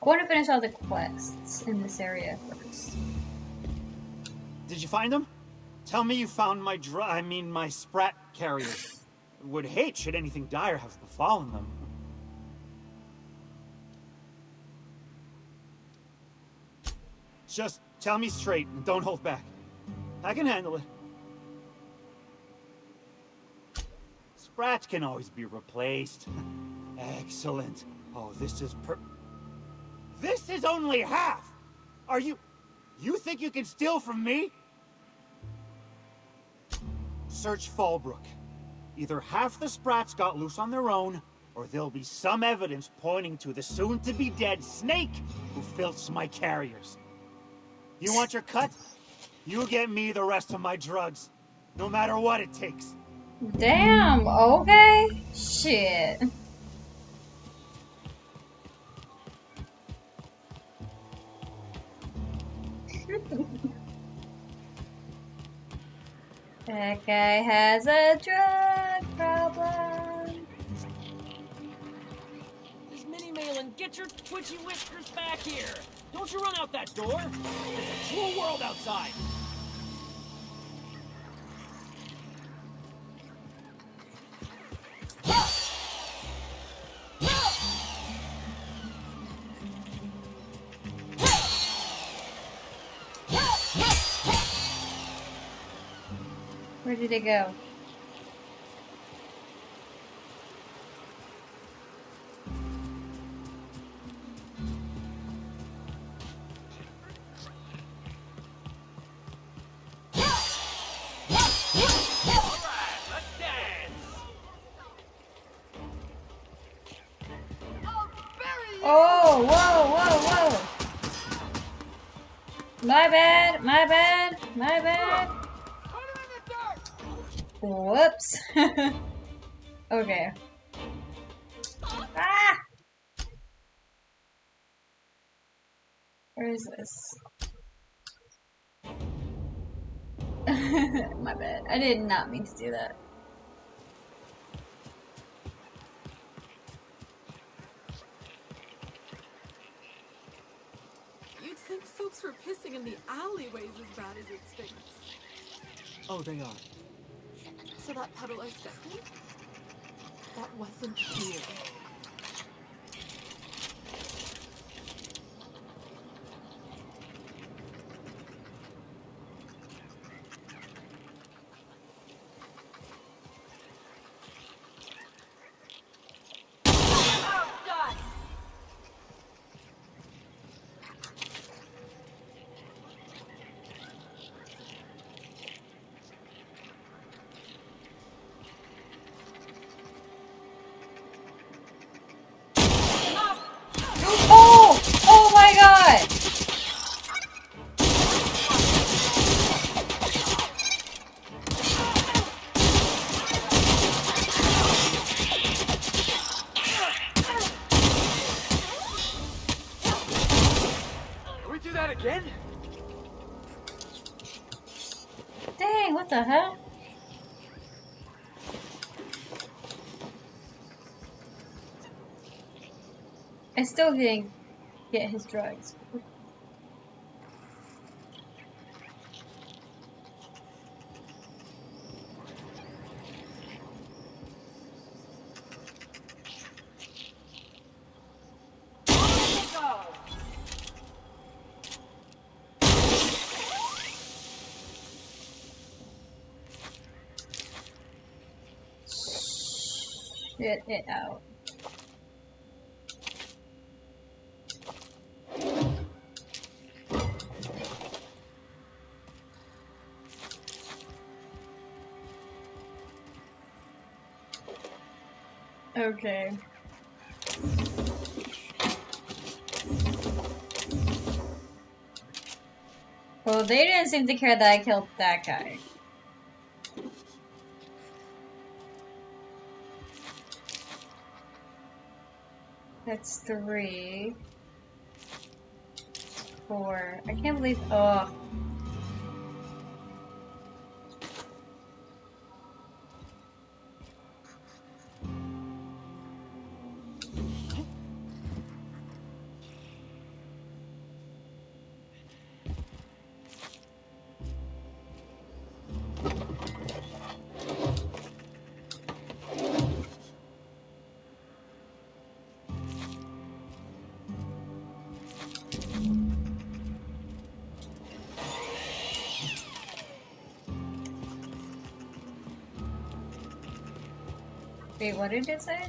I want to finish all the quests in this area first. Did you find them? Tell me you found my sprat carriers. Would hate should anything dire have befallen them. Just tell me straight and don't hold back. I can handle it. Sprats can always be replaced. Excellent. Oh, this is This is only half! Are you think you can steal from me? Search Fallbrook. Either half the Sprats got loose on their own, or there'll be some evidence pointing to the soon-to-be-dead Snake who filched my carriers. You want your cut? You get me the rest of my drugs, no matter what it takes. Damn, okay. Shit. That guy has a drug problem. Miss Minnie Malin, get your twitchy whiskers back here! Don't you run out that door! There's a cruel world outside! Where did it go? Oh, whoa, whoa, whoa! My bad, my bad, my bad. Whoops. Okay. Ah! Where is this? My bad. I did not mean to do that. You'd think folks were pissing in the alleyways as bad as it stinks. Oh, they are. So that puddle I stepped in? That wasn't here. Oh! Oh my god! Can we do that again? Dang, what the hell? I still didn't get his drugs. Shit it out. Okay. Well, they didn't seem to care that I killed that guy. That's 3. 4. I can't believe. Oh. Wait, what did it say?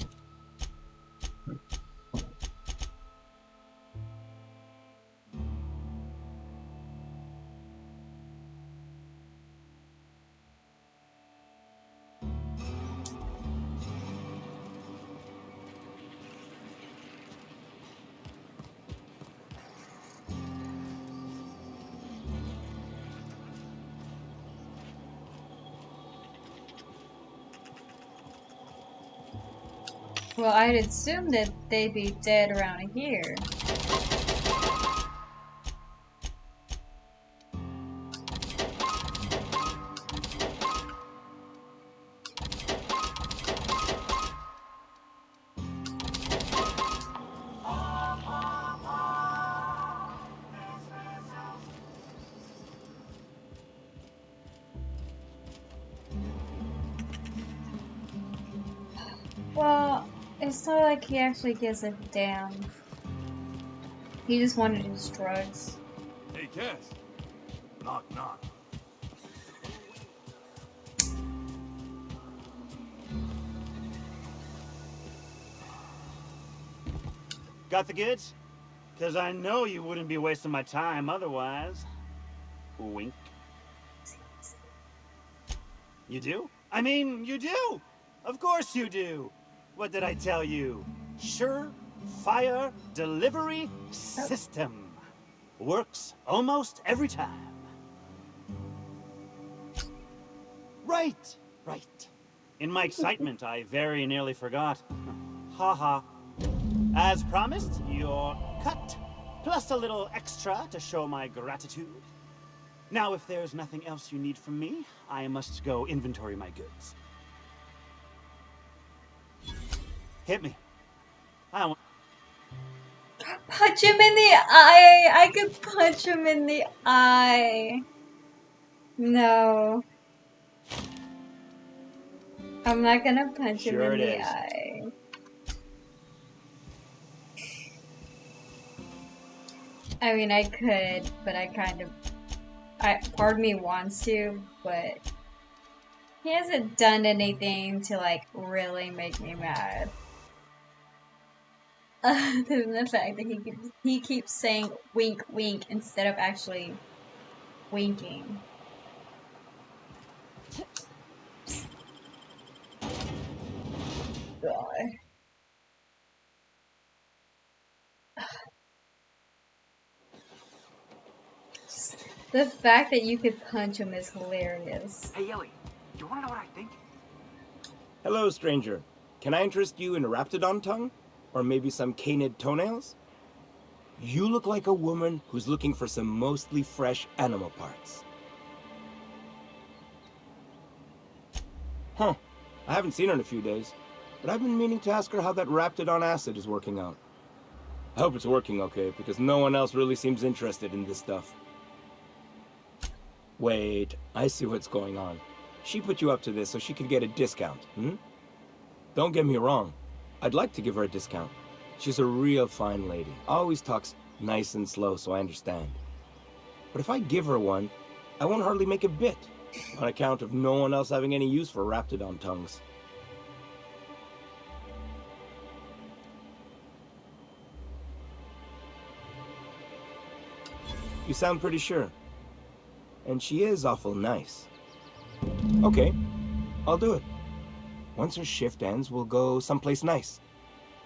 Well, I'd assume that they'd be dead around here. Well, it's not like he actually gives a damn. He just wanted his drugs. Hey, Cass. Knock, knock. Got the goods? Because I know you wouldn't be wasting my time otherwise. Wink. You do? I mean, you do! Of course you do! What did I tell you? Sure-fire delivery system. Works almost every time. Right, right. In my excitement, I very nearly forgot. Ha. As promised, your cut, plus a little extra to show my gratitude. Now, if there's nothing else you need from me, I must go inventory my goods. Hit me. I want... Punch him in the eye! I could punch him in the eye. No. I'm not gonna punch him in the eye. I mean, I could, but I kind of... part of me wants to, but... He hasn't done anything to, like, really make me mad. Other than the fact that he keeps saying wink, wink, instead of actually winking. God. The fact that you could punch him is hilarious. Hey, Ellie, do you want to know what I think? Hello, stranger. Can I interest you in a raptidon tongue? Or maybe some canid toenails? You look like a woman who's looking for some mostly fresh animal parts. Huh. I haven't seen her in a few days, but I've been meaning to ask her how that raptidon acid is working out. I hope it's working okay, because no one else really seems interested in this stuff. Wait, I see what's going on. She put you up to this so she could get a discount, hmm? Don't get me wrong. I'd like to give her a discount. She's a real fine lady. Always talks nice and slow, so I understand. But if I give her one, I won't hardly make a bit, on account of no one else having any use for raptidon tongues. You sound pretty sure. And she is awful nice. Okay, I'll do it. Once her shift ends, we'll go someplace nice.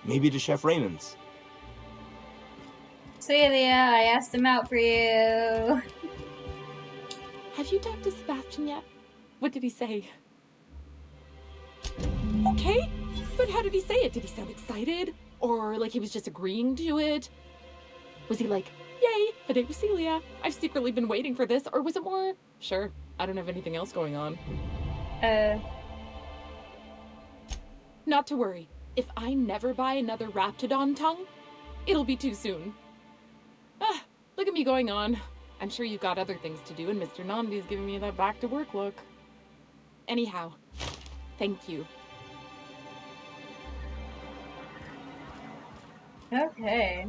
Maybe to Chef Raymond's. Celia, I asked him out for you. Have you talked to Sebastian yet? What did he say? Okay, but how did he say it? Did he sound excited? Or like he was just agreeing to it? Was he like, yay, a date with Celia. I've secretly been waiting for this. Or was it more, sure, I don't have anything else going on. Not to worry. If I never buy another Raptidon tongue, it'll be too soon. Ah, look at me going on. I'm sure you've got other things to do, and Mr. Nandi's giving me that back-to-work look. Anyhow, thank you. Okay.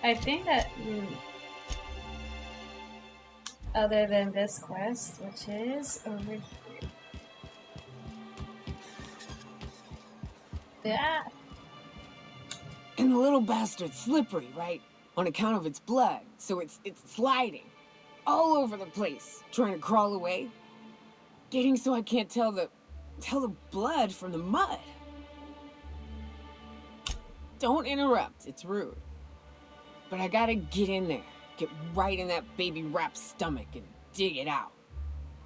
I think that... other than this quest, which is over here. Yeah. And the little bastard's slippery, right? On account of its blood, so it's sliding all over the place, trying to crawl away. Getting so I can't tell the blood from the mud. Don't interrupt, it's rude. But I gotta get in there, get right in that baby rap's stomach and dig it out.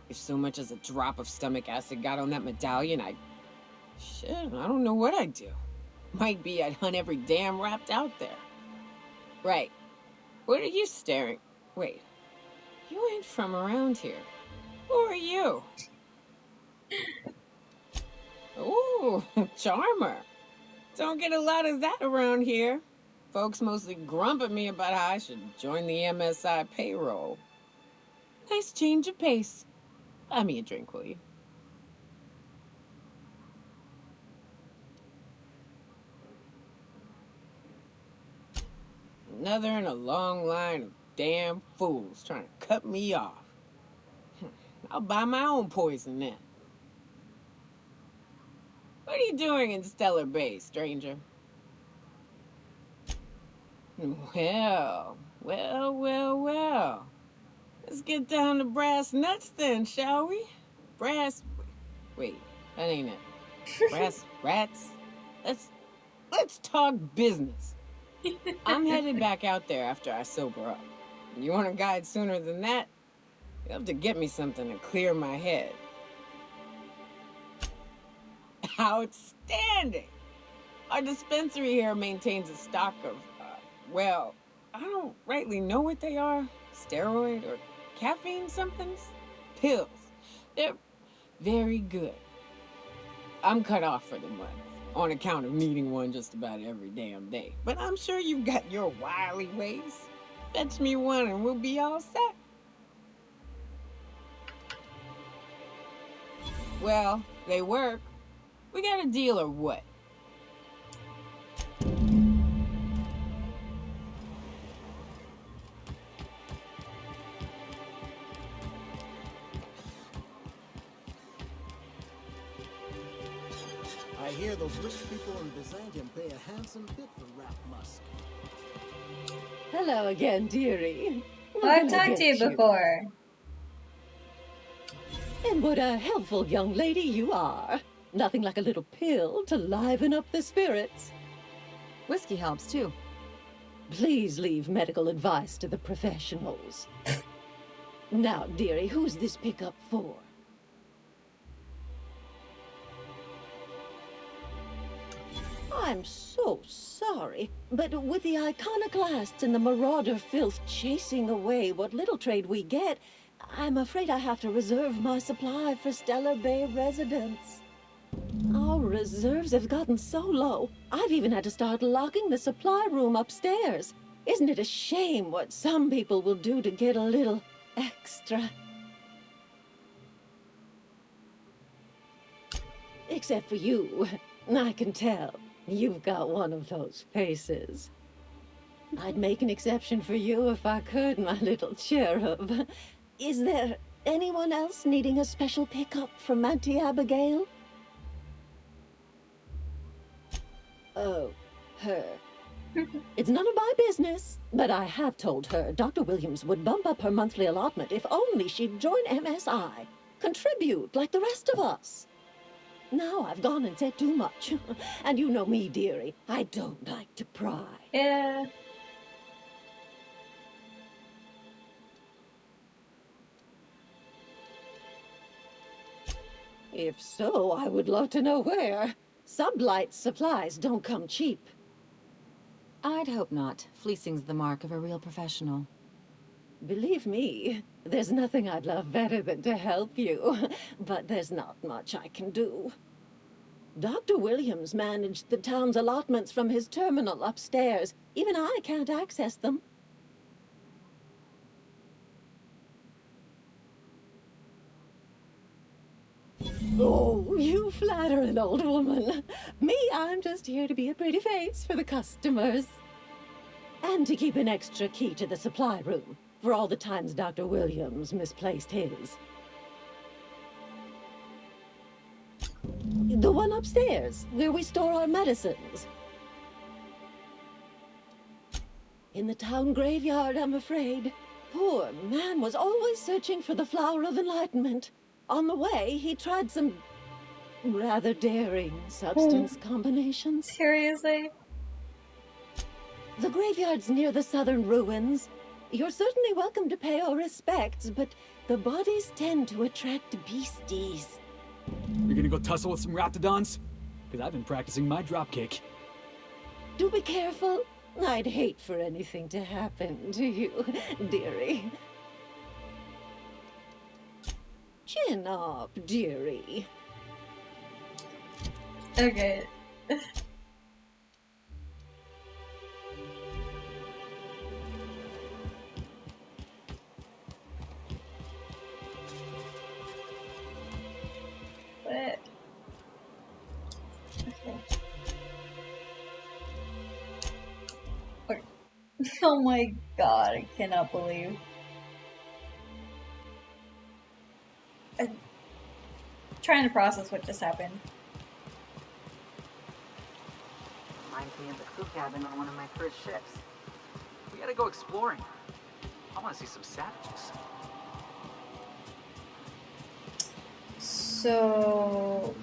If so much as a drop of stomach acid got on that medallion, shit, I don't know what I'd do. Might be I'd hunt every damn rapt out there. Right. What are you staring? Wait. You ain't from around here. Who are you? Ooh, charmer. Don't get a lot of that around here. Folks mostly grump at me about how I should join the MSI payroll. Nice change of pace. Buy me a drink, will you? Another in a long line of damn fools trying to cut me off. I'll buy my own poison then. What are you doing in Stellar Bay, stranger? Well. Let's get down to brass nuts then, shall we? Wait, that ain't it. Brass rats? Let's talk business. I'm headed back out there after I sober up. You want a guide sooner than that? You'll have to get me something to clear my head. Outstanding! Our dispensary here maintains a stock of, well, I don't rightly know what they are. Steroid or caffeine somethings? Pills. They're very good. I'm cut off for the month, on account of needing one just about every damn day. But I'm sure you've got your wily ways. Fetch me one and we'll be all set. Well, they work. We got a deal or what? I hear those rich people in Byzantium pay a handsome bit for rap musk. Hello again, dearie. Oh, I've talked to you before. And what a helpful young lady you are. Nothing like a little pill to liven up the spirits. Whiskey helps, too. Please leave medical advice to the professionals. Now, dearie, who's this pickup for? I'm so sorry, but with the iconoclasts and the marauder filth chasing away what little trade we get, I'm afraid I have to reserve my supply for Stellar Bay residents. Our reserves have gotten so low, I've even had to start locking the supply room upstairs. Isn't it a shame what some people will do to get a little extra? Except for you, I can tell. You've got one of those faces. I'd make an exception for you if I could, my little cherub. Is there anyone else needing a special pickup from Auntie Abigail? Oh, her. It's none of my business, but I have told her Dr. Williams would bump up her monthly allotment if only she'd join MSI. Contribute like the rest of us. Now I've gone and said too much. And you know me, dearie. I don't like to pry. Yeah. If so, I would love to know where. Sublight supplies don't come cheap. I'd hope not. Fleecing's the mark of a real professional. Believe me, there's nothing I'd love better than to help you, but there's not much I can do. Dr. Williams managed the town's allotments from his terminal upstairs. Even I can't access them. Oh, you flatter an old woman. Me, I'm just here to be a pretty face for the customers. And to keep an extra key to the supply room, for all the times Dr. Williams misplaced his. The one upstairs, where we store our medicines. In the town graveyard, I'm afraid. Poor man was always searching for the flower of enlightenment. On the way, he tried some rather daring substance combinations. Seriously? The graveyard's near the southern ruins. You're certainly welcome to pay our respects, but the bodies tend to attract beasties. You're gonna go tussle with some raptidons? Because I've been practicing my dropkick. Do be careful. I'd hate for anything to happen to you, dearie. Chin up, dearie. Okay. What? Okay. Oh my god, I cannot believe. I'm trying to process what just happened. Reminds me of the crew cabin on one of my first ships. We gotta go exploring. I wanna see some savages. So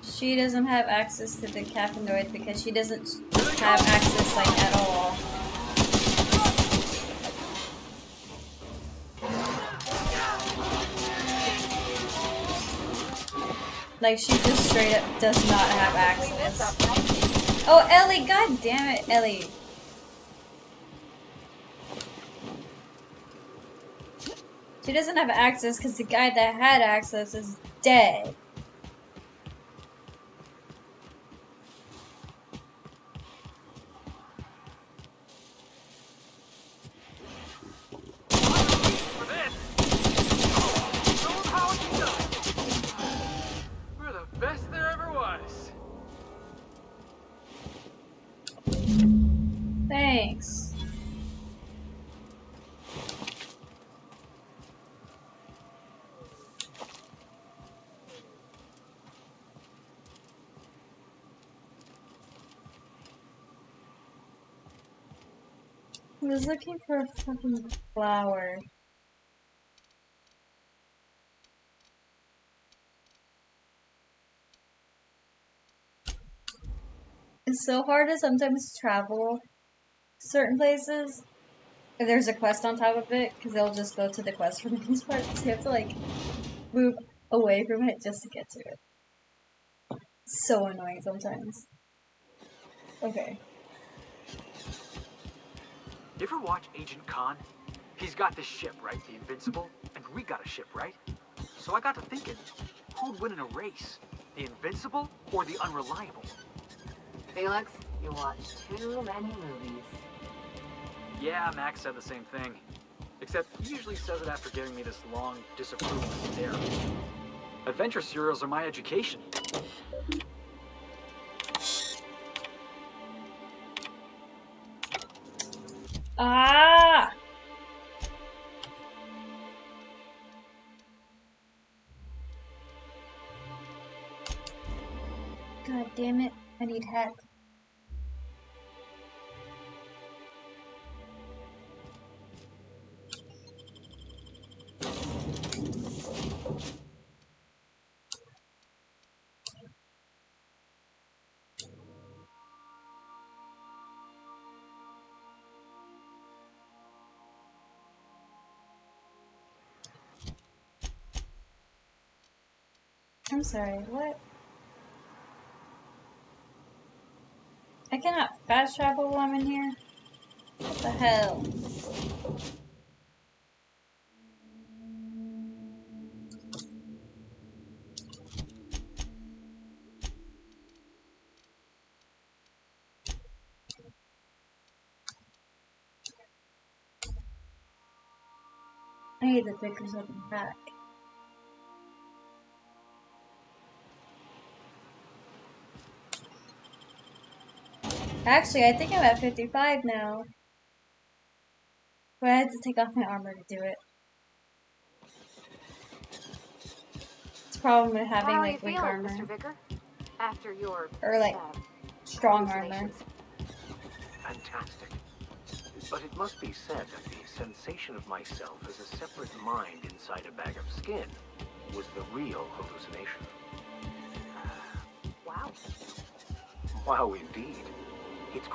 she doesn't have access to the caffeinoid because she doesn't have access like at all. Like she just straight up does not have access. Oh, Ellie, god damn it, Ellie. She doesn't have access because the guy that had access is dead. We're the best there ever was. Thanks. I was looking for a fucking flower. It's so hard to sometimes travel certain places if there's a quest on top of it, because they'll just go to the quest for the most part, so you have to like move away from it just to get to it. It's so annoying sometimes. Okay. You ever watch Agent Khan? He's got this ship, right? The Invincible? And we got a ship, right? So I got to thinking, who'd win in a race? The Invincible or the Unreliable? Felix, you watch too many movies. Yeah, Max said the same thing. Except he usually says it after giving me this long, disapproving stare. Adventure serials are my education. Ah! God damn it, I need help. I'm sorry, what? I cannot fast travel while I'm in here? What the hell? I need to pick something back. Actually, I think I'm at 55 now. But I had to take off my armor to do it. problem with having How are you like weak feeling, armor. Mr. Vicker? After your Or like strong armor. hallucinations? Fantastic. But it must be said that the sensation of myself as a separate mind inside a bag of skin was the real hallucination. Wow. Wow, indeed. It's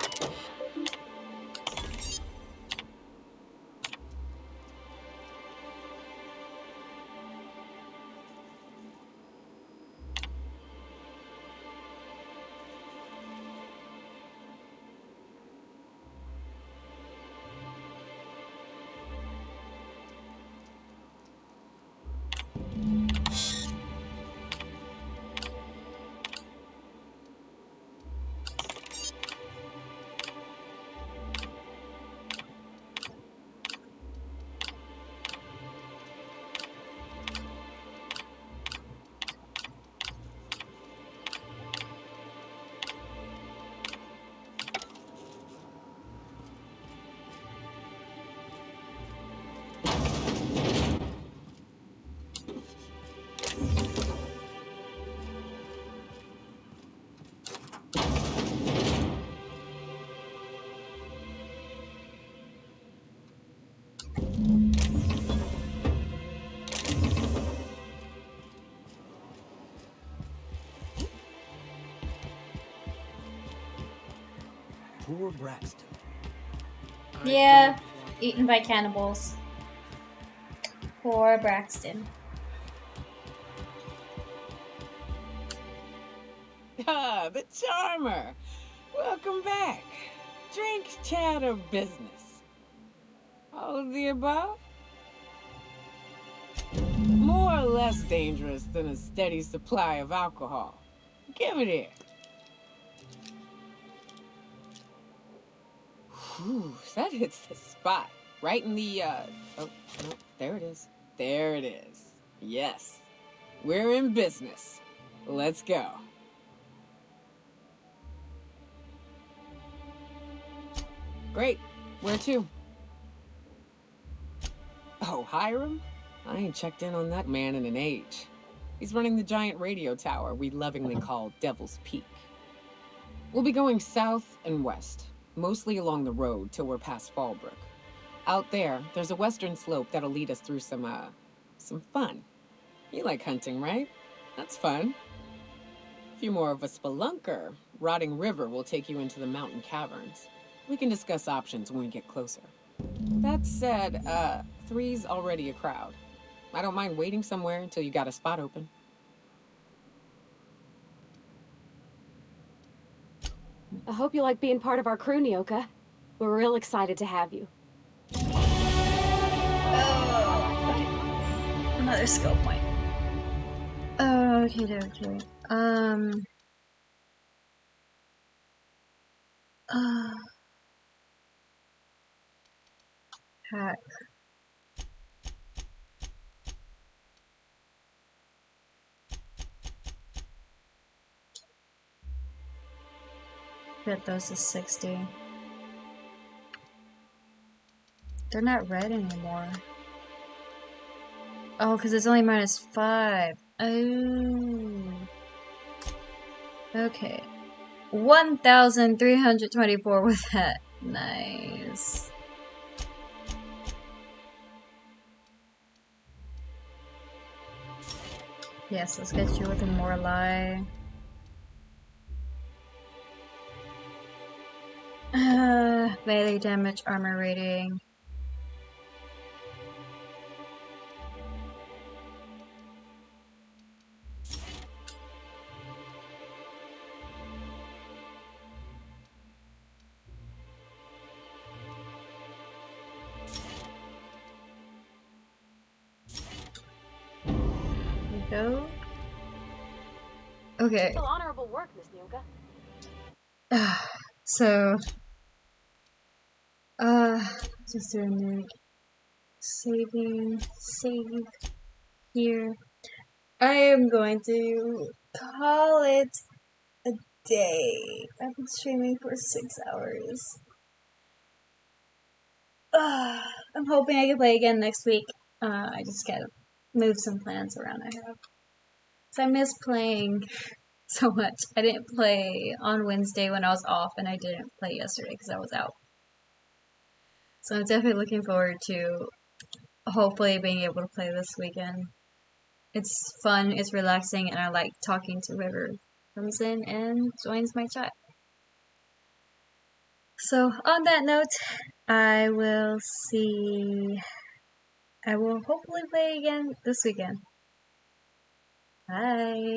Poor Braxton. Yeah, eaten by cannibals. Poor Braxton. Ah, the charmer. Welcome back. Drink, chat, or business? All of the above? More or less dangerous than a steady supply of alcohol. Give it here. Whew, that hits the spot. Right in the, oh, no, there it is. There it is. Yes. We're in business. Let's go. Great. Where to? Oh, Hiram? I ain't checked in on that man in an age. He's running the giant radio tower we lovingly call Devil's Peak. We'll be going south and west, mostly along the road till we're past Fallbrook. Out there, there's a western slope that'll lead us through some fun. You like hunting, right? That's fun. If you're more of a spelunker, Rotting River will take you into the mountain caverns. We can discuss options when we get closer. That said, 3's already a crowd. I don't mind waiting somewhere until you got a spot open. I hope you like being part of our crew, Nyoka. We're real excited to have you. Another skill point. Okay. Hack. Bet those is 60. They're not red anymore. Oh, because it's only -5. Oh. Okay. 1,324 with that. Nice. Yes, let's get you with a more lie. Melee damage, armor rating. Go. Okay. Still honorable work, Miss Nyoka. So, just doing the save here. I am going to call it a day. I've been streaming for 6 hours. I'm hoping I can play again next week. I just gotta move some plans around I have. I miss playing so much. I didn't play on Wednesday when I was off, and I didn't play yesterday because I was out. So I'm definitely looking forward to hopefully being able to play this weekend. It's fun, it's relaxing, and I like talking to whoever comes in and joins my chat. So on that note, I will hopefully play again this weekend. Bye.